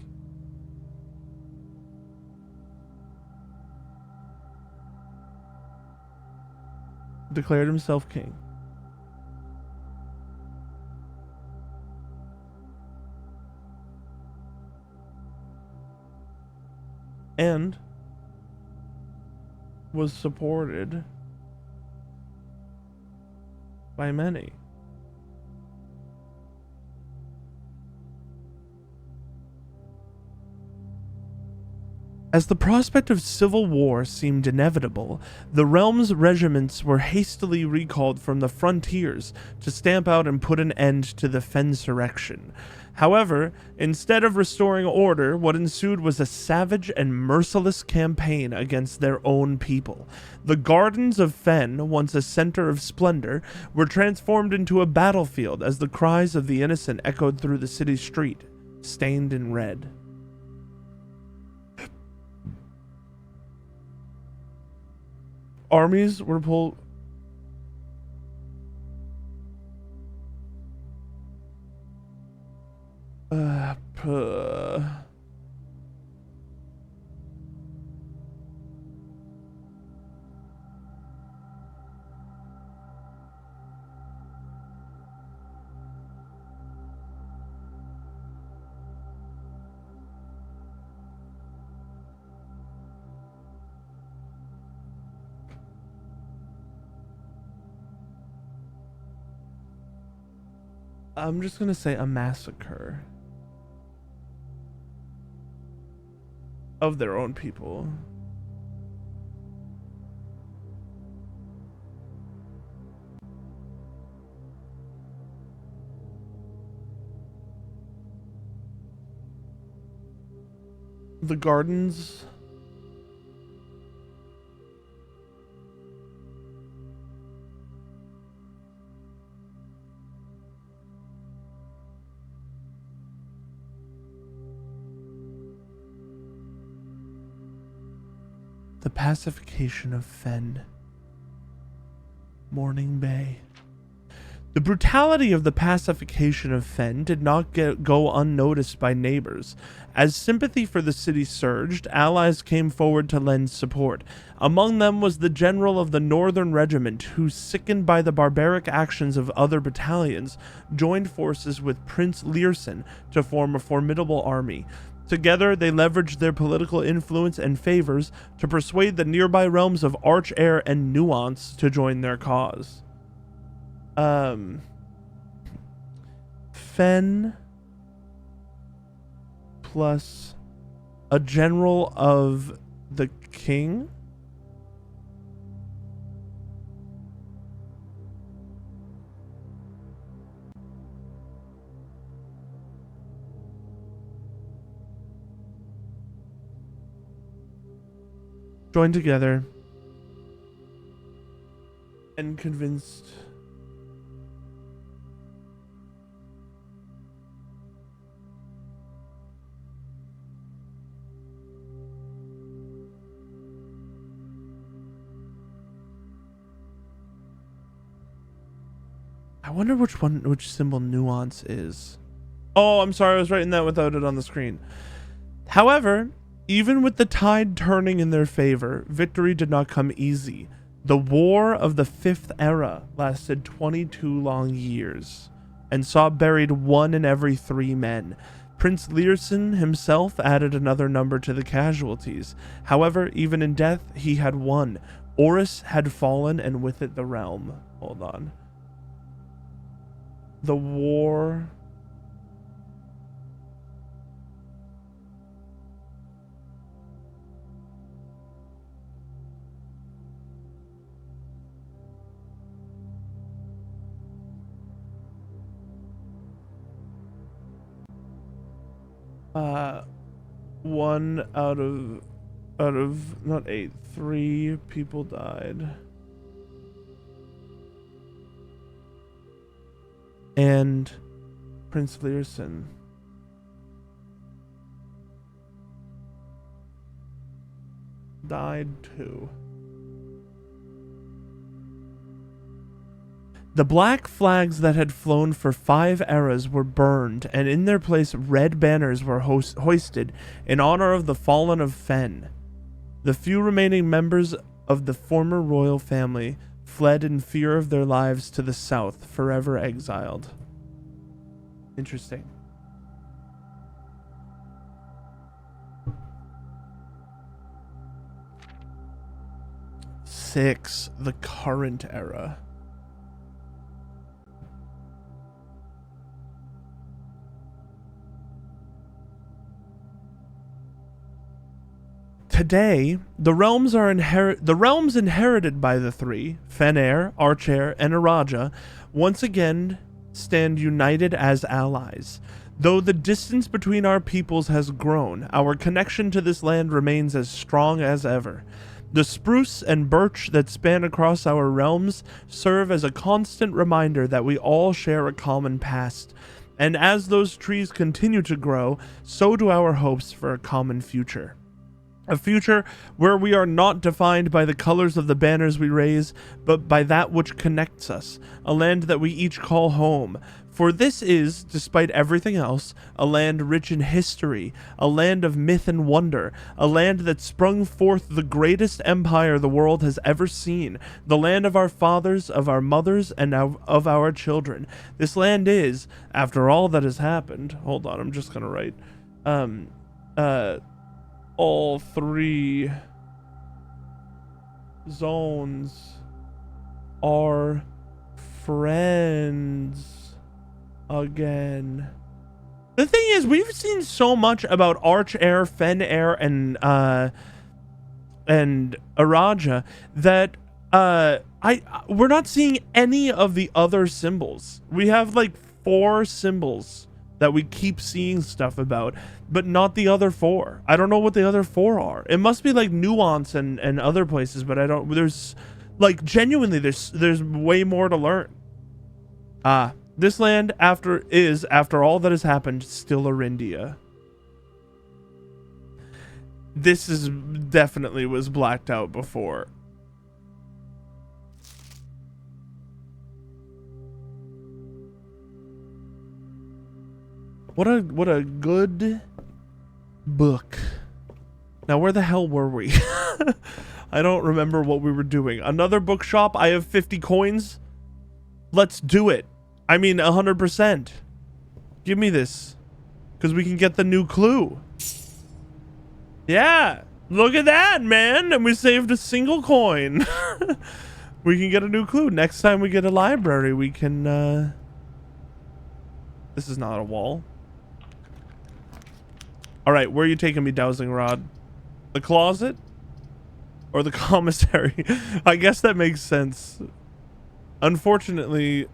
Declared himself king. And was supported by many. As the prospect of civil war seemed inevitable, the realm's regiments were hastily recalled from the frontiers to stamp out and put an end to the Fensurrection. However, instead of restoring order, what ensued was a savage and merciless campaign against their own people. The gardens of Fen, once a center of splendor, were transformed into a battlefield as the cries of the innocent echoed through the city street, stained in red. Armies were pulled. I'm just gonna say a massacre of their own people. The gardens The pacification of Fen. Morning Bay. The brutality of the pacification of Fen did not go unnoticed by neighbors. As sympathy for the city surged, allies came forward to lend support. Among them was the general of the Northern Regiment, who, sickened by the barbaric actions of other battalions, joined forces with Prince Learson to form a formidable army. Together, they leveraged their political influence and favors to persuade the nearby realms of Archair and Nuance to join their cause. Fen plus a general of the king. Joined together and convinced I wonder which symbol Nuance is. Oh, I'm sorry, I was writing that without it on the screen. However, even with the tide turning in their favor, victory did not come easy. The War of the Fifth Era lasted 22 long years and saw buried 1 in every 3 men. Prince Learson himself added another number to the casualties. However, even in death, he had won. Oris had fallen, and with it the realm. Hold on. The war... one out of not 8, 3 people died. And Prince Learson died too. The black flags that had flown for 5 eras were burned, and in their place red banners were hoisted in honor of the fallen of Fen. The few remaining members of the former royal family fled in fear of their lives to the south, forever exiled. Interesting. Six, the current era. Today, the realms inherited by the 3, Fenheir, Archair, and Araja, once again stand united as allies. Though the distance between our peoples has grown, our connection to this land remains as strong as ever. The spruce and birch that span across our realms serve as a constant reminder that we all share a common past. And as those trees continue to grow, so do our hopes for a common future. A future where we are not defined by the colors of the banners we raise, but by that which connects us, a land that we each call home. For this is, despite everything else, a land rich in history, a land of myth and wonder, a land that sprung forth the greatest empire the world has ever seen, the land of our fathers, of our mothers, and of our children. This land is, after all that has happened, hold on, I'm just gonna write, all 3 zones are friends again. The thing is, we've seen so much about Archair, Fenheir, and Araja that we're not seeing any of the other symbols. We have like 4 symbols that we keep seeing stuff about, but not the other 4. I don't know what the other 4 are. It must be like Nuance and other places, but I don't, there's like genuinely there's way more to learn. This land after all that has happened still Arindia. This is definitely was blacked out before. What a good book. Now, where the hell were we? I don't remember what we were doing. Another bookshop. I have 50 coins. Let's do it. I mean, 100%. Give me this. Because we can get the new clue. Yeah. Look at that, man. And we saved a single coin. We can get a new clue. Next time we get a library, we can... This is not a wall. All right, where are you taking me, Dowsing Rod? The closet? Or the commissary? I guess that makes sense. Unfortunately,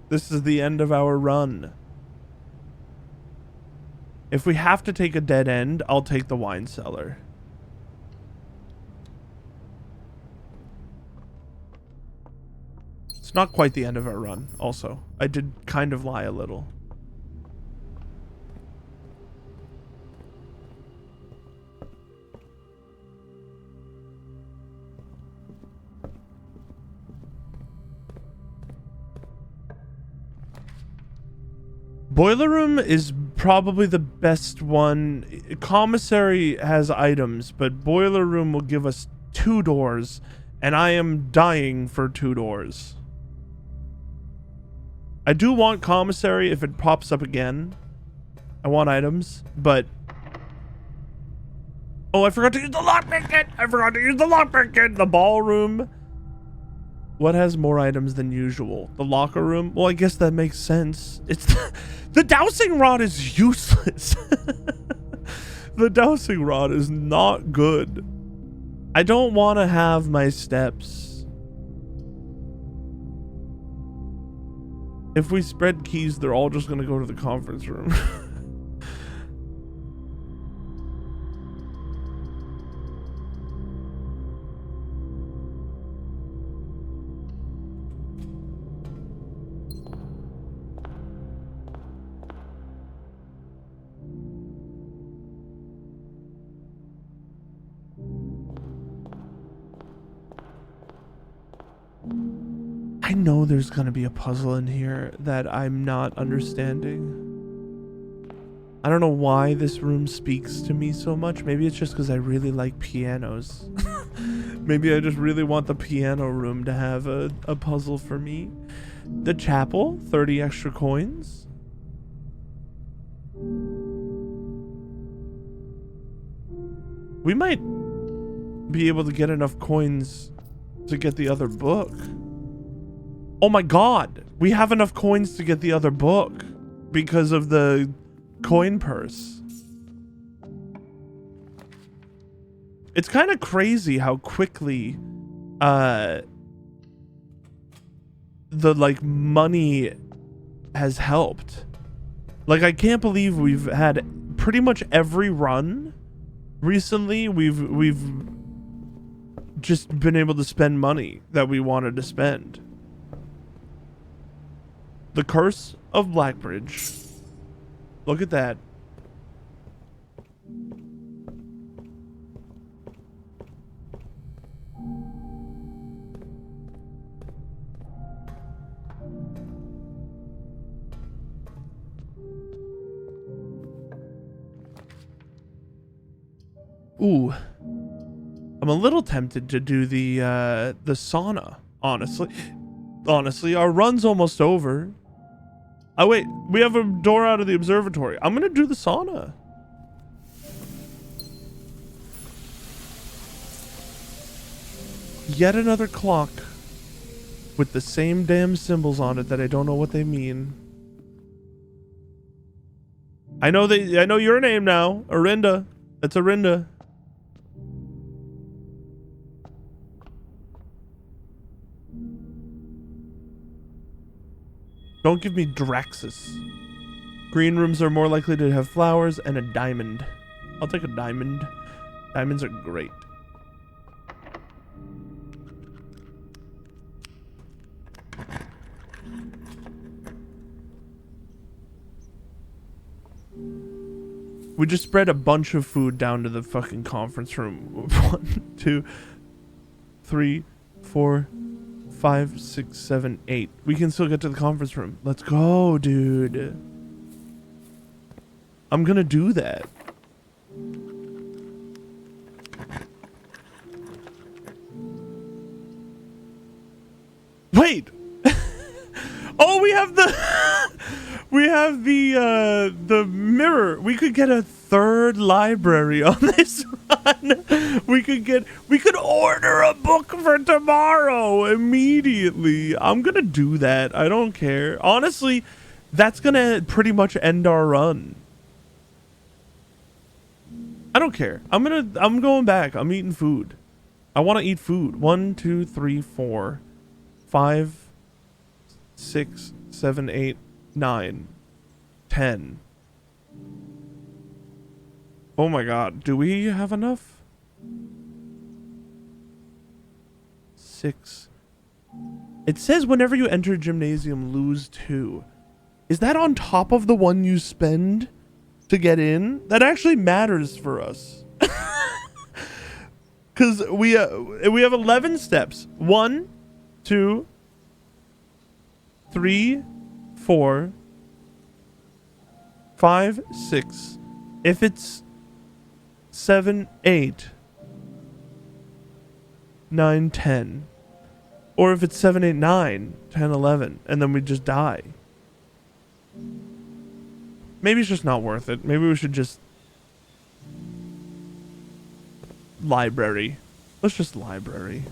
this is the end of our run. If we have to take a dead end, I'll take the wine cellar. It's not quite the end of our run, also. I did kind of lie a little. Boiler room is probably the best one. Commissary has items, but boiler room will give us 2 doors, and I am dying for 2 doors. I do want commissary if it pops up again. I want items, but... Oh, I forgot to use the lockpick kit! I forgot to use the lockpick kit! The ballroom. What has more items than usual? The locker room? Well, I guess that makes sense. It's... The dowsing rod is useless. The dowsing rod is not good. I don't want to have my steps. If we spread keys, they're all just going to go to the conference room. I know there's gonna be a puzzle in here that I'm not understanding. I don't know why this room speaks to me so much. Maybe it's just because I really like pianos. Maybe I just really want the piano room to have a puzzle for me. The chapel, 30 extra coins. We might be able to get enough coins to get the other book. Oh my god, we have enough coins to get the other book because of the coin purse. It's kind of crazy how quickly the like money has helped. Like, I can't believe we've had pretty much every run recently. We've just been able to spend money that we wanted to spend. The Curse of Blackbridge. Look at that. Ooh. I'm a little tempted to do the sauna, honestly. Honestly, our run's almost over. Oh wait, we have a door out of the observatory. I'm gonna do the sauna. Yet another clock with the same damn symbols on it that I don't know what they mean. I know your name now, Arinda. That's Arinda. Don't give me Draxus. Green rooms are more likely to have flowers and a diamond. I'll take a diamond. Diamonds are great. We just spread a bunch of food down to the fucking conference room. 1, 2, 3, 4, 5, 6, 7, 8. We can still get to the conference room. Let's go, dude. I'm gonna do that. Wait. Oh, we have the mirror. We could get a third library on this run. We could order a book for tomorrow immediately. I'm gonna do that. I don't care. Honestly, that's gonna pretty much end our run. I don't care. I'm going back. I'm eating food. I want to eat food. 1, 2, 3, 4, 5, 6, 7, 8, 9, 10. Oh my god. Do we have enough? 6. It says whenever you enter gymnasium, lose 2. Is that on top of the one you spend to get in? That actually matters for us. Because we have 11 steps. 1, 2, 3, 4, 5, 6. If it's 7, 8, 9, 10. Or if it's 7, 8, 9, 10, 11, and then we just die. Maybe it's just not worth it. Maybe we should just... library. Let's just library.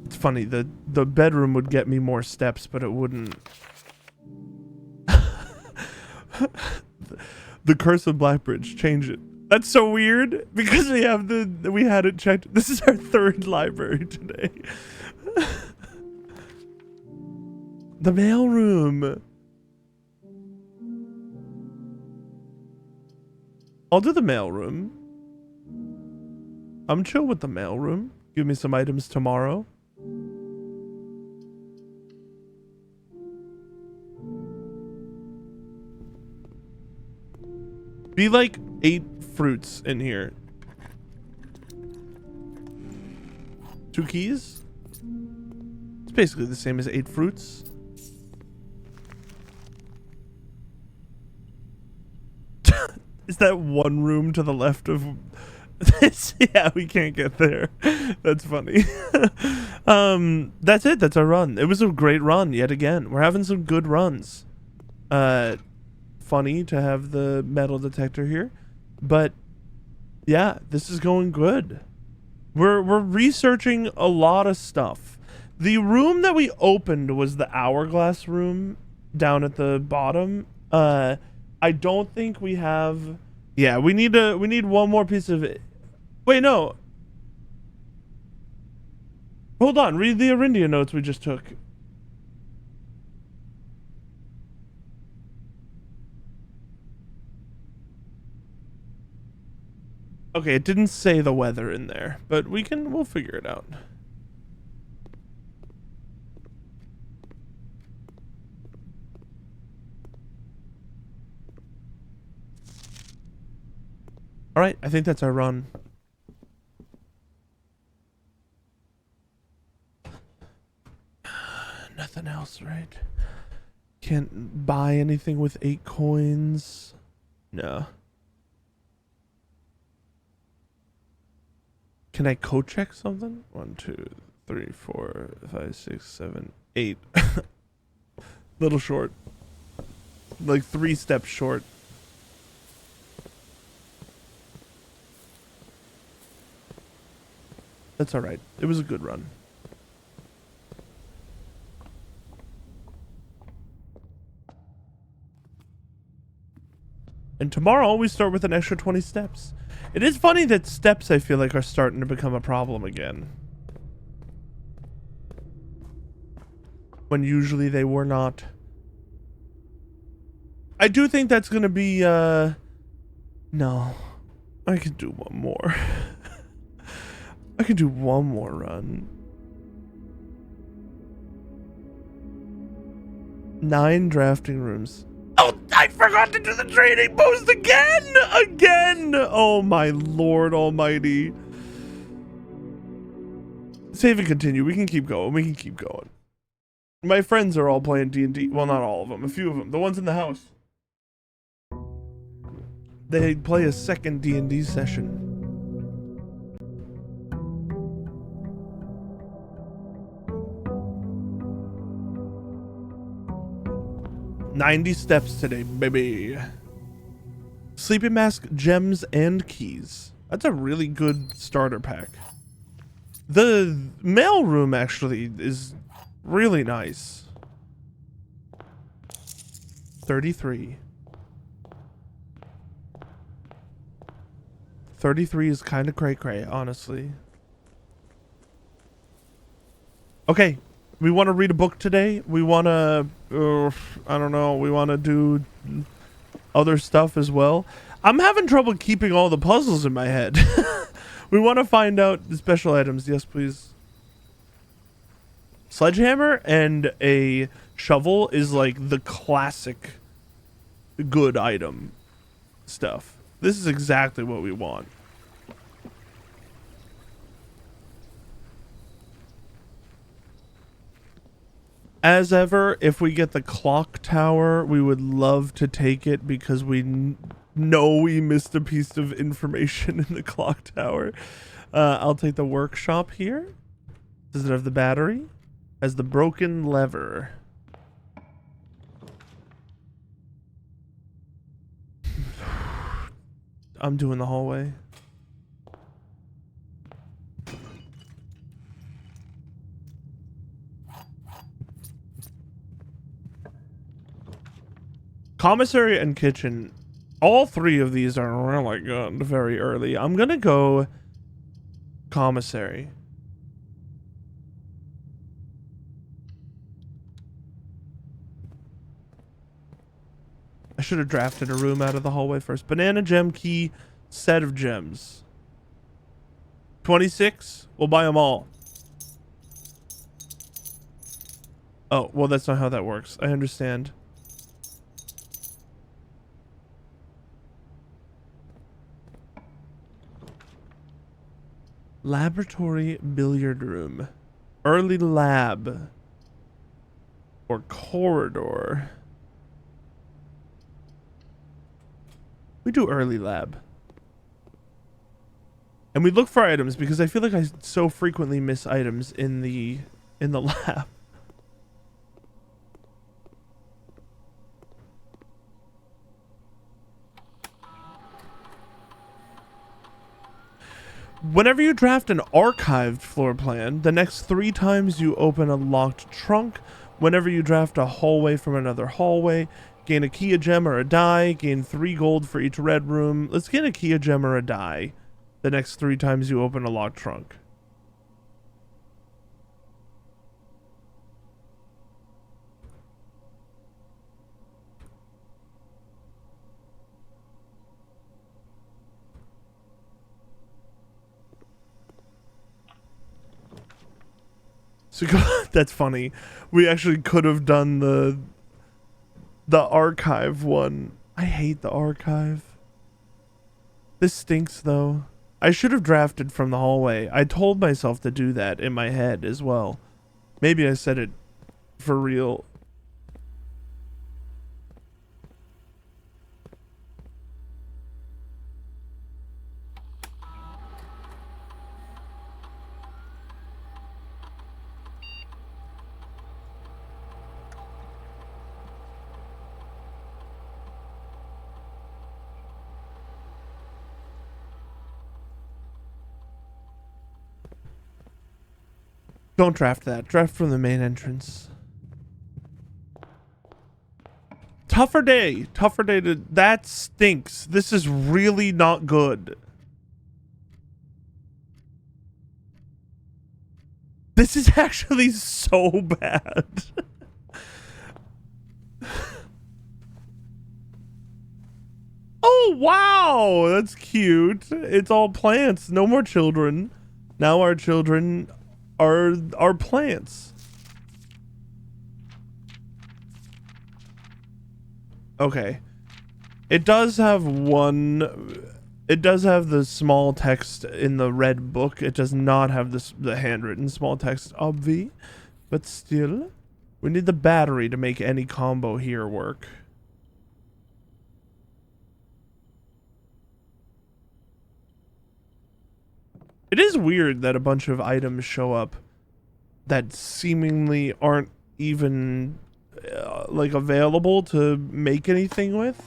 It's funny, the bedroom would get me more steps, but it wouldn't. The Curse of Blackbridge, change it. That's so weird because we had it checked. This is our 3rd library today. The mail room. I'll do the mail room. I'm chill with the mail room. Give me some items tomorrow. Be like 8 fruits in here. 2 keys? It's basically the same as 8 fruits. Is that one room to the left of this? Yeah, we can't get there. That's funny. That's it. That's our run. It was a great run yet again. We're having some good runs. Funny to have the metal detector here, but yeah, this is going good. We're researching a lot of stuff. The room that we opened was the hourglass room down at the bottom. I don't think we have. Yeah, we need one more piece of it. Wait, no. Hold on. Read the Arindia notes we just took. Okay, it didn't say the weather in there, but we'll figure it out. All right, I think that's our run. Nothing else, right? Can't buy anything with 8 coins. No. Can I code check something? 1, 2, 3, 4, 5, 6, 7, 8. Little short. Like 3 steps short. That's alright. It was a good run. And tomorrow we start with an extra 20 steps. It is funny that steps, I feel like, are starting to become a problem again. When usually they were not. I do think that's gonna be, no. I could do one more. I could do one more run. 9 drafting rooms. Oh, I forgot to do the trading post again! Again! Oh my lord almighty. Save and continue. We can keep going. We can keep going. My friends are all playing D&D. Well, not all of them. A few of them. The ones in the house. They play a second D&D session. $90 steps today, baby. Sleeping mask, gems, and keys. That's a really good starter pack. The mail room actually is really nice. 33. 33 is kind of cray-cray, honestly. Okay. We want to read a book today. We want to, I don't know, we want to do other stuff as well. I'm having trouble keeping all the puzzles in my head. We want to find out the special items. Yes, please. Sledgehammer and a shovel is like the classic good item stuff. This is exactly what we want. As ever, if we get the clock tower, we would love to take it because we know we missed a piece of information in the clock tower. I'll take the workshop here. Does it have the battery? Has the broken lever. I'm doing the hallway. Commissary and kitchen. All three of these are really good very early. I'm gonna go commissary. I should have drafted a room out of the hallway first. Banana gem key, set of gems. 26? We'll buy them all. Oh, well, that's not how that works. I understand. Laboratory billiard room. Early lab. Or corridor. We do early lab. And we look for items because I feel like I so frequently miss items in the lab. Whenever you draft an archived floor plan, the next 3 times you open a locked trunk. Whenever you draft a hallway from another hallway, gain a key, a gem, or a die. Gain 3 gold for each red room. Let's gain a key, a gem, or a die the next 3 times you open a locked trunk. So that's funny. We actually could have done the archive one. I hate the archive. This stinks though. I should have drafted from the hallway. I told myself to do that in my head as well. Maybe I said it for real. Don't draft that. Draft from the main entrance. Tougher day. Tougher day to... That stinks. This is really not good. This is actually so bad. Oh, wow. That's cute. It's all plants. No more children. Now our children... are plants. Okay. It does have the small text in the red book. It does not have the handwritten small text, obvi. But still, we need the battery to make any combo here work. It is weird that a bunch of items show up that seemingly aren't even like available to make anything with.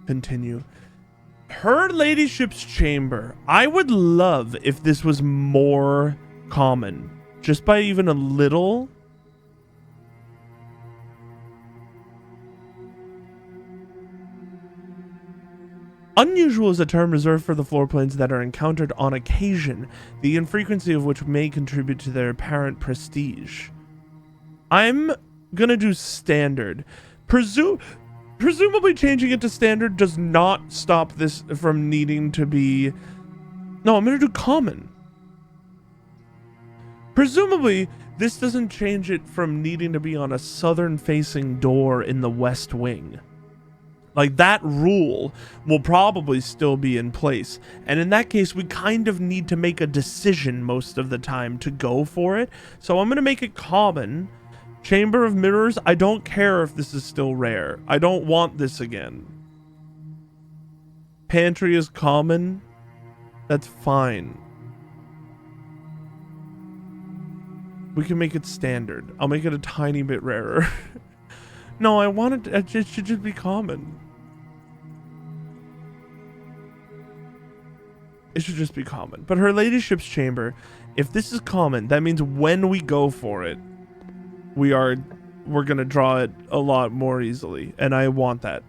Continue. Her ladyship's chamber. I would love if this was more common, just by even a little. Unusual is a term reserved for the floor plans that are encountered on occasion, the infrequency of which may contribute to their apparent prestige. I'm gonna do standard. Presumably changing it to standard does not stop this from needing to be... No, I'm gonna do common. Presumably, this doesn't change it from needing to be on a southern-facing door in the west wing. Like, that rule will probably still be in place. And in that case, we kind of need to make a decision most of the time to go for it. So I'm going to make it common. Chamber of Mirrors, I don't care if this is still rare. I don't want this again. Pantry is common. That's fine. We can make it standard. I'll make it a tiny bit rarer. No, I want it should just be common. It should just be common. But her ladyship's chamber, if this is common, that means when we go for it, we're gonna draw it a lot more easily. And I want that.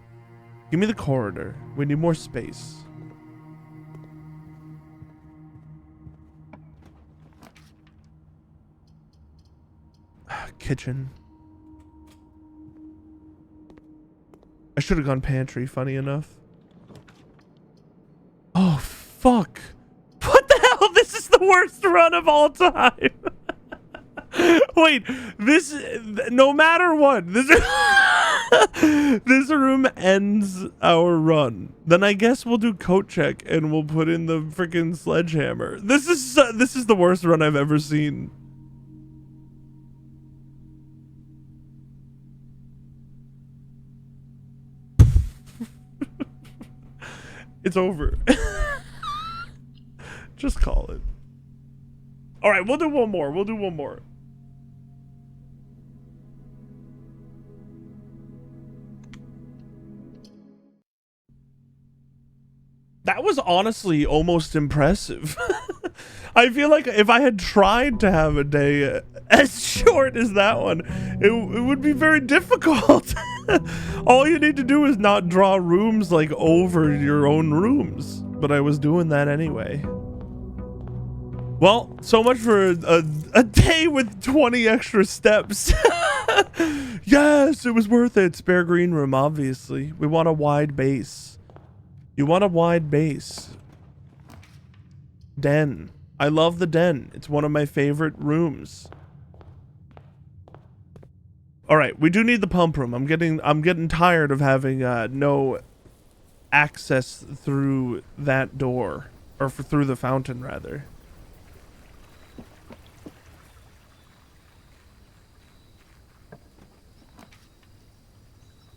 Give me the corridor. We need more space. Kitchen. I should have gone pantry, funny enough. Oh, fuck. What the hell? This is the worst run of all time. Wait, this, no matter what, this, this room ends our run. Then I guess we'll do coat check and we'll put in the freaking sledgehammer. This is the worst run I've ever seen. It's over. Just call it. All right, we'll do one more. We'll do one more. That was honestly almost impressive. I feel like if I had tried to have a day as short as that one, it would be very difficult. All you need to do is not draw rooms like over your own rooms. But I was doing that anyway. Well, so much for a day with 20 extra steps. Yes, it was worth it. Spare green room, obviously. We want a wide base. You want a wide base. Den. I love the den. It's one of my favorite rooms. All right, we do need the pump room. I'm getting tired of having no access through that door, or through the fountain rather.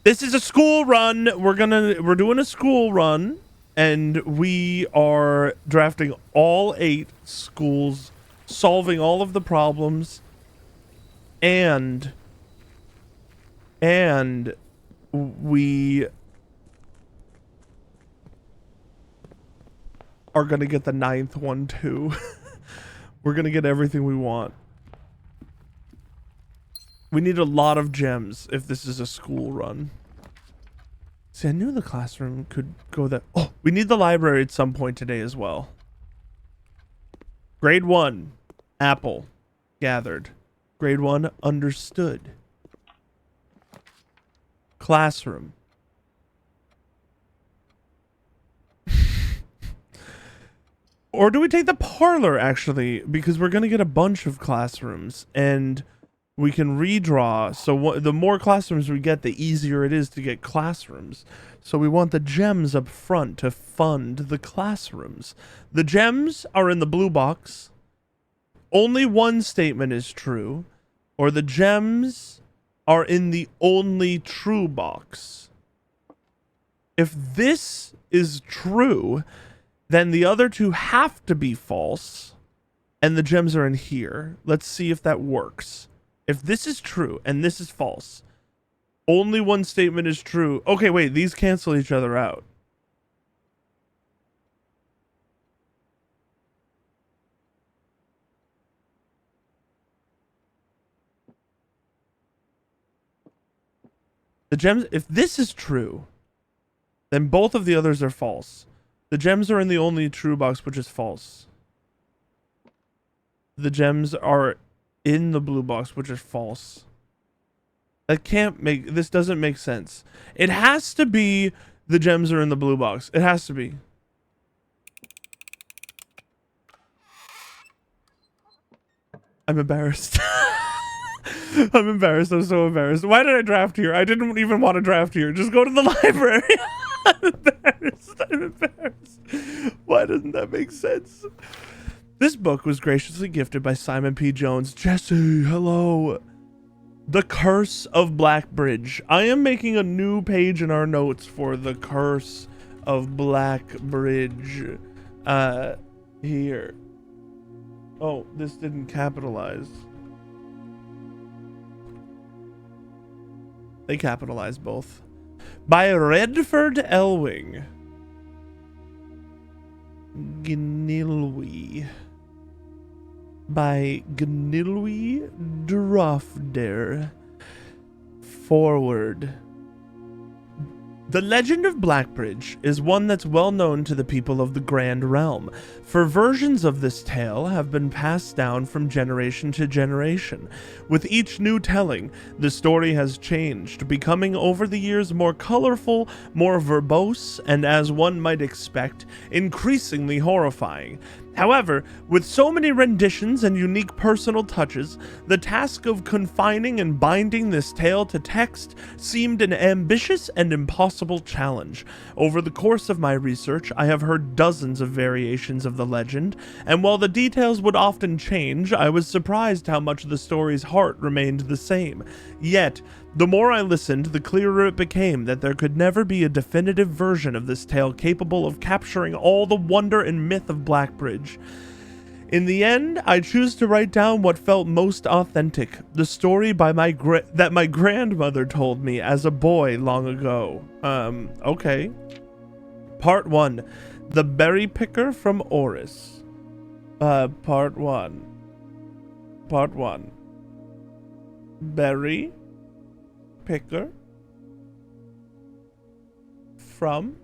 This is a school run. We're doing a school run, and we are drafting all 8 schools, solving all of the problems, and we are gonna get the 9th one too. We're gonna get everything we want. We need a lot of gems if this is a school run. See, I knew the classroom could go that. Oh, we need the library at some point today as well. Grade 1, apple, gathered. Grade 1, understood. Classroom. Or do we take the parlor, actually? Because we're going to get a bunch of classrooms, and we can redraw. So the more classrooms we get, the easier it is to get classrooms. So we want the gems up front to fund the classrooms. The gems are in the blue box. Only one statement is true, or the gems are in the only true box. If this is true, then the other two have to be false, and the gems are in here. Let's see if that works. If this is true and this is false, only one statement is true. Okay, wait, these cancel each other out. The gems, if this is true, then both of the others are false. The gems are in the only true box, which is false. The gems are in the blue box, which is false. That can't make, this doesn't make sense. It has to be the gems are in the blue box. It has to be. I'm embarrassed. I'm embarrassed. I'm so embarrassed. Why did I draft here? I didn't even want to draft here. Just go to the library. I'm embarrassed. I'm embarrassed. Why doesn't that make sense? This book was graciously gifted by Simon P. Jones. Jesse, hello. The Curse of Blackbridge. I am making a new page in our notes for The Curse of Blackbridge. Here. Oh, this didn't capitalize. They capitalized both. By Redford Elwing. Gnilwi. By Gnilwi Drofder. Forward. The legend of Blackbridge is one that's well known to the people of the Grand Realm, for versions of this tale have been passed down from generation to generation. With each new telling, the story has changed, becoming over the years more colorful, more verbose, and as one might expect, increasingly horrifying. However, with so many renditions and unique personal touches, the task of confining and binding this tale to text seemed an ambitious and impossible challenge. Over the course of my research, I have heard dozens of variations of the legend, and while the details would often change, I was surprised how much the story's heart remained the same. Yet, the more I listened, the clearer it became that there could never be a definitive version of this tale capable of capturing all the wonder and myth of Blackbridge. In the end, I choose to write down what felt most authentic, the story by that my grandmother told me as a boy long ago. Okay. Part 1. The Berry Picker from Oris. Part 1. Part 1. Berry Picker from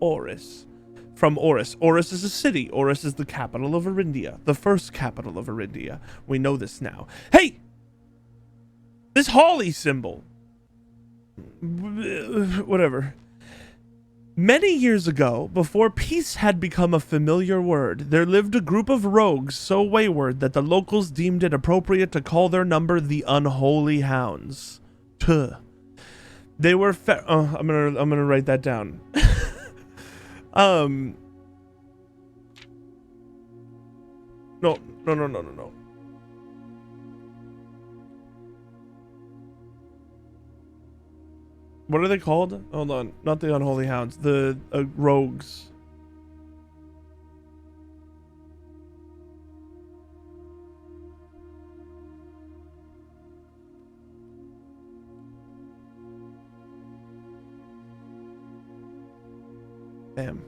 Oris. From Oris. Oris is a city. Oris is the capital of Arindia. The first capital of Arindia. We know this now. Hey! This holly symbol. Whatever. Many years ago, before peace had become a familiar word, there lived a group of rogues so wayward that the locals deemed it appropriate to call their number the Unholy Hounds. Tuh. They were I'm gonna write that down. No. What are they called? Hold on. Not the Unholy Hounds. The rogues. Bam.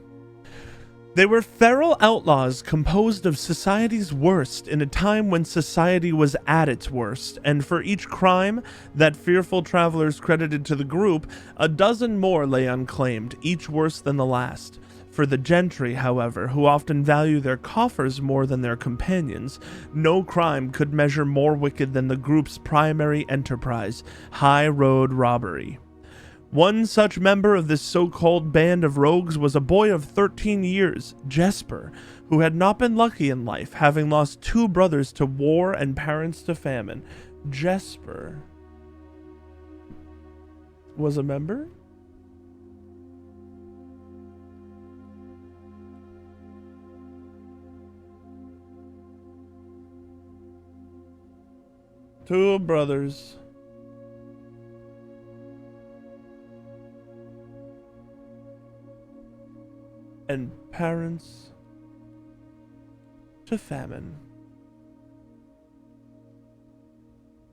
They were feral outlaws composed of society's worst in a time when society was at its worst, and for each crime that fearful travelers credited to the group, a dozen more lay unclaimed, each worse than the last. For the gentry, however, who often value their coffers more than their companions, no crime could measure more wicked than the group's primary enterprise, high road robbery. One such member of this so-called band of rogues was a boy of 13 years, Jesper, who had not been lucky in life, having lost 2 brothers to war and parents to famine. Jesper was a member? Two brothers. And parents to famine.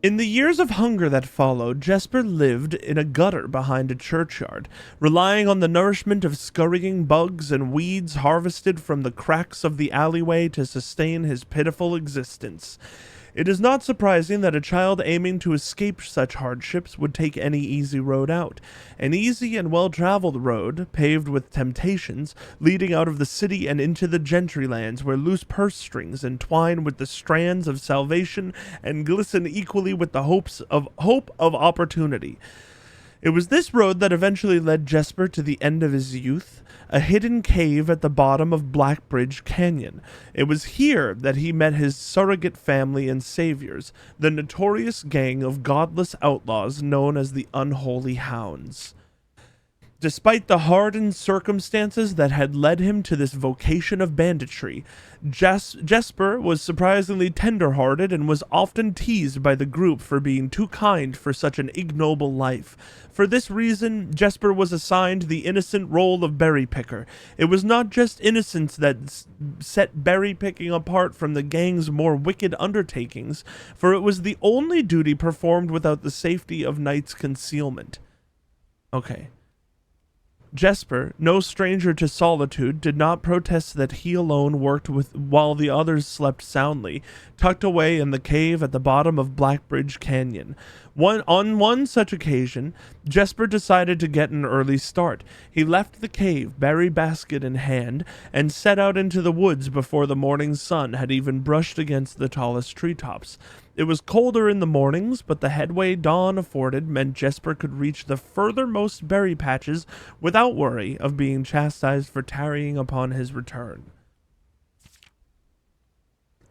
In the years of hunger that followed, Jesper lived in a gutter behind a churchyard, relying on the nourishment of scurrying bugs and weeds harvested from the cracks of the alleyway to sustain his pitiful existence. It is not surprising that a child aiming to escape such hardships would take any easy road out. An easy and well-traveled road, paved with temptations, leading out of the city and into the gentry lands where loose purse strings entwine with the strands of salvation and glisten equally with the hope of opportunity. It was this road that eventually led Jesper to the end of his youth, a hidden cave at the bottom of Blackbridge Canyon. It was here that he met his surrogate family and saviors, the notorious gang of godless outlaws known as the Unholy Hounds. Despite the hardened circumstances that had led him to this vocation of banditry, Jesper was surprisingly tender-hearted and was often teased by the group for being too kind for such an ignoble life. For this reason, Jesper was assigned the innocent role of berry picker. It was not just innocence that set berry picking apart from the gang's more wicked undertakings, for it was the only duty performed without the safety of night's concealment. Okay. Jesper, no stranger to solitude, did not protest that he alone worked while the others slept soundly, tucked away in the cave at the bottom of Blackbridge Canyon. On one such occasion, Jesper decided to get an early start. He left the cave, berry basket in hand, and set out into the woods before the morning sun had even brushed against the tallest treetops. It was colder in the mornings, but the headway dawn afforded meant Jesper could reach the furthermost berry patches without worry of being chastised for tarrying upon his return.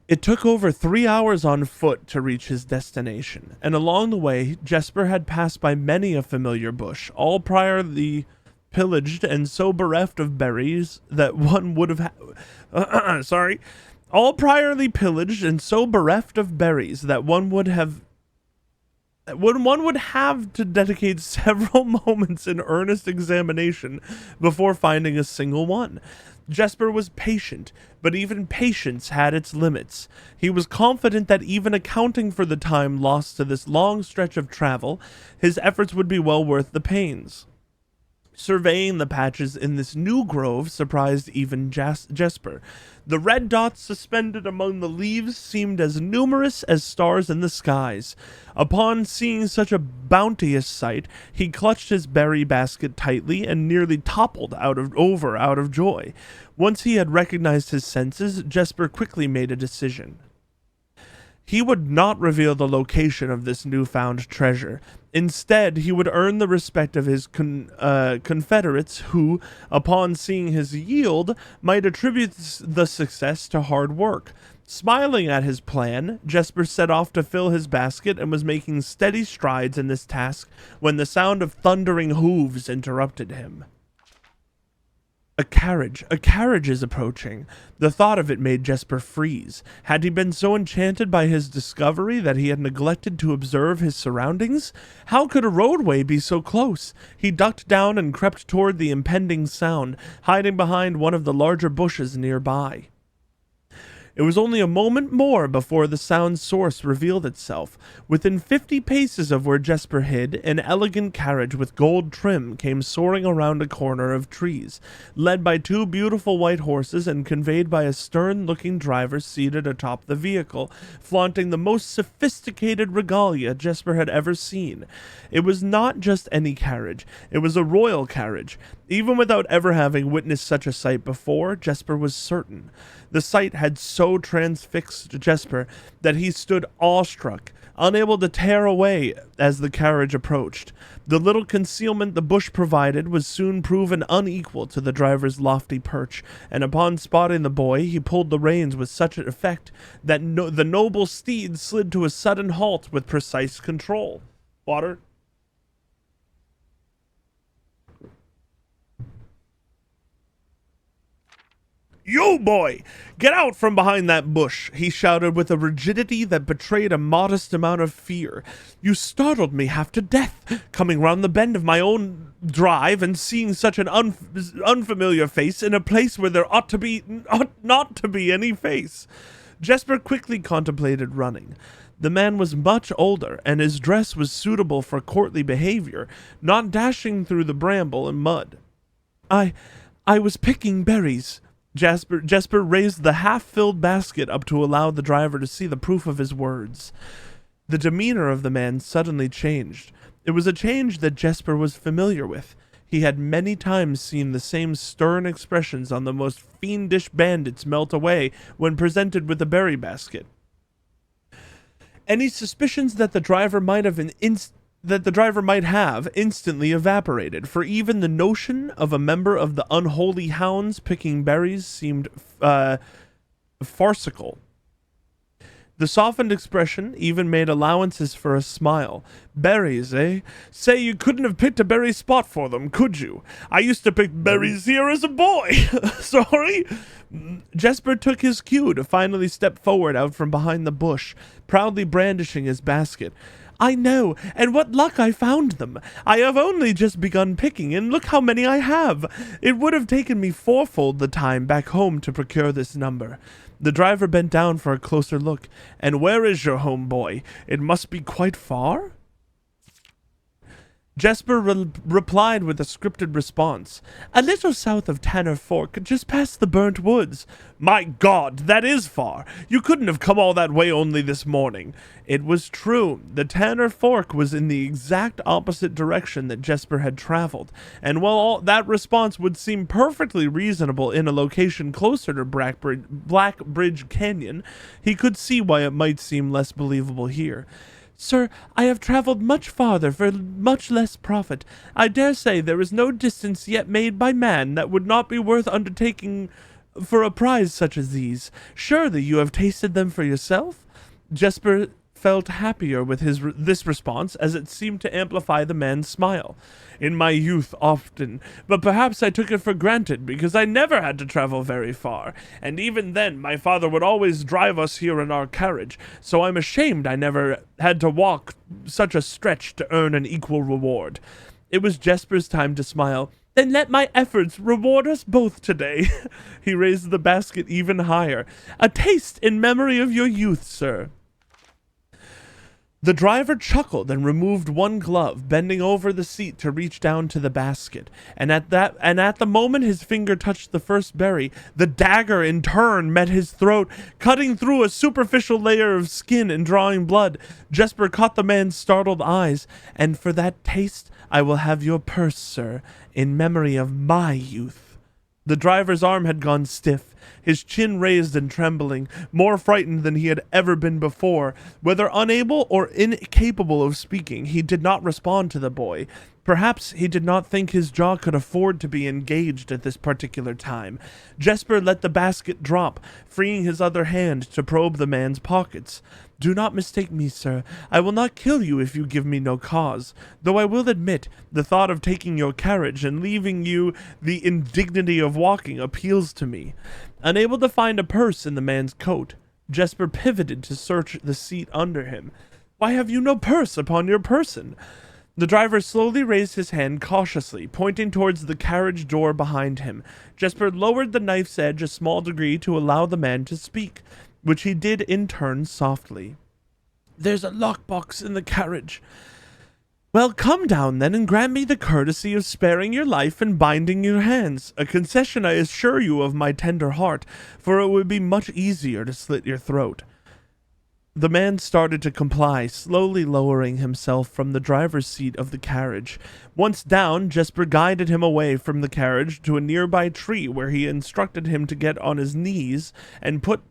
It took over 3 hours on foot to reach his destination, and along the way, Jesper had passed by many a familiar bush, all priorly pillaged and so bereft of berries that one would have all priorly pillaged and so bereft of berries that one would have to dedicate several moments in earnest examination before finding a single one. Jesper was patient, but even patience had its limits. He was confident that even accounting for the time lost to this long stretch of travel, his efforts would be well worth the pains. Surveying the patches in this new grove surprised even Jesper. The red dots suspended among the leaves seemed as numerous as stars in the skies. Upon seeing such a bounteous sight, he clutched his berry basket tightly and nearly toppled out of joy. Once he had recognized his senses, Jesper quickly made a decision. He would not reveal the location of this newfound treasure. Instead, he would earn the respect of his confederates who, upon seeing his yield, might attribute the success to hard work. Smiling at his plan, Jesper set off to fill his basket and was making steady strides in this task when the sound of thundering hooves interrupted him. A carriage is approaching. The thought of it made Jesper freeze. Had he been so enchanted by his discovery that he had neglected to observe his surroundings? How could a roadway be so close? He ducked down and crept toward the impending sound, hiding behind one of the larger bushes nearby. It was only a moment more before the sound's source revealed itself. Within 50 paces of where Jesper hid, an elegant carriage with gold trim came soaring around a corner of trees, led by 2 beautiful white horses and conveyed by a stern-looking driver seated atop the vehicle, flaunting the most sophisticated regalia Jesper had ever seen. It was not just any carriage, it was a royal carriage. Even without ever having witnessed such a sight before, Jesper was certain. The sight had so transfixed Jesper that he stood awestruck, unable to tear away as the carriage approached. The little concealment the bush provided was soon proven unequal to the driver's lofty perch, and upon spotting the boy, he pulled the reins with such effect that the noble steed slid to a sudden halt with precise control. Water? "You, boy! Get out from behind that bush!" he shouted with a rigidity that betrayed a modest amount of fear. "You startled me half to death, coming round the bend of my own drive and seeing such an unfamiliar face in a place where there ought not to be any face." Jesper quickly contemplated running. The man was much older, and his dress was suitable for courtly behavior, not dashing through the bramble and mud. I was picking berries." Jesper raised the half-filled basket up to allow the driver to see the proof of his words. The demeanor of the man suddenly changed. It was a change that Jesper was familiar with. He had many times seen the same stern expressions on the most fiendish bandits melt away when presented with a berry basket. Any suspicions that the driver might have that the driver might have instantly evaporated, for even the notion of a member of the unholy hounds picking berries seemed farcical. The softened expression even made allowances for a smile. Berries, eh? Say, you couldn't have picked a berry spot for them, could you? I used to pick berries here as a boy. Sorry? Jesper took his cue to finally step forward out from behind the bush, proudly brandishing his basket. I know, and what luck I found them. I have only just begun picking, and look how many I have. It would have taken me fourfold the time back home to procure this number. The driver bent down for a closer look. And where is your home, boy? It must be quite far? Jesper replied with a scripted response. A little south of Tanner Fork, just past the burnt woods. My God, that is far. You couldn't have come all that way only this morning. It was true. The Tanner Fork was in the exact opposite direction that Jesper had traveled, and while that response would seem perfectly reasonable in a location closer to Blackbridge Canyon, he could see why it might seem less believable here. Sir, I have traveled much farther for much less profit. I dare say there is no distance yet made by man that would not be worth undertaking for a prize such as these. Surely you have tasted them for yourself? Jesper felt happier with this response, as it seemed to amplify the man's smile. In my youth often, but perhaps I took it for granted because I never had to travel very far, and even then my father would always drive us here in our carriage, so I'm ashamed I never had to walk such a stretch to earn an equal reward. It was Jesper's time to smile. Then let my efforts reward us both today. He raised the basket even higher. A taste in memory of your youth, sir. The driver chuckled and removed one glove, bending over the seat to reach down to the basket. And at the moment his finger touched the first berry, the dagger in turn met his throat, cutting through a superficial layer of skin and drawing blood. Jesper caught the man's startled eyes. And for that taste, I will have your purse, sir, in memory of my youth. The driver's arm had gone stiff, his chin raised and trembling, more frightened than he had ever been before. Whether unable or incapable of speaking, he did not respond to the boy. Perhaps he did not think his jaw could afford to be engaged at this particular time. Jesper let the basket drop, freeing his other hand to probe the man's pockets. Do not mistake me, sir. I will not kill you if you give me no cause. Though I will admit, the thought of taking your carriage and leaving you the indignity of walking appeals to me. Unable to find a purse in the man's coat, Jesper pivoted to search the seat under him. Why have you no purse upon your person? The driver slowly raised his hand cautiously, pointing towards the carriage door behind him. Jesper lowered the knife's edge a small degree to allow the man to speak, which he did in turn softly. There's a lockbox in the carriage. Well, come down then and grant me the courtesy of sparing your life and binding your hands, a concession I assure you of my tender heart, for it would be much easier to slit your throat. The man started to comply, slowly lowering himself from the driver's seat of the carriage. Once down, Jesper guided him away from the carriage to a nearby tree where he instructed him to get on his knees and put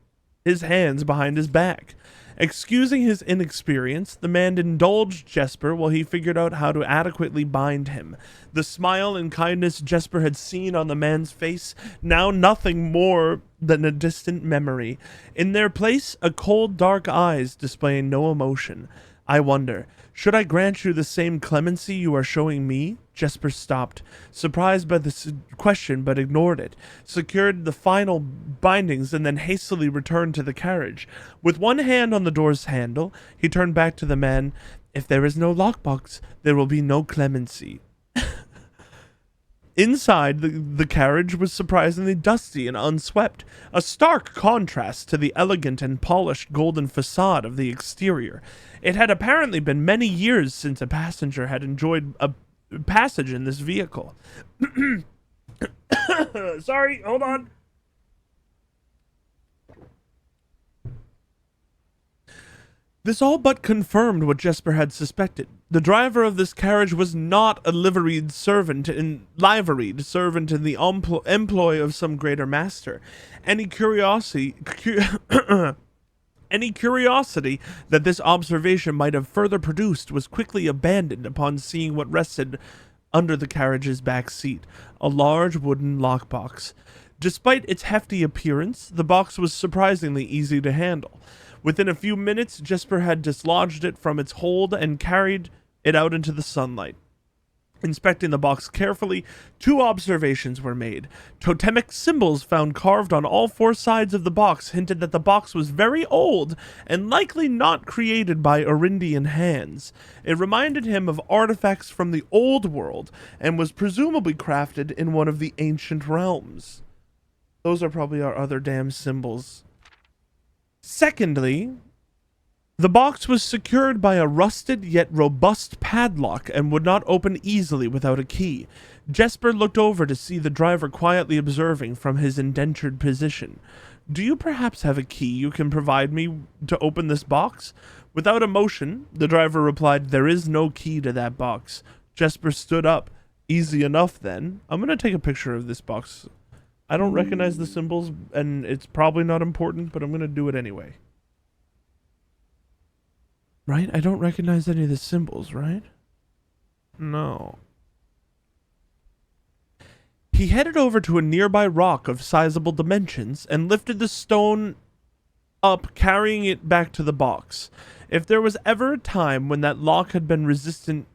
his hands behind his back. Excusing his inexperience, the man indulged Jesper while he figured out how to adequately bind him. The smile and kindness Jesper had seen on the man's face, now nothing more than a distant memory. In their place, a cold, dark eyes displaying no emotion. I wonder, should I grant you the same clemency you are showing me? Jesper stopped, surprised by the question, but ignored it, secured the final bindings, and then hastily returned to the carriage. With one hand on the door's handle, he turned back to the man. If there is no lockbox, there will be no clemency. Inside, the carriage was surprisingly dusty and unswept, a stark contrast to the elegant and polished golden facade of the exterior. It had apparently been many years since a passenger had enjoyed a passage in this vehicle. Sorry, hold on. This all but confirmed what Jesper had suspected. The driver of this carriage was not a liveried servant in the employ of some greater master. Any curiosity Any curiosity that this observation might have further produced was quickly abandoned upon seeing what rested under the carriage's back seat, a large wooden lockbox. Despite its hefty appearance, the box was surprisingly easy to handle. Within a few minutes, Jesper had dislodged it from its hold and carried it out into the sunlight. Inspecting the box carefully, 2 observations were made. Totemic symbols found carved on all 4 sides of the box hinted that the box was very old and likely not created by Arindian hands. It reminded him of artifacts from the old world and was presumably crafted in one of the ancient realms. Those are probably our other damn symbols. Secondly, the box was secured by a rusted yet robust padlock and would not open easily without a key. Jesper looked over to see the driver quietly observing from his indentured position. "Do you perhaps have a key you can provide me to open this box?" Without emotion, the driver replied, "There is no key to that box." Jesper stood up. "Easy enough then. I'm going to take a picture of this box. I don't recognize the symbols, and it's probably not important, but I'm going to do it anyway." Right? I don't recognize any of the symbols, right? No. He headed over to a nearby rock of sizable dimensions and lifted the stone up, carrying it back to the box. If there was ever a time when that lock had been resistant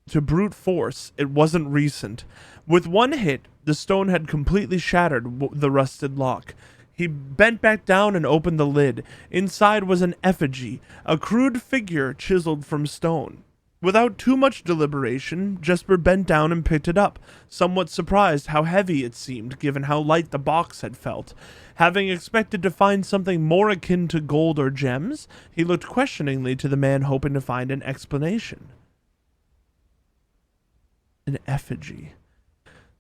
to brute force, it wasn't recent. With one hit, the stone had completely shattered the rusted lock. He bent back down and opened the lid. Inside was an effigy, a crude figure chiseled from stone. Without too much deliberation, Jesper bent down and picked it up, somewhat surprised how heavy it seemed given how light the box had felt. Having expected to find something more akin to gold or gems, he looked questioningly to the man, hoping to find an explanation. An effigy.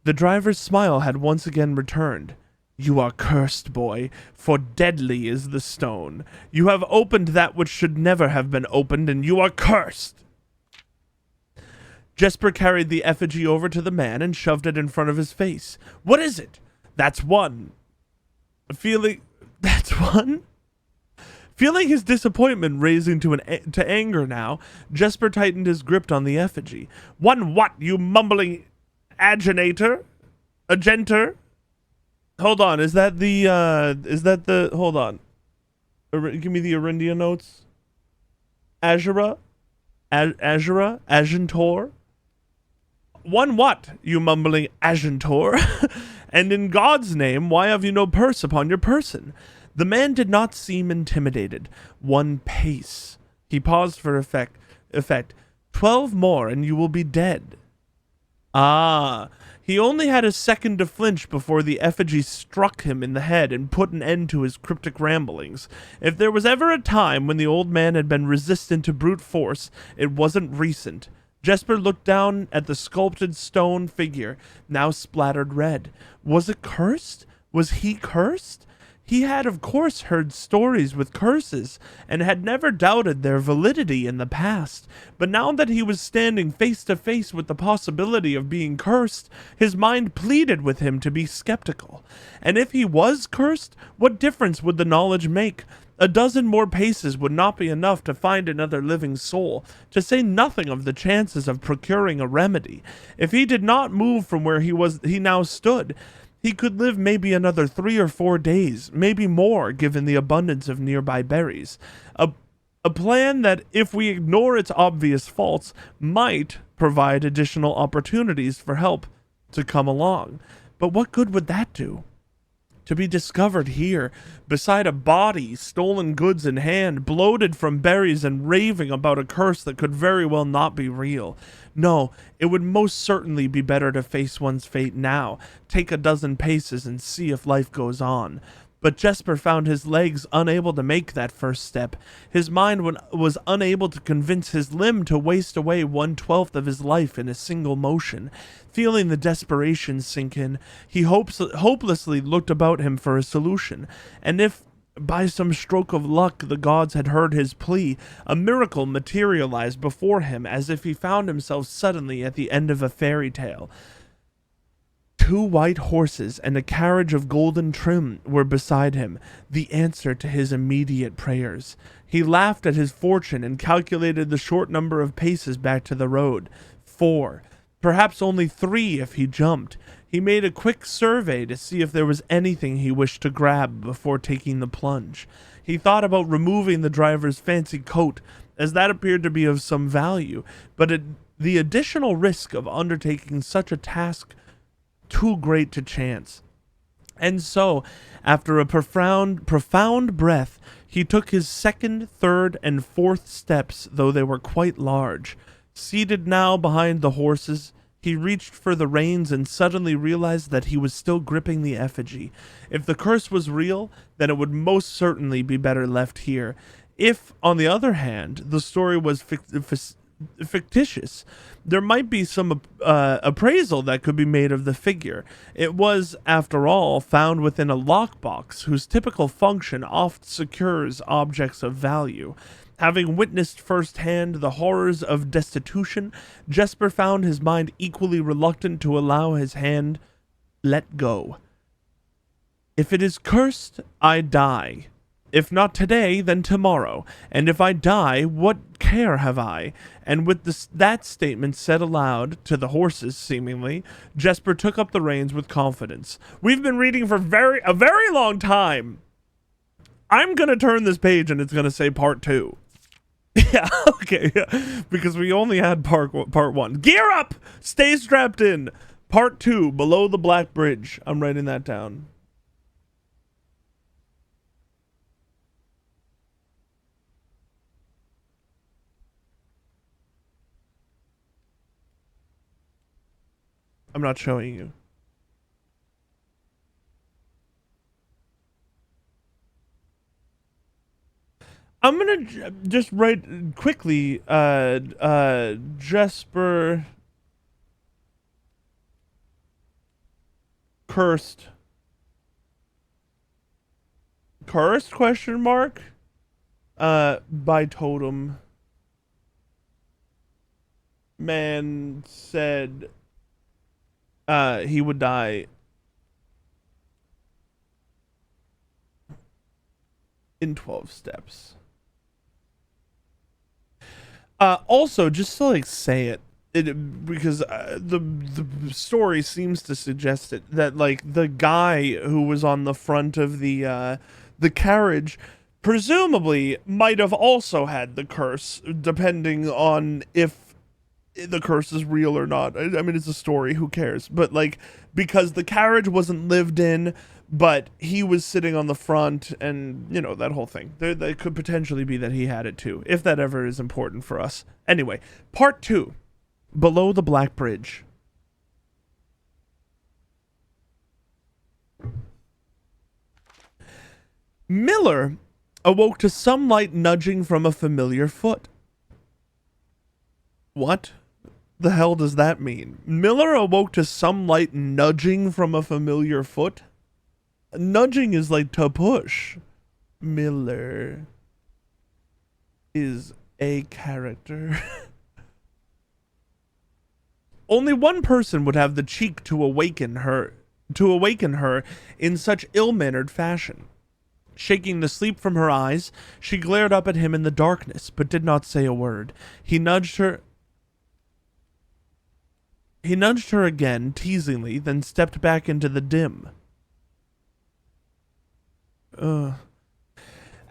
The driver's smile had once again returned. "You are cursed, boy, for deadly is the stone. You have opened that which should never have been opened, and you are cursed." Jesper carried the effigy over to the man and shoved it in front of his face. "What is it?" "That's one." That's one? Feeling his disappointment raising to anger now, Jesper tightened his grip on the effigy. "One what, you mumbling agenter? Hold on, is that the, hold on. Give me the Arindia notes. Azura? Agentor? One what, you mumbling Agentor? And in God's name, why have you no purse upon your person?" The man did not seem intimidated. "One pace." He paused for effect. 12 more and you will be dead." Ah. He only had a second to flinch before the effigy struck him in the head and put an end to his cryptic ramblings. If there was ever a time when the old man had been resistant to brute force, it wasn't recent. Jesper looked down at the sculpted stone figure, now splattered red. Was it cursed? Was he cursed? He had, of course, heard stories with curses, and had never doubted their validity in the past. But now that he was standing face to face with the possibility of being cursed, his mind pleaded with him to be skeptical. And if he was cursed, what difference would the knowledge make? A dozen more paces would not be enough to find another living soul, to say nothing of the chances of procuring a remedy. If he did not move from where he now stood, he could live maybe another 3 or 4 days, maybe more, given the abundance of nearby berries. A plan that, if we ignore its obvious faults, might provide additional opportunities for help to come along. But what good would that do? To be discovered here, beside a body, stolen goods in hand, bloated from berries and raving about a curse that could very well not be real. No, it would most certainly be better to face one's fate now, take a dozen paces and see if life goes on. But Jesper found his legs unable to make that first step. His mind was unable to convince his limb to waste away 1/12 of his life in a single motion. Feeling the desperation sink in, he hopelessly looked about him for a solution. And if, by some stroke of luck, the gods had heard his plea, a miracle materialized before him as if he found himself suddenly at the end of a fairy tale. 2 white horses and a carriage of golden trim were beside him, the answer to his immediate prayers. He laughed at his fortune and calculated the short number of paces back to the road. 4. Perhaps only 3 if he jumped. He made a quick survey to see if there was anything he wished to grab before taking the plunge. He thought about removing the driver's fancy coat, as that appeared to be of some value, but the additional risk of undertaking such a task too great to chance. And so, after a profound breath, he took his second, third, and fourth steps, though they were quite large. Seated now behind the horses, he reached for the reins and suddenly realized that he was still gripping the effigy. If the curse was real, then it would most certainly be better left here. If, on the other hand, the story was fictitious, there might be some appraisal that could be made of the figure. It was, after all, found within a lockbox whose typical function oft secures objects of value. Having witnessed firsthand the horrors of destitution, Jesper found his mind equally reluctant to allow his hand let go. If it is cursed, I die. If not today, then tomorrow. And if I die, what care have I? And with that statement said aloud, to the horses seemingly, Jesper took up the reins with confidence. We've been reading for a very long time. I'm going to turn this page and it's going to say part 2. Yeah, okay, yeah. Because we only had part 1. Gear up! Stay strapped in. Part 2, below the Black Bridge. I'm writing that down. I'm not showing you. I'm gonna just write quickly, Jesper cursed question mark, by totem. Man said, he would die in 12 steps. Also, just to like say it because the story seems to suggest it, that like the guy who was on the front of the carriage presumably might have also had the curse, depending on if the curse is real or not. I mean, it's a story, who cares? But like, because the carriage wasn't lived in, but he was sitting on the front, and you know, that whole thing. There could potentially be that he had it too, if that ever is important for us. Anyway, part 2, below the Black Bridge. Miller awoke to some light nudging from a familiar foot. What the hell does that mean? Miller awoke to some light nudging from a familiar foot? Nudging is like to push. Miller is a character. Only one person would have the cheek to awaken her in such ill-mannered fashion. Shaking the sleep from her eyes, she glared up at him in the darkness, but did not say a word. He nudged her again, teasingly, then stepped back into the dim.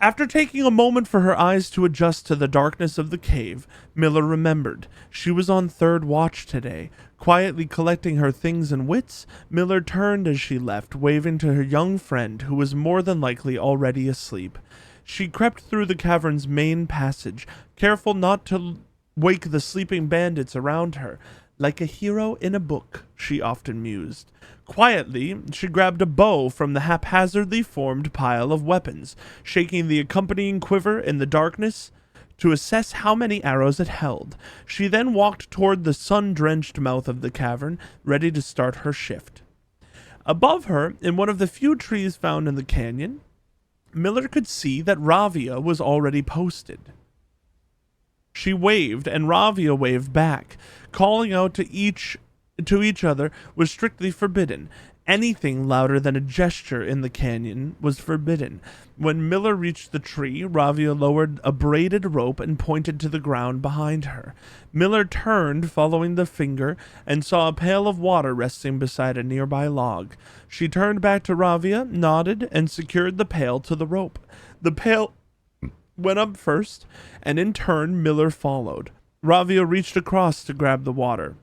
After taking a moment for her eyes to adjust to the darkness of the cave, Miller remembered. She was on third watch today. Quietly collecting her things and wits, Miller turned as she left, waving to her young friend, who was more than likely already asleep. She crept through the cavern's main passage, careful not to wake the sleeping bandits around her. Like a hero in a book, she often mused. Quietly, she grabbed a bow from the haphazardly formed pile of weapons, shaking the accompanying quiver in the darkness to assess how many arrows it held. She then walked toward the sun-drenched mouth of the cavern, ready to start her shift. Above her, in one of the few trees found in the canyon, Miller could see that Ravia was already posted. She waved, and Ravia waved back, calling out to each to each other was strictly forbidden. Anything louder than a gesture in the canyon was forbidden. When Miller reached the tree, Ravia lowered a braided rope and pointed to the ground behind her. Miller turned, following the finger, and saw a pail of water resting beside a nearby log. She turned back to Ravia, nodded, and secured the pail to the rope. The pail went up first, and in turn, Miller followed. Ravia reached across to grab the water.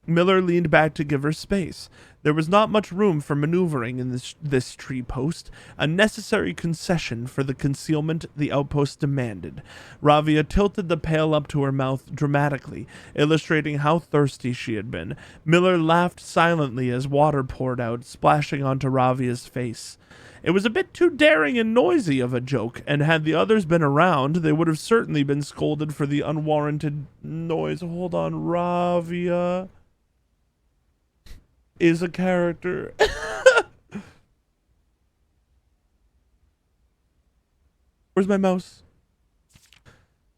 Miller leaned back to give her space. There was not much room for maneuvering in this tree post, a necessary concession for the concealment the outpost demanded. Ravia tilted the pail up to her mouth dramatically, illustrating how thirsty she had been. Miller laughed silently as water poured out, splashing onto Ravia's face. It was a bit too daring and noisy of a joke, and had the others been around, they would have certainly been scolded for the unwarranted noise. Hold on, Ravia is a character. Where's my mouse?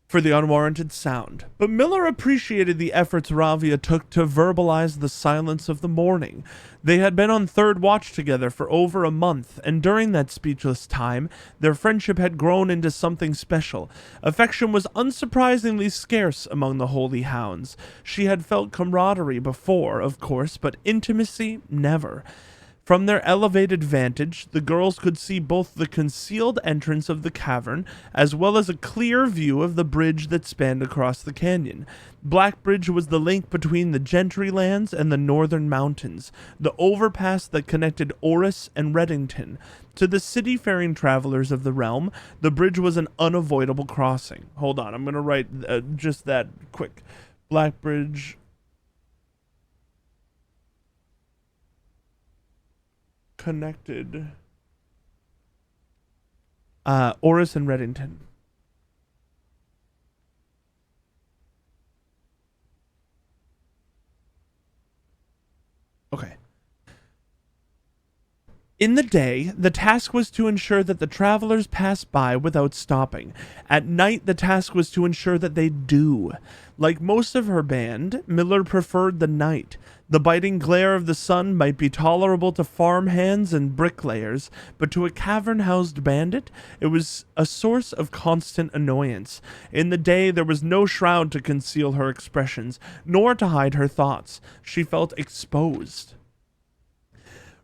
For the unwarranted sound. But Miller appreciated the efforts Ravia took to verbalize the silence of the morning. They had been on third watch together for over a month, and during that speechless time, their friendship had grown into something special. Affection was unsurprisingly scarce among the holy hounds. She had felt camaraderie before, of course, but intimacy, never. From their elevated vantage, the girls could see both the concealed entrance of the cavern, as well as a clear view of the bridge that spanned across the canyon. Black Bridge was the link between the Gentry lands and the northern mountains, the overpass that connected Oris and Reddington. To the city-faring travelers of the realm, the bridge was an unavoidable crossing. Hold on, I'm going to write just that quick. Black Bridge connected Oris and Reddington. Okay. In the day, the task was to ensure that the travelers passed by without stopping. At night, the task was to ensure that they do. Like most of her band, Miller preferred the night. The biting glare of the sun might be tolerable to farmhands and bricklayers, but to a cavern-housed bandit, it was a source of constant annoyance. In the day, there was no shroud to conceal her expressions, nor to hide her thoughts. She felt exposed.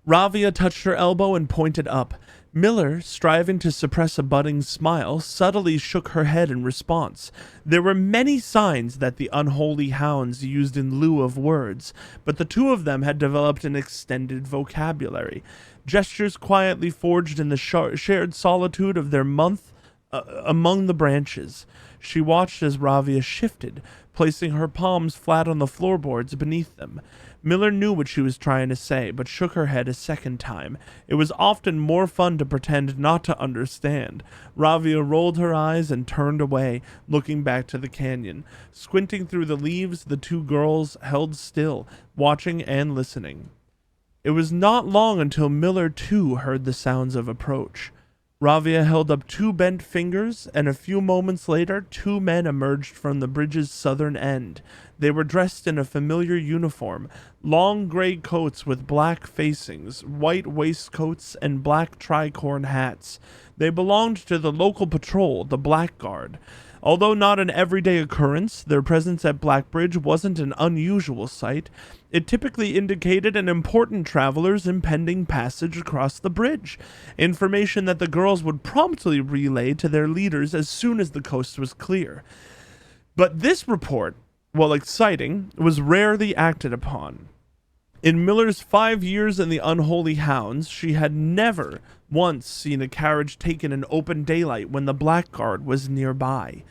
Ravia touched her elbow and pointed up. Miller, striving to suppress a budding smile, subtly shook her head in response. There were many signs that the unholy hounds used in lieu of words, but the two of them had developed an extended vocabulary. Gestures quietly forged in the shared solitude of their month among the branches. She watched as Ravia shifted, placing her palms flat on the floorboards beneath them. Miller knew what she was trying to say, but shook her head a second time. It was often more fun to pretend not to understand. Ravia rolled her eyes and turned away, looking back to the canyon. Squinting through the leaves, the two girls held still, watching and listening. It was not long until Miller, too, heard the sounds of approach. Ravia held up two bent fingers, and a few moments later, two men emerged from the bridge's southern end. They were dressed in a familiar uniform, long gray coats with black facings, white waistcoats, and black tricorn hats. They belonged to the local patrol, the Black Guard. Although not an everyday occurrence, their presence at Blackbridge wasn't an unusual sight. It typically indicated an important traveler's impending passage across the bridge, information that the girls would promptly relay to their leaders as soon as the coast was clear. But this report, while exciting, was rarely acted upon. In Miller's 5 years in the Unholy Hounds, she had never once seen a carriage taken in open daylight when the Blackguard was nearby.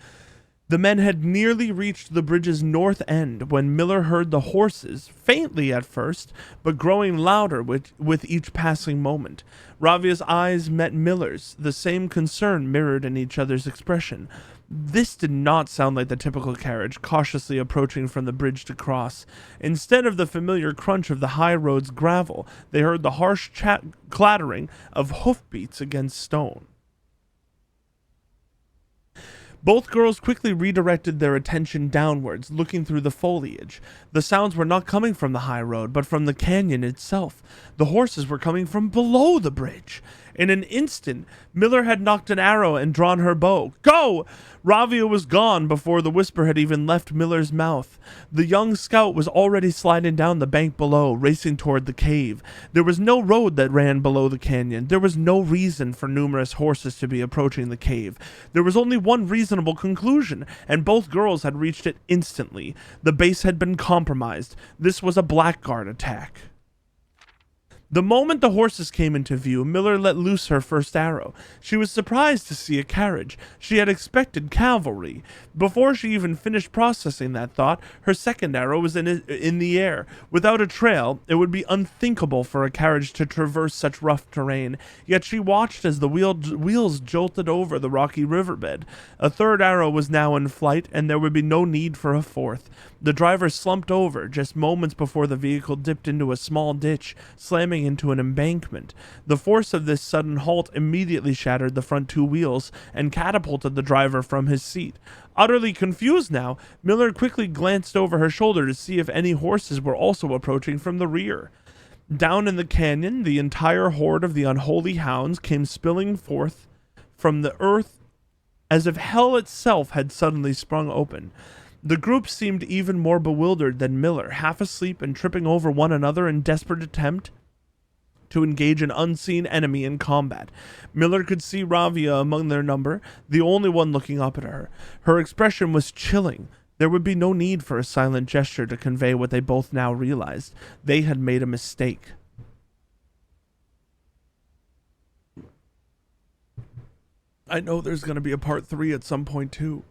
The men had nearly reached the bridge's north end when Miller heard the horses, faintly at first, but growing louder with each passing moment. Ravia's eyes met Miller's, the same concern mirrored in each other's expression. This did not sound like the typical carriage, cautiously approaching from the bridge to cross. Instead of the familiar crunch of the high road's gravel, they heard the harsh clattering of hoofbeats against stone. Both girls quickly redirected their attention downwards, looking through the foliage. The sounds were not coming from the high road, but from the canyon itself. The horses were coming from below the bridge. In an instant, Miller had knocked an arrow and drawn her bow. Go! Ravia was gone before the whisper had even left Miller's mouth. The young scout was already sliding down the bank below, racing toward the cave. There was no road that ran below the canyon. There was no reason for numerous horses to be approaching the cave. There was only one reasonable conclusion, and both girls had reached it instantly. The base had been compromised. This was a blackguard attack. The moment the horses came into view, Miller let loose her first arrow. She was surprised to see a carriage. She had expected cavalry. Before she even finished processing that thought, her second arrow was in the air. Without a trail, it would be unthinkable for a carriage to traverse such rough terrain. Yet she watched as the wheels jolted over the rocky riverbed. A third arrow was now in flight, and there would be no need for a fourth. The driver slumped over just moments before the vehicle dipped into a small ditch, slamming into an embankment. The force of this sudden halt immediately shattered the front two wheels and catapulted the driver from his seat. Utterly confused now, Miller quickly glanced over her shoulder to see if any horses were also approaching from the rear. Down in the canyon, the entire horde of the unholy hounds came spilling forth from the earth as if hell itself had suddenly sprung open. The group seemed even more bewildered than Miller, half asleep and tripping over one another in desperate attempt to engage an unseen enemy in combat. Miller could see Ravia among their number, the only one looking up at her. Her expression was chilling. There would be no need for a silent gesture to convey what they both now realized. They had made a mistake. I know there's going to be a part 3 at some point too.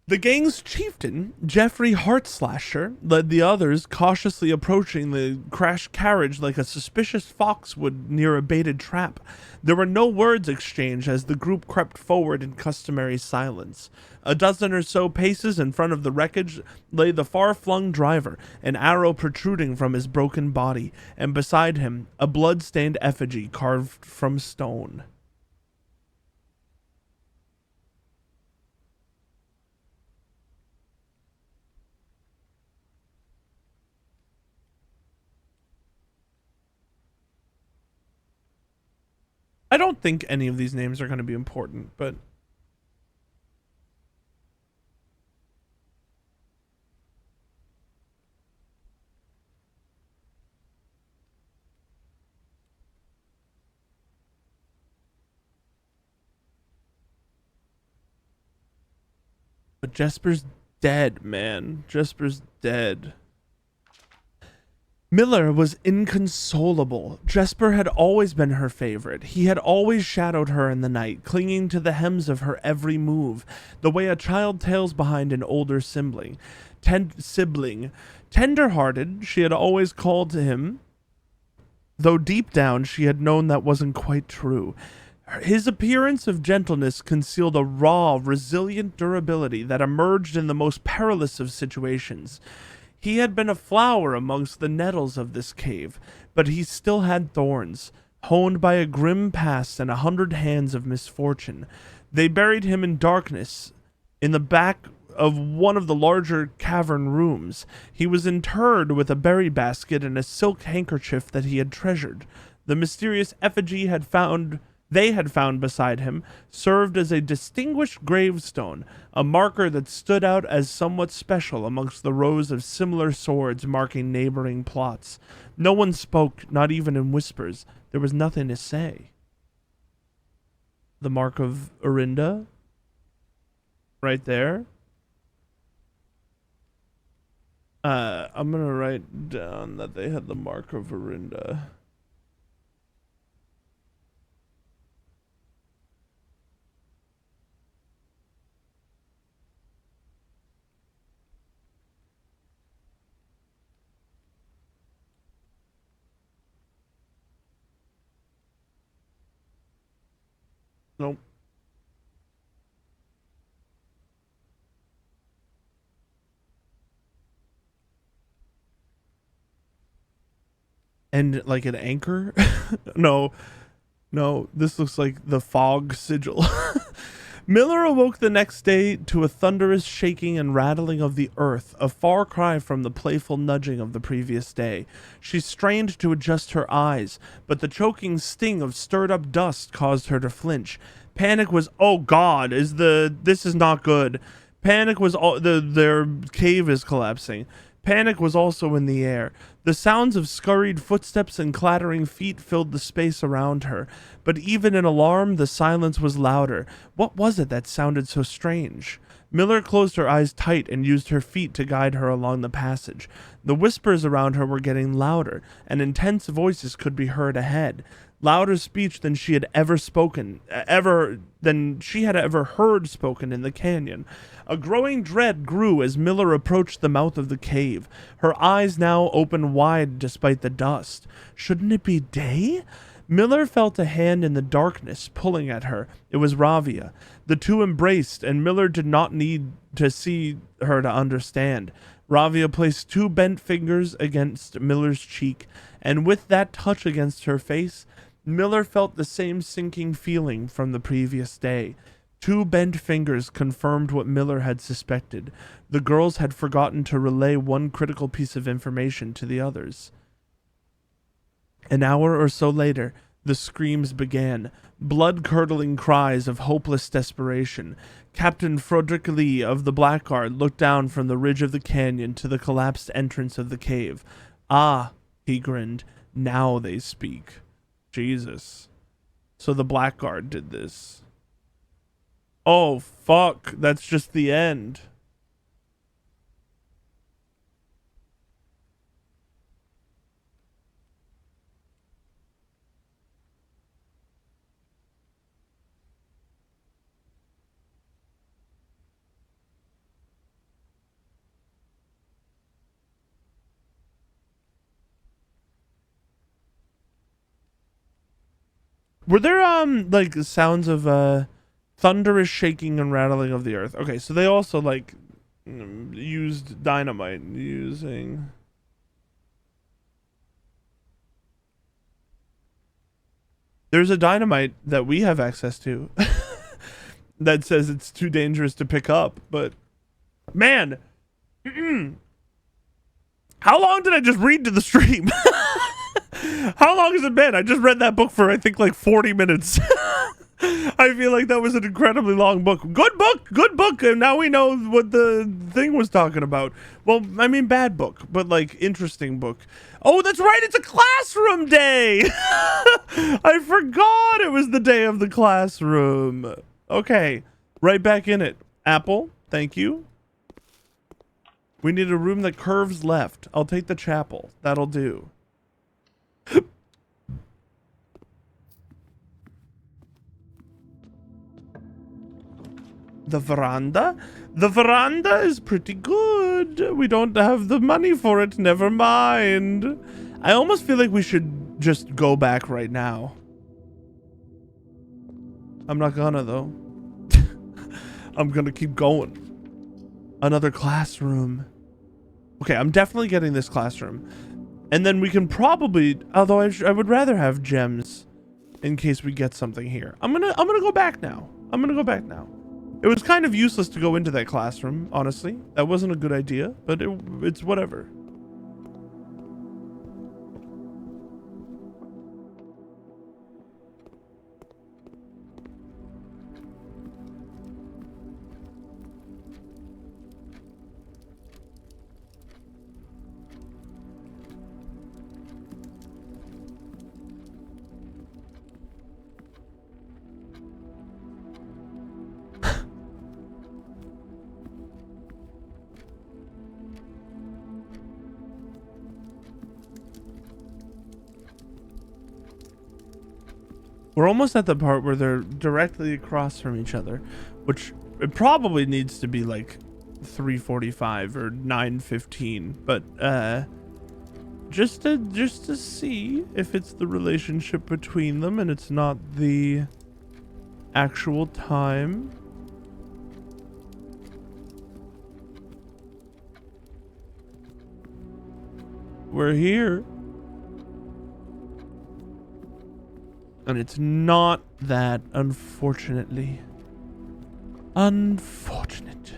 The gang's chieftain, Jeffrey Heartslasher, led the others, cautiously approaching the crashed carriage like a suspicious fox would near a baited trap. There were no words exchanged as the group crept forward in customary silence. A dozen or so paces in front of the wreckage lay the far-flung driver, an arrow protruding from his broken body, and beside him, a blood-stained effigy carved from stone. I don't think any of these names are going to be important, but Jesper's dead, man. Jesper's dead. Miller was inconsolable. Jesper had always been her favorite. He had always shadowed her in the night, clinging to the hems of her every move, the way a child tails behind an older sibling. Tender-hearted, she had always called to him, though deep down she had known that wasn't quite true. His appearance of gentleness concealed a raw, resilient durability that emerged in the most perilous of situations. He had been a flower amongst the nettles of this cave, but he still had thorns, honed by a grim past and 100 hands of misfortune. They buried him in darkness in the back of one of the larger cavern rooms. He was interred with a berry basket and a silk handkerchief that he had treasured. The mysterious effigy they had found beside him served as a distinguished gravestone, a marker that stood out as somewhat special amongst the rows of similar swords marking neighboring plots. No one spoke, not even in whispers. There was nothing to say. The mark of Orinda? Right there. I'm gonna write down that they had the mark of Orinda. Nope. And like an anchor? No, this looks like the fog sigil. Miller awoke the next day to a thunderous shaking and rattling of the earth, a far cry from the playful nudging of the previous day. She strained to adjust her eyes, but the choking sting of stirred-up dust caused her to flinch. Panic was, oh God, this is not good. Panic was, their cave is collapsing. Panic was also in the air. The sounds of scurried footsteps and clattering feet filled the space around her. But even in alarm, the silence was louder. What was it that sounded so strange? Miller closed her eyes tight and used her feet to guide her along the passage. The whispers around her were getting louder, and intense voices could be heard ahead. Louder speech than she had ever heard spoken in the canyon. A growing dread grew as Miller approached the mouth of the cave. Her eyes now opened wide despite the dust. Shouldn't it be day? Miller felt a hand in the darkness pulling at her. It was Ravia. The two embraced, and Miller did not need to see her to understand. Ravia placed two bent fingers against Miller's cheek, and with that touch against her face, Miller felt the same sinking feeling from the previous day. Two bent fingers confirmed what Miller had suspected. The girls had forgotten to relay one critical piece of information to the others. An hour or so later, the screams began, blood-curdling cries of hopeless desperation. Captain Frederick Lee of the Blackguard looked down from the ridge of the canyon to the collapsed entrance of the cave. Ah, he grinned, now they speak. Jesus. So the Blackguard did this. Oh, fuck. That's just the end. Were there, like, sounds of, thunderous shaking and rattling of the earth? Okay, so they also, like, used dynamite using... There's a dynamite that we have access to that says it's too dangerous to pick up, but... Man! How long did I just read to the stream? How long has it been? I just read that book for, I think, like 40 minutes. I feel like that was an incredibly long book. Good book, and now we know what the thing was talking about. Well, I mean, bad book, but, like, interesting book. Oh, that's right, it's a classroom day! I forgot it was the day of the classroom. Okay, right back in it. Apple, thank you. We need a room that curves left. I'll take the chapel. That'll do. The veranda? The veranda is pretty good. We don't have the money for it. Never mind. I almost feel like we should just go back right now. I'm not gonna, though. I'm gonna keep going. Another classroom. Okay, I'm definitely getting this classroom. And then we can probably, although I would rather have gems in case we get something here. I'm gonna go back now. I'm gonna go back now. It was kind of useless to go into that classroom, honestly. That wasn't a good idea, but it's whatever. We're almost at the part where they're directly across from each other, which it probably needs to be like 3:45 or 9:15, but just to see if it's the relationship between them and it's not the actual time. We're here. And it's not that, unfortunately. Unfortunate.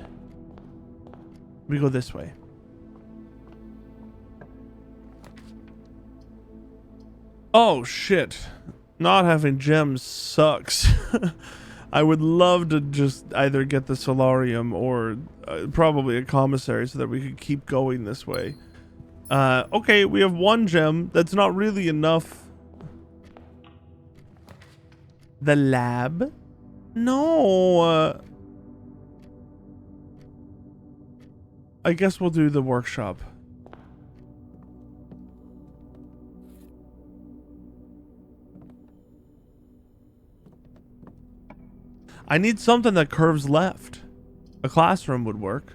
We go this way. Oh shit. Not having gems sucks. I would love to just either get the solarium or probably a commissary so that we could keep going this way. Okay, we have 1 gem. That's not really enough. The lab? No. I guess we'll do the workshop. I need something that curves left. A classroom would work.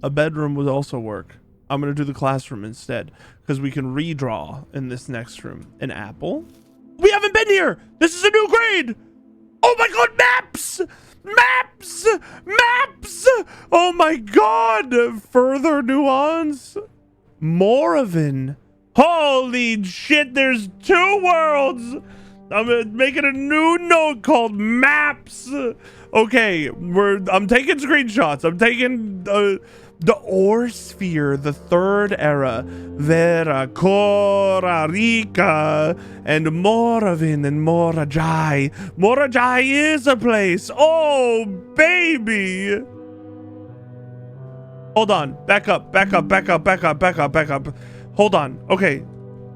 A bedroom would also work. I'm going to do the classroom instead because we can redraw in this next room. An apple? We haven't been here! This is a new grade! Oh my god, maps! Maps! Maps! Oh my god! Further nuance? Moravin. Holy shit, there's 2 worlds! I'm making a new note called maps. Okay, I'm taking screenshots. I'm taking the ore sphere, the 3rd era, Vera, Cora, Rica, and Moravin and Morajai. Morajai is a place. Oh, baby. Hold on. Back up. Hold on. Okay.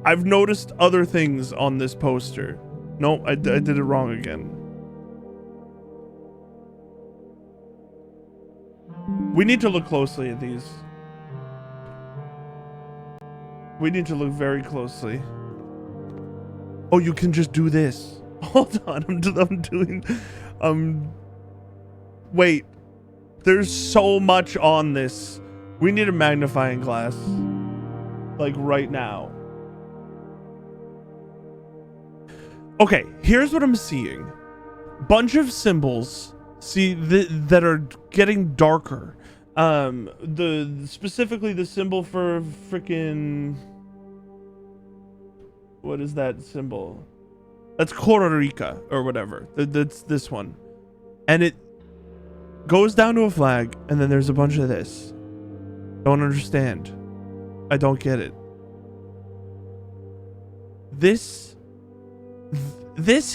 I've noticed other things on this poster. No, I did it wrong again. We need to look closely at these. We need to look very closely. Oh, you can just do this. Hold on, I'm doing... Wait. There's so much on this. We need a magnifying glass. Like, right now. Okay, here's what I'm seeing. Bunch of symbols, see, that are getting darker. Specifically the symbol for frickin'... What is that symbol? That's Costa Rica, or whatever. That's this one. And it goes down to a flag, and then there's a bunch of this. Don't understand. I don't get it. This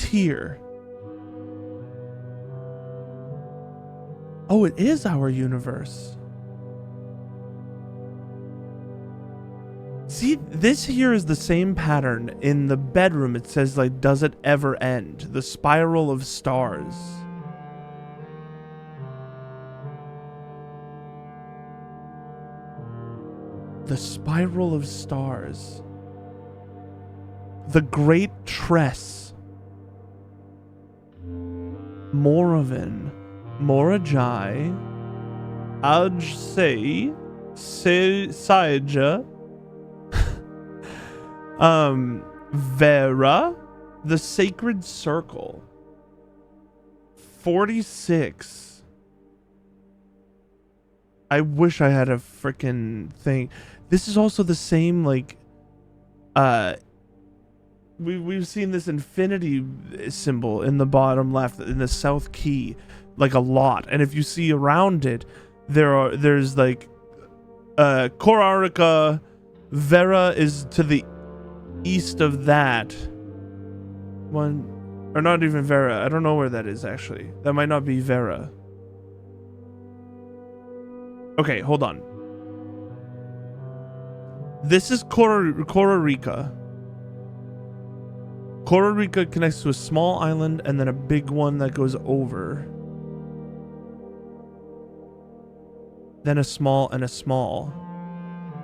here. Oh, it is our universe. See, this here is the same pattern. In the bedroom, it says, like, does it ever end? The spiral of stars. The spiral of stars. The Great Tress. Moravin. Morajai. Ajsei. Saija. Vera. The Sacred Circle. 46. I wish I had a freaking thing. This is also the same, like, we've seen this infinity symbol in the bottom left in the south key, like, a lot. And if you see around it, there's like Korarica. Vera is to the east of that one, or not even Vera. I don't know where that is actually. That might not be Vera. Okay, hold on. This is Korarica. Korarica connects to a small island and then a big one that goes over. Then a small and a small.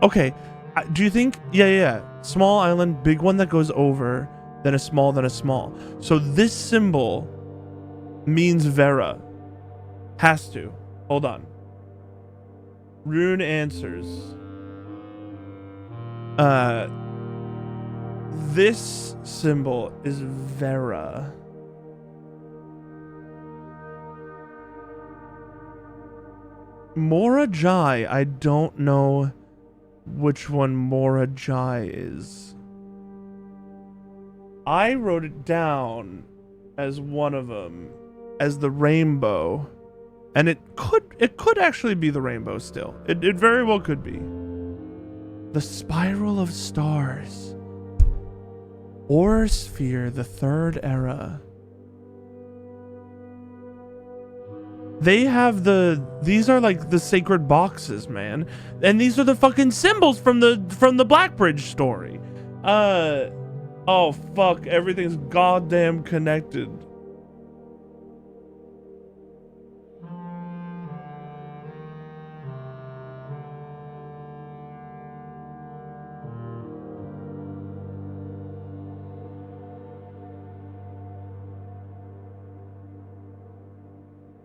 Okay, do you think... Yeah. Small island, big one that goes over, then a small, then a small. So this symbol means Vera. Has to. Hold on. Rune answers. This symbol is Vera. Morajai, I don't know which one Morajai is. I wrote it down as one of them, as the rainbow, And it could actually be the rainbow still. It very well could be. The spiral of stars. Orosphere, the third era. They have these are like the sacred boxes, man. And these are the fucking symbols from the Blackbridge story. Oh fuck, everything's goddamn connected.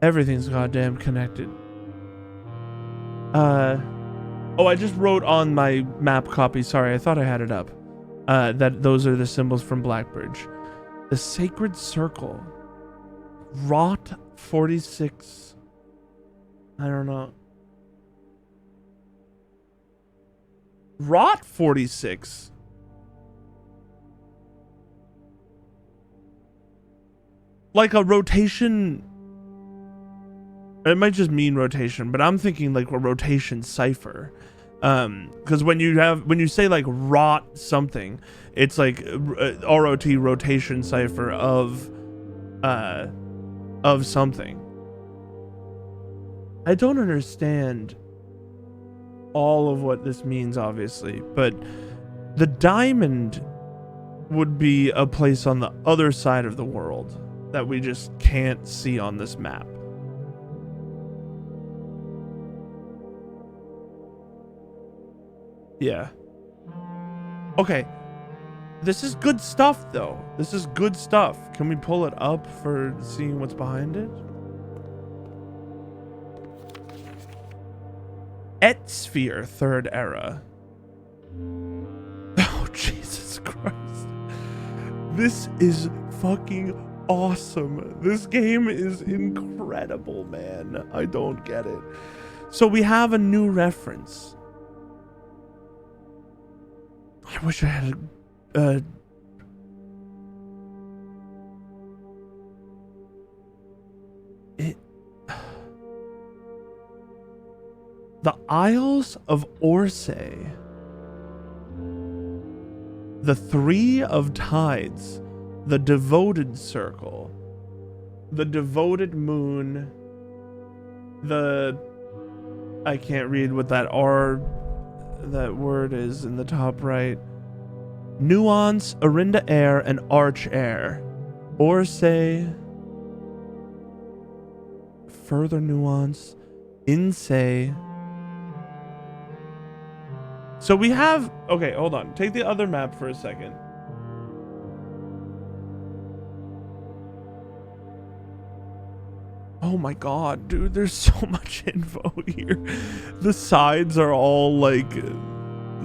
Everything's goddamn connected. Oh, I just wrote on my map copy. Sorry, I thought I had it up. That those are the symbols from Blackbridge. The Sacred Circle. Rot 46. I don't know. Rot 46. Like a rotation. It might just mean rotation, but I'm thinking like a rotation cipher. Because when you say like rot something, it's like ROT, rotation cipher of something. I don't understand all of what this means, obviously, but the diamond would be a place on the other side of the world that we just can't see on this map. Yeah. Okay. This is good stuff, though. This is good stuff. Can we pull it up for seeing what's behind it? Etsphere, third era. Oh, Jesus Christ. This is fucking awesome. This game is incredible, man. I don't get it. So we have a new reference. I wish I had the Isles of Orsay. The Three of Tides. The Devoted Circle. The Devoted Moon. I can't read what that word is in the top right. Nuance, Arinda Air, and Arch Air. Orsay. Further Nuance. Insay. So we have... Okay, hold on. Take the other map for a second. Oh my god, dude. There's so much info here. The sides are all like...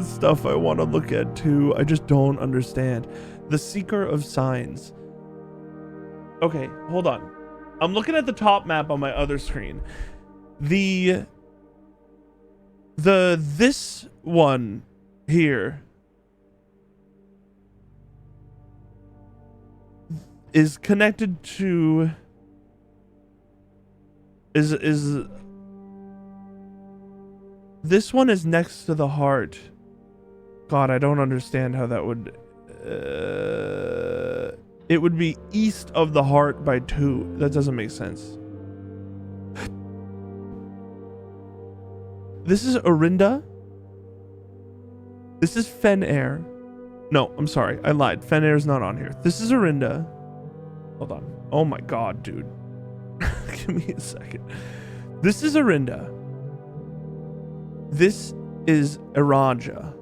stuff I want to look at too. I just don't understand. The Seeker of Signs. Okay, hold on. I'm looking at the top map on my other screen. This one here is connected to is this one is next to the heart. God, I don't understand how that would it would be east of the heart by 2. That doesn't make sense. This is Arinda. This is Fen Air. No, I'm sorry. I lied. Fen Air is not on here. This is Arinda. Hold on. Oh my god, dude. Give me a second. This is Arinda. This is Iraja.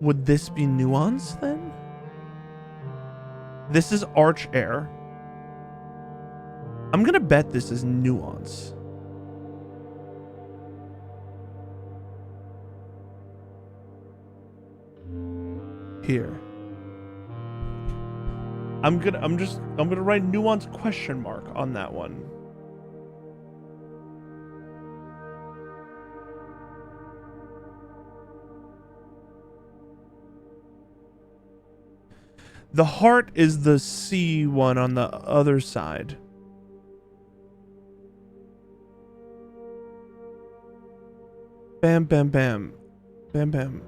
Would this be Nuance then? This is Arch Air. I'm gonna bet this is Nuance. Here. I'm gonna write Nuance question mark on that one. The heart is the C one on the other side. Bam, bam, bam. Bam, bam.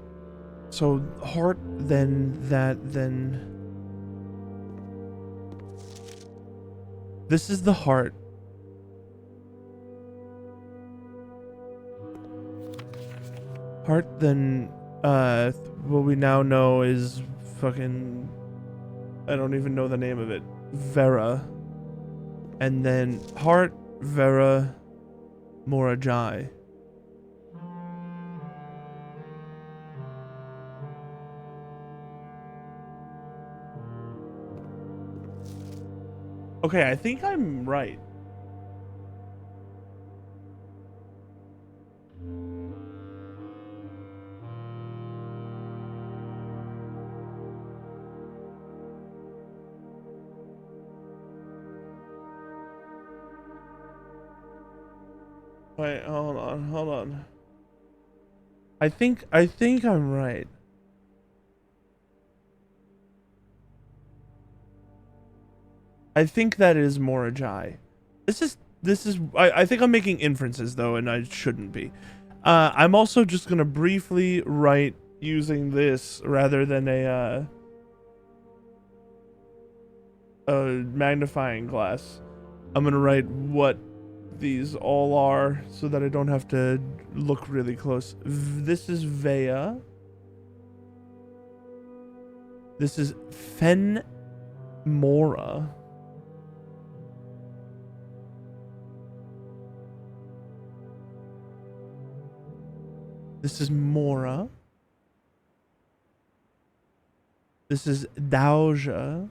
So, heart, then that, then... This is the heart. Heart, then, what we now know is fucking... I don't even know the name of it. Vera. And then heart, Vera, Morajai. Okay, I think I'm right. Wait, hold on. I think I'm right. I think that is Morajai. I think I'm making inferences though, and I shouldn't be. I'm also just gonna briefly write using this rather than a magnifying glass. I'm gonna write what these all are so that I don't have to look really close. This is Vea. This is Fenmora. This is Mora. This is Dauja.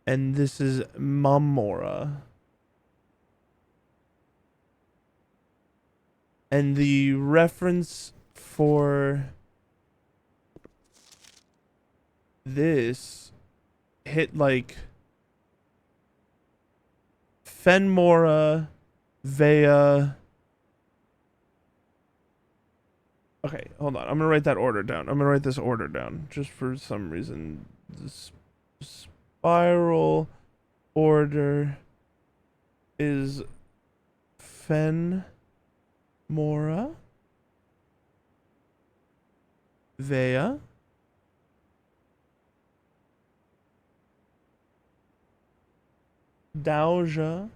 And this is Mamora. And the reference for this hit like Fenmora, Vea. Okay, hold on. I'm gonna write that order down. I'm gonna write this order down just for some reason. This spiral order is Fenmora, Vea, Dauja,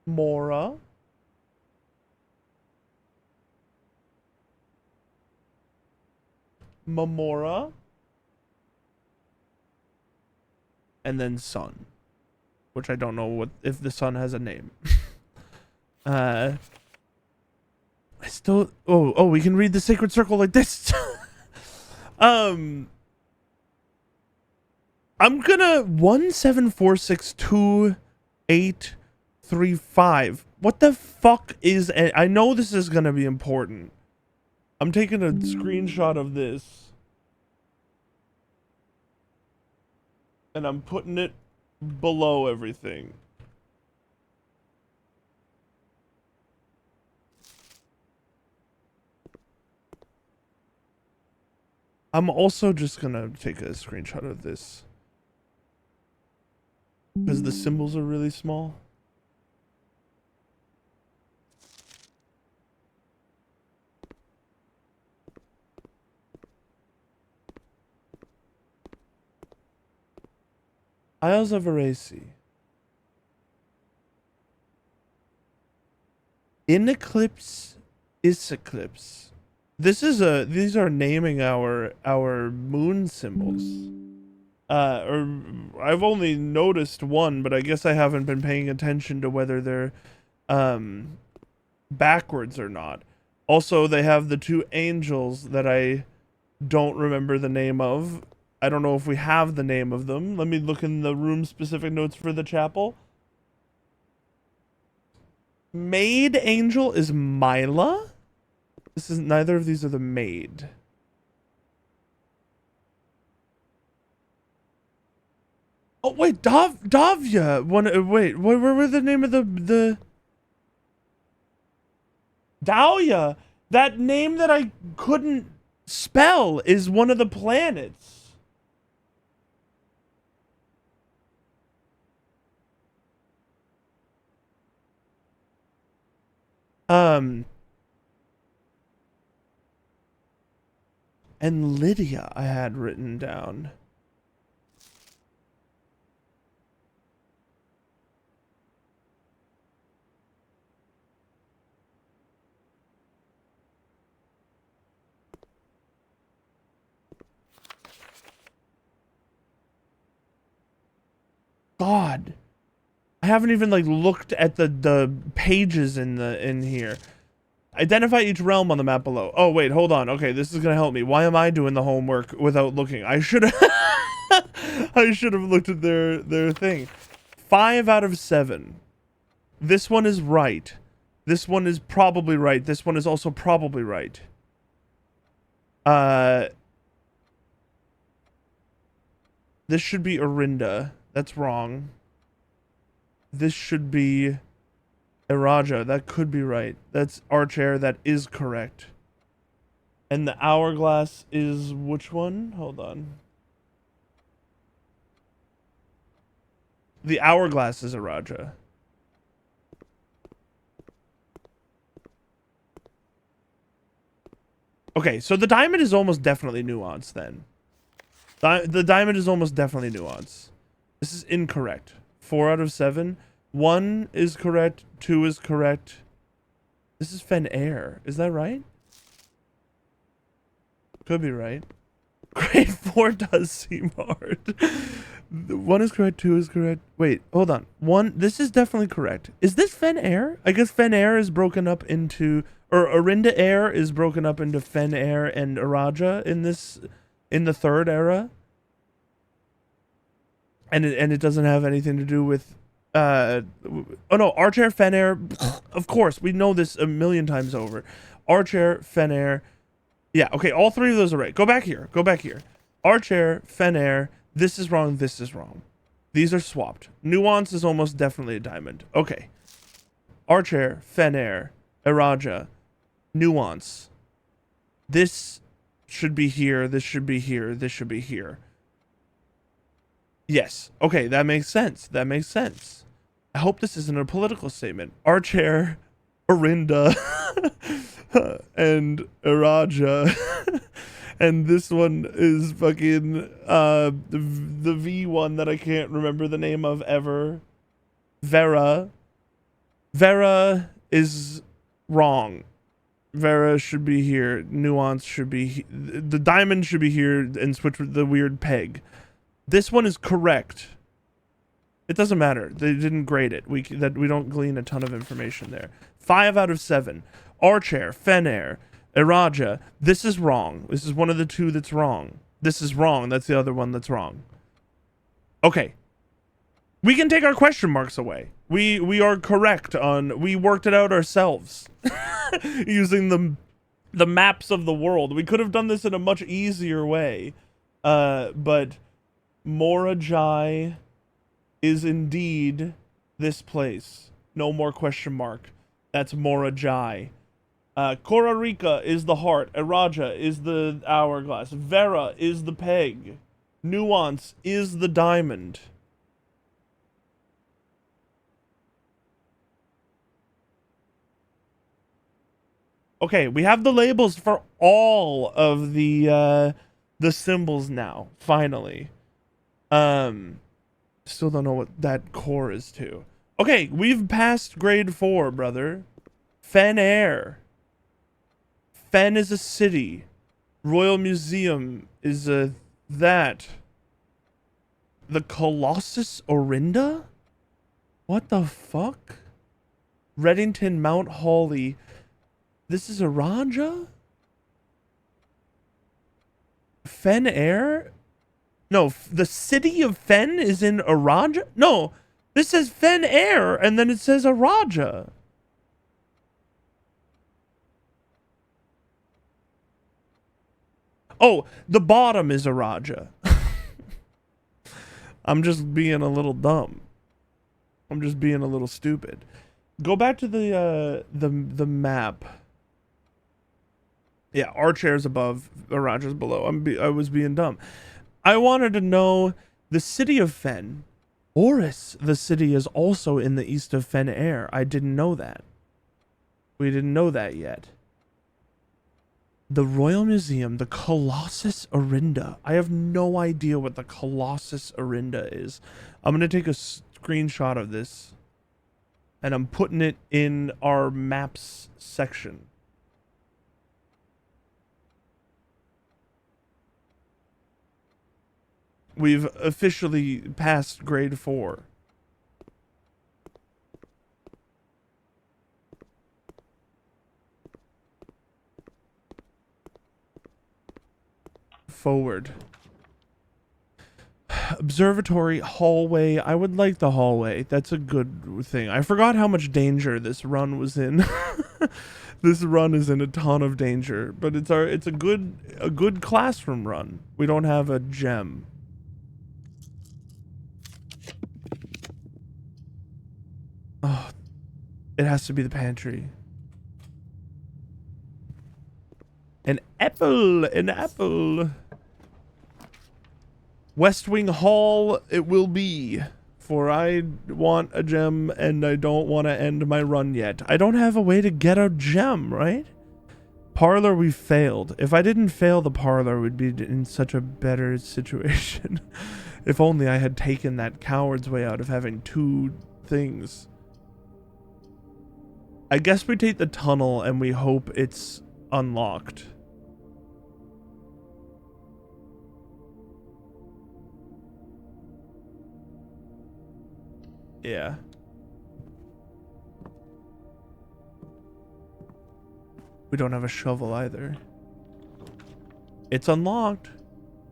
Mora, Mamora, and then Sun, which I don't know what if the Sun has a name. I still we can read the sacred circle like this. I'm gonna 17462-835. What the fuck is I know this is gonna be important. I'm taking a screenshot of this and I'm putting it below everything. I'm also just gonna take a screenshot of this because the symbols are really small. Isles of Aresi. In eclipse is eclipse. These are naming our moon symbols. Or I've only noticed one, but I guess I haven't been paying attention to whether they're backwards or not. Also, they have the two angels that I don't remember the name of. I don't know if we have the name of them. Let me look in the room specific notes for the chapel. Maid angel is Mila. This is neither of these are the maid. Oh wait, Davia. Wait, where were the name of the Dahlia? That name that I couldn't spell is one of the planets. And Lydia I had written down. God, I haven't even like looked at the pages in here. Identify each realm on the map below. Oh wait, hold on. Okay, this is gonna help me. Why am I doing the homework without looking? I should have I should have looked at their thing. 5 out of 7. This one is right. This one is probably right. This one is also probably right. This should be Orinda. That's wrong. This should be Iraja. That could be right. That's Archair. That is correct. And the hourglass is which one? Hold on. The hourglass is Iraja. Okay, so the diamond is almost definitely nuance then. The diamond is almost definitely nuance. This is incorrect. 4 out of 7. 1 is correct. 2 is correct. This is Fen Air. Is that right? Could be right. Grade 4 does seem hard. 1 is correct. 2 is correct. Wait, hold on. 1. This is definitely correct. Is this Fen Air? I guess Fen Air is broken up into, or Orinda Air is broken up into Fen Air and Iraja in the third era. And it doesn't have anything to do with oh no, Archair, Fen Air. Of course, we know this a million times over. Archair, Fen Air. Yeah, okay, all 3 of those are right. Go back here. Go back here. Archair, Fen Air. This is wrong. This is wrong. These are swapped. Nuance is almost definitely a diamond. Okay. Archair, Fen Air, Iraja, Nuance. This should be here. This should be here. This should be here. Yes. Okay, that makes sense. That makes sense. I hope this isn't a political statement. Archair, Orinda, and Iraja. And this one is fucking the V one that I can't remember the name of ever. Vera. Vera is wrong. Vera should be here. Nuance should be the diamond should be here and switch with the weird peg. This one is correct. It doesn't matter. They didn't grade it. We don't glean a ton of information there. 5 out of 7. Archair, Fen Air, Iraja. This is wrong. This is one of the 2 that's wrong. This is wrong. That's the other one that's wrong. Okay. We can take our question marks away. We are correct on. We worked it out ourselves using the maps of the world. We could have done this in a much easier way, but Morajai is indeed this place. No more question mark. That's Morajai. Korarika is the heart. Iraja is the hourglass. Vera is the peg. Nuance is the diamond. Okay, we have the labels for all of the symbols now, finally. Still don't know what that core is to. Okay, we've passed grade 4, brother. Fen Air. Fen is a city. Royal Museum is a that. The Colossus Orinda? What the fuck? Reddington Mount Hawley. This is Iraja? Fen Air? No, the city of Fen is in Iraja? No, this says Fen Air, and then it says Iraja. Oh, the bottom is Iraja. I'm just being a little dumb. I'm just being a little stupid. Go back to the map. Yeah, Archair's above, Iraja's below. I was being dumb. I wanted to know the city of Fen. Oris, the city, is also in the east of Fen Air. I didn't know that. We didn't know that yet. The Royal Museum, the Colossus Orinda. I have no idea what the Colossus Orinda is. I'm going to take a screenshot of this, and I'm putting it in our maps section. We've officially passed grade 4. Forward. Observatory, hallway. I would like the hallway. That's a good thing. I forgot how much danger this run was in. This run is in a ton of danger, but it's a good classroom run. We don't have a gem. Oh, it has to be the pantry. An apple, an apple. West Wing Hall it will be, for I want a gem and I don't want to end my run yet. I don't have a way to get a gem, right? Parlor, we failed. If I didn't fail the parlor, we'd be in such a better situation. If only I had taken that coward's way out of having 2 things. I guess we take the tunnel and we hope it's unlocked. Yeah. We don't have a shovel either. It's unlocked.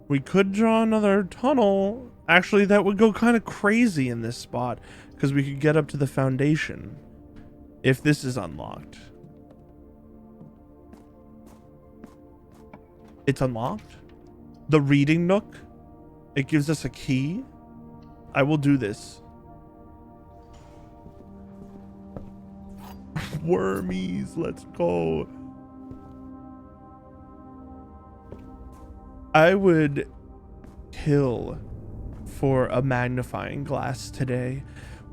We could draw another tunnel. Actually, that would go kind of crazy in this spot, because we could get up to the foundation if this is unlocked. It's unlocked. The reading nook. It gives us a key. I will do this. Wormies, let's go. I would kill for a magnifying glass today.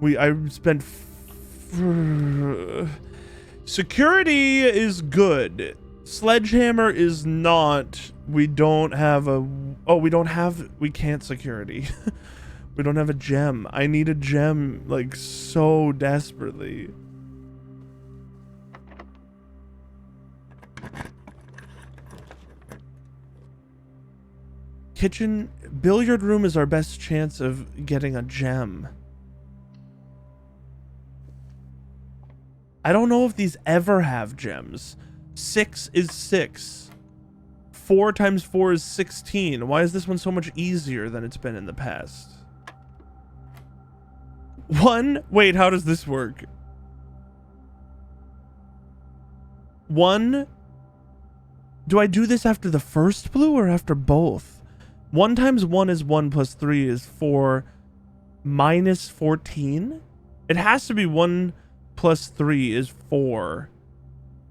I spent security is good. Sledgehammer is not. We don't have a we can't security. We don't have a gem. I need a gem like so desperately. Kitchen, billiard room is our best chance of getting a gem. I don't know if these ever have gems. 6 is 6. 4 times 4 is 16. Why is this one so much easier than it's been in the past? 1? Wait, how does this work? 1? Do I do this after the first blue or after both? 1 times 1 is 1 plus 3 is 4 minus 14? It has to be 1 plus 3 is 4.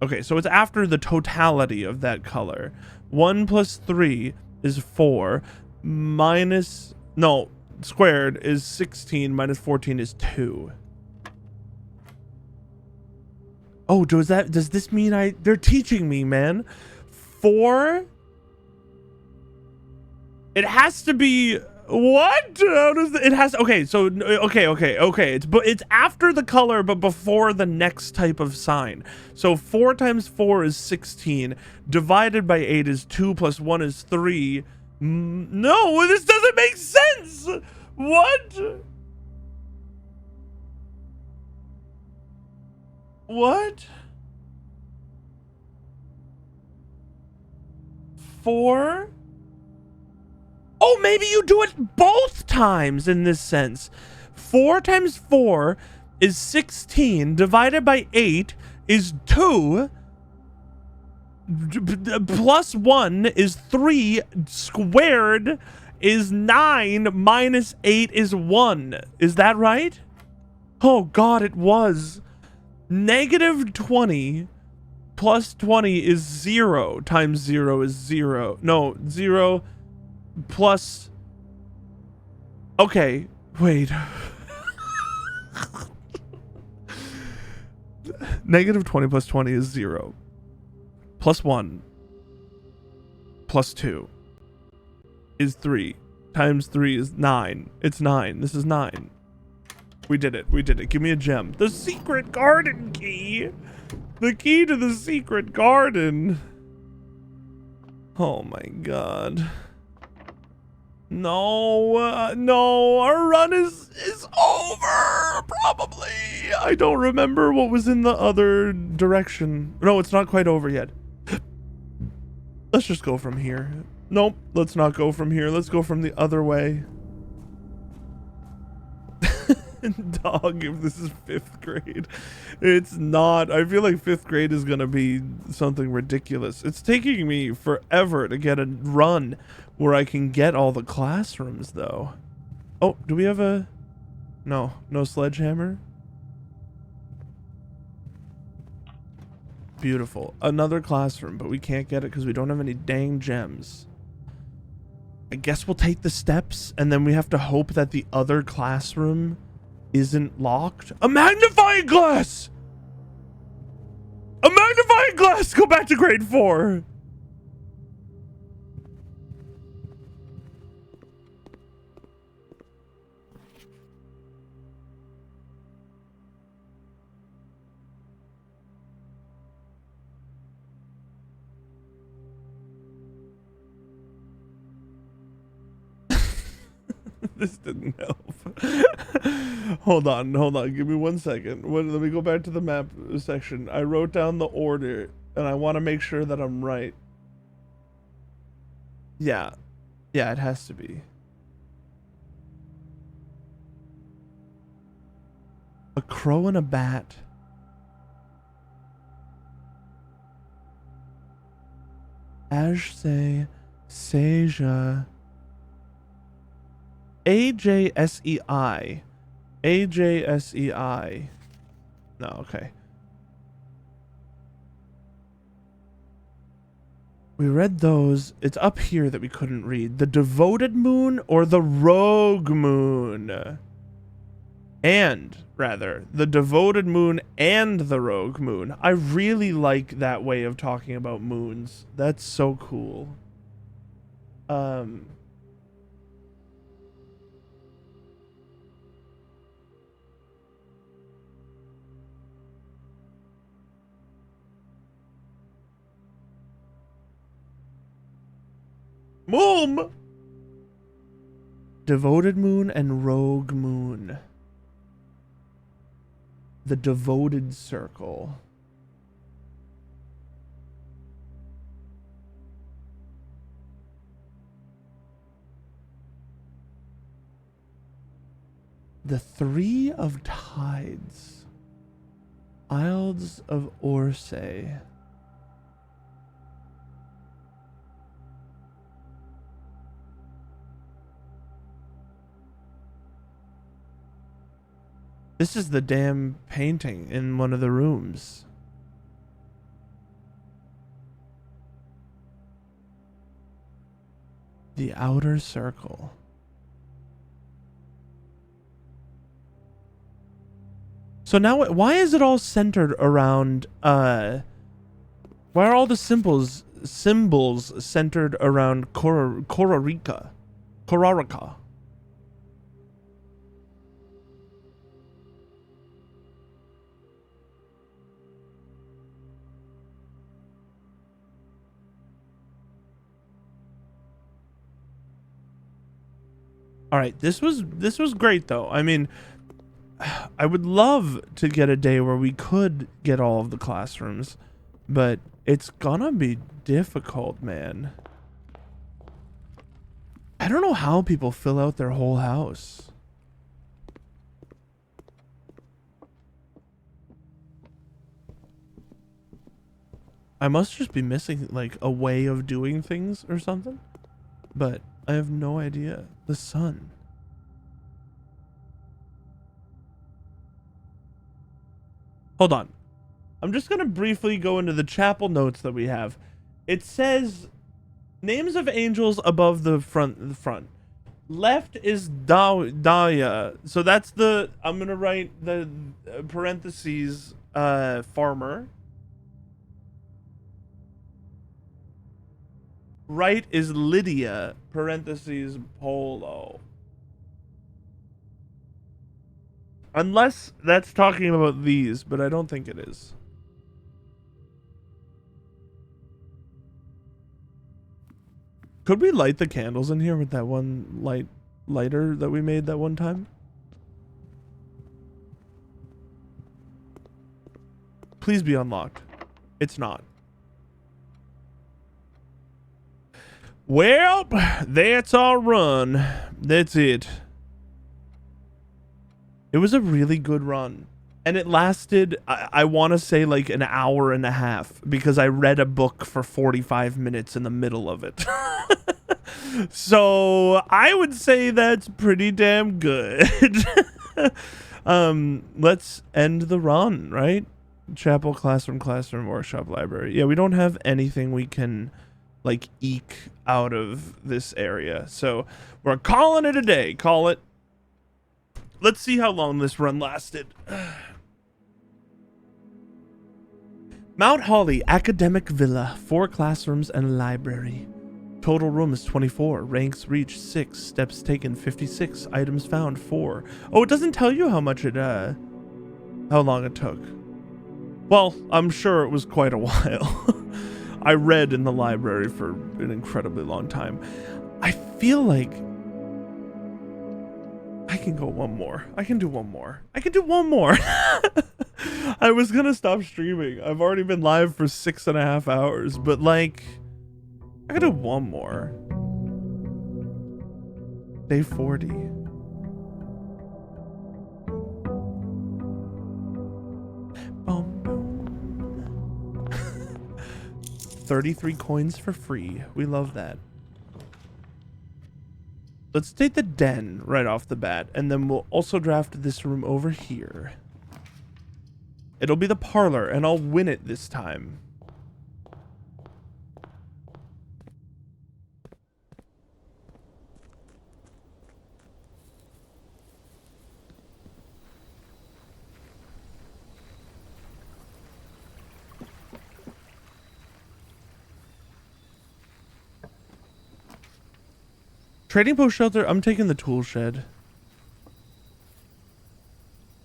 Okay, so it's after the totality of that color. 1 plus 3 is 4 minus... No, squared is 16 minus 14 is 2. Oh, does this mean they're teaching me, man? 4... It has to be what? How does it has? Okay, so okay. It's after the color, but before the next type of sign. So 4 times 4 is 16. Divided by 8 is 2 plus 1 is 3. No, this doesn't make sense. What? What? 4? Oh, maybe you do it both times in this sense. 4 times 4 is 16. Divided by 8 is 2. Plus 1 is 3. Squared is 9. Minus 8 is 1. Is that right? Oh, God, it was. Negative 20 plus 20 is 0 times 0 is 0. No, 0... plus okay, wait. Negative 20 plus 20 is 0. Plus 1 plus 2 is 3. Times 3 is 9. It's 9. This is 9. We did it. We did it. Give me a gem. The secret garden key. The key to the secret garden. Oh my god. No, no, our run is over, probably. I don't remember what was in the other direction. No, it's not quite over yet. Let's just go from here. Nope, let's not go from here. Let's go from the other way. Dog, if this is 5th grade. It's not. I feel like 5th grade is gonna be something ridiculous. It's taking me forever to get a run where I can get all the classrooms, though. Oh, do we have a... No sledgehammer? Beautiful. Another classroom, but we can't get it because we don't have any dang gems. I guess we'll take the steps, and then we have to hope that the other classroom isn't locked. A magnifying glass! A magnifying glass! Go back to grade 4! This didn't help. Hold on. Give me 1 second. Let me go back to the map section. I wrote down the order, and I want to make sure that I'm right. Yeah. Yeah, it has to be. A crow and a bat. Ajse, Seja. AJSEI. AJSEI. No, okay. We read those. It's up here that we couldn't read. The devoted moon or the rogue moon? The devoted moon and the rogue moon. I really like that way of talking about moons. That's so cool. Moom! Devoted moon and rogue moon. The devoted circle. The Three of Tides. Isles of Orsay. This is the damn painting in one of the rooms. The outer circle. So now, why is it all centered around, why are all the symbols centered around Korarika? All right, this was great though. I mean, I would love to get a day where we could get all of the classrooms, but it's gonna be difficult, man. I don't know how people fill out their whole house. I must just be missing like a way of doing things or something, but I have no idea. The sun. Hold on. I'm just going to briefly go into the chapel notes that we have. It says names of angels above the front. Left is Daya. So that's the, I'm going to write the parentheses, farmer. Right is Lydia, parentheses, Polo. Unless that's talking about these, but I don't think it is. Could we light the candles in here with that one lighter that we made that one time? Please be unlocked. It's not. Well, that's our run. That's it. It was a really good run. And it lasted, I want to say, like an hour and a half, because I read a book for 45 minutes in the middle of it. So I would say that's pretty damn good. Let's end the run, right? Chapel, classroom, workshop, library. Yeah, we don't have anything we can like eke out of this area, so we're calling it a day. Call it. Let's see how long this run lasted. Mount Holly Academic Villa, 4 classrooms and a library. Total room is 24. Ranks reached 6. Steps taken 56. Items found 4. Oh, it doesn't tell you how much it how long it took. Well, I'm sure it was quite a while. I read in the library for an incredibly long time. I feel like I can go one more. I can do one more. I can do one more. I was gonna stop streaming. I've already been live for 6.5 hours, but like, I can do one more. Day 40. Boom, boom. 33 coins for free. We love that. Let's take the den right off the bat, and then we'll also draft this room over here. It'll be the parlor, and I'll win it this time. Trading post shelter, I'm taking the tool shed.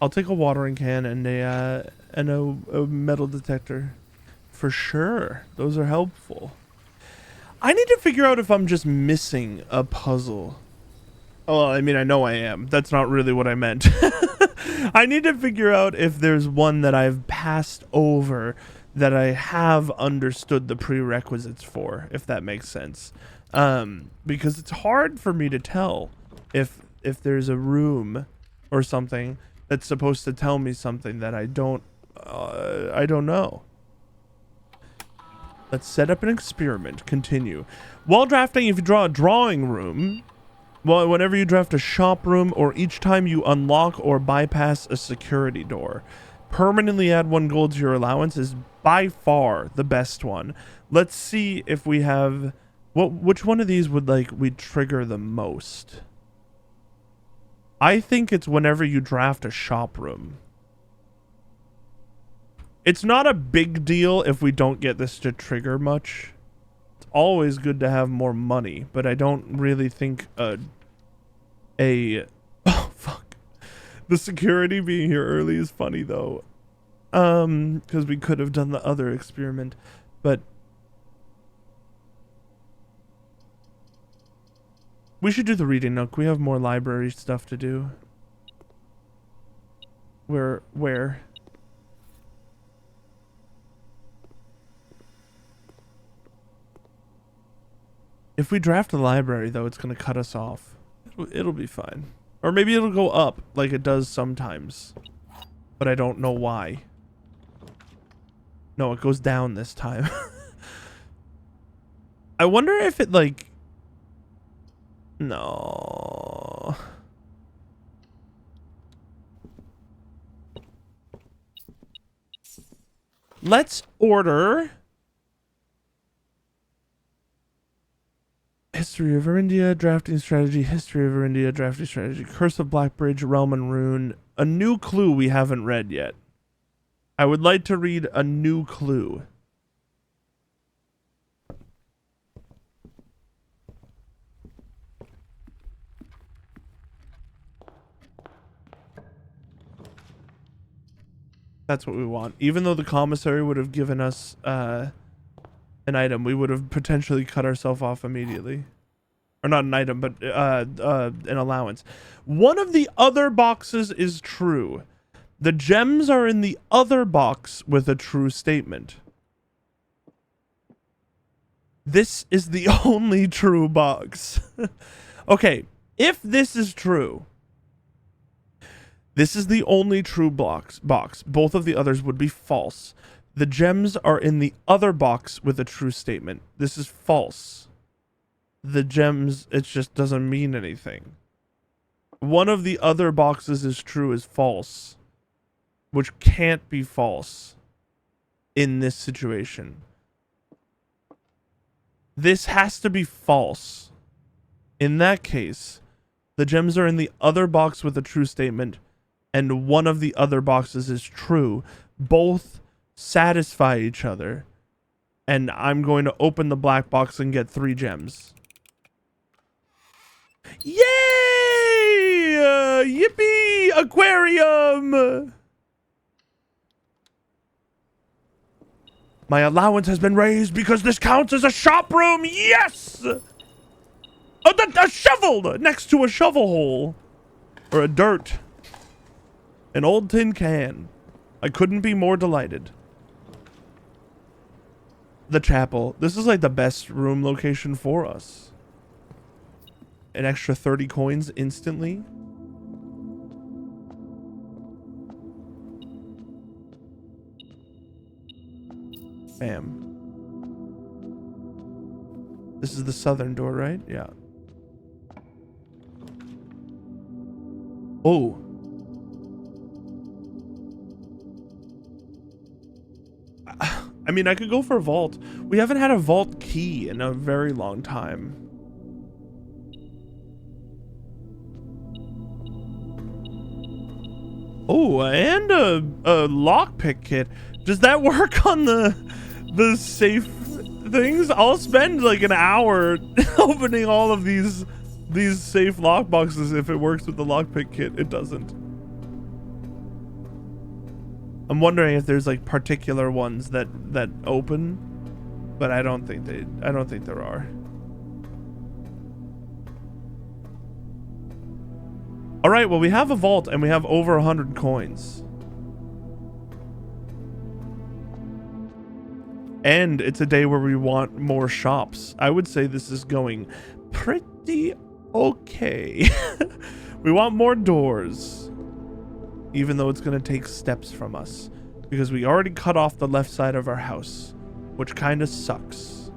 I'll take a watering can and a metal detector. For sure. Those are helpful. I need to figure out if I'm just missing a puzzle. Oh, I mean, I know I am. That's not really what I meant. I need to figure out if there's one that I've passed over that I have understood the prerequisites for, if that makes sense. Because it's hard for me to tell if there's a room or something that's supposed to tell me something that I don't know. Let's set up an experiment. Continue. While drafting, if you draw a drawing room, well, whenever you draft a shop room, or each time you unlock or bypass a security door, permanently add 1 gold to your allowance is by far the best one. Let's see if we have... which one of these would we trigger the most? I think it's whenever you draft a shop room. It's not a big deal if we don't get this to trigger much. It's always good to have more money, but I don't really think oh fuck. The security being here early is funny though. Because we could have done the other experiment, but we should do the reading nook. We have more library stuff to do. Where? If we draft the library, though, it's going to cut us off. It'll be fine. Or maybe it'll go up, like it does sometimes. But I don't know why. No, it goes down this time. I wonder if it, No. Let's order History of India, Drafting Strategy, History of India, Drafting Strategy, Curse of Blackbridge, Realm and Rune. A new clue we haven't read yet. I would like to read a new clue. That's what we want. Even though the commissary would have given us an item, we would have potentially cut ourselves off immediately. Or not an item, but an allowance. One of the other boxes is true. The gems are in the other box with a true statement. This is the only true box. Okay, if this is true, this is the only true box. Both of the others would be false. The gems are in the other box with a true statement. This is false. The gems, it just doesn't mean anything. One of the other boxes is true is false, which can't be false in this situation. This has to be false. In that case, the gems are in the other box with a true statement, and one of the other boxes is true. Both satisfy each other, and I'm going to open the black box and get 3 gems. Yay! Yippee! Aquarium! My allowance has been raised because this counts as a shop room. Yes! A shovel next to a shovel hole. Or a dirt. An old tin can. I couldn't be more delighted. The chapel. This is like the best room location for us. An extra 30 coins instantly. Bam. This is the southern door, right? Yeah. Oh. I mean, I could go for a vault. We haven't had a vault key in a very long time. Oh, and a lockpick kit. Does that work on the safe things? I'll spend like an hour opening all of these safe lock boxes if it works with the lockpick kit. It doesn't. I'm wondering if there's like particular ones that open, but I don't think there are. All right, well, we have a vault and we have over 100 coins. And it's a day where we want more shops. I would say this is going pretty okay. We want more doors. Even though it's going to take steps from us. Because we already cut off the left side of our house. Which kind of sucks.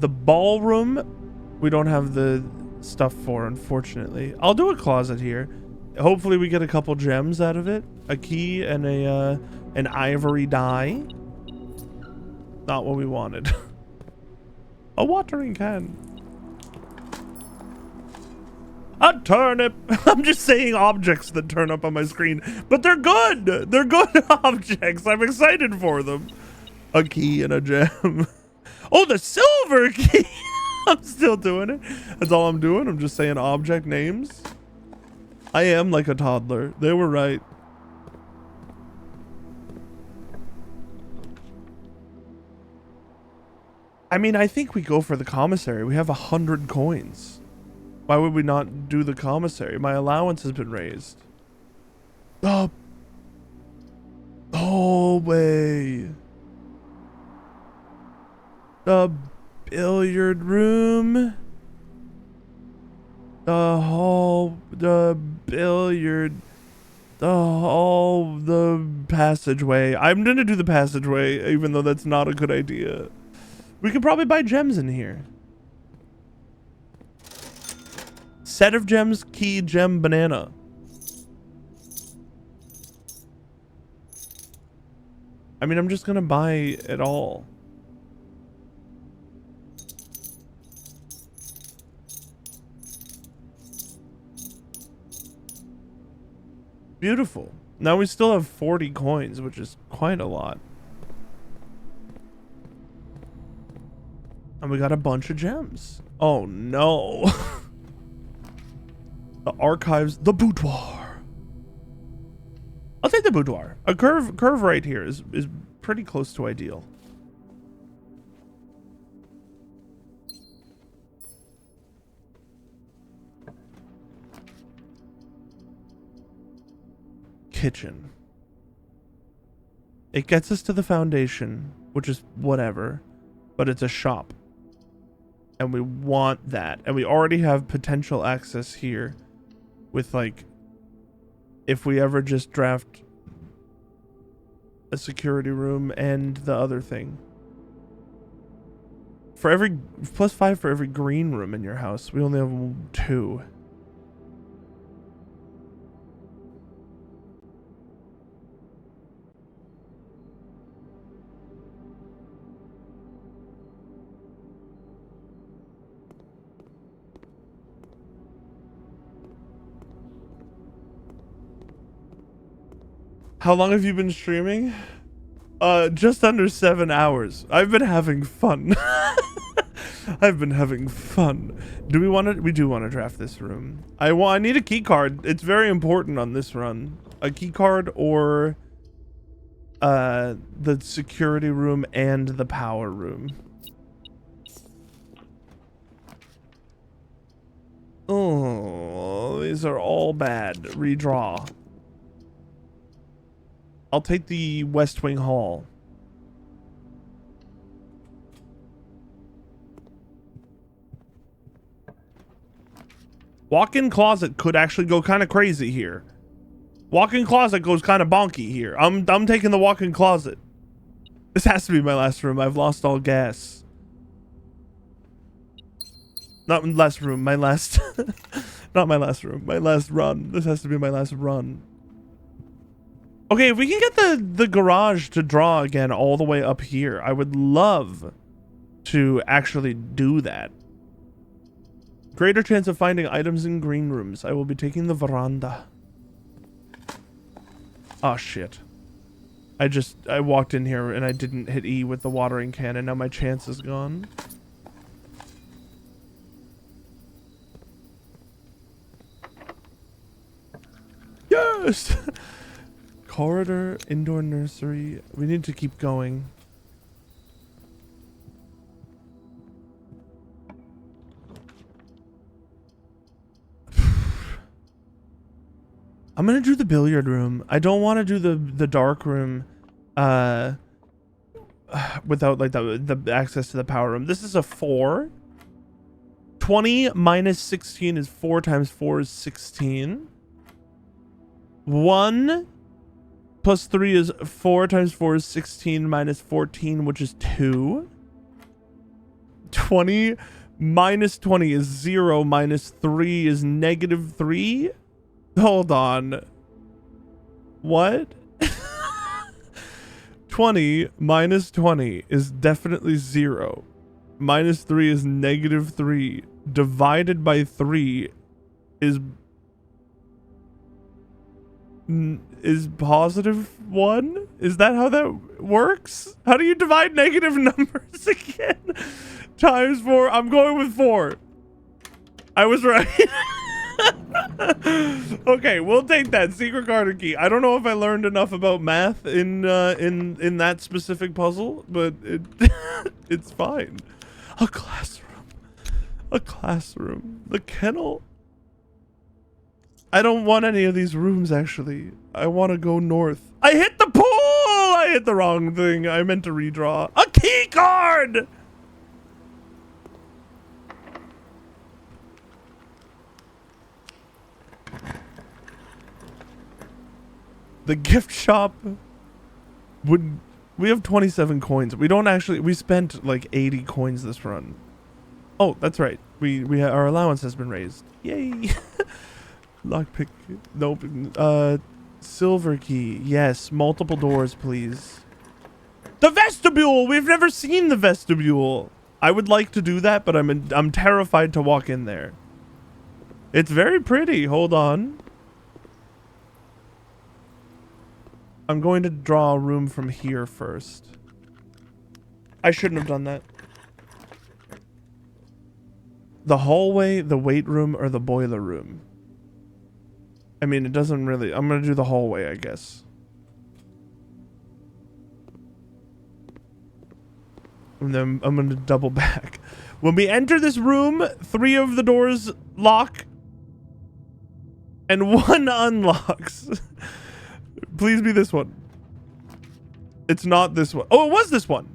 The ballroom, we don't have the stuff for, unfortunately. I'll do a closet here. Hopefully we get a couple gems out of it. A key and an ivory die. Not what we wanted. A watering can. A turnip. I'm just saying objects that turn up on my screen, but they're good. They're good objects. I'm excited for them. A key and a gem. Oh, the silver key. I'm still doing it. That's all I'm doing. I'm just saying object names. I am like a toddler. They were right. I mean, I think we go for the commissary. We have 100 coins. Why would we not do the commissary? My allowance has been raised. Oh. Oh, way. The billiard room. The hall. The billiard. The hall. The passageway. I'm gonna do the passageway, even though that's not a good idea. We could probably buy gems in here. Set of gems, key, gem, banana. I mean, I'm just gonna buy it all. Beautiful. Now we still have 40 coins, which is quite a lot. And we got a bunch of gems. Oh no. The archives, the boudoir. I'll take the boudoir. A curve right here is pretty close to ideal. Kitchen. It gets us to the foundation, which is whatever, but it's a shop. And we want that. And we already have potential access here with, like, if we ever just draft a security room and the other thing. For every +5 for every green room in your house, we only have 2. How long have you been streaming? Just under 7 hours. I've been having fun. I've been having fun. Do we want to? We do want to draft this room. I need a key card. It's very important on this run. A key card or the security room and the power room. Oh, these are all bad. Redraw. I'll take the West Wing Hall. Walk-in closet could actually go kind of crazy here. Walk-in closet goes kind of bonky here. I'm taking the walk-in closet. This has to be my last room. I've lost all gas. Not last room. My last. Not my last room. My last run. This has to be my last run. Okay, if we can get the garage to draw again all the way up here, I would love to actually do that. Greater chance of finding items in green rooms. I will be taking the veranda. Oh shit. I walked in here and I didn't hit E with the watering can and now my chance is gone. Yes! Corridor, indoor nursery. We need to keep going. I'm gonna do the billiard room. I don't want to do the dark room without like the access to the power room. This is a 4. 20 minus 16 is 4 times 4 is 16. 1 plus 3 is 4 times 4 is 16 minus 14, which is 2. 20 minus 20 is 0 minus 3 is -3. Hold on. What? 20 minus 20 is definitely 0. Minus 3 is -3. Divided by 3 is +1? Is that how that works? How do you divide negative numbers again? Times 4. I'm going with 4. I was right. Okay, we'll take that secret card and key. I don't know if I learned enough about math in that specific puzzle, but it's fine. A classroom. A classroom. The kennel. I don't want any of these rooms, actually. I want to go north. I hit the pool! I hit the wrong thing. I meant to redraw. A key card! The gift shop would... We have 27 coins. We don't actually... We spent like 80 coins this run. Oh, that's right. Our allowance has been raised. Yay! Lockpick. Nope. Silver key. Yes. Multiple doors, please. The vestibule! We've never seen the vestibule! I would like to do that, but I'm terrified to walk in there. It's very pretty. Hold on. I'm going to draw a room from here first. I shouldn't have done that. The hallway, the weight room, or the boiler room? I mean, it doesn't really... I'm going to do the hallway, I guess. And then I'm going to double back. When we enter this room, 3 of the doors lock and 1 unlocks. Please be this one. It's not this one. Oh, it was this one.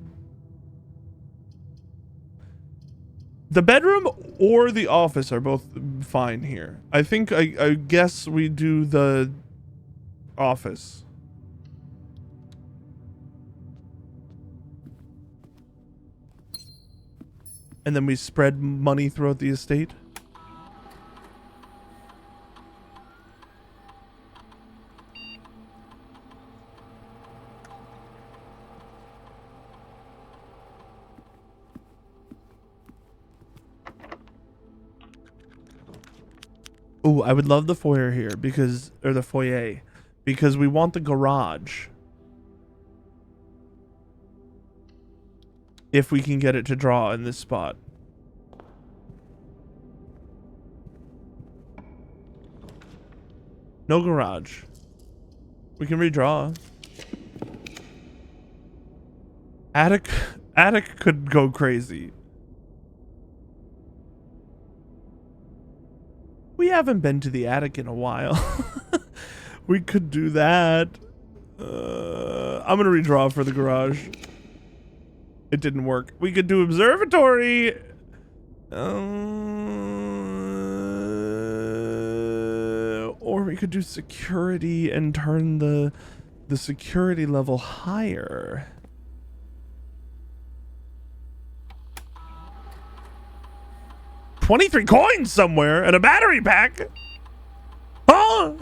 The bedroom or the office are both fine here. I think, I guess we do the office. And then we spread money throughout the estate. Ooh, I would love the foyer here because, or the foyer, because we want the garage. If we can get it to draw in this spot. No garage. We can redraw. Attic could go crazy. We haven't been to the attic in a while. We could do that. I'm gonna redraw for the garage. It didn't work. We could do observatory. Or we could do security and turn the security level higher. $23 coins somewhere and a battery pack. Huh?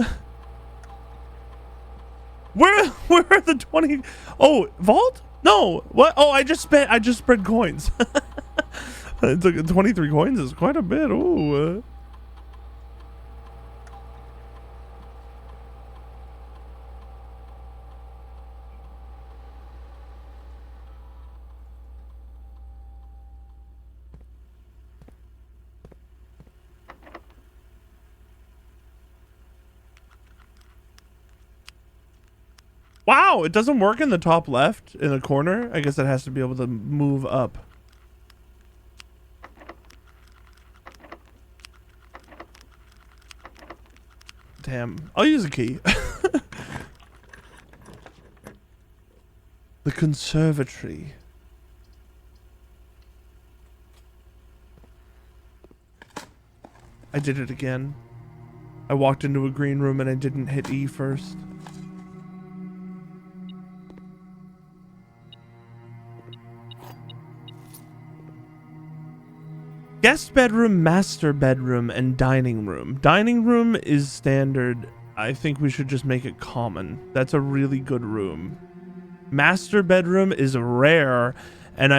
Where are the 20? Oh, vault? No. What? Oh, I just spread coins. It took 23 coins is quite a bit. Ooh. Wow, it doesn't work in the top left in the corner. I guess it has to be able to move up. Damn, I'll use a key. The conservatory. I did it again. I walked into a green room and I didn't hit E first. Guest bedroom, master bedroom, and dining room. Dining room is standard. I think we should just make it common. That's a really good room. Master bedroom is rare, and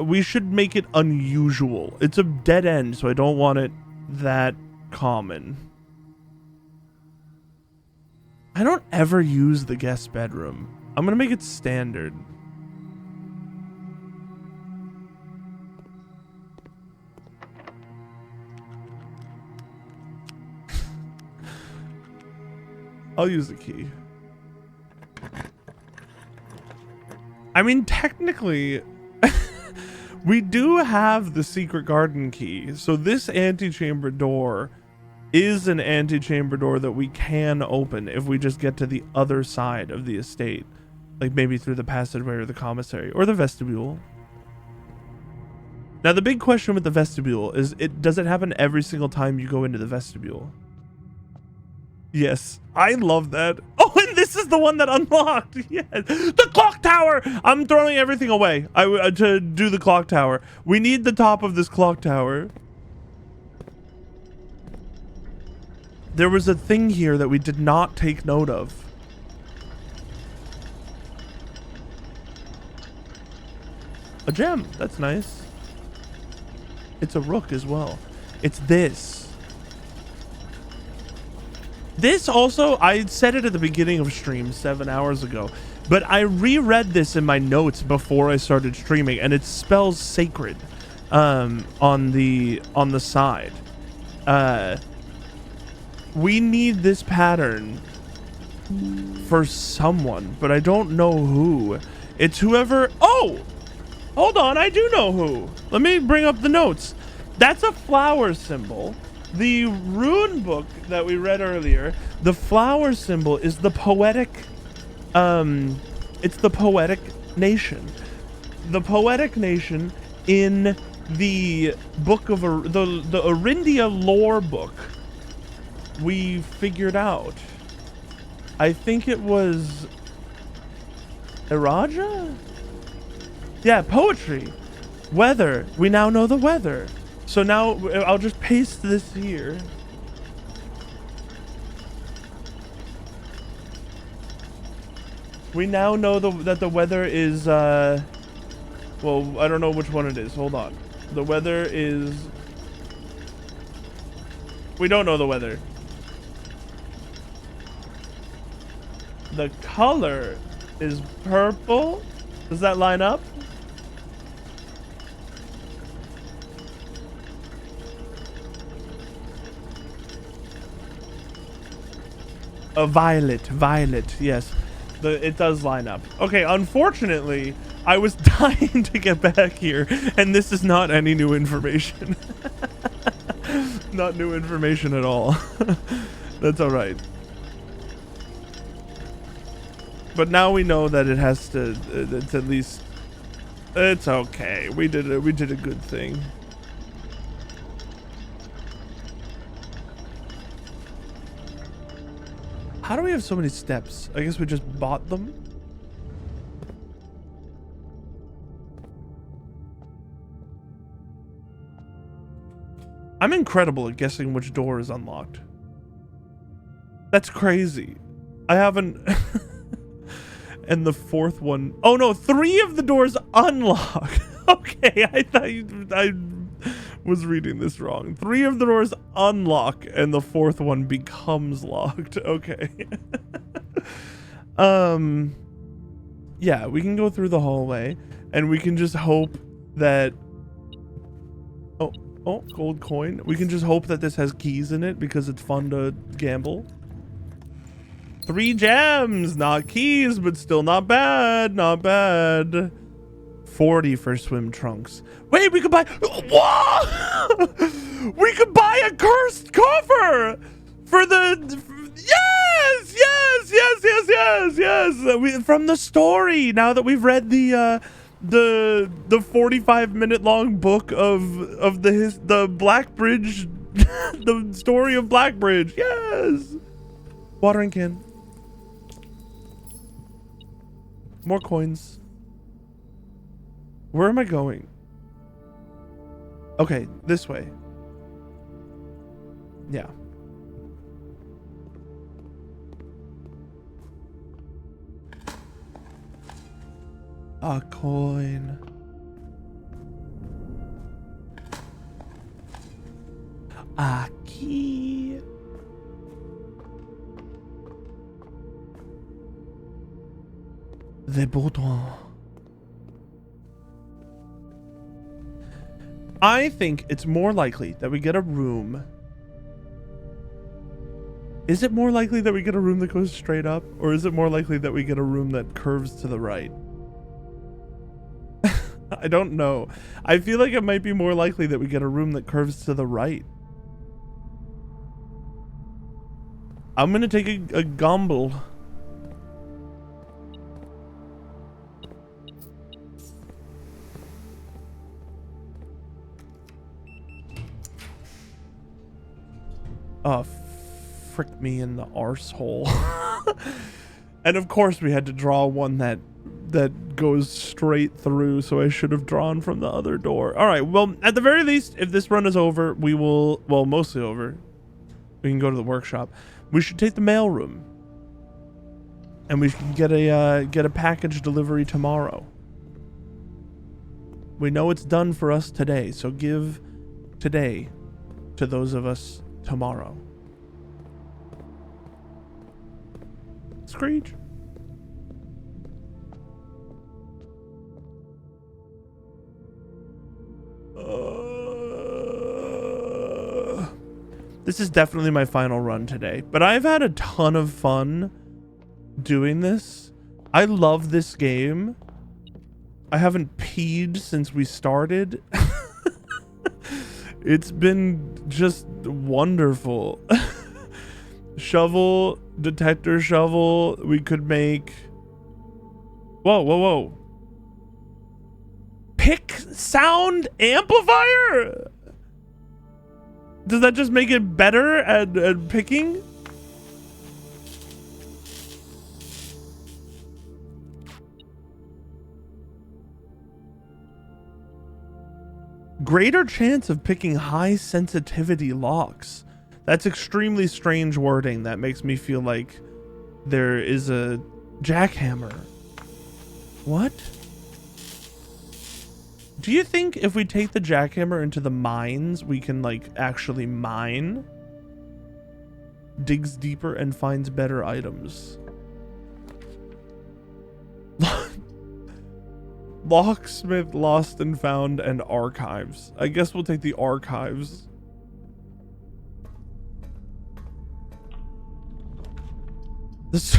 we should make it unusual. It's a dead end, so I don't want it that common. I don't ever use the guest bedroom. I'm gonna make it standard. I'll use the key. I mean, technically, we do have the secret garden key. So this antechamber door is an antechamber door that we can open if we just get to the other side of the estate. Like maybe through the passageway or the commissary or the vestibule. Now the big question with the vestibule is, does it happen every single time you go into the vestibule? Yes, I love that. Oh, and this is the one that unlocked. Yes, the clock tower. I'm throwing everything away. To do the clock tower. We need the top of this clock tower. There was a thing here that we did not take note of. A gem. That's nice. It's a rook as well. It's this. This also, I said it at the beginning of stream 7 hours ago, but I reread this in my notes before I started streaming, and it spells sacred on the side. We need this pattern for someone, but I don't know who. It's whoever. Oh, hold on, I do know who. Let me bring up the notes. That's a flower symbol. The rune book that we read earlier, the flower symbol is the poetic, it's the poetic nation. The poetic nation in the book of the Arindia lore book we figured out. I think it was Iraja? Yeah, poetry. Weather. We now know the weather. So now I'll just paste this here. We now know that the weather is, well, I don't know which one it is. Hold on. The weather is... We don't know the weather. The color is purple. Does that line up? A violet, yes. It does line up. Okay, unfortunately, I was dying to get back here, and this is not any new information. Not new information at all. That's all right. But now we know that it has to. It's at least. It's okay. We did a good thing. How do we have so many steps? I guess we just bought them. I'm incredible at guessing which door is unlocked. That's crazy. I haven't... And the fourth one... Oh no, 3 of the doors unlock. Okay, I thought I was reading this wrong. 3 of the doors unlock and the 4th one becomes locked. Okay. Yeah, we can go through the hallway and we can just hope that... Oh, gold coin. We can just hope that this has keys in it because it's fun to gamble. 3 gems, not keys, but still not bad, not bad. 40 for swim trunks. Wait, we could buy... Whoa! We could buy a cursed coffer for the... Yes! From the story, now that we've read the 45-minute long book of the Blackbridge, the story of Blackbridge. Yes! Watering can. More coins. Where am I going? Okay, this way. Yeah. A coin. A key. The bouton. I think it's more likely that we get a room. Is it more likely that we get a room that goes straight up? Or is it more likely that we get a room that curves to the right? I don't know. I feel like it might be more likely that we get a room that curves to the right. I'm gonna take a gamble. Oh, frick me in the arsehole. And of course we had to draw one that goes straight through, so I should have drawn from the other door. All right, well, at the very least, if this run is over, we will, well, mostly over. We can go to the workshop. We should take the mail room. And we can get a package delivery tomorrow. We know it's done for us today, so give today to those of us tomorrow. Screech. This is definitely my final run today, but I've had a ton of fun doing this. I love this game. I haven't peed since we started. It's been just wonderful. Shovel, detector shovel, we could make... Whoa, whoa, whoa. Pick sound amplifier? Does that just make it better at picking? Greater chance of picking high sensitivity locks. That's extremely strange wording that makes me feel like there is a jackhammer. What? Do you think if we take the jackhammer into the mines, we can like actually mine? Digs deeper and finds better items. Locksmith, lost and found, and archives. I guess we'll take the archives. This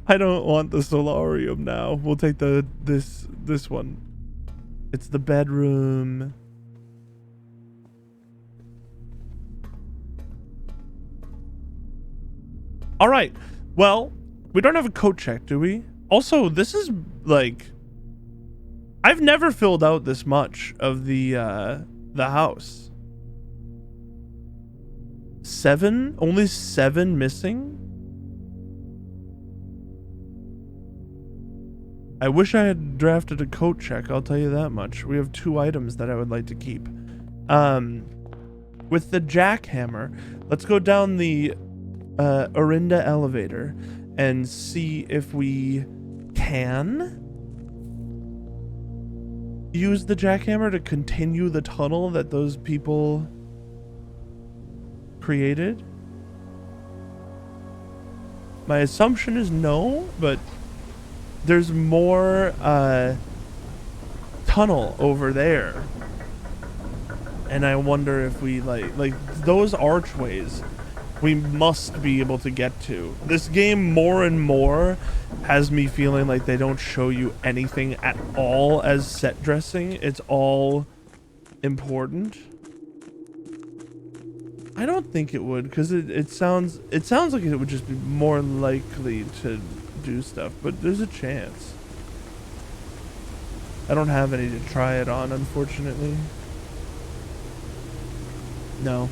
I don't want the solarium now. We'll take this one. It's the bedroom. All right. Well, we don't have a code check, do we? Also, this is like, I've never filled out this much of the house. 7? Only 7 missing? I wish I had drafted a coat check, I'll tell you that much. We have 2 items that I would like to keep. With the jackhammer, let's go down the Orinda elevator and see if we can use the jackhammer to continue the tunnel that those people created. My assumption is no, but there's more tunnel over there, and I wonder if we like those archways we must be able to get to. This game more and more has me feeling like they don't show you anything at all as set dressing. It's all important. I don't think it would, because it sounds like it would just be more likely to do stuff, but there's a chance. I don't have any to try it on, unfortunately. No.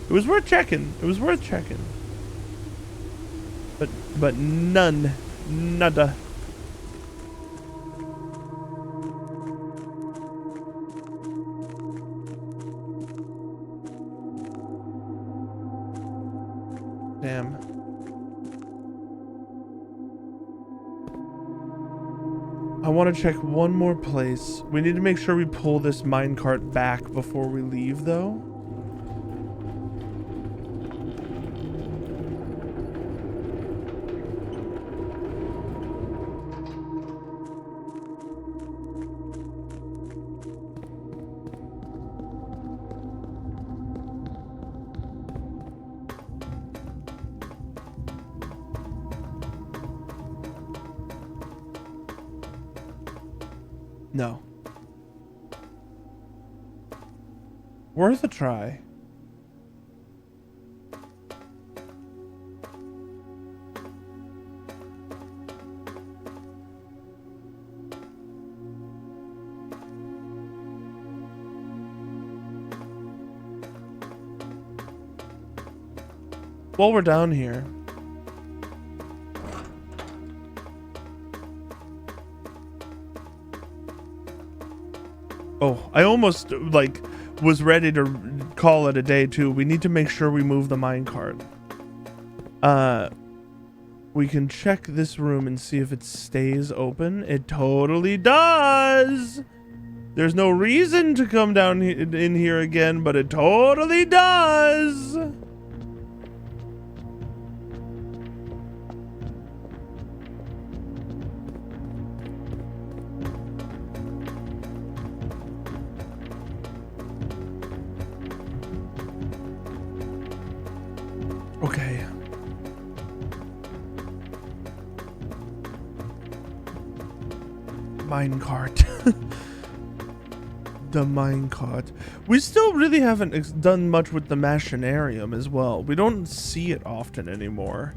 It was worth checking. It was worth checking. But none. Nada. Damn. I want to check one more place. We need to make sure we pull this minecart back before we leave, though. No. Worth a try. While we're down here, oh, I almost like was ready to call it a day too. We need to make sure we move the minecart. We can check this room and see if it stays open. It totally does. There's no reason to come down in here again, but it totally does. Minecart. The minecart. We still really haven't done much with the machinarium as well. We don't see it often anymore.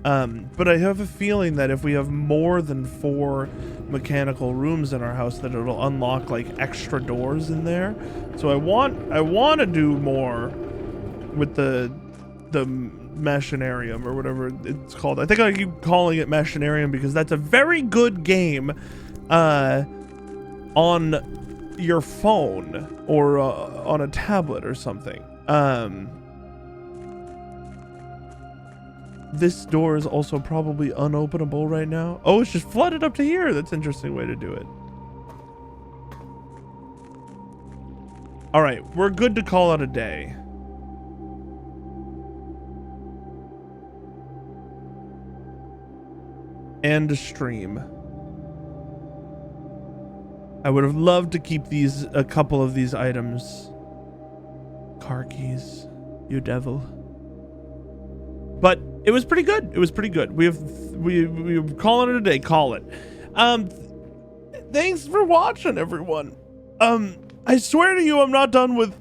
But I have a feeling that if we have more than 4 mechanical rooms in our house, that it'll unlock like extra doors in there. So I want to do more with the machinarium or whatever it's called. I think I keep calling it machinarium because that's a very good game on your phone or on a tablet or something. This door is also probably unopenable right now. Oh, it's just flooded up to here. That's an interesting way to do it. All right, we're good to call it a day. And a stream. I would have loved to keep a couple of these items. Car keys, you devil. But it was pretty good. It was pretty good. We're calling it a day. Call it. Thanks for watching, everyone. I swear to you, I'm not done with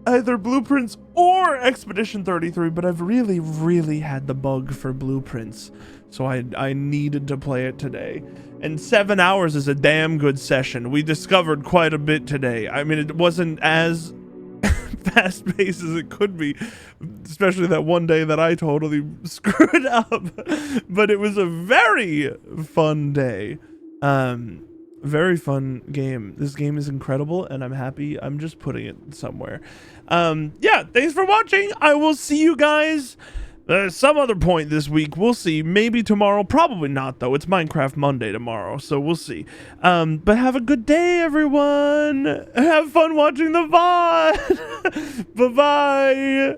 either Blueprints or Expedition 33, but I've really had the bug for Blueprints, so I needed to play it today. And 7 hours is a damn good session. We discovered quite a bit today. I mean, it wasn't as fast-paced as it could be, especially that one day that I totally screwed up, but it was a very fun day. Very fun game. This game is incredible and I'm happy. I'm just putting it somewhere. Yeah, thanks for watching. I will see you guys some other point this week. We'll see. Maybe tomorrow. Probably not, though. It's Minecraft Monday tomorrow, so we'll see. But have a good day, everyone. Have fun watching the VOD. Bye-bye.